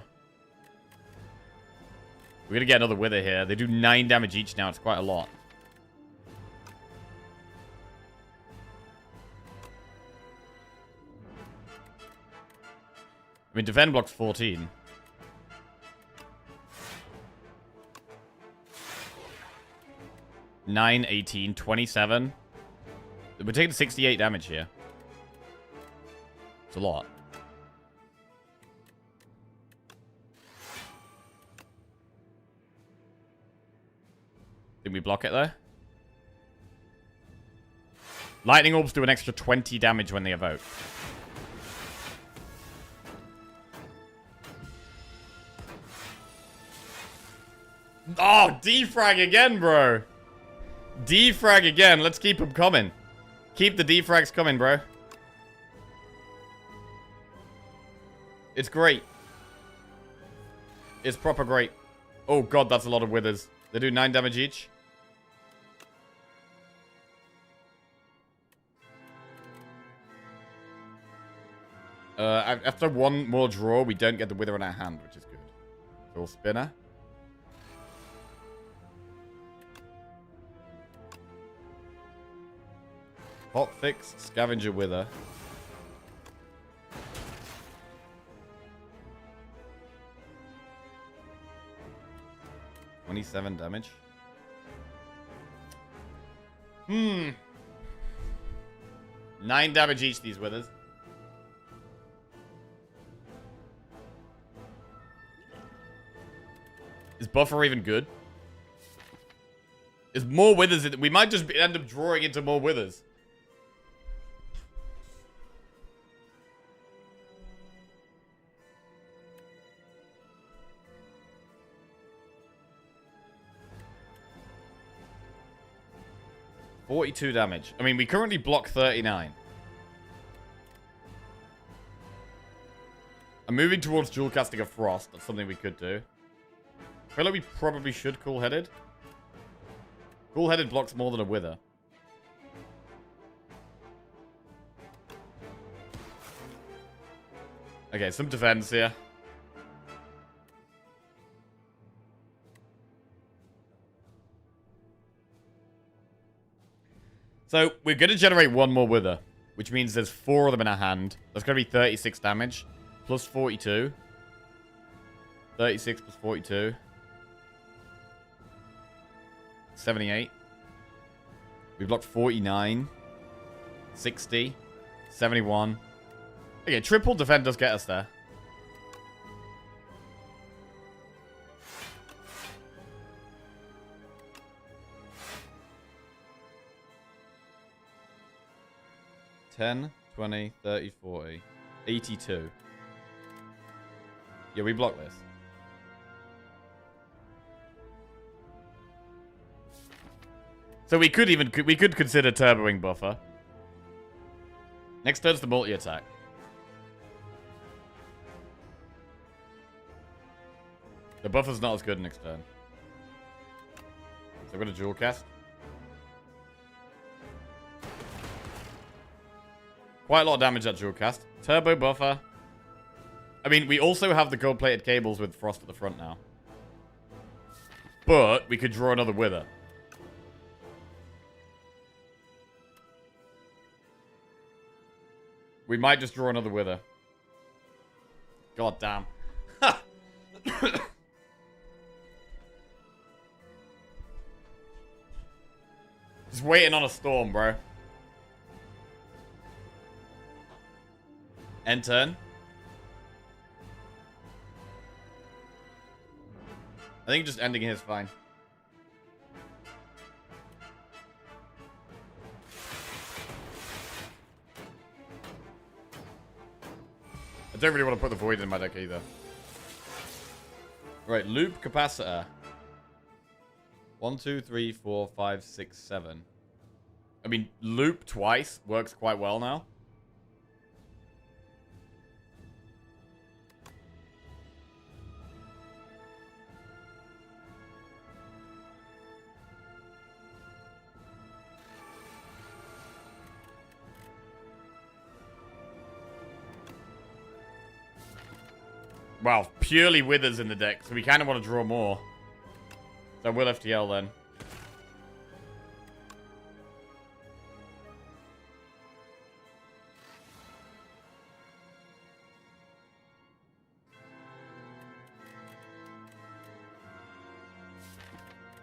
A: We're going to get another Wither here. They do 9 damage each now. It's quite a lot. I mean, defend blocks 14. Nine, 18, 27. We're taking 68 damage here. It's a lot. Did we block it, though? Lightning orbs do an extra 20 damage when they evoke. Oh, defrag again, bro. Defrag again. Let's keep them coming. Keep the defrags coming, bro. It's great. It's proper great. Oh, God, that's a lot of withers. They do 9 damage each. After one more draw, we don't get the wither in our hand, which is good. Full spinner. Hotfix, Scavenger Wither. $27 damage. 9 damage each, these withers. Is buffer even good? Is more withers? We might just end up drawing into more withers. $42 damage. I mean, we currently block 39. I'm moving towards dual casting a Frost. That's something we could do. I feel like we probably should Cool-Headed. Cool-Headed blocks more than a Wither. Okay, some defense here. So, we're going to generate one more Wither, which means there's 4 of them in our hand. That's going to be 36 damage, plus 42. 36 plus 42. 78. We blocked 49. 60. 71. Okay, triple defend does get us there. $10, $20, $30, $40, $82. Yeah, we block this. So we could consider turboing buffer. Next turn's the multi-attack. The buffer's not as good next turn. So I'm going to dual cast. Quite a lot of damage that dual cast. Turbo buffer. I mean, we also have the gold-plated cables with Frost at the front now. But we could draw another Wither. We might just draw another Wither. God damn. Just waiting on a storm, bro. End turn. I think just ending here is fine. I don't really want to put the Void in my deck either. Right, loop capacitor. 1, 2, 3, 4, 5, 6, 7. I mean, loop twice works quite well now. Wow, purely Withers in the deck, so we kind of want to draw more. So we'll FTL then.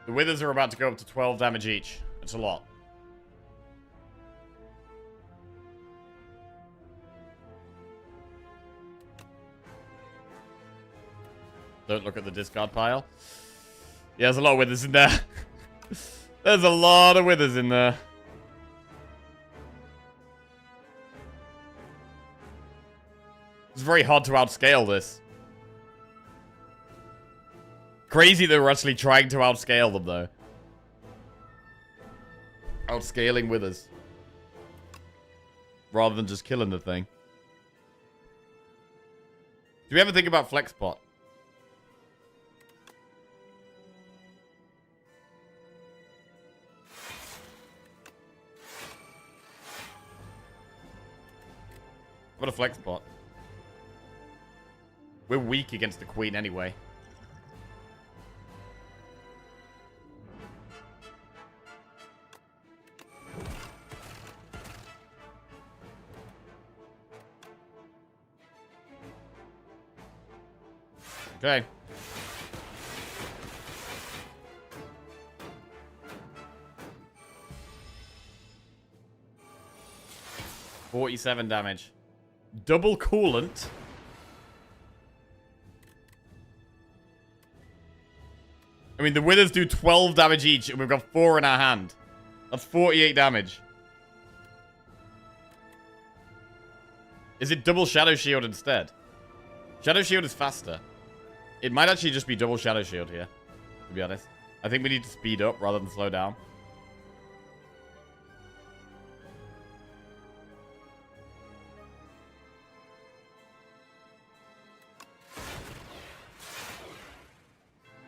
A: The Withers are about to go up to 12 damage each. It's a lot. Don't look at the discard pile. Yeah, there's a lot of Withers in there. There's a lot of withers in there. It's very hard to outscale this. Crazy that we're actually trying to outscale them, though. Outscaling withers. Rather than just killing the thing. Do we ever think about Flexpot? What a Flexpot. We're weak against the queen anyway. Okay. $47 damage. Double coolant. I mean, the withers do 12 damage each, and we've got 4 in our hand. That's 48 damage. Is it double Shadow Shield instead? Shadow Shield is faster. It might actually just be double Shadow Shield here, to be honest. I think we need to speed up rather than slow down.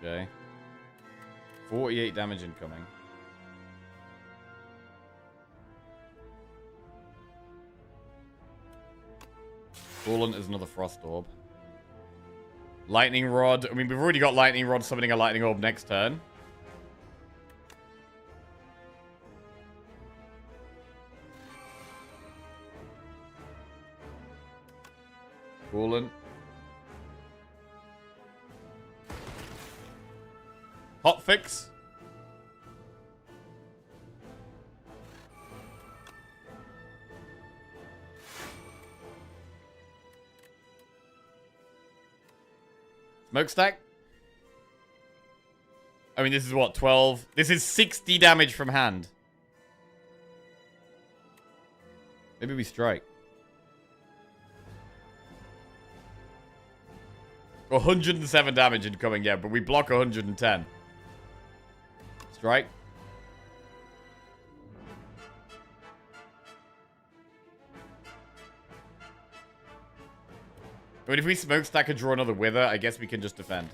A: Okay. 48 damage incoming. Coolant is another Frost Orb. Lightning Rod. I mean, we've already got Lightning Rod summoning a Lightning Orb next turn. Coolant. Hotfix. Smokestack? I mean, this is what, 12? This is 60 damage from hand. Maybe we strike. 107 damage incoming, yeah, but we block 110. Strike. I mean, if we smokestack and draw another wither, I guess we can just defend.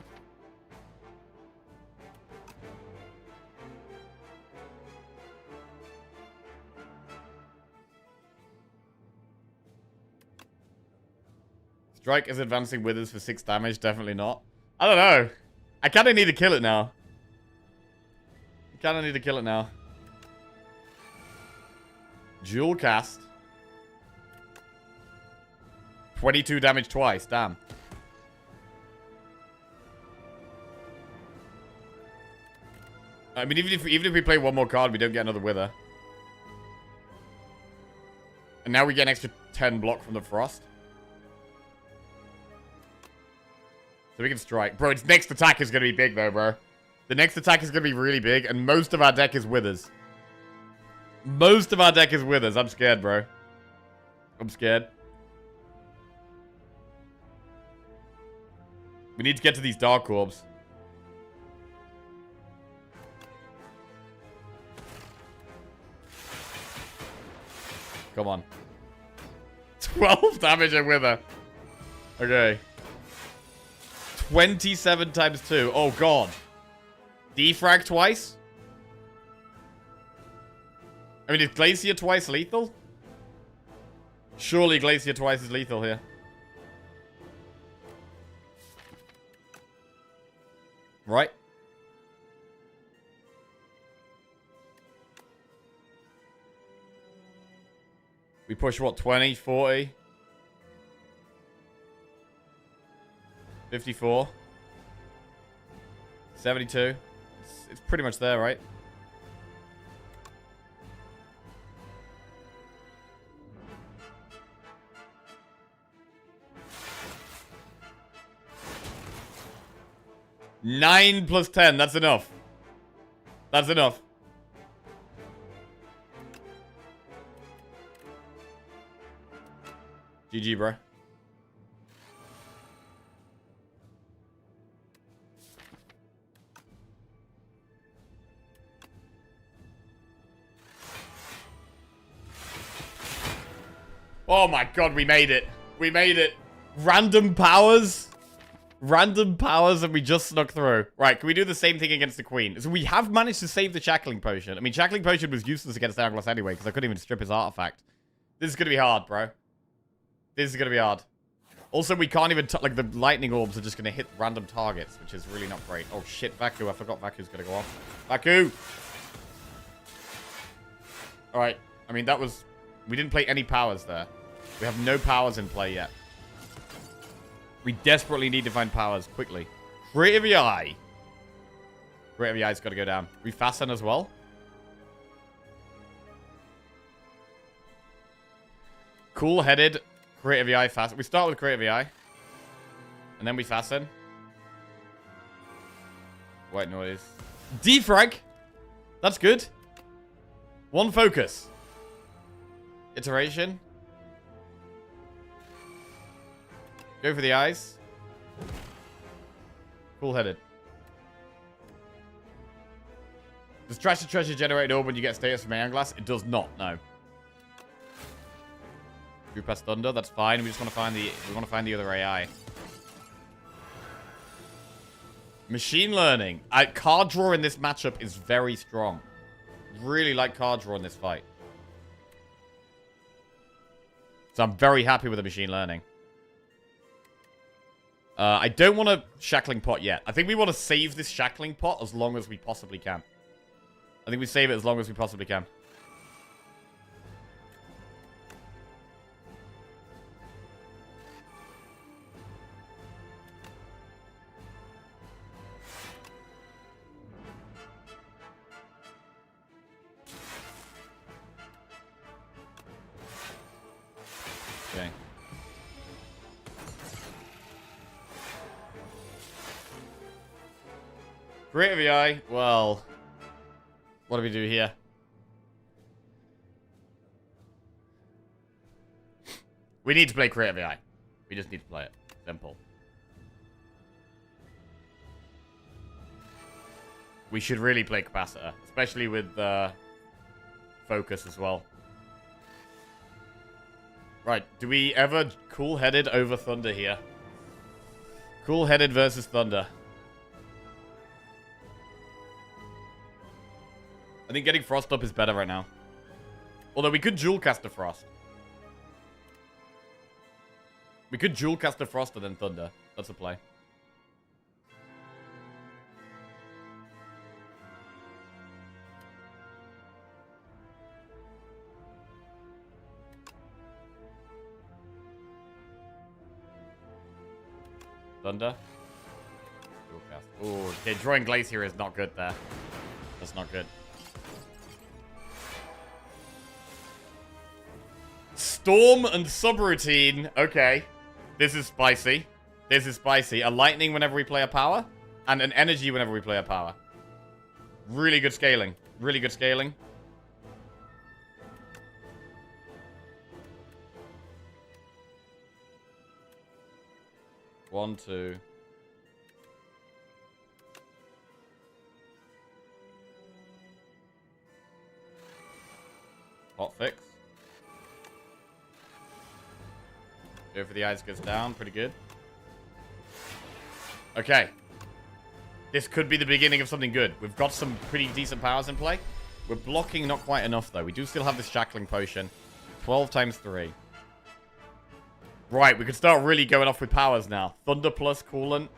A: Strike is advancing withers for 6 damage. Definitely not. I don't know. I kind of need to kill it now. Jewel cast. 22 damage twice. Damn. I mean, even if we play one more card, we don't get another wither. And now we get an extra 10 block from the frost. So we can strike. Bro, its next attack is going to be big, though, bro. The next attack is going to be really big, and most of our deck is withers. Most of our deck is withers. I'm scared, bro. I'm scared. We need to get to these Dark Orbs. Come on. 12 damage a wither. Okay. 27 times 2. Oh, God. Defrag twice? I mean, is Glacier twice lethal? Surely Glacier twice is lethal here. Right? We push, what, 20, 40? 54? 72? It's pretty much there, right? (9 + 10), that's enough. That's enough. GG, bro. Oh my god, we made it. We made it. Random powers. Random powers and we just snuck through. Right, can we do the same thing against the queen? So we have managed to save the shackling potion. I mean, shackling potion was useless against Hourglass anyway because I couldn't even strip his artifact. This is going to be hard, bro. This is going to be hard. Also, we can't even... like, the lightning orbs are just going to hit random targets, which is really not great. Oh, shit, Vaku. I forgot Vaku's going to go off. Vaku! Alright. I mean, that was... we didn't play any powers there. We have no powers in play yet. We desperately need to find powers quickly. Creative Eye. Creative Eye's got to go down. We fasten as well. Cool-headed. Creative Eye fast. We start with Creative Eye. And then we fasten. White noise. Defrag. That's good. One focus. Iteration. Go for the eyes. Cool-headed. Does Trash the Treasure generate an orb when you get status from Hourglass? It does not, no. We press Thunder, that's fine. We just want to find the other AI. Machine learning. Card draw in this matchup is very strong. Really like card draw in this fight. So I'm very happy with the machine learning. I don't want a shackling pot yet. I think we want to save this shackling pot as long as we possibly can. I think we save it as long as we possibly can. Okay. Creative AI. Well, what do we do here? We need to play Creative AI. We just need to play it. Simple. We should really play Capacitor, especially with Focus as well. Right, do we ever cool-headed over Thunder here? Cool-headed versus Thunder. I think getting Frost up is better right now. Although we could dual cast the Frost. We could dual cast the Frost and then Thunder. That's a play. Thunder. Dual cast. Ooh, okay, drawing Glacier is not good there. That's not good. Storm and subroutine. Okay. This is spicy. This is spicy. A lightning whenever we play a power. And an energy whenever we play a power. Really good scaling. Really good scaling. One, two. Hot fix. Go for the eyes, goes down. Pretty good. Okay. This could be the beginning of something good. We've got some pretty decent powers in play. We're blocking not quite enough, though. We do still have this shackling potion. 12 times 3. Right, we could start really going off with powers now. Thunder plus coolant.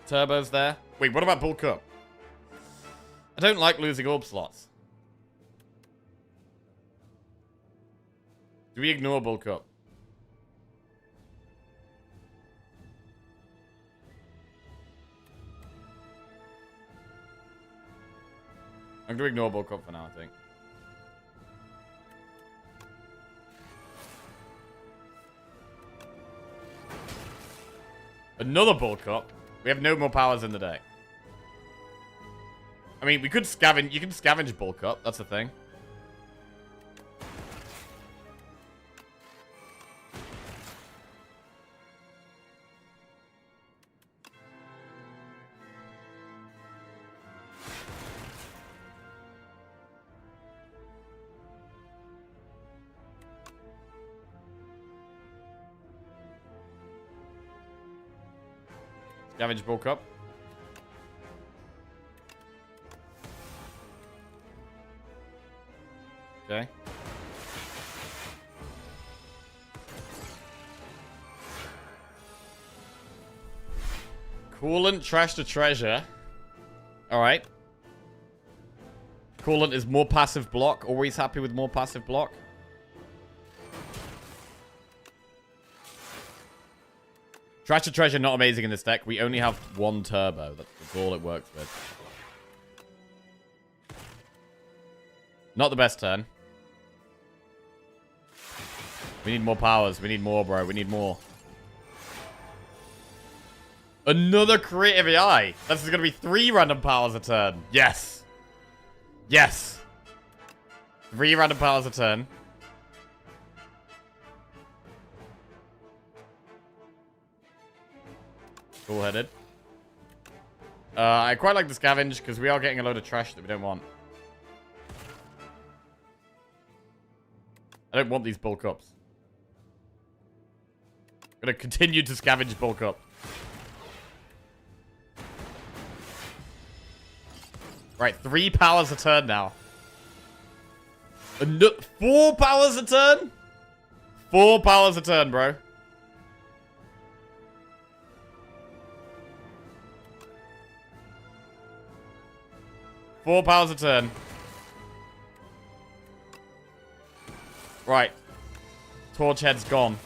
A: Turbo's there. Wait, what about bulk up? I don't like losing orb slots. Do we ignore bulk up? I'm going to ignore bulk up for now, I think. Another bulk up? We have no more powers in the deck. I mean, we could scavenge. You can scavenge bulk up. That's the thing. Scavenge bulk up. Okay. Coolant, trash to treasure. Alright. Coolant is more passive block. Always happy with more passive block. Trash to treasure, not amazing in this deck. We only have one turbo. That's all it works with. Not the best turn. We need more powers. We need more, bro. We need more. Another creative AI. That's going to be 3 random powers a turn. Yes. Yes. 3 random powers a turn. Cool-headed. I quite like the scavenge because we are getting a load of trash that we don't want. I don't want these bulk ups. I'm gonna continue to scavenge bulk up. Right, 3 powers a turn now. 4 powers a turn? 4 powers a turn, bro. Four powers a turn. Right. Torch head's gone.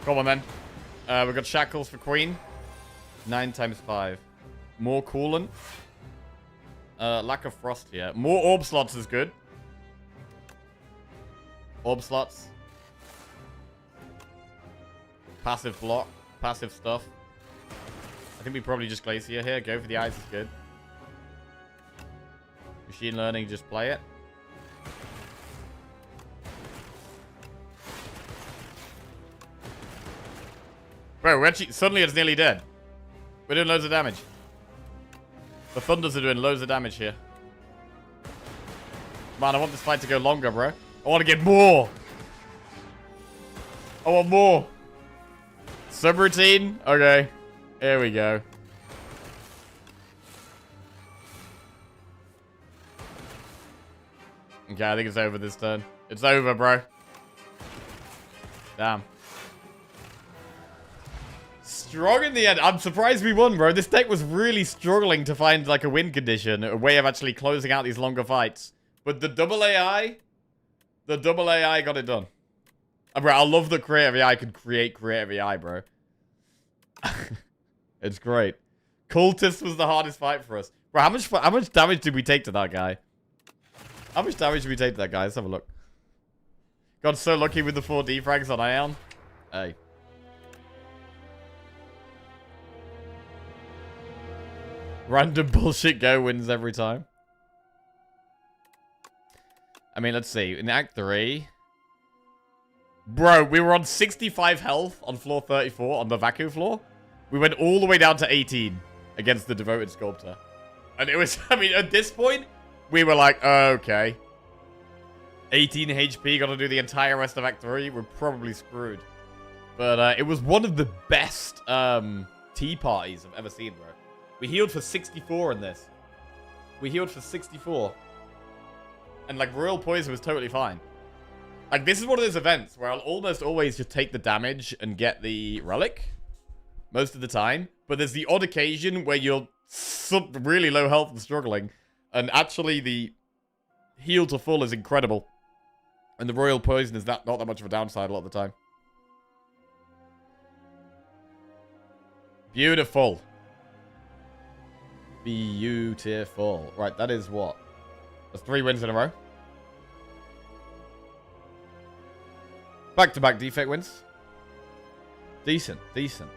A: Come on, then. We've got shackles for queen. 9 times 5. More coolant. Lack of frost here. More orb slots is good. Orb slots. Passive block. Passive stuff. I think we probably just Glacier here. Go for the ice is good. Machine learning, just play it. Bro, we're actually... Suddenly it's nearly dead. We're doing loads of damage. The Thunders are doing loads of damage here. Man, I want this fight to go longer, bro. I want to get more. I want more. Subroutine? Okay. Here we go. Okay, I think it's over this turn. It's over, bro. Damn. Strong in the end. I'm surprised we won, bro. This deck was really struggling to find, like, a win condition. A way of actually closing out these longer fights. But the double AI... The double AI got it done. Bro, I love that creative AI can create creative AI, bro. It's great. Cultist was the hardest fight for us. Bro, how much damage did we take to that guy? How much damage did we take to that guy? Let's have a look. Got so lucky with the 4 defrags on Ion. Hey. Random bullshit go wins every time. I mean, let's see. In Act 3... Bro, we were on 65 health on floor 34 on the Vacu floor. We went all the way down to 18 against the Devoted Sculptor. And it was, I mean, at this point, we were like, okay. 18 HP, gotta do the entire rest of Act 3. We're probably screwed. But it was one of the best tea parties I've ever seen, bro. We healed for 64 in this. We healed for 64. And, like, Royal Poison was totally fine. Like, this is one of those events where I'll almost always just take the damage and get the relic. Most of the time. But there's the odd occasion where you're really low health and struggling. And actually, the heal to full is incredible. And the Royal Poison is not that much of a downside a lot of the time. Beautiful. Beautiful. Right, that is what? That's 3 wins in a row. Back-to-back defect wins. Decent, decent.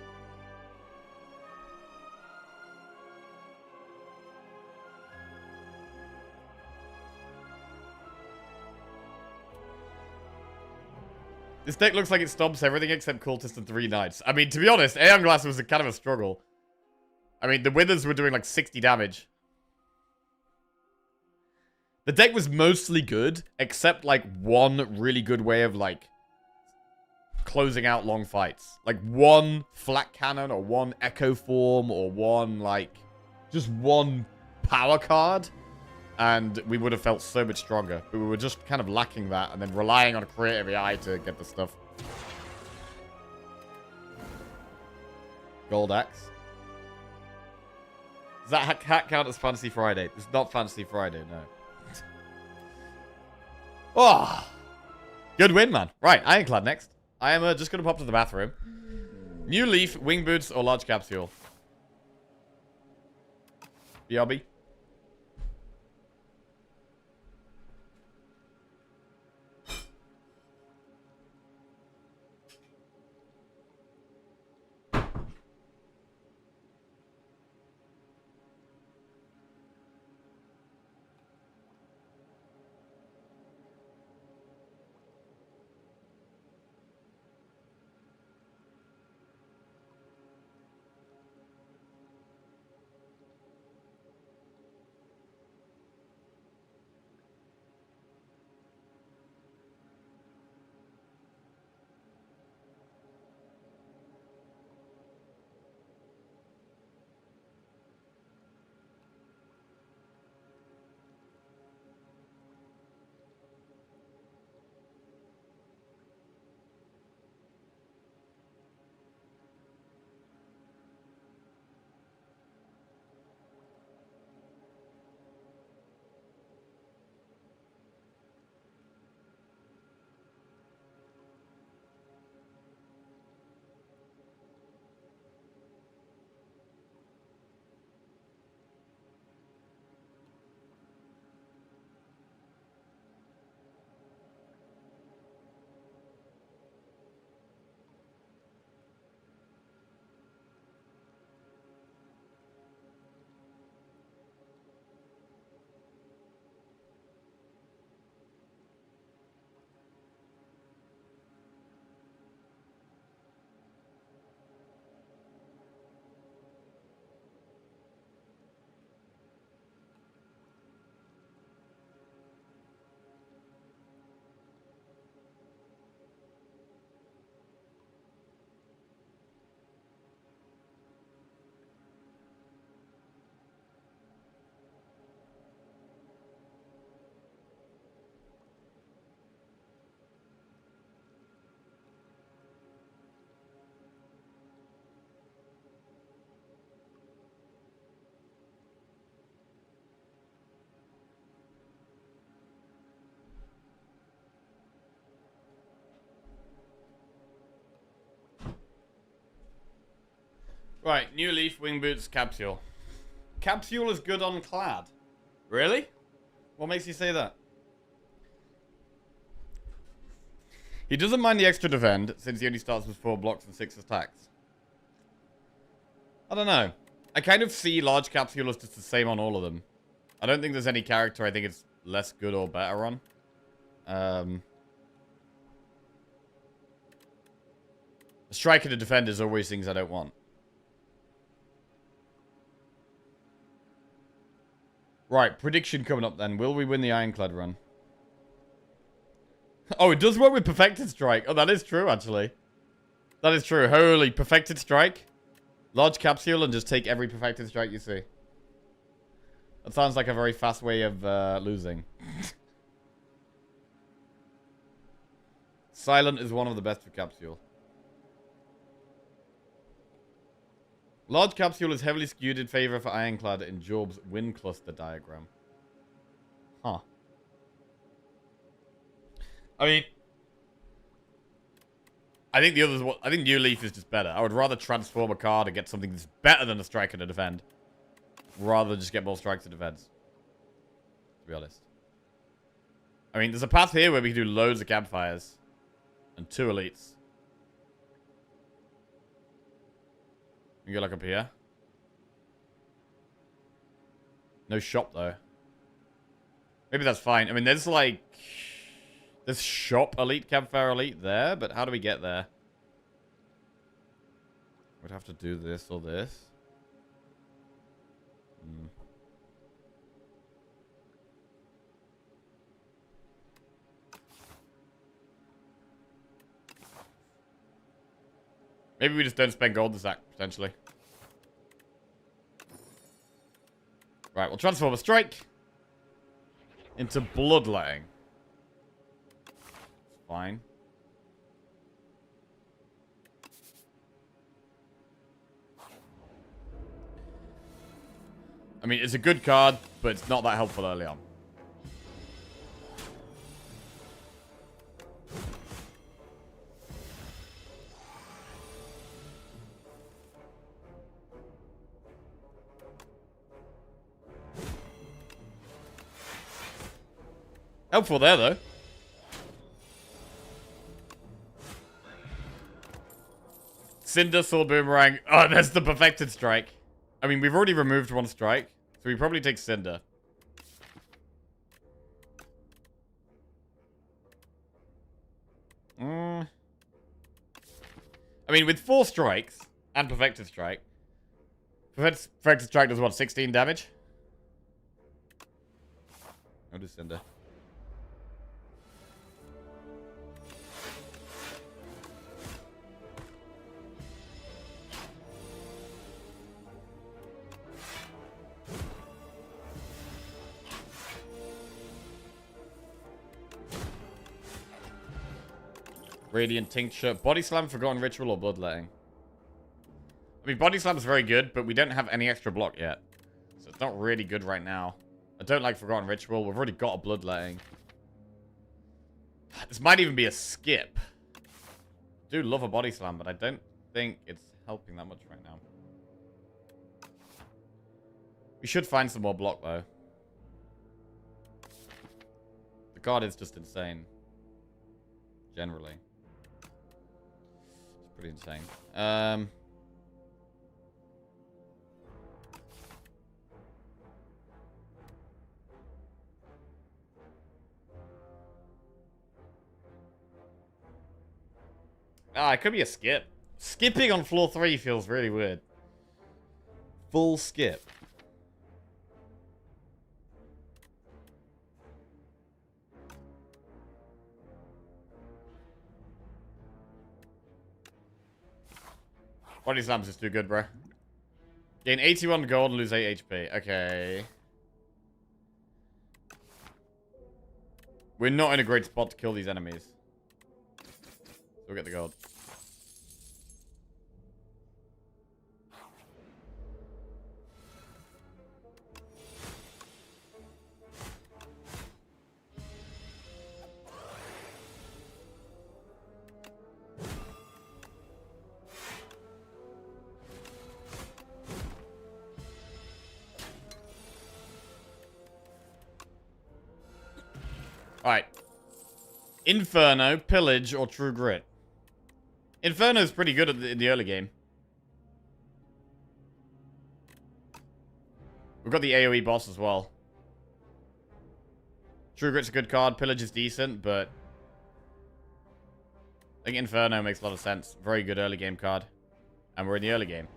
A: This deck looks like it stomps everything except Cultist and 3 Knights. I mean, to be honest, Aeon Glass was a kind of a struggle. I mean, the Withers were doing like 60 damage. The deck was mostly good, except like one really good way of like closing out long fights. Like one flat cannon or one echo form or one like just one power card. And we would have felt so much stronger. But we were just kind of lacking that and then relying on creative AI to get the stuff. Gold Axe. Does that hat count as Fantasy Friday? It's not Fantasy Friday, no. Oh, good win, man. Right, Ironclad next. I am just going to pop to the bathroom. New Leaf, Wing Boots, or Large Capsule? BRB. Right, New Leaf, Wing Boots, Capsule. Capsule is good on Clad. Really? What makes you say that? He doesn't mind the extra defend, since he only starts with 4 blocks and 6 attacks. I don't know. I kind of see Large Capsule as just the same on all of them. I don't think there's any character I think it's less good or better on. A strike and a defend is always things I don't want. Right, prediction coming up then. Will we win the Ironclad run? Oh, it does work with Perfected Strike. Oh, that is true, actually. That is true. Holy, Perfected Strike. Large Capsule and just take every Perfected Strike you see. That sounds like a very fast way of losing. Silent is one of the best for Capsule. Large Capsule is heavily skewed in favor for Ironclad in Job's win cluster diagram. Huh. I mean, I think the others. I think New Leaf is just better. I would rather transform a card and get something that's better than a strike and a defend, rather than just get more strikes and defense. To be honest. I mean, there's a path here where we can do loads of campfires And 2 elites. You go like up here. No shop though. Maybe that's fine. I mean, there's like... There's shop elite, campfire elite there, but how do we get there? We'd have to do this or this. Maybe we just don't spend gold this act, potentially. Right, we'll transform a strike into bloodletting. Fine. I mean, it's a good card, but it's not that helpful early on. Helpful there, though. Cinder, Sword, Boomerang. Oh, there's the Perfected Strike. I mean, we've already removed 1 strike, so we probably take Cinder. I mean, with 4 strikes and Perfected Strike, Perfected Strike does what, 16 damage? I'll do Cinder. Radiant Tincture. Body Slam, Forgotten Ritual, or Bloodletting? I mean, Body Slam's very good, but we don't have any extra block yet. So it's not really good right now. I don't like Forgotten Ritual. We've already got a Bloodletting. This might even be a skip. I do love a Body Slam, but I don't think it's helping that much right now. We should find some more block, though. The card is just insane. Generally. Pretty insane. It could be a skip. Skipping on floor 3 feels really weird. Full skip. Body Slam's just too good, bro. Gain 81 gold and lose 8 HP. Okay. We're not in a great spot to kill these enemies. So we'll get the gold. Alright. Inferno, Pillage, or True Grit? Inferno's pretty good in the early game. We've got the AoE boss as well. True Grit's a good card. Pillage is decent, but I think Inferno makes a lot of sense. Very good early game card. And we're in the early game.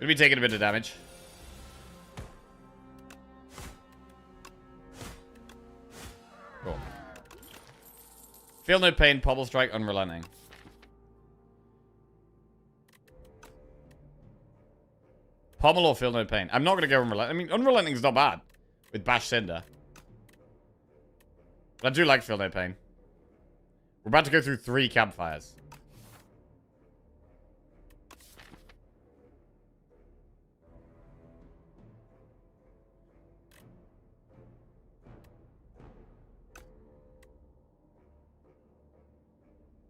A: Gonna be taking a bit of damage. Cool. Feel no pain, Pommel Strike, Unrelenting. Pommel or Feel no pain? I'm not gonna go Unrelenting. I mean, Unrelenting's not bad with Bash Cinder. But I do like Feel No Pain. We're about to go through 3 campfires.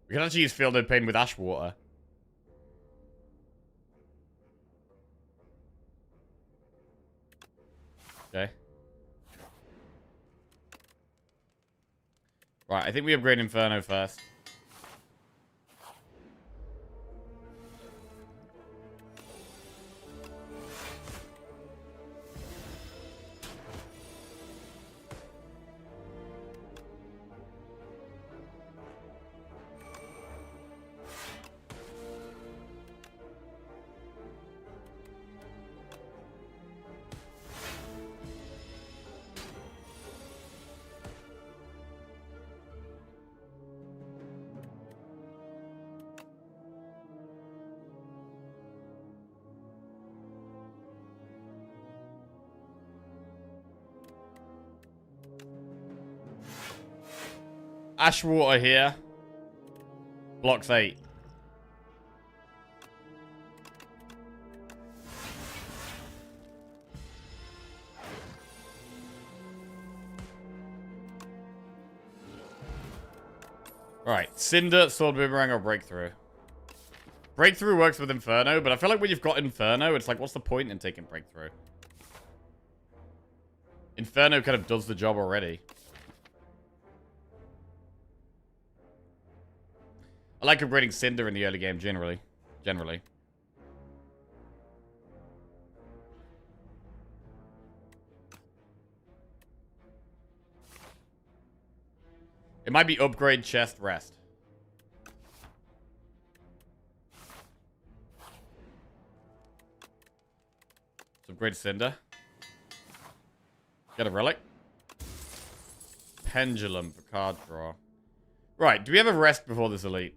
A: We can actually use Feel No Pain with ash water. Okay. Right, I think we upgrade Inferno first. Ash water here. Blocks 8. Alright, Cinder, Sword Boomerang, or Breakthrough. Breakthrough works with Inferno, but I feel like when you've got Inferno, it's like, what's the point in taking Breakthrough? Inferno kind of does the job already. I like upgrading Cinder in the early game, generally. It might be upgrade, chest, rest. Let's upgrade Cinder. Get a relic. Pendulum for card draw. Right, do we have a rest before this elite?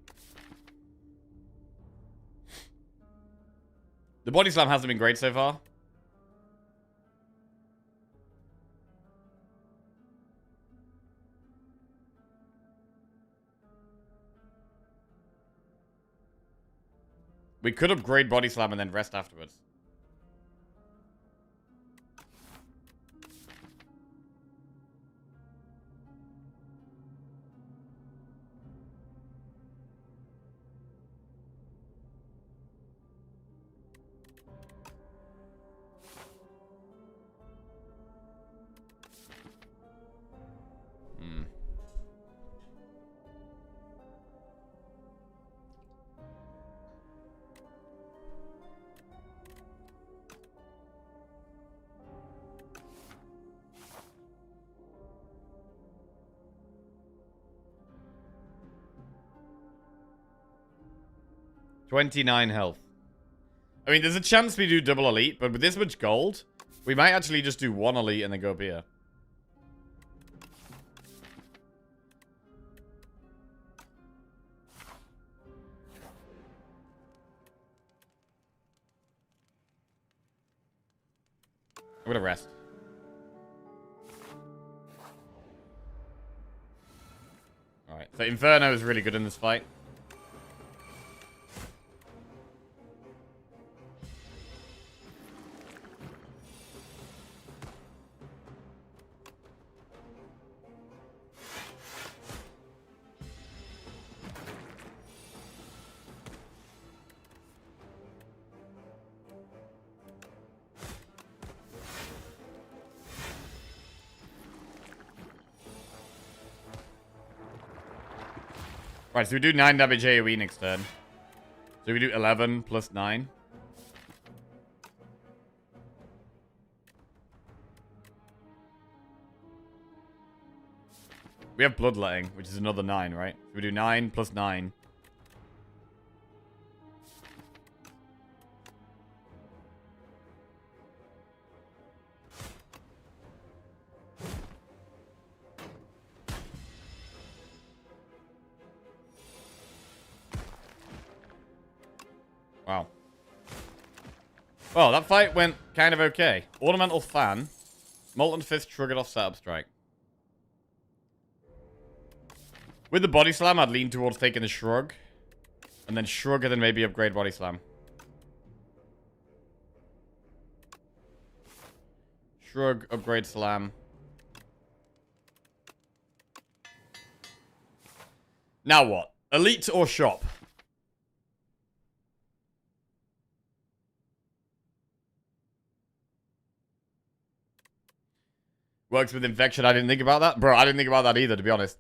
A: The body slam hasn't been great so far. We could upgrade body slam and then rest afterwards. Hmm. $29 health. I mean, there's a chance we do double elite, but with this much gold, we might actually just do 1 elite and then go beer. I'm gonna rest. Alright, so Inferno is really good in this fight. Right, so we do 9 damage AoE next turn. So we do 11 plus 9. We have Bloodletting, which is another 9, right? So we do 9 plus 9. Wow. Well, that fight went kind of okay. Ornamental Fan. Molten Fist triggered off setup strike. With the body slam, I'd lean towards taking the shrug. And then shrug and then maybe upgrade body slam. Shrug, upgrade slam. Now what? Elite or shop? Works with infection. I didn't think about that. Bro, I didn't think about that either, to be honest.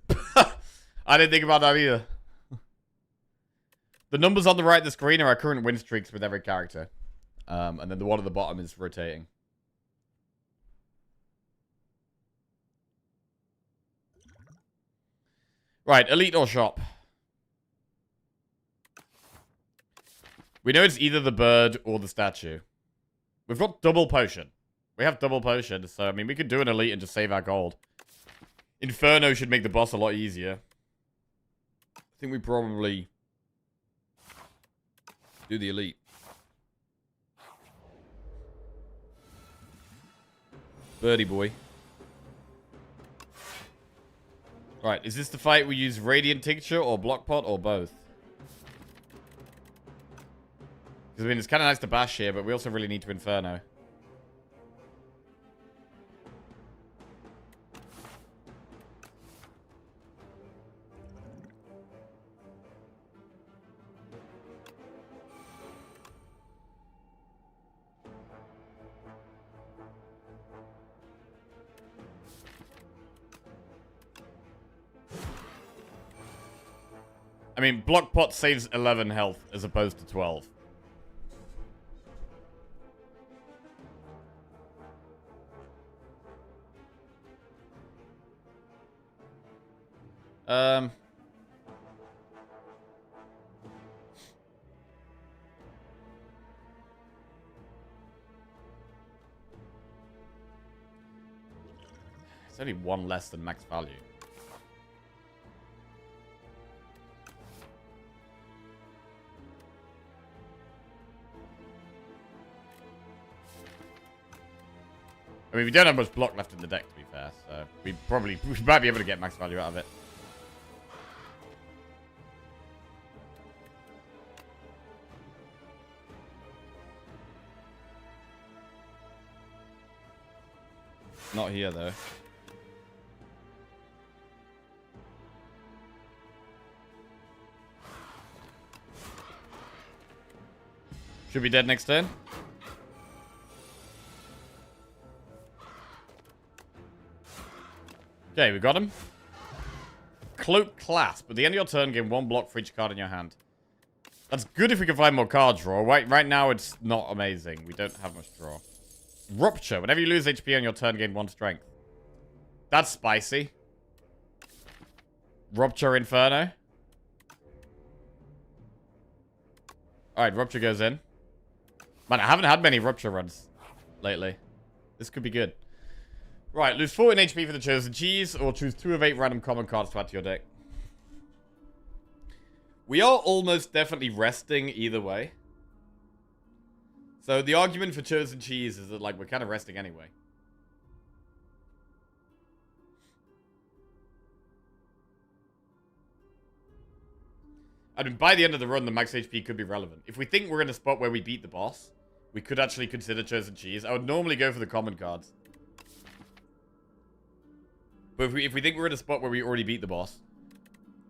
A: I didn't think about that either. The numbers on the right of the screen are our current win streaks with every character. And then the one at the bottom is rotating. Right, elite or shop? We know it's either the bird or the statue. We've got double potion. We have double potion, so I mean we could do an elite and just save our gold. Inferno should make the boss a lot easier. I think we probably do the elite. Birdie boy. Right, is this the fight we use Radiant Tincture or Block Pot or both? Because I mean it's kind of nice to bash here, but we also really need to Inferno. I mean, Block Pot saves 11 health as opposed to 12. It's only one less than max value. I mean, we don't have much block left in the deck, to be fair, so we might be able to get max value out of it. Not here, though. Should be dead next turn. Okay, we got him. Cloak Clasp. At the end of your turn, gain 1 block for each card in your hand. That's good if we can find more card draw. Right now, it's not amazing. We don't have much draw. Rupture. Whenever you lose HP on your turn, gain 1 strength. That's spicy. Rupture Inferno. Alright, Rupture goes in. Man, I haven't had many Rupture runs lately. This could be good. Right, lose 14 HP for the Chosen Cheese, or choose 2 of 8 random common cards to add to your deck. We are almost definitely resting either way. So the argument for Chosen Cheese is that, like, we're kind of resting anyway. I mean, by the end of the run, the max HP could be relevant. If we think we're in a spot where we beat the boss, we could actually consider Chosen Cheese. I would normally go for the common cards. But if we think we're in a spot where we already beat the boss,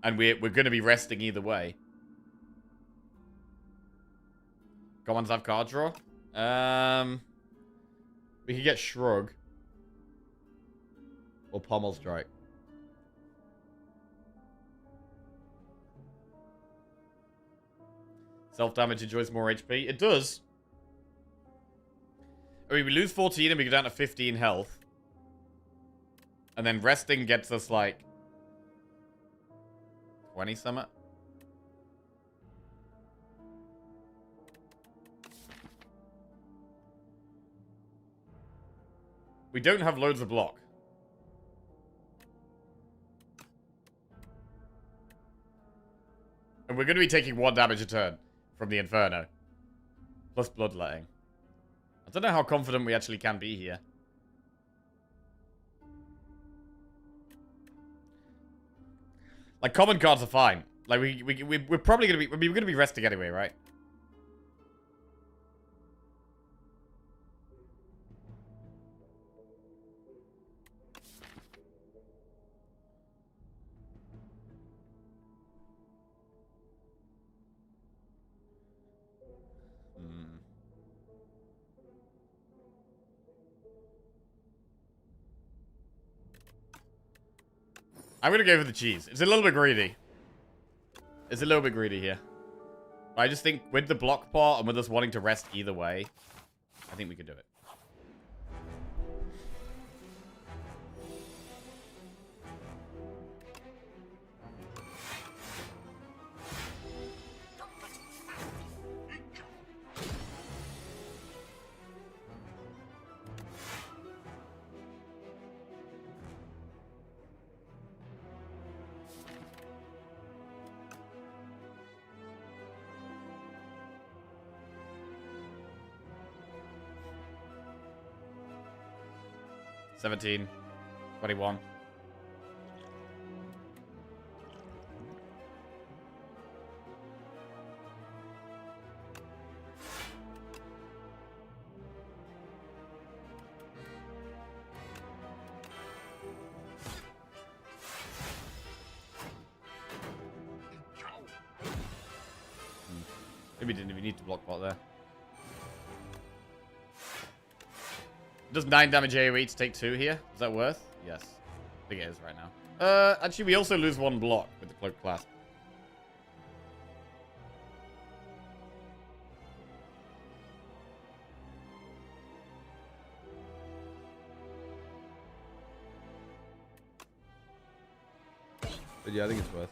A: and we're going to be resting either way. Commons have card draw. We could get Shrug. Or Pommel Strike. Self-damage enjoys more HP. It does. I mean, we lose 14 and we go down to 15 health. And then resting gets us, like, 20 something. We don't have loads of block. And we're going to be taking 1 damage a turn from the Inferno. Plus Bloodletting. I don't know how confident we actually can be here. Like, common cards are fine. Like, we're probably gonna be... I mean, we're gonna be resting anyway, right? I'm gonna go for the cheese. It's a little bit greedy. It's a little bit greedy here. I just think with the block part and with us wanting to rest either way, I think we could do it. $17, $21. Maybe didn't even need to block pot there. Does 9 damage AoE to take 2 here? Is that worth? Yes. I think it is right now. Actually, we also lose 1 block with the cloak clasp. But yeah, I think it's worth.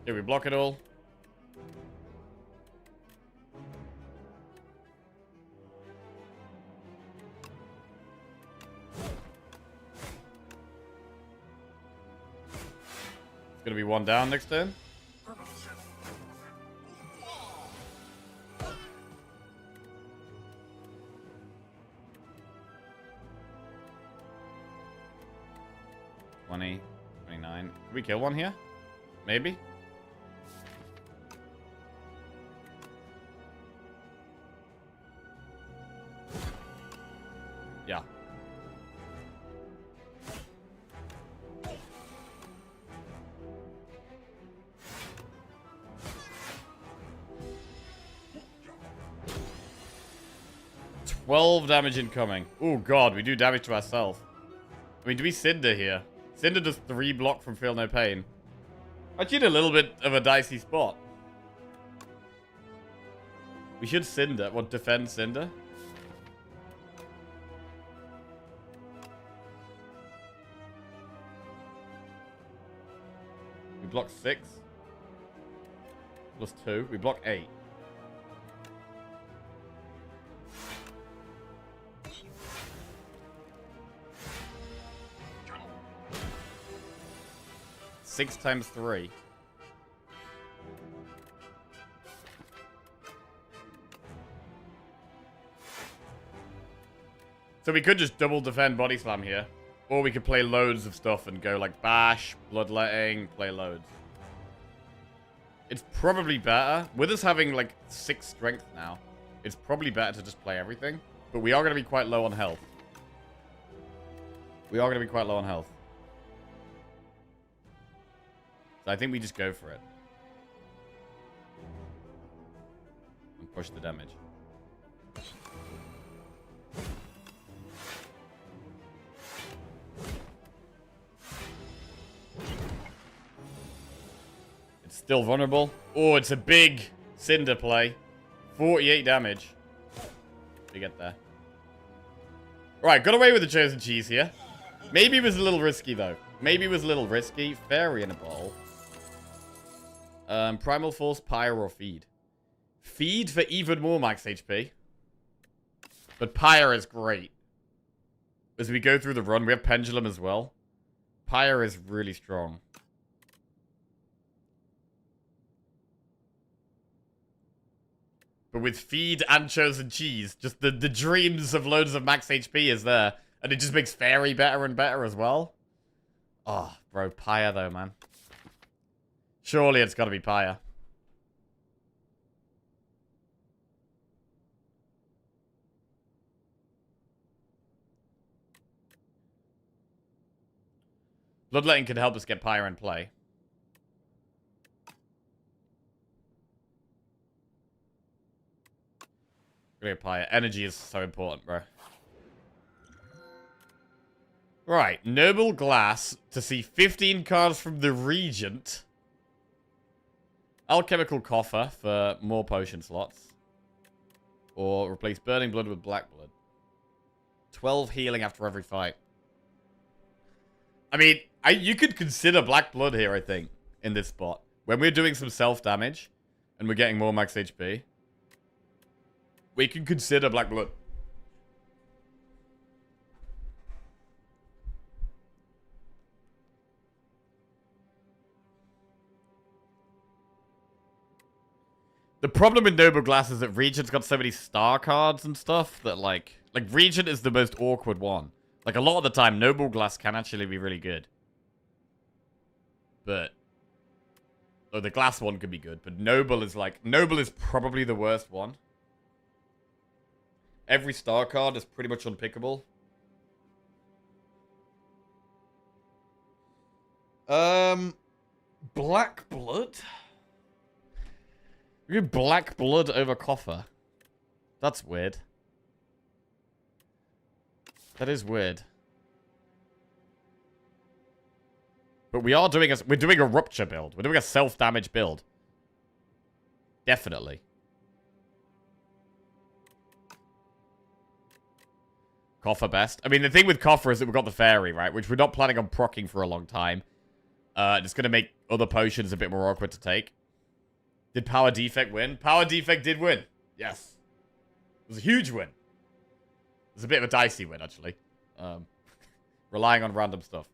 A: Yeah, we block it all. It's gonna be 1 down next turn. $20, $29. Can we kill one here? Maybe? Yeah. $12 damage incoming. Oh god, we do damage to ourselves. I mean, do we Cinder here? Cinder does 3 block from Feel No Pain. Actually, in a little bit of a dicey spot. We should Cinder. What, defend Cinder? We block 6. Plus 2. We block 8. Six times 3. So we could just double defend body slam here. Or we could play loads of stuff and go like bash, bloodletting, play loads. It's probably better. With us having like 6 strength now, it's probably better to just play everything. But we are going to be quite low on health. We are going to be quite low on health. So I think we just go for it. And push the damage. It's still vulnerable. Oh, it's a big Cinder play. 48 damage. We get there. Alright, got away with the chosen cheese here. Maybe it was a little risky, though. Maybe it was a little risky. Fairy in a bowl. Primal Force, Pyre, or Feed. Feed for even more max HP. But Pyre is great. As we go through the run, we have Pendulum as well. Pyre is really strong. But with feed and chosen cheese, just the dreams of loads of max HP is there. And it just makes fairy better and better as well. Oh, bro, Pyre though, man. Surely it's gotta be Pyre. Bloodletting could help us get Pyre in play. Great Pyre. Energy is so important, bro. Right, Noble Glass to see 15 cards from the Regent. Alchemical Coffer for more potion slots. Or replace Burning Blood with Black Blood. 12 healing after every fight. I mean, you could consider Black Blood here, I think, in this spot. When we're doing some self-damage and we're getting more max HP, we can consider Black Blood. The problem with Noble Glass is that Regent's got so many star cards and stuff that, like Regent is the most awkward one. Like, a lot of the time, Noble Glass can actually be really good. But... oh, the Glass one could be good, but Noble is, Noble is probably the worst one. Every star card is pretty much unpickable. Black Blood? We have Black Blood over Coffer. That's weird. That is weird. But we're doing a Rupture build. We're doing a self-damage build. Definitely. Coffer best. I mean, the thing with Coffer is that we've got the Fairy, right? Which we're not planning on proccing for a long time. It's going to make other potions a bit more awkward to take. Did Power Defect win? Power Defect did win. Yes. It was a huge win. It was a bit of a dicey win, actually. Relying on random stuff.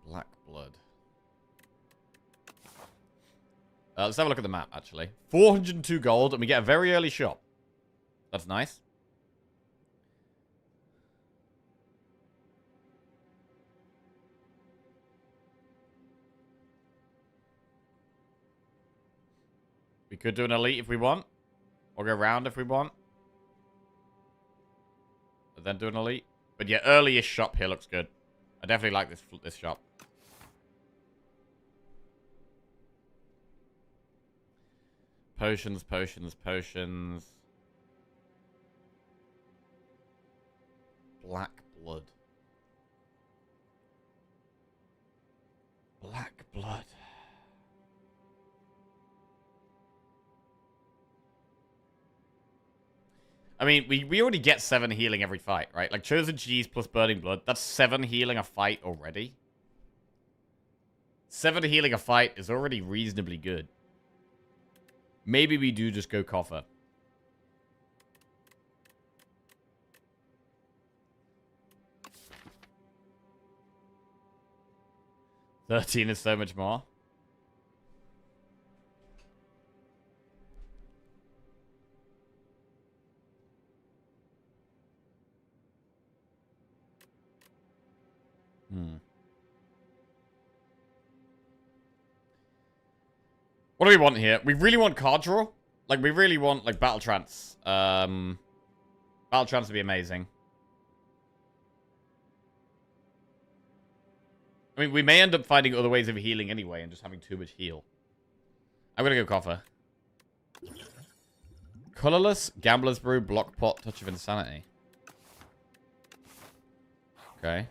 A: Black Blood. Let's have a look at the map, actually. 402 gold, and we get a very early shop. That's nice. We could do an elite if we want. Or go round if we want. And then do an elite. But yeah, early-ish shop here looks good. I definitely like this shop. Potions, potions, potions. Black Blood. Black Blood. I mean, we already get 7 healing every fight, right? Like, Chosen Cheese plus Burning Blood. That's 7 healing a fight already. 7 healing a fight is already reasonably good. Maybe we do just go Coffer. $13 is so much more. What do we want here? We really want card draw. Like, we really want, like, Battle Trance. Battle Trance would be amazing. I mean, we may end up finding other ways of healing anyway and just having too much heal. I'm gonna go Coffer. Colorless, Gambler's Brew, Block Pot, Touch of Insanity. Okay.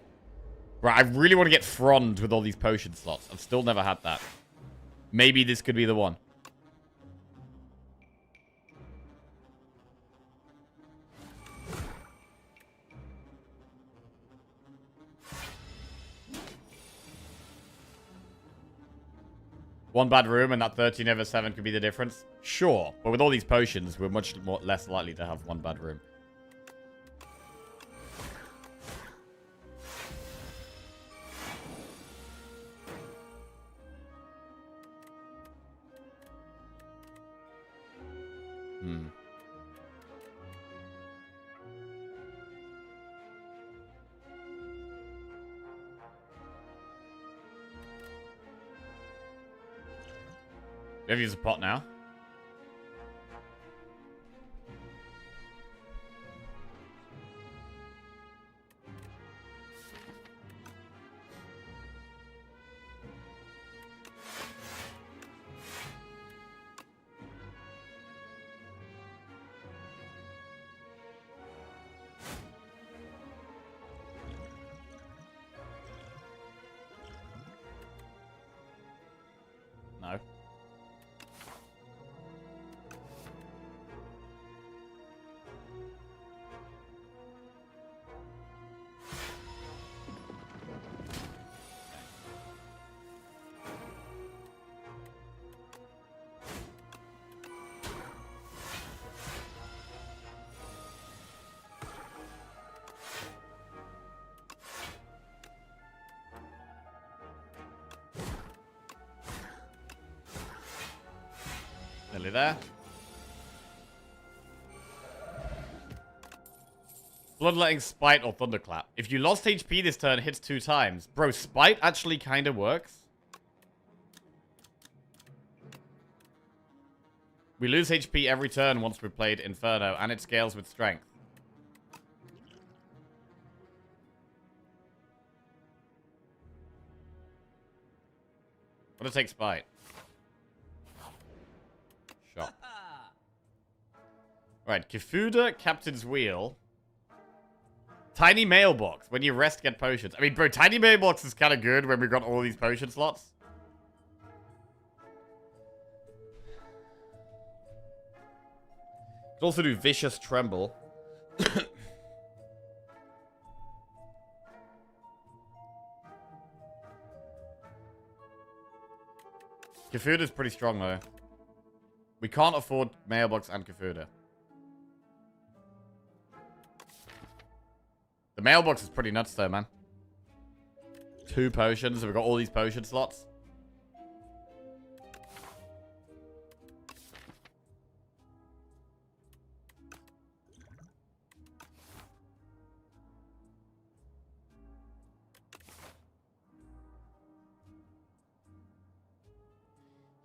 A: Right, I really want to get Frond with all these potion slots. I've still never had that. Maybe this could be the one. One bad room and that 13 over 7 could be the difference. Sure, but with all these potions, we're much less likely to have one bad room. Hmm. We have to use a pot now. No. Nearly there. Bloodletting, Spite, or Thunderclap. If you lost HP this turn, hits 2 times. Bro, Spite actually kind of works. We lose HP every turn once we've played Inferno, and it scales with strength. I'm gonna take Spite. Shop. Right, Kifuda, Captain's Wheel. Tiny Mailbox. When you rest, get potions. I mean, bro, Tiny Mailbox is kind of good when we've got all these potion slots. Could also do Vicious Tremble. Kifuda's pretty strong, though. We can't afford Mailbox and Kifuda. The Mailbox is pretty nuts, though, man. 2 potions, and we've got all these potion slots.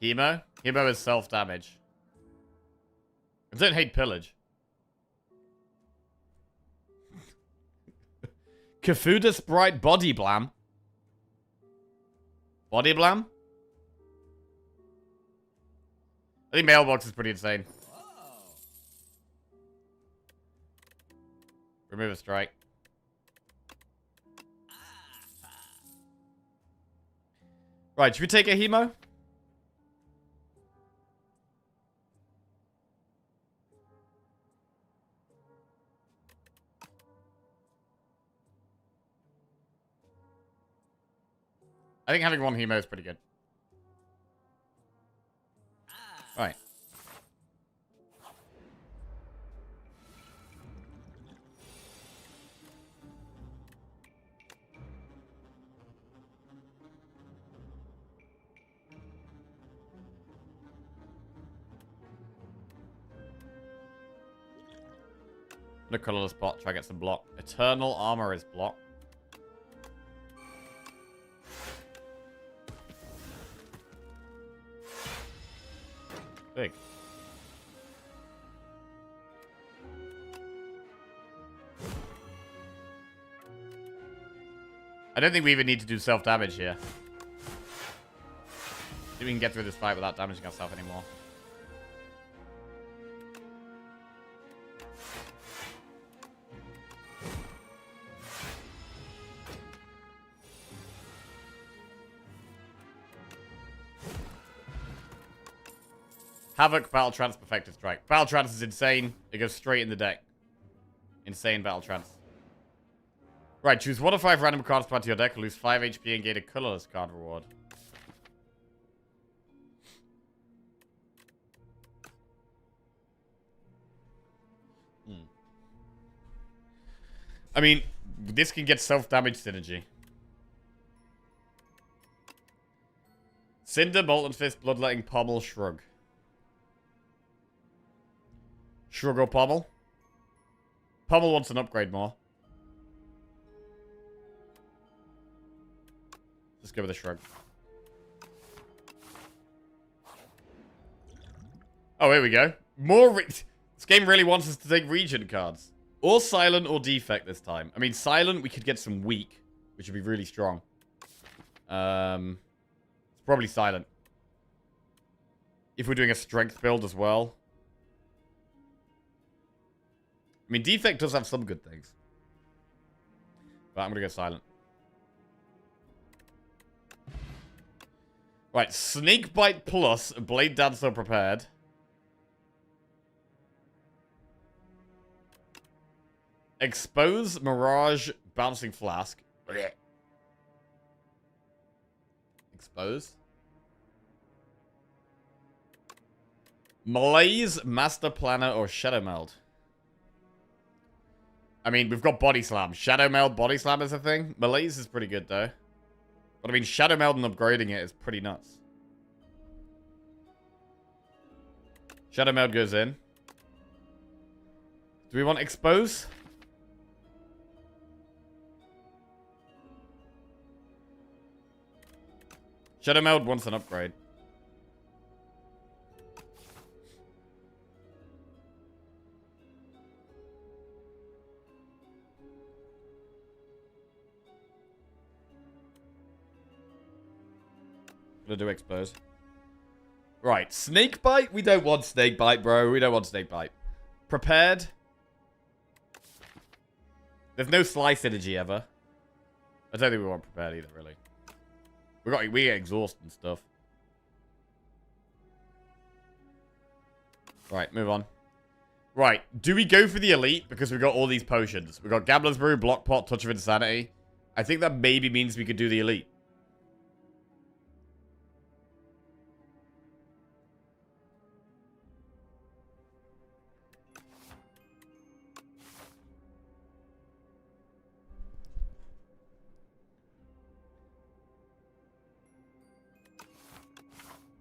A: Hemo? Hemo is self-damage. I don't hate pillage. Kifuda Sprite Body Blam. Body Blam? I think Mailbox is pretty insane. Remove a strike. Right, should we take a Hemo? I think having 1 Hemo is pretty good. Right. The colorless pot, try to get some block. Eternal Armor is block. Big. I don't think we even need to do self-damage here. I think we can get through this fight without damaging ourselves anymore. Havoc, Battle Trance, Perfected Strike. Battle Trance is insane. It goes straight in the deck. Insane Battle Trance. Right, choose 1 of 5 random cards to add to your deck, lose 5 HP and gain a colorless card reward. I mean, this can get self-damage synergy. Cinder, Molten Fist, Bloodletting, Pommel, Shrug. Shrug or Pommel? Pommel wants an upgrade more. Let's go with a Shrug. Oh, here we go. This game really wants us to take Regent cards. Or Silent or Defect this time. I mean, Silent, we could get some Weak, which would be really strong. It's probably Silent. If we're doing a Strength build as well. I mean, Defect does have some good things. But I'm going to go Silent. Right, Snake Bite Plus, Blade Dancer prepared. Expose, Mirage, Bouncing Flask. Expose. Malaise, Master Planner, or Shadow Meld. I mean, we've got Body Slam. Shadow Meld, Body Slam is a thing. Malaise is pretty good, though. But I mean, Shadow Meld and upgrading it is pretty nuts. Shadow Meld goes in. Do we want Expose? Shadow Meld wants an upgrade. Gonna do Expose. Right, Snake Bite? We don't want Snake Bite, bro. We don't want Snake Bite. Prepared? There's no Sly synergy ever. I don't think we want Prepared either, really. We get Exhaust and stuff. Right, move on. Right, do we go for the Elite? Because we've got all these potions. We've got Gambler's Brew, Block Pot, Touch of Insanity. I think that maybe means we could do the Elite.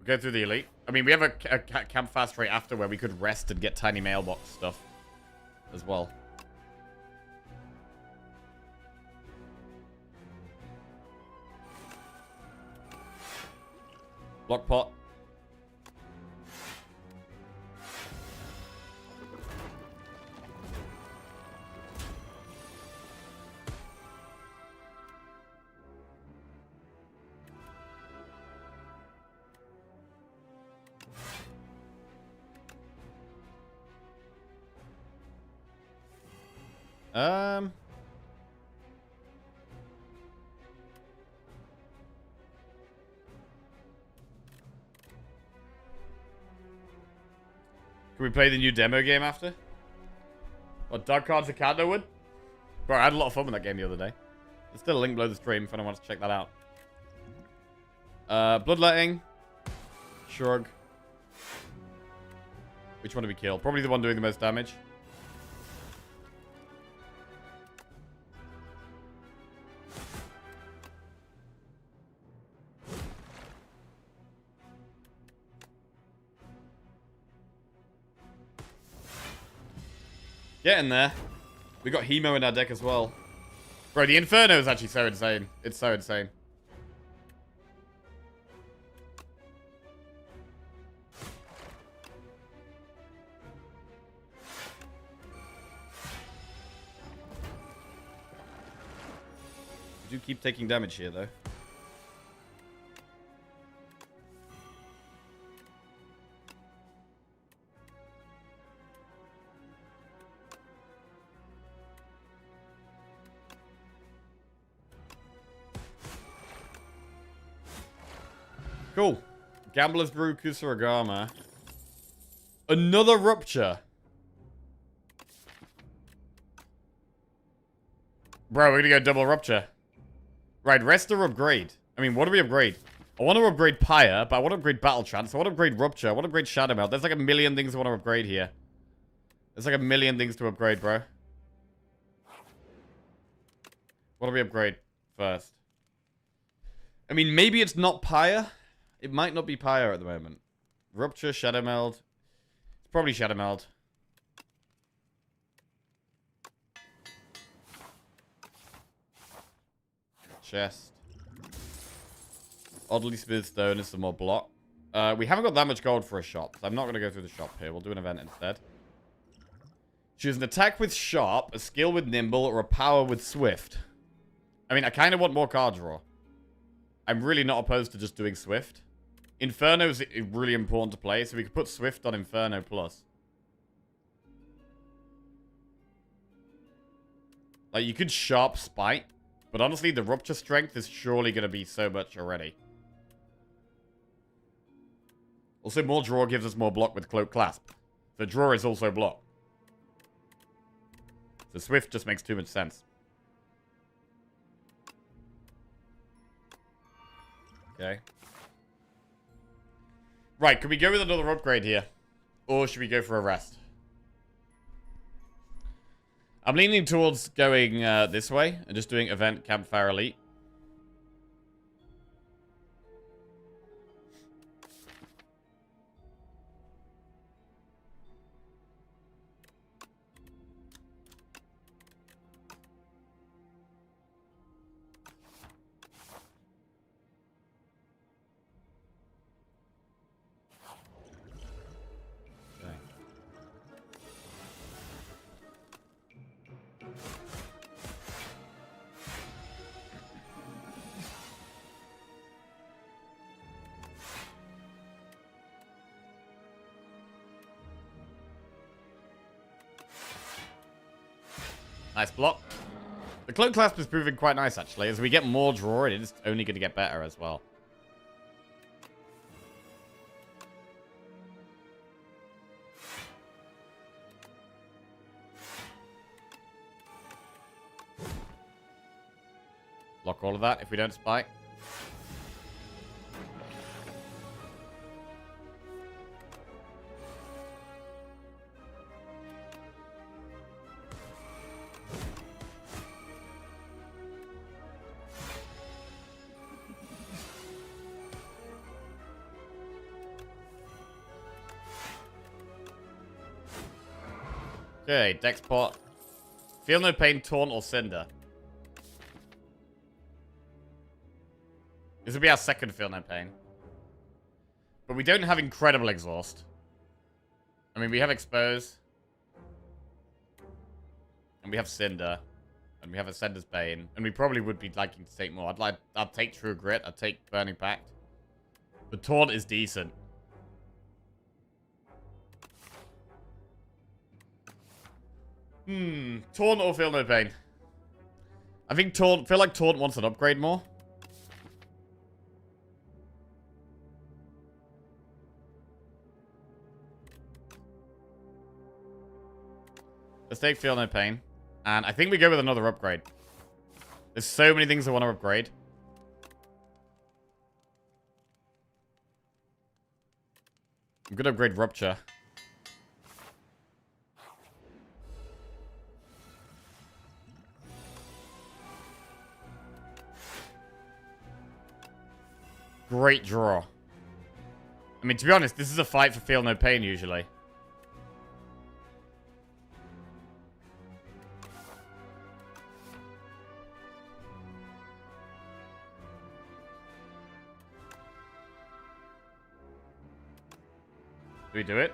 A: Go through the Elite. I mean, we have a camp fast rate after where we could rest and get tiny mailbox stuff as well. Block pot. Can we play the new demo game after? What, Dark Cards of Candlewood? Bro, I had a lot of fun with that game the other day. There's still a link below the stream if anyone wants to check that out. Bloodletting. Shrug. Which one do we kill? Probably the one doing the most damage. Get in there. We got Hemo in our deck as well. Bro, the Inferno is actually so insane. It's so insane. We do keep taking damage here, though. Cool. Gambler's Brew, Kusarigama. Another Rupture. Bro, we're gonna go double Rupture. Right, rest or upgrade? I mean, what do we upgrade? I want to upgrade Pyre, but I want to upgrade Battle Trance. I want to upgrade Rupture. I want to upgrade Shadow Melt. There's like a million things I want to upgrade here. There's like a million things to upgrade, bro. What do we upgrade first? I mean, maybe it's not Pyre. It might not be Pyre at the moment. Rupture, Shadow Meld. It's probably Shadow Meld. chest. Oddly smooth stone is some more block. We haven't got that much gold for a shop, so I'm not going to go through the shop here. We'll do an event instead. Choose an attack with sharp, a skill with nimble, or a power with swift. I mean, I kind of want more card draw. I'm really not opposed to just doing swift. Inferno is really important to play, so we could put swift on Inferno plus. Like, you could sharp spite, but honestly, the rupture strength is surely going to be so much already. Also, more draw gives us more block with cloak clasp. So draw is also block. So swift just makes too much sense. Okay. Right, can we go with another upgrade here? Or should we go for a rest? I'm leaning towards going this way and just doing event campfire elite. Nice block. The cloak clasp is proving quite nice, actually. As we get more draw, it is only going to get better as well. Lock all of that if we don't spike. Okay, dex pot. Feel no pain, taunt, or cinder. This will be our second feel no pain. But we don't have incredible exhaust. I mean, we have expose. And we have cinder. And we have Ascender's Bane. And we probably would be liking to take more. I'd take True Grit. I'd take Burning Pact. But taunt is decent. Taunt or feel no pain? I think feel like Taunt wants an upgrade more. Let's take feel no pain. And I think we go with another upgrade. There's so many things I want to upgrade. I'm going to upgrade Rupture. Great draw. I mean, to be honest, this is a fight for feel no pain usually. Do we do it?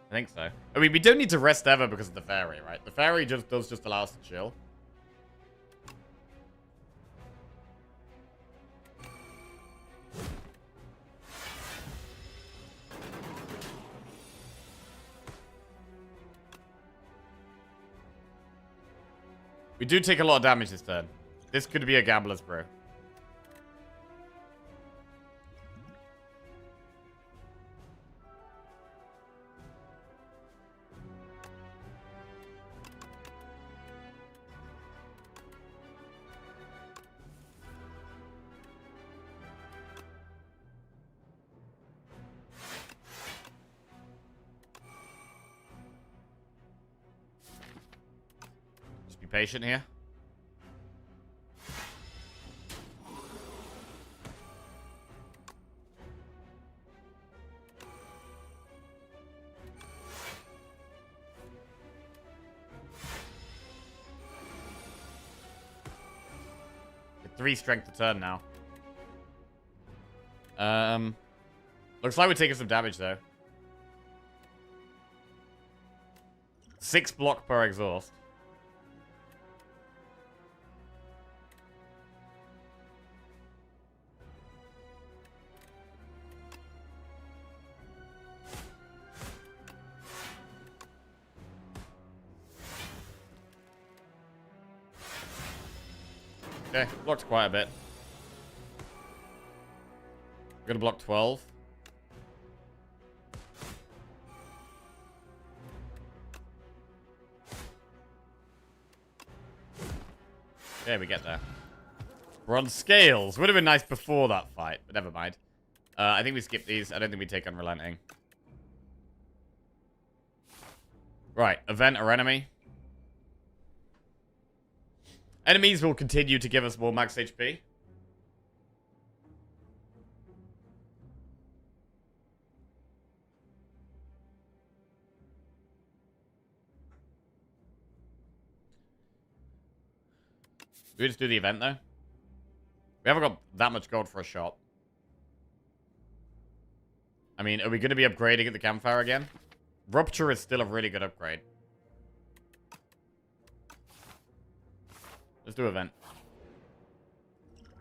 A: I think so. I mean, we don't need to rest ever because of the fairy, right? The fairy does just allow us to chill. We do take a lot of damage this turn. This could be a gambler's brew. Patient here. 3 strength a turn now. Looks like we're taking some damage, though. 6 block per exhaust. Okay, blocked quite a bit. We're gonna block 12. Okay, we get there. We're on scales. Would have been nice before that fight, but never mind. I think we skip these. I don't think we take Unrelenting. Right, event or enemy. Enemies will continue to give us more max HP. Do we just do the event, though? We haven't got that much gold for a shop. I mean, are we going to be upgrading at the campfire again? Rupture is still a really good upgrade. Let's do event.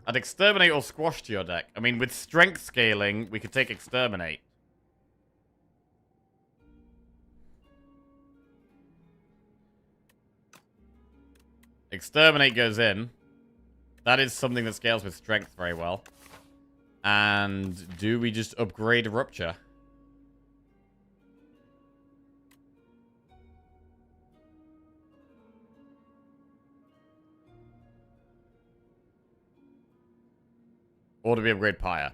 A: Add Exterminate or Squash to your deck. I mean, with strength scaling, we could take Exterminate. Exterminate goes in. That is something that scales with strength very well. And do we just upgrade Rupture? Or do we upgrade Pyre?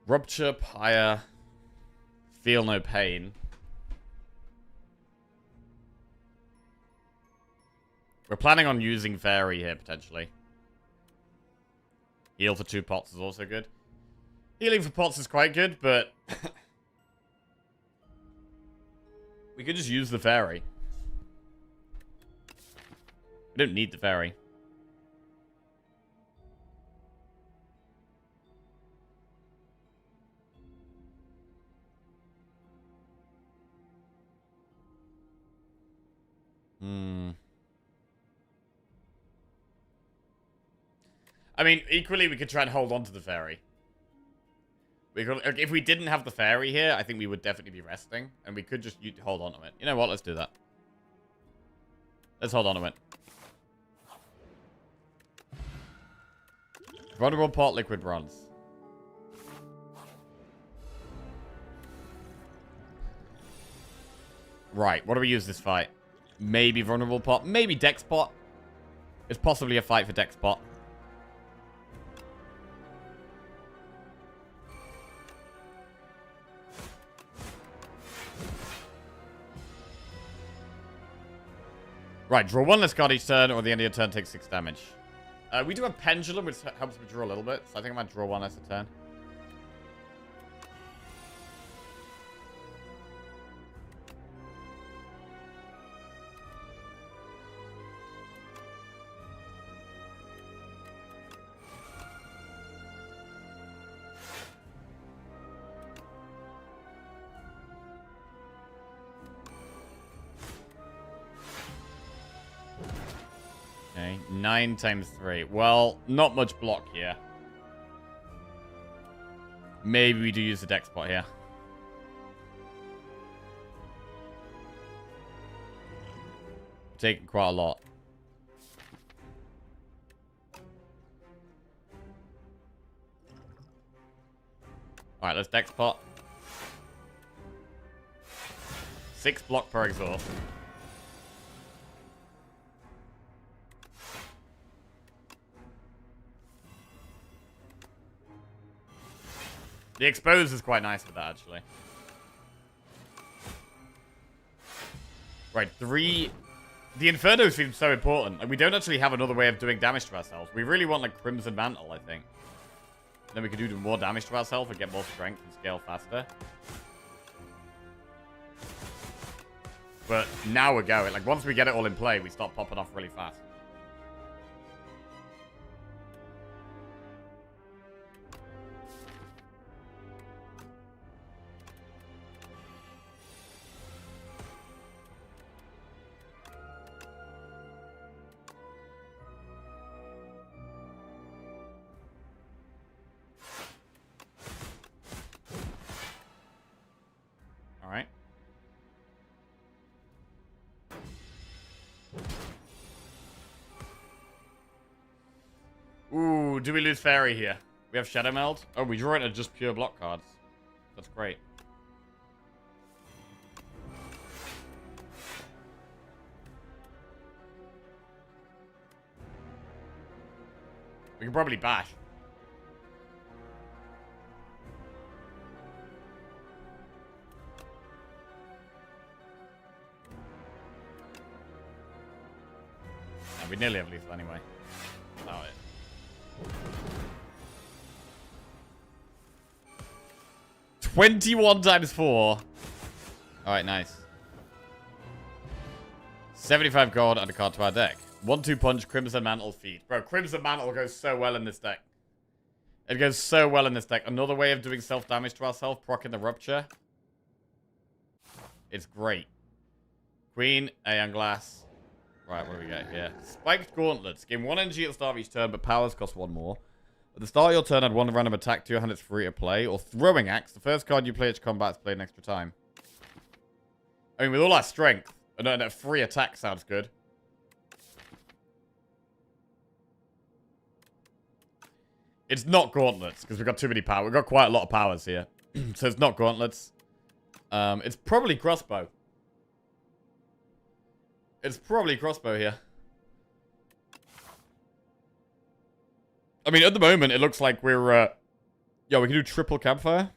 A: Rupture, Pyre, Feel No Pain. We're planning on using Fairy here, potentially. Heal for 2 pots is also good. Healing for pots is quite good, but... we could just use the Fairy. We don't need the Fairy. I mean, equally, we could try and hold on to the Fairy. We could, if we didn't have the Fairy here, I think we would definitely be resting. And we could just hold on to it. You know what? Let's do that. Let's hold on to it. Vulnerable Pot, Liquid Bronze. Right, what do we use this fight? Maybe Vulnerable Pot, maybe Dex Pot. It's possibly a fight for Dex Pot. Right, draw 1 less card each turn, or at the end of your turn, take 6 damage. We do have Pendulum, which helps me draw a little bit, so I think I might draw 1 less a turn. Okay, 9 times 3. Well, not much block here. Maybe we do use the deck spot here. Taking quite a lot. Alright, let's deck spot. 6 block per exhaust. The expose is quite nice for that, actually. Right, 3... The Inferno seems so important. Like, we don't actually have another way of doing damage to ourselves. We really want, like, Crimson Mantle, I think. Then we can do more damage to ourselves and get more strength and scale faster. But now we're going. Like, once we get it all in play, we start popping off really fast. Ooh, do we lose Fairy here? We have Shadow Meld? Oh, we draw it as just pure block cards. That's great. We can probably bash. Yeah, we nearly have lethal anyway. Oh, yeah. 21 times 4. Alright, nice. 75 gold and a card to our deck. 1-2 punch, Crimson Mantle, feed. Bro, Crimson Mantle goes so well in this deck. It goes so well in this deck. Another way of doing self-damage to ourselves, proccing the Rupture. It's great. Queen, Aeon Glass. Right, what do we got here? Spiked Gauntlets. Gain 1 energy at the start of each turn, but powers cost 1 more. At the start of your turn, add 1 random attack to your hand. It's free to play. Or Throwing Axe. The first card you play each combat is played an extra time. I mean, with all our strength, a free attack sounds good. It's not Gauntlets, because we've got too many power. We've got quite a lot of powers here. So it's not Gauntlets. It's probably Crossbow. It's probably Crossbow here. I mean, at the moment, it looks like we're... yeah, we can do triple Campfire.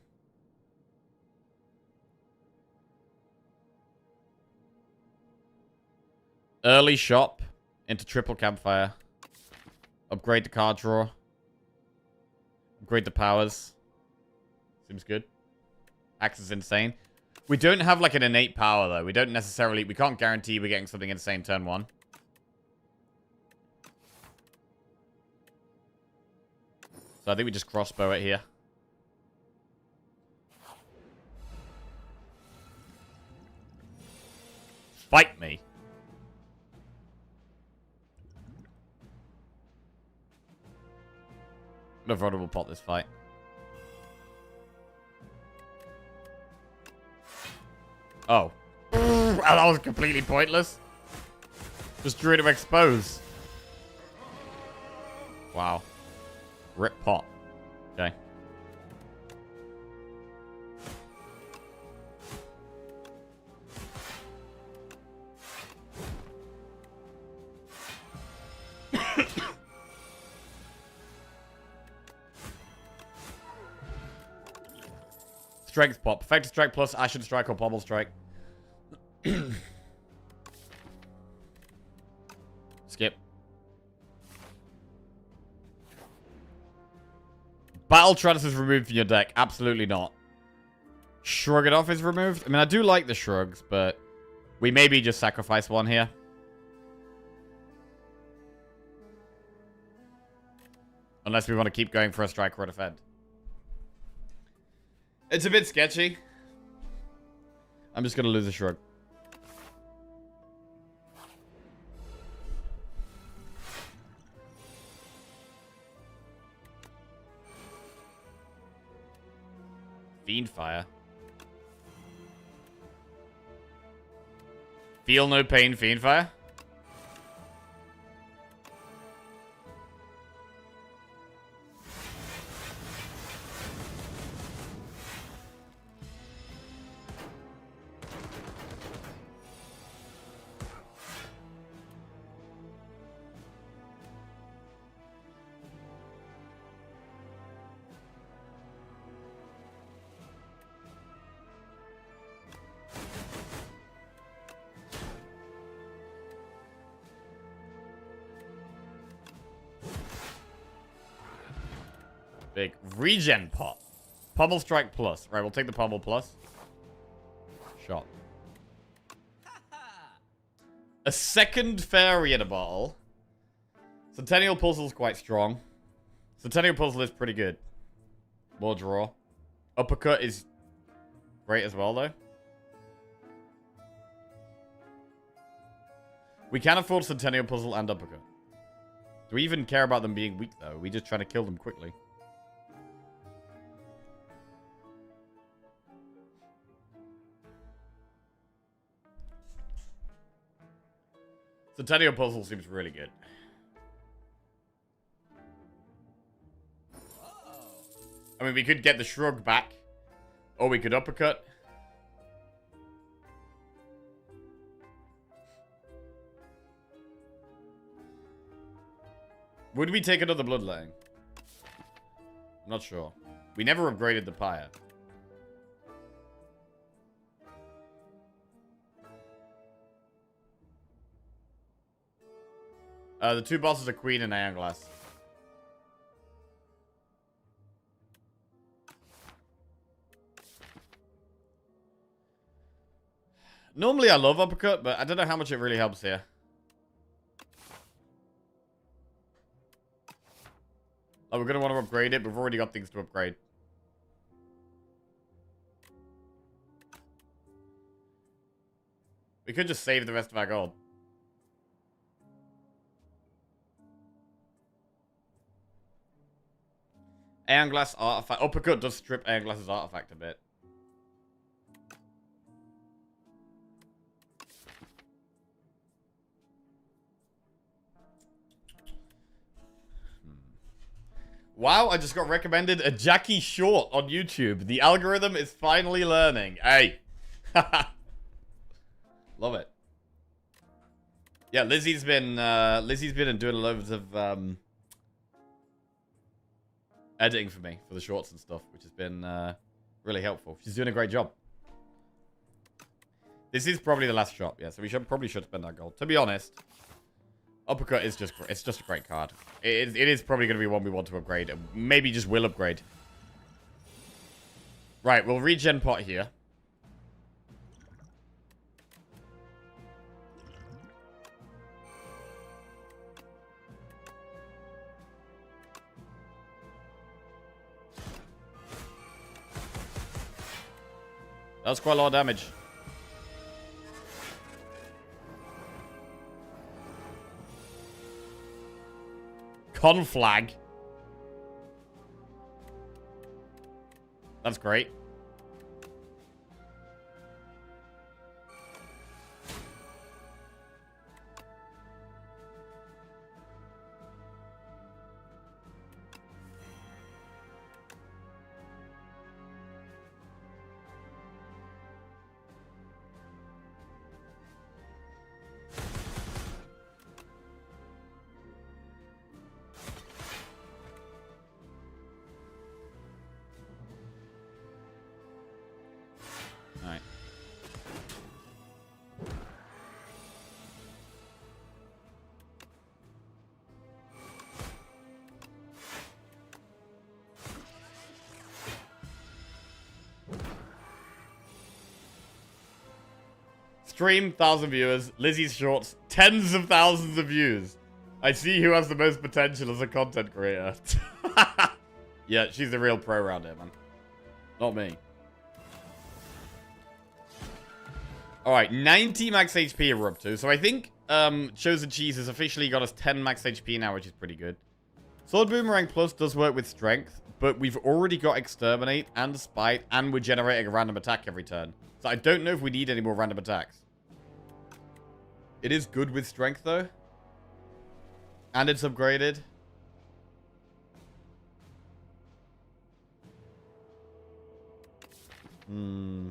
A: Early shop into triple Campfire. Upgrade the card draw. Upgrade the powers. Seems good. Axe is insane. We don't have like an innate power though. We don't necessarily... We can't guarantee we're getting something insane turn 1. So I think we just crossbow it here. Fight me. I'm gonna vulnerable pot this fight. Oh. That was completely pointless. Just drew it to expose. Wow. Rip pot. Okay. Strength pop. Perfected strike plus Ashen Strike or Pommel Strike. Skip. Battle Trance is removed from your deck. Absolutely not. Shrug It Off is removed. I mean, I do like the shrugs, but we maybe just sacrifice one here. Unless we want to keep going for a strike or a defend. It's a bit sketchy. I'm just going to lose a shrug. Fiendfire. Feel no pain, Fiendfire. Big regen pot. Pommel Strike plus. Right, we'll take the Pommel plus. Shot. A second fairy in a bottle. Centennial Puzzle's quite strong. Centennial Puzzle is pretty good. More draw. Uppercut is great as well, though. We can afford Centennial Puzzle and Uppercut. Do we even care about them being weak, though? Are we just trying to kill them quickly? Centennial Puzzle seems really good. I mean, we could get the shrug back. Or we could uppercut. Would we take another bloodletting? I'm not sure. We never upgraded the pyre. The two bosses are Queen and Iron Glass. Normally I love uppercut, but I don't know how much it really helps here. Oh, we're going to want to upgrade it, but we've already got things to upgrade. We could just save the rest of our gold. Iron Glass artifact. Uppercut does strip Iron Glass's artifact a bit. Wow, I just got recommended a Jackie short on YouTube. The algorithm is finally learning. Hey. Love it. Yeah, Lizzie's been doing loads of editing for me for the shorts and stuff, which has been really helpful. She's doing a great job. This is probably the last shop, yeah, so we probably should spend our gold. To be honest, Uppercut is just a great card. It is probably going to be one we want to upgrade. Maybe just will upgrade. Right, we'll regen pot here. That was quite a lot of damage. Conflag. That's great. Alright. Stream, 1,000 viewers. Lizzie's shorts, tens of thousands of views. I see who has the most potential as a content creator. Yeah, she's the real pro around here, man. Not me. Alright, 90 max HP we're up to. So I think Chosen Cheese has officially got us 10 max HP now, which is pretty good. Sword Boomerang Plus does work with Strength, but we've already got Exterminate and Spite, and we're generating a random attack every turn. So I don't know if we need any more random attacks. It is good with Strength, though. And it's upgraded. Hmm.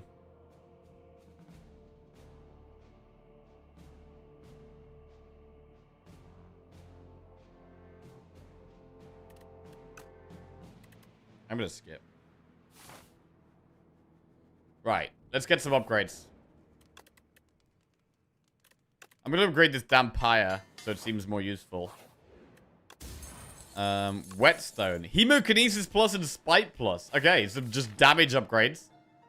A: I'm gonna skip. Right, let's get some upgrades. I'm gonna upgrade this damn pyre, so it seems more useful. Whetstone. Hemokinesis Plus and Spite Plus. Okay, some just damage upgrades.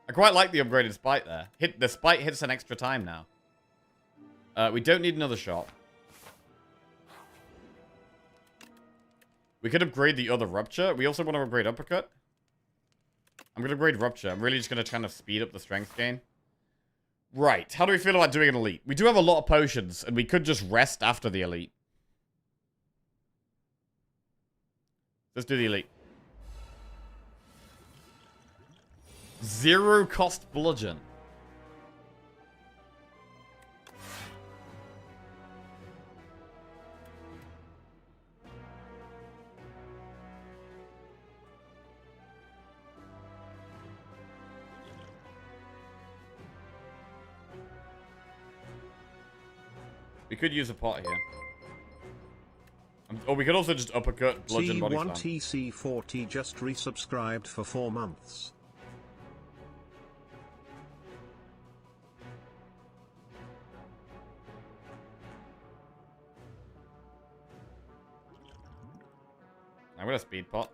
A: I quite like the upgraded Spite there. The Spite hits an extra time now. We don't need another shot. We could upgrade the other Rupture. We also want to upgrade Uppercut. I'm going to upgrade Rupture. I'm really just going to kind of speed up the strength gain. Right. How do we feel about doing an Elite? We do have a lot of potions, and we could just rest after the Elite. Let's do the Elite. 0 cost bludgeon. We could use a pot here. Or we could also just uppercut, bludgeon, body slam.
B: T1TC40 just resubscribed for 4 months.
A: I'm gonna speed pot.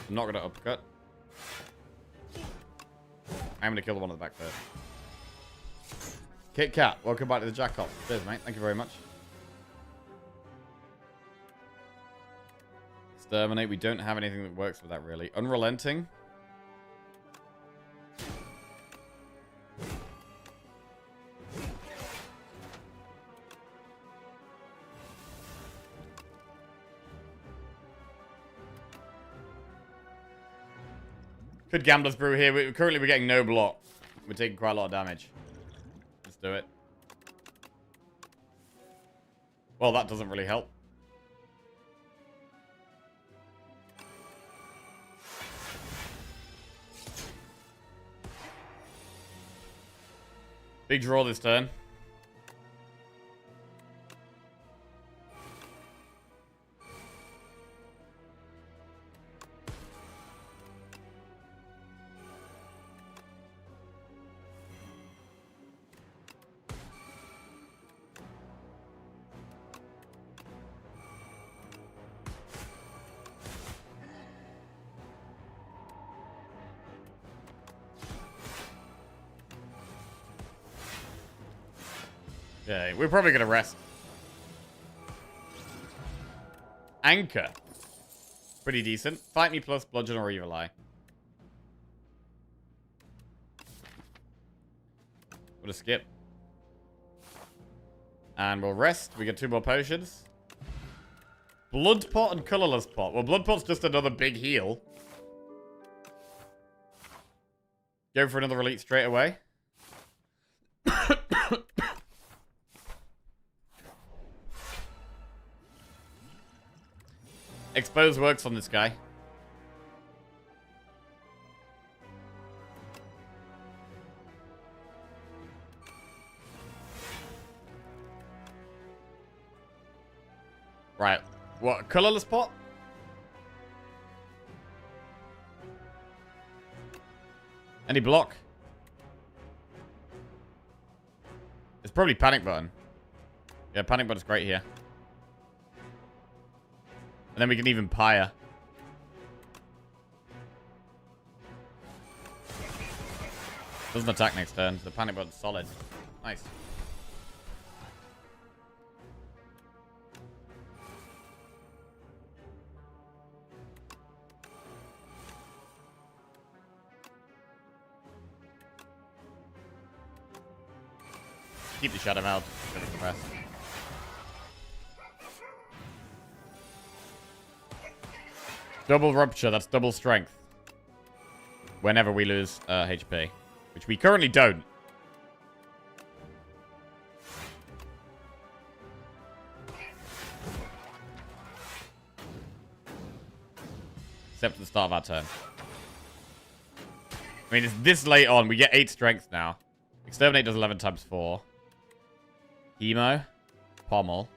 A: I'm not gonna uppercut. I'm gonna kill the one at the back first. Kit Kat, welcome back to the Jack Ops. Cheers, mate. Thank you very much. Exterminate. We don't have anything that works with that, really. Unrelenting. Could Gambler's Brew here. Currently, we're getting no block. We're taking quite a lot of damage. Let's do it. Well, that doesn't really help. Big draw this turn. Yeah, we're probably gonna rest. Anchor. Pretty decent. Fight me plus bludgeon or evil eye. What a skip. And we'll rest. We get 2 more potions. Blood pot and colorless pot. Well, blood pot's just another big heal. Go for another elite straight away. Expose works on this guy. Right. What? Colorless pot? Any block? It's probably panic button. Yeah, panic button's great here. And then we can even pyre. Doesn't attack next turn. The panic button's solid. Nice. Keep the shadow out. Double rupture, that's double strength. Whenever we lose HP. Which we currently don't. Except at the start of our turn. I mean, it's this late on. We get 8 strength now. Exterminate does 11 times 4. Hemo. Pommel.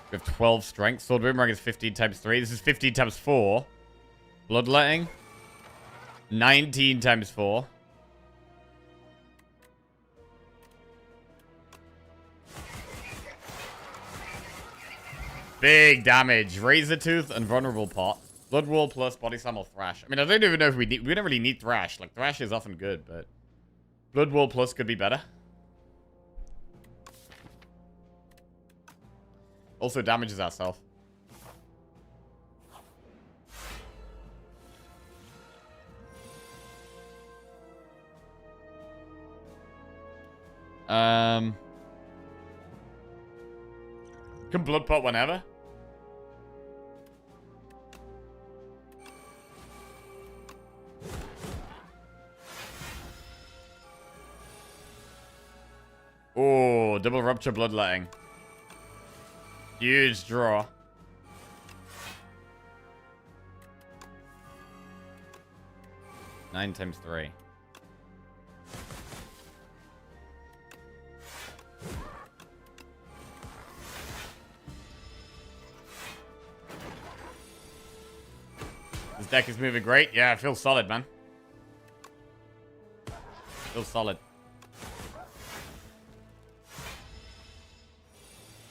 A: We have 12 strength. Sword Boomerang is 15 times 3. This is 15 times 4. Bloodletting. 19 times 4. Big damage. Razor Tooth and Vulnerable Pot. Blood Wall plus Body Slam or Thrash. I mean, I don't even know if we need... We don't really need Thrash. Like, Thrash is often good, but... Blood Wall plus could be better. Also damages ourselves. Can blood pot whenever? Oh, double rupture bloodletting. Huge draw. Nine times 3. This deck is moving great. Yeah, it feels solid, man. Feels solid.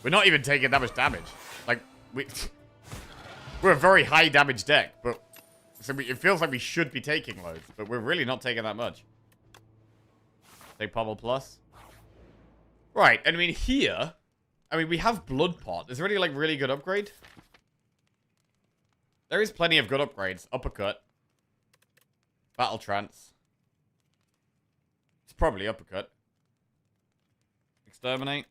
A: We're not even taking that much damage. Like, we're a very high damage deck, but so it feels like we should be taking loads, but we're really not taking that much. Take Pommel Plus. Right, and I mean here, we have Blood Pot. Is there any, like, really good upgrade? There is plenty of good upgrades. Uppercut. Battle Trance. It's probably Uppercut. Exterminate.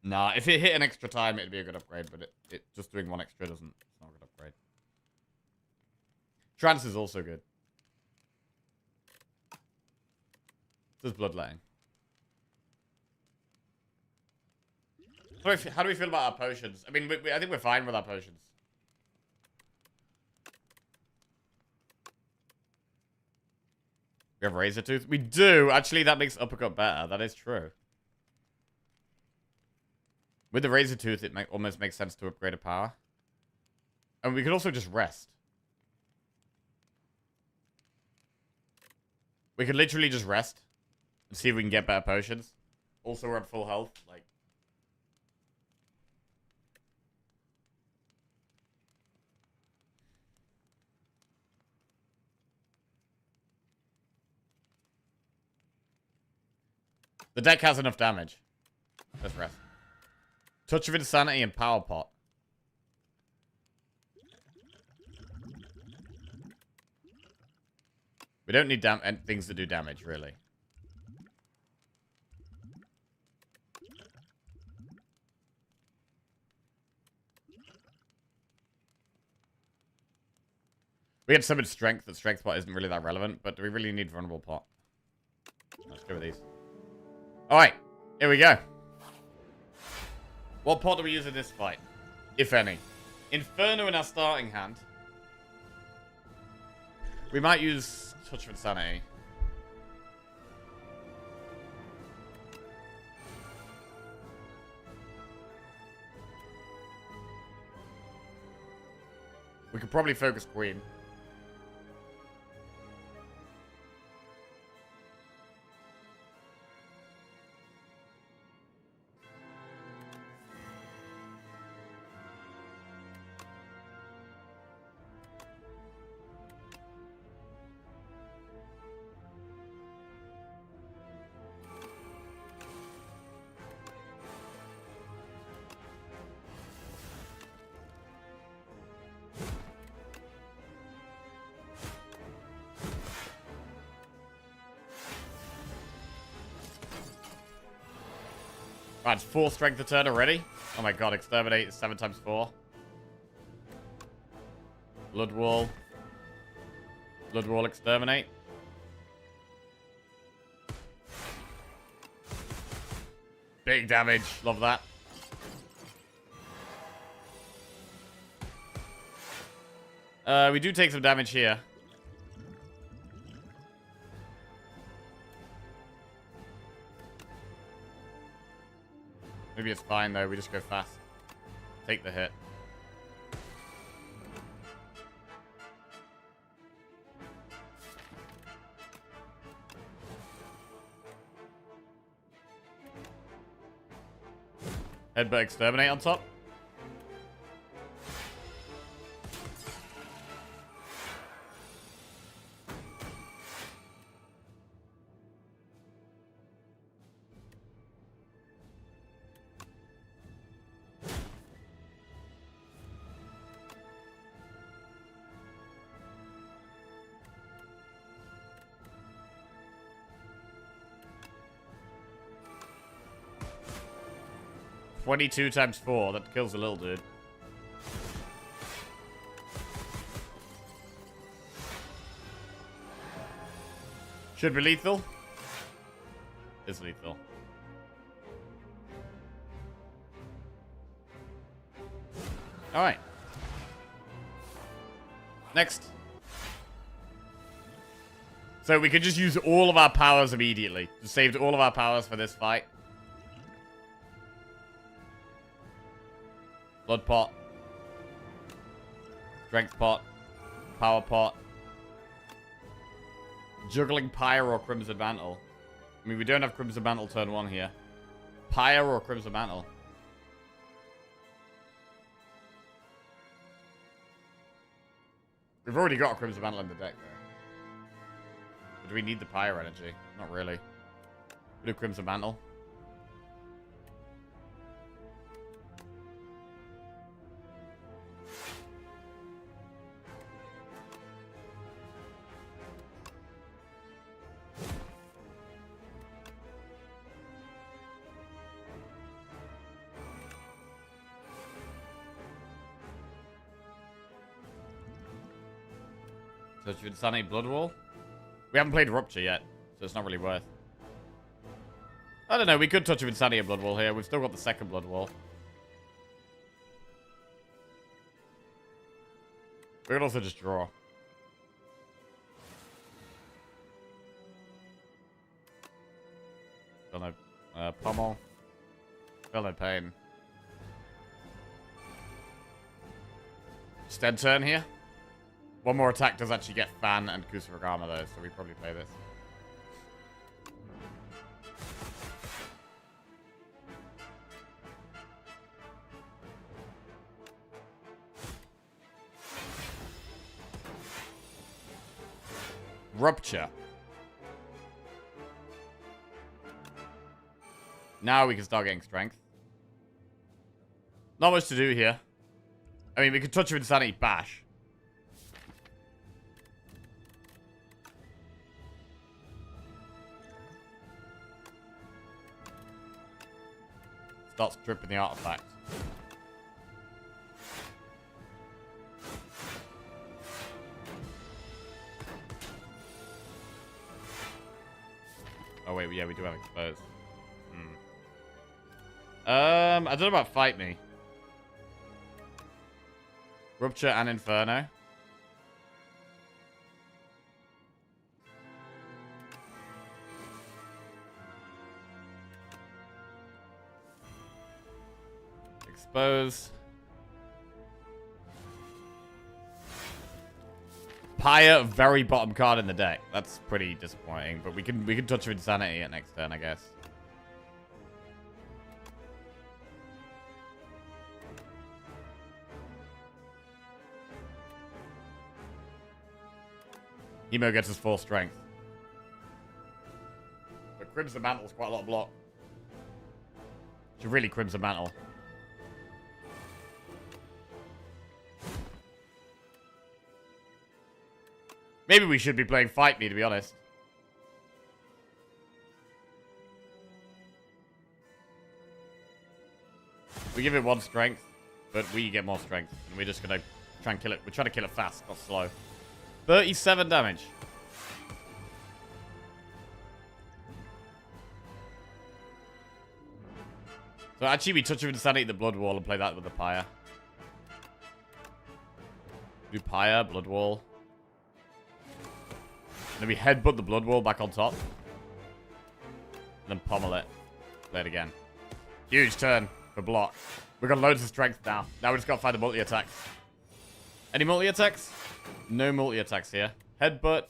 A: Nah, if it hit an extra time, it'd be a good upgrade, but it just doing one extra doesn't. It's not a good upgrade. Trance is also good. Does Bloodletting. How do we feel about our potions? I mean, I think we're fine with our potions. We have Razor Tooth? We do! Actually, that makes Uppercut better. That is true. With the Razor Tooth, it almost makes sense to upgrade a power. And we could also just rest. We could literally just rest. And see if we can get better potions. Also, we're at full health. Like... The deck has enough damage. Let's rest. Touch of Insanity and Power Pot. We don't need things that do damage, really. We had so much strength that Strength Pot isn't really that relevant, but do we really need Vulnerable Pot? Let's go with these. Alright, here we go. What pot do we use in this fight? If any. Inferno in our starting hand. We might use Touch of Insanity. We could probably focus Queen. Right, it's 4 strength a turn already. Oh my god, Exterminate is 7 times 4. Blood Wall. Blood Wall, Exterminate. Big damage. Love that. We do take some damage here. Maybe it's fine, though. We just go fast. Take the hit. Headbutt Exterminate on top. $22 times 4. That kills a little dude. Should be lethal. Is lethal. Alright. Next. So we could just use all of our powers immediately. Just saved all of our powers for this fight. Blood Pot. Strength Pot. Power Pot. Juggling Pyre or Crimson Mantle. I mean, we don't have Crimson Mantle turn 1 here. Pyre or Crimson Mantle. We've already got a Crimson Mantle in the deck, though. But do we need the Pyre energy? Not really. We do Crimson Mantle. Touch of Insanity Blood Wall? We haven't played Rupture yet, so it's not really worth. I don't know, we could Touch of Insanity Blood Wall here. We've still got the second Blood Wall. We could also just draw. Feel no Pummel. Feel no pain. Just end turn here. One more attack does actually get Fan and Kusarigama though, so we probably play this. Rupture. Now we can start getting strength. Not much to do here. I mean, we could Touch of Insanity Bash. Start stripping the artifact. Oh wait, yeah, we do have exposed. I don't know about Fight Me. Rupture and Inferno. Expose. Pyre, very bottom card in the deck. That's pretty disappointing, but we can Touch of Insanity at next turn, I guess. Emo gets his full strength. But Crimson Mantle's quite a lot of block. Should really Crimson Mantle. Maybe we should be playing Fight Me, to be honest. We give it 1 strength, but we get more strength. And we're just going to try and kill it. We're trying to kill it fast, not slow. 37 damage. So actually, we Touch of Insanity the Blood Wall and play that with the Pyre. Do Pyre, Blood Wall. And then we headbutt the Blood Wall back on top. And then pummel it. Play it again. Huge turn for block. We've got loads of strength now. Now we just got to find the multi-attacks. Any multi-attacks? No multi-attacks here. Headbutt.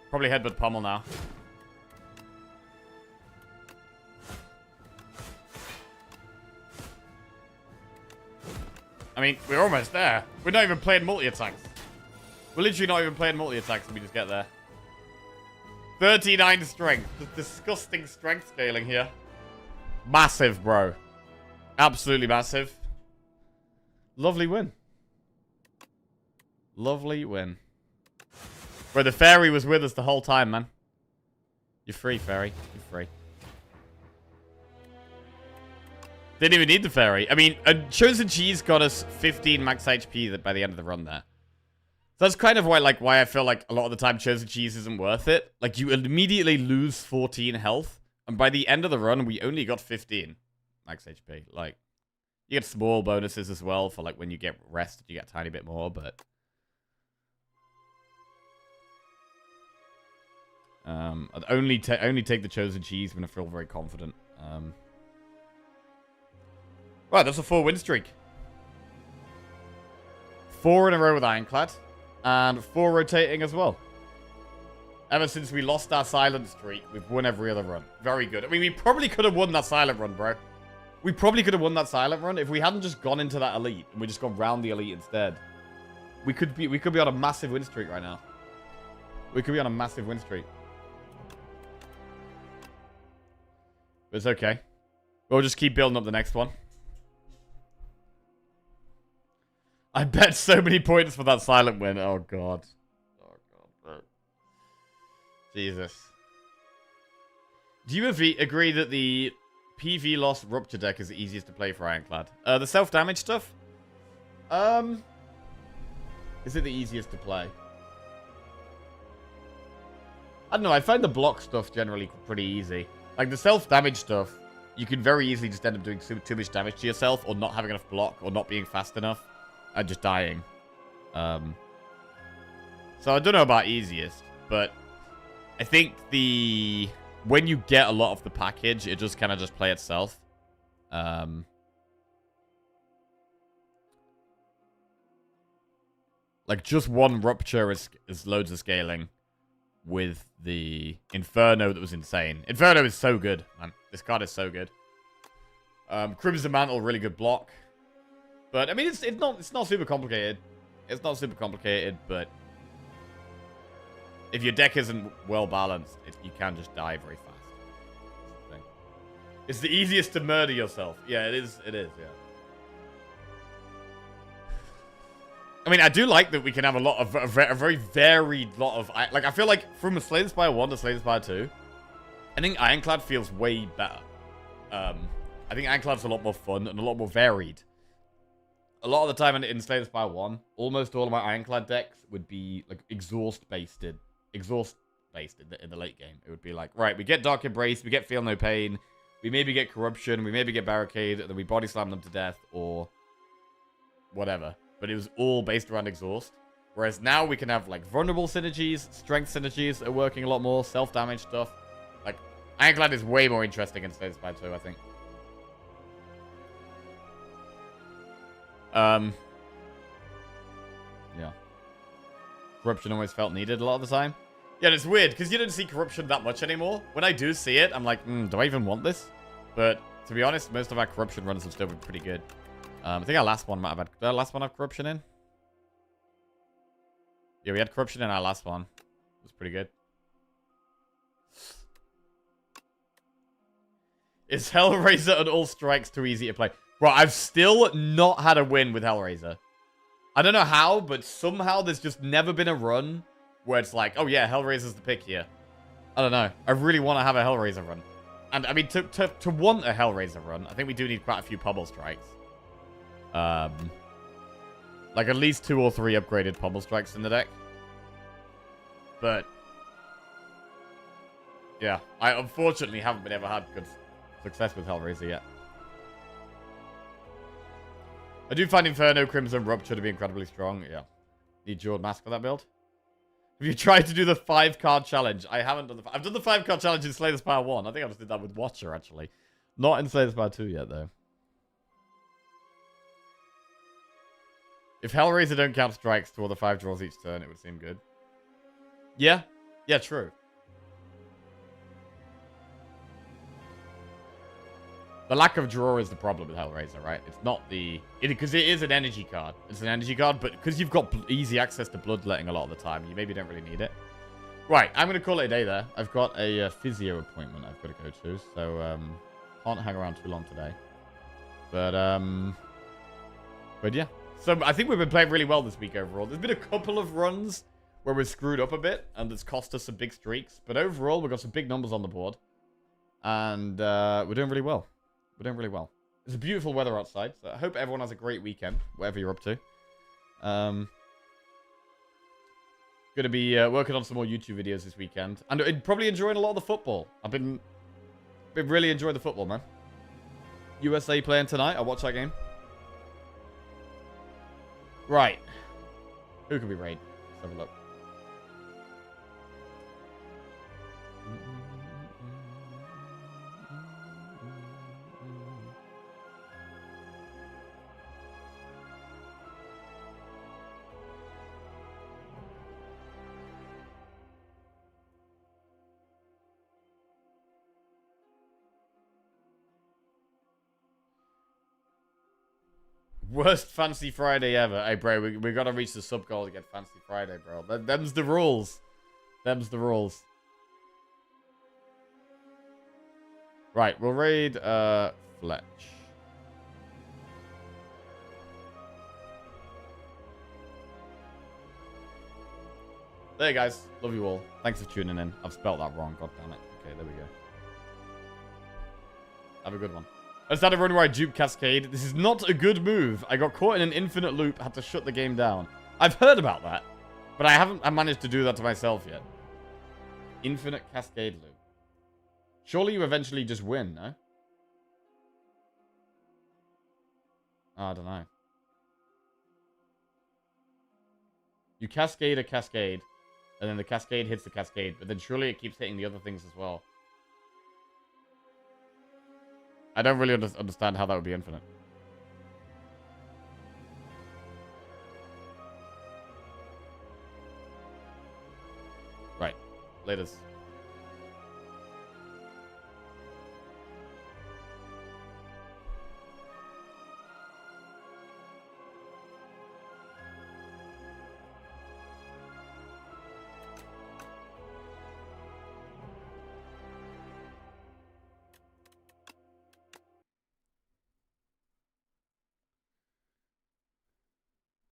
A: Probably headbutt pummel now. I mean, we're almost there. We're not even playing multi-attacks. We're literally not even playing multi-attacks and we just get there. 39 strength. Just disgusting strength scaling here. Massive, bro. Absolutely massive. Lovely win. Lovely win. Bro, the fairy was with us the whole time, man. You're free, fairy. You're free. Didn't even need the fairy. I mean, a Chosen Cheese got us 15 max HP by the end of the run there. So that's kind of why I feel like a lot of the time Chosen Cheese isn't worth it. Like, you immediately lose 14 health. And by the end of the run, we only got 15 max HP. Like, you get small bonuses as well for, like, when you get rested, you get a tiny bit more, but... I'd only take the Chosen Cheese when I feel very confident. Right, that's a 4-win streak. 4 in a row with Ironclad. And 4 rotating as well. Ever since we lost our silent streak, we've won every other run. Very good. I mean, we probably could have won that silent run, bro. We probably could have won that silent run if we hadn't just gone into that elite and we just gone round the elite instead. We could be on a massive win streak right now. We could be on a massive win streak. But it's okay. We'll just keep building up the next one. I bet so many points for that silent win. Oh, God. Oh, God. Jesus. Do you agree that the PV loss Rupture deck is the easiest to play for Ironclad? The self-damage stuff? Is it the easiest to play? I don't know. I find the block stuff generally pretty easy. Like, the self-damage stuff, you can very easily just end up doing too much damage to yourself, or not having enough block, or not being fast enough, and just dying. So I don't know about easiest, but I think when you get a lot of the package, it just kind of just play itself. Like, just one Rupture is loads of scaling with the Inferno that was insane. Inferno is so good, man. This card is so good. Crimson Mantle, really good block. But, I mean, it's not super complicated. It's not super complicated, but if your deck isn't well balanced, you can just die very fast. That's the thing. It's the easiest to murder yourself. Yeah, it is, yeah. I mean, I do like that we can have a very varied lot of... Like, I feel like from Slay the Spire 1 to Slay the Spire 2, I think Ironclad feels way better. I think Ironclad's a lot more fun and a lot more varied. A lot of the time in Slay the Spire 1, almost all of my Ironclad decks would be, like, exhaust-based in the late game. It would be like, right, we get Dark Embrace, we get Feel No Pain, we maybe get Corruption, we maybe get Barricade, and then we body slam them to death, or whatever. But it was all based around exhaust. Whereas now we can have, like, vulnerable synergies, strength synergies that are working a lot more, self-damage stuff. Like, Ironclad is way more interesting in Slay the Spire 2, I think. Yeah. Corruption always felt needed a lot of the time. Yeah, and it's weird, because you don't see Corruption that much anymore. When I do see it, I'm like, do I even want this? But, to be honest, most of our Corruption runs have still been pretty good. I think our last one might have had... Did our last one have Corruption in? Yeah, we had Corruption in our last one. It was pretty good. Is Hellraiser and All Strikes too easy to play? Bro, I've still not had a win with Hellraiser. I don't know how, but somehow there's just never been a run where it's like, oh yeah, Hellraiser's the pick here. I don't know. I really want to have a Hellraiser run. And, I mean, to want a Hellraiser run, I think we do need quite a few Pummel Strikes. Like at least 2 or 3 upgraded Pummel Strikes in the deck. But yeah, I unfortunately haven't been able to have good success with Hellraiser yet. I do find Inferno, Crimson, Rupture to be incredibly strong. Yeah. Need Jeweled Mask for that build. Have you tried to do the 5-card challenge? I haven't done the... I've done the 5-card challenge in Slay the Spire 1. I think I just did that with Watcher, actually. Not in Slay the Spire 2 yet, though. If Hellraiser don't count strikes to all the 5 draws each turn, it would seem good. Yeah. Yeah, true. The lack of draw is the problem with Hellraiser, right? It's not the... Because it is an energy card. It's an energy card, but because you've got easy access to Bloodletting a lot of the time, you maybe don't really need it. Right, I'm going to call it a day there. I've got a physio appointment I've got to go to, so can't hang around too long today. But yeah. So I think we've been playing really well this week overall. There's been a couple of runs where we've screwed up a bit, and it's cost us some big streaks. But overall, we've got some big numbers on the board. And we're doing really well. We're doing really well. It's a beautiful weather outside, so I hope everyone has a great weekend, whatever you're up to. Going to be working on some more YouTube videos this weekend. And probably enjoying a lot of the football. I've been really enjoying the football, man. USA playing tonight. I'll watch that game. Right. Who can we raid? Let's have a look. Worst Fancy Friday ever. Hey, bro, we got to reach the sub goal to get Fancy Friday, bro. Them's the rules. Them's the rules. Right, we'll raid Fletch. There, guys. Love you all. Thanks for tuning in. I've spelled that wrong. God damn it. Okay, there we go. Have a good one. I started running where I dupe Cascade. This is not a good move. I got caught in an infinite loop. Had to shut the game down. I've heard about that. But I haven't managed to do that to myself yet. Infinite Cascade loop. Surely you eventually just win, no? Oh, I don't know. You cascade a cascade. And then the cascade hits the cascade. But then surely it keeps hitting the other things as well. I don't really understand how that would be infinite. Right. Laters.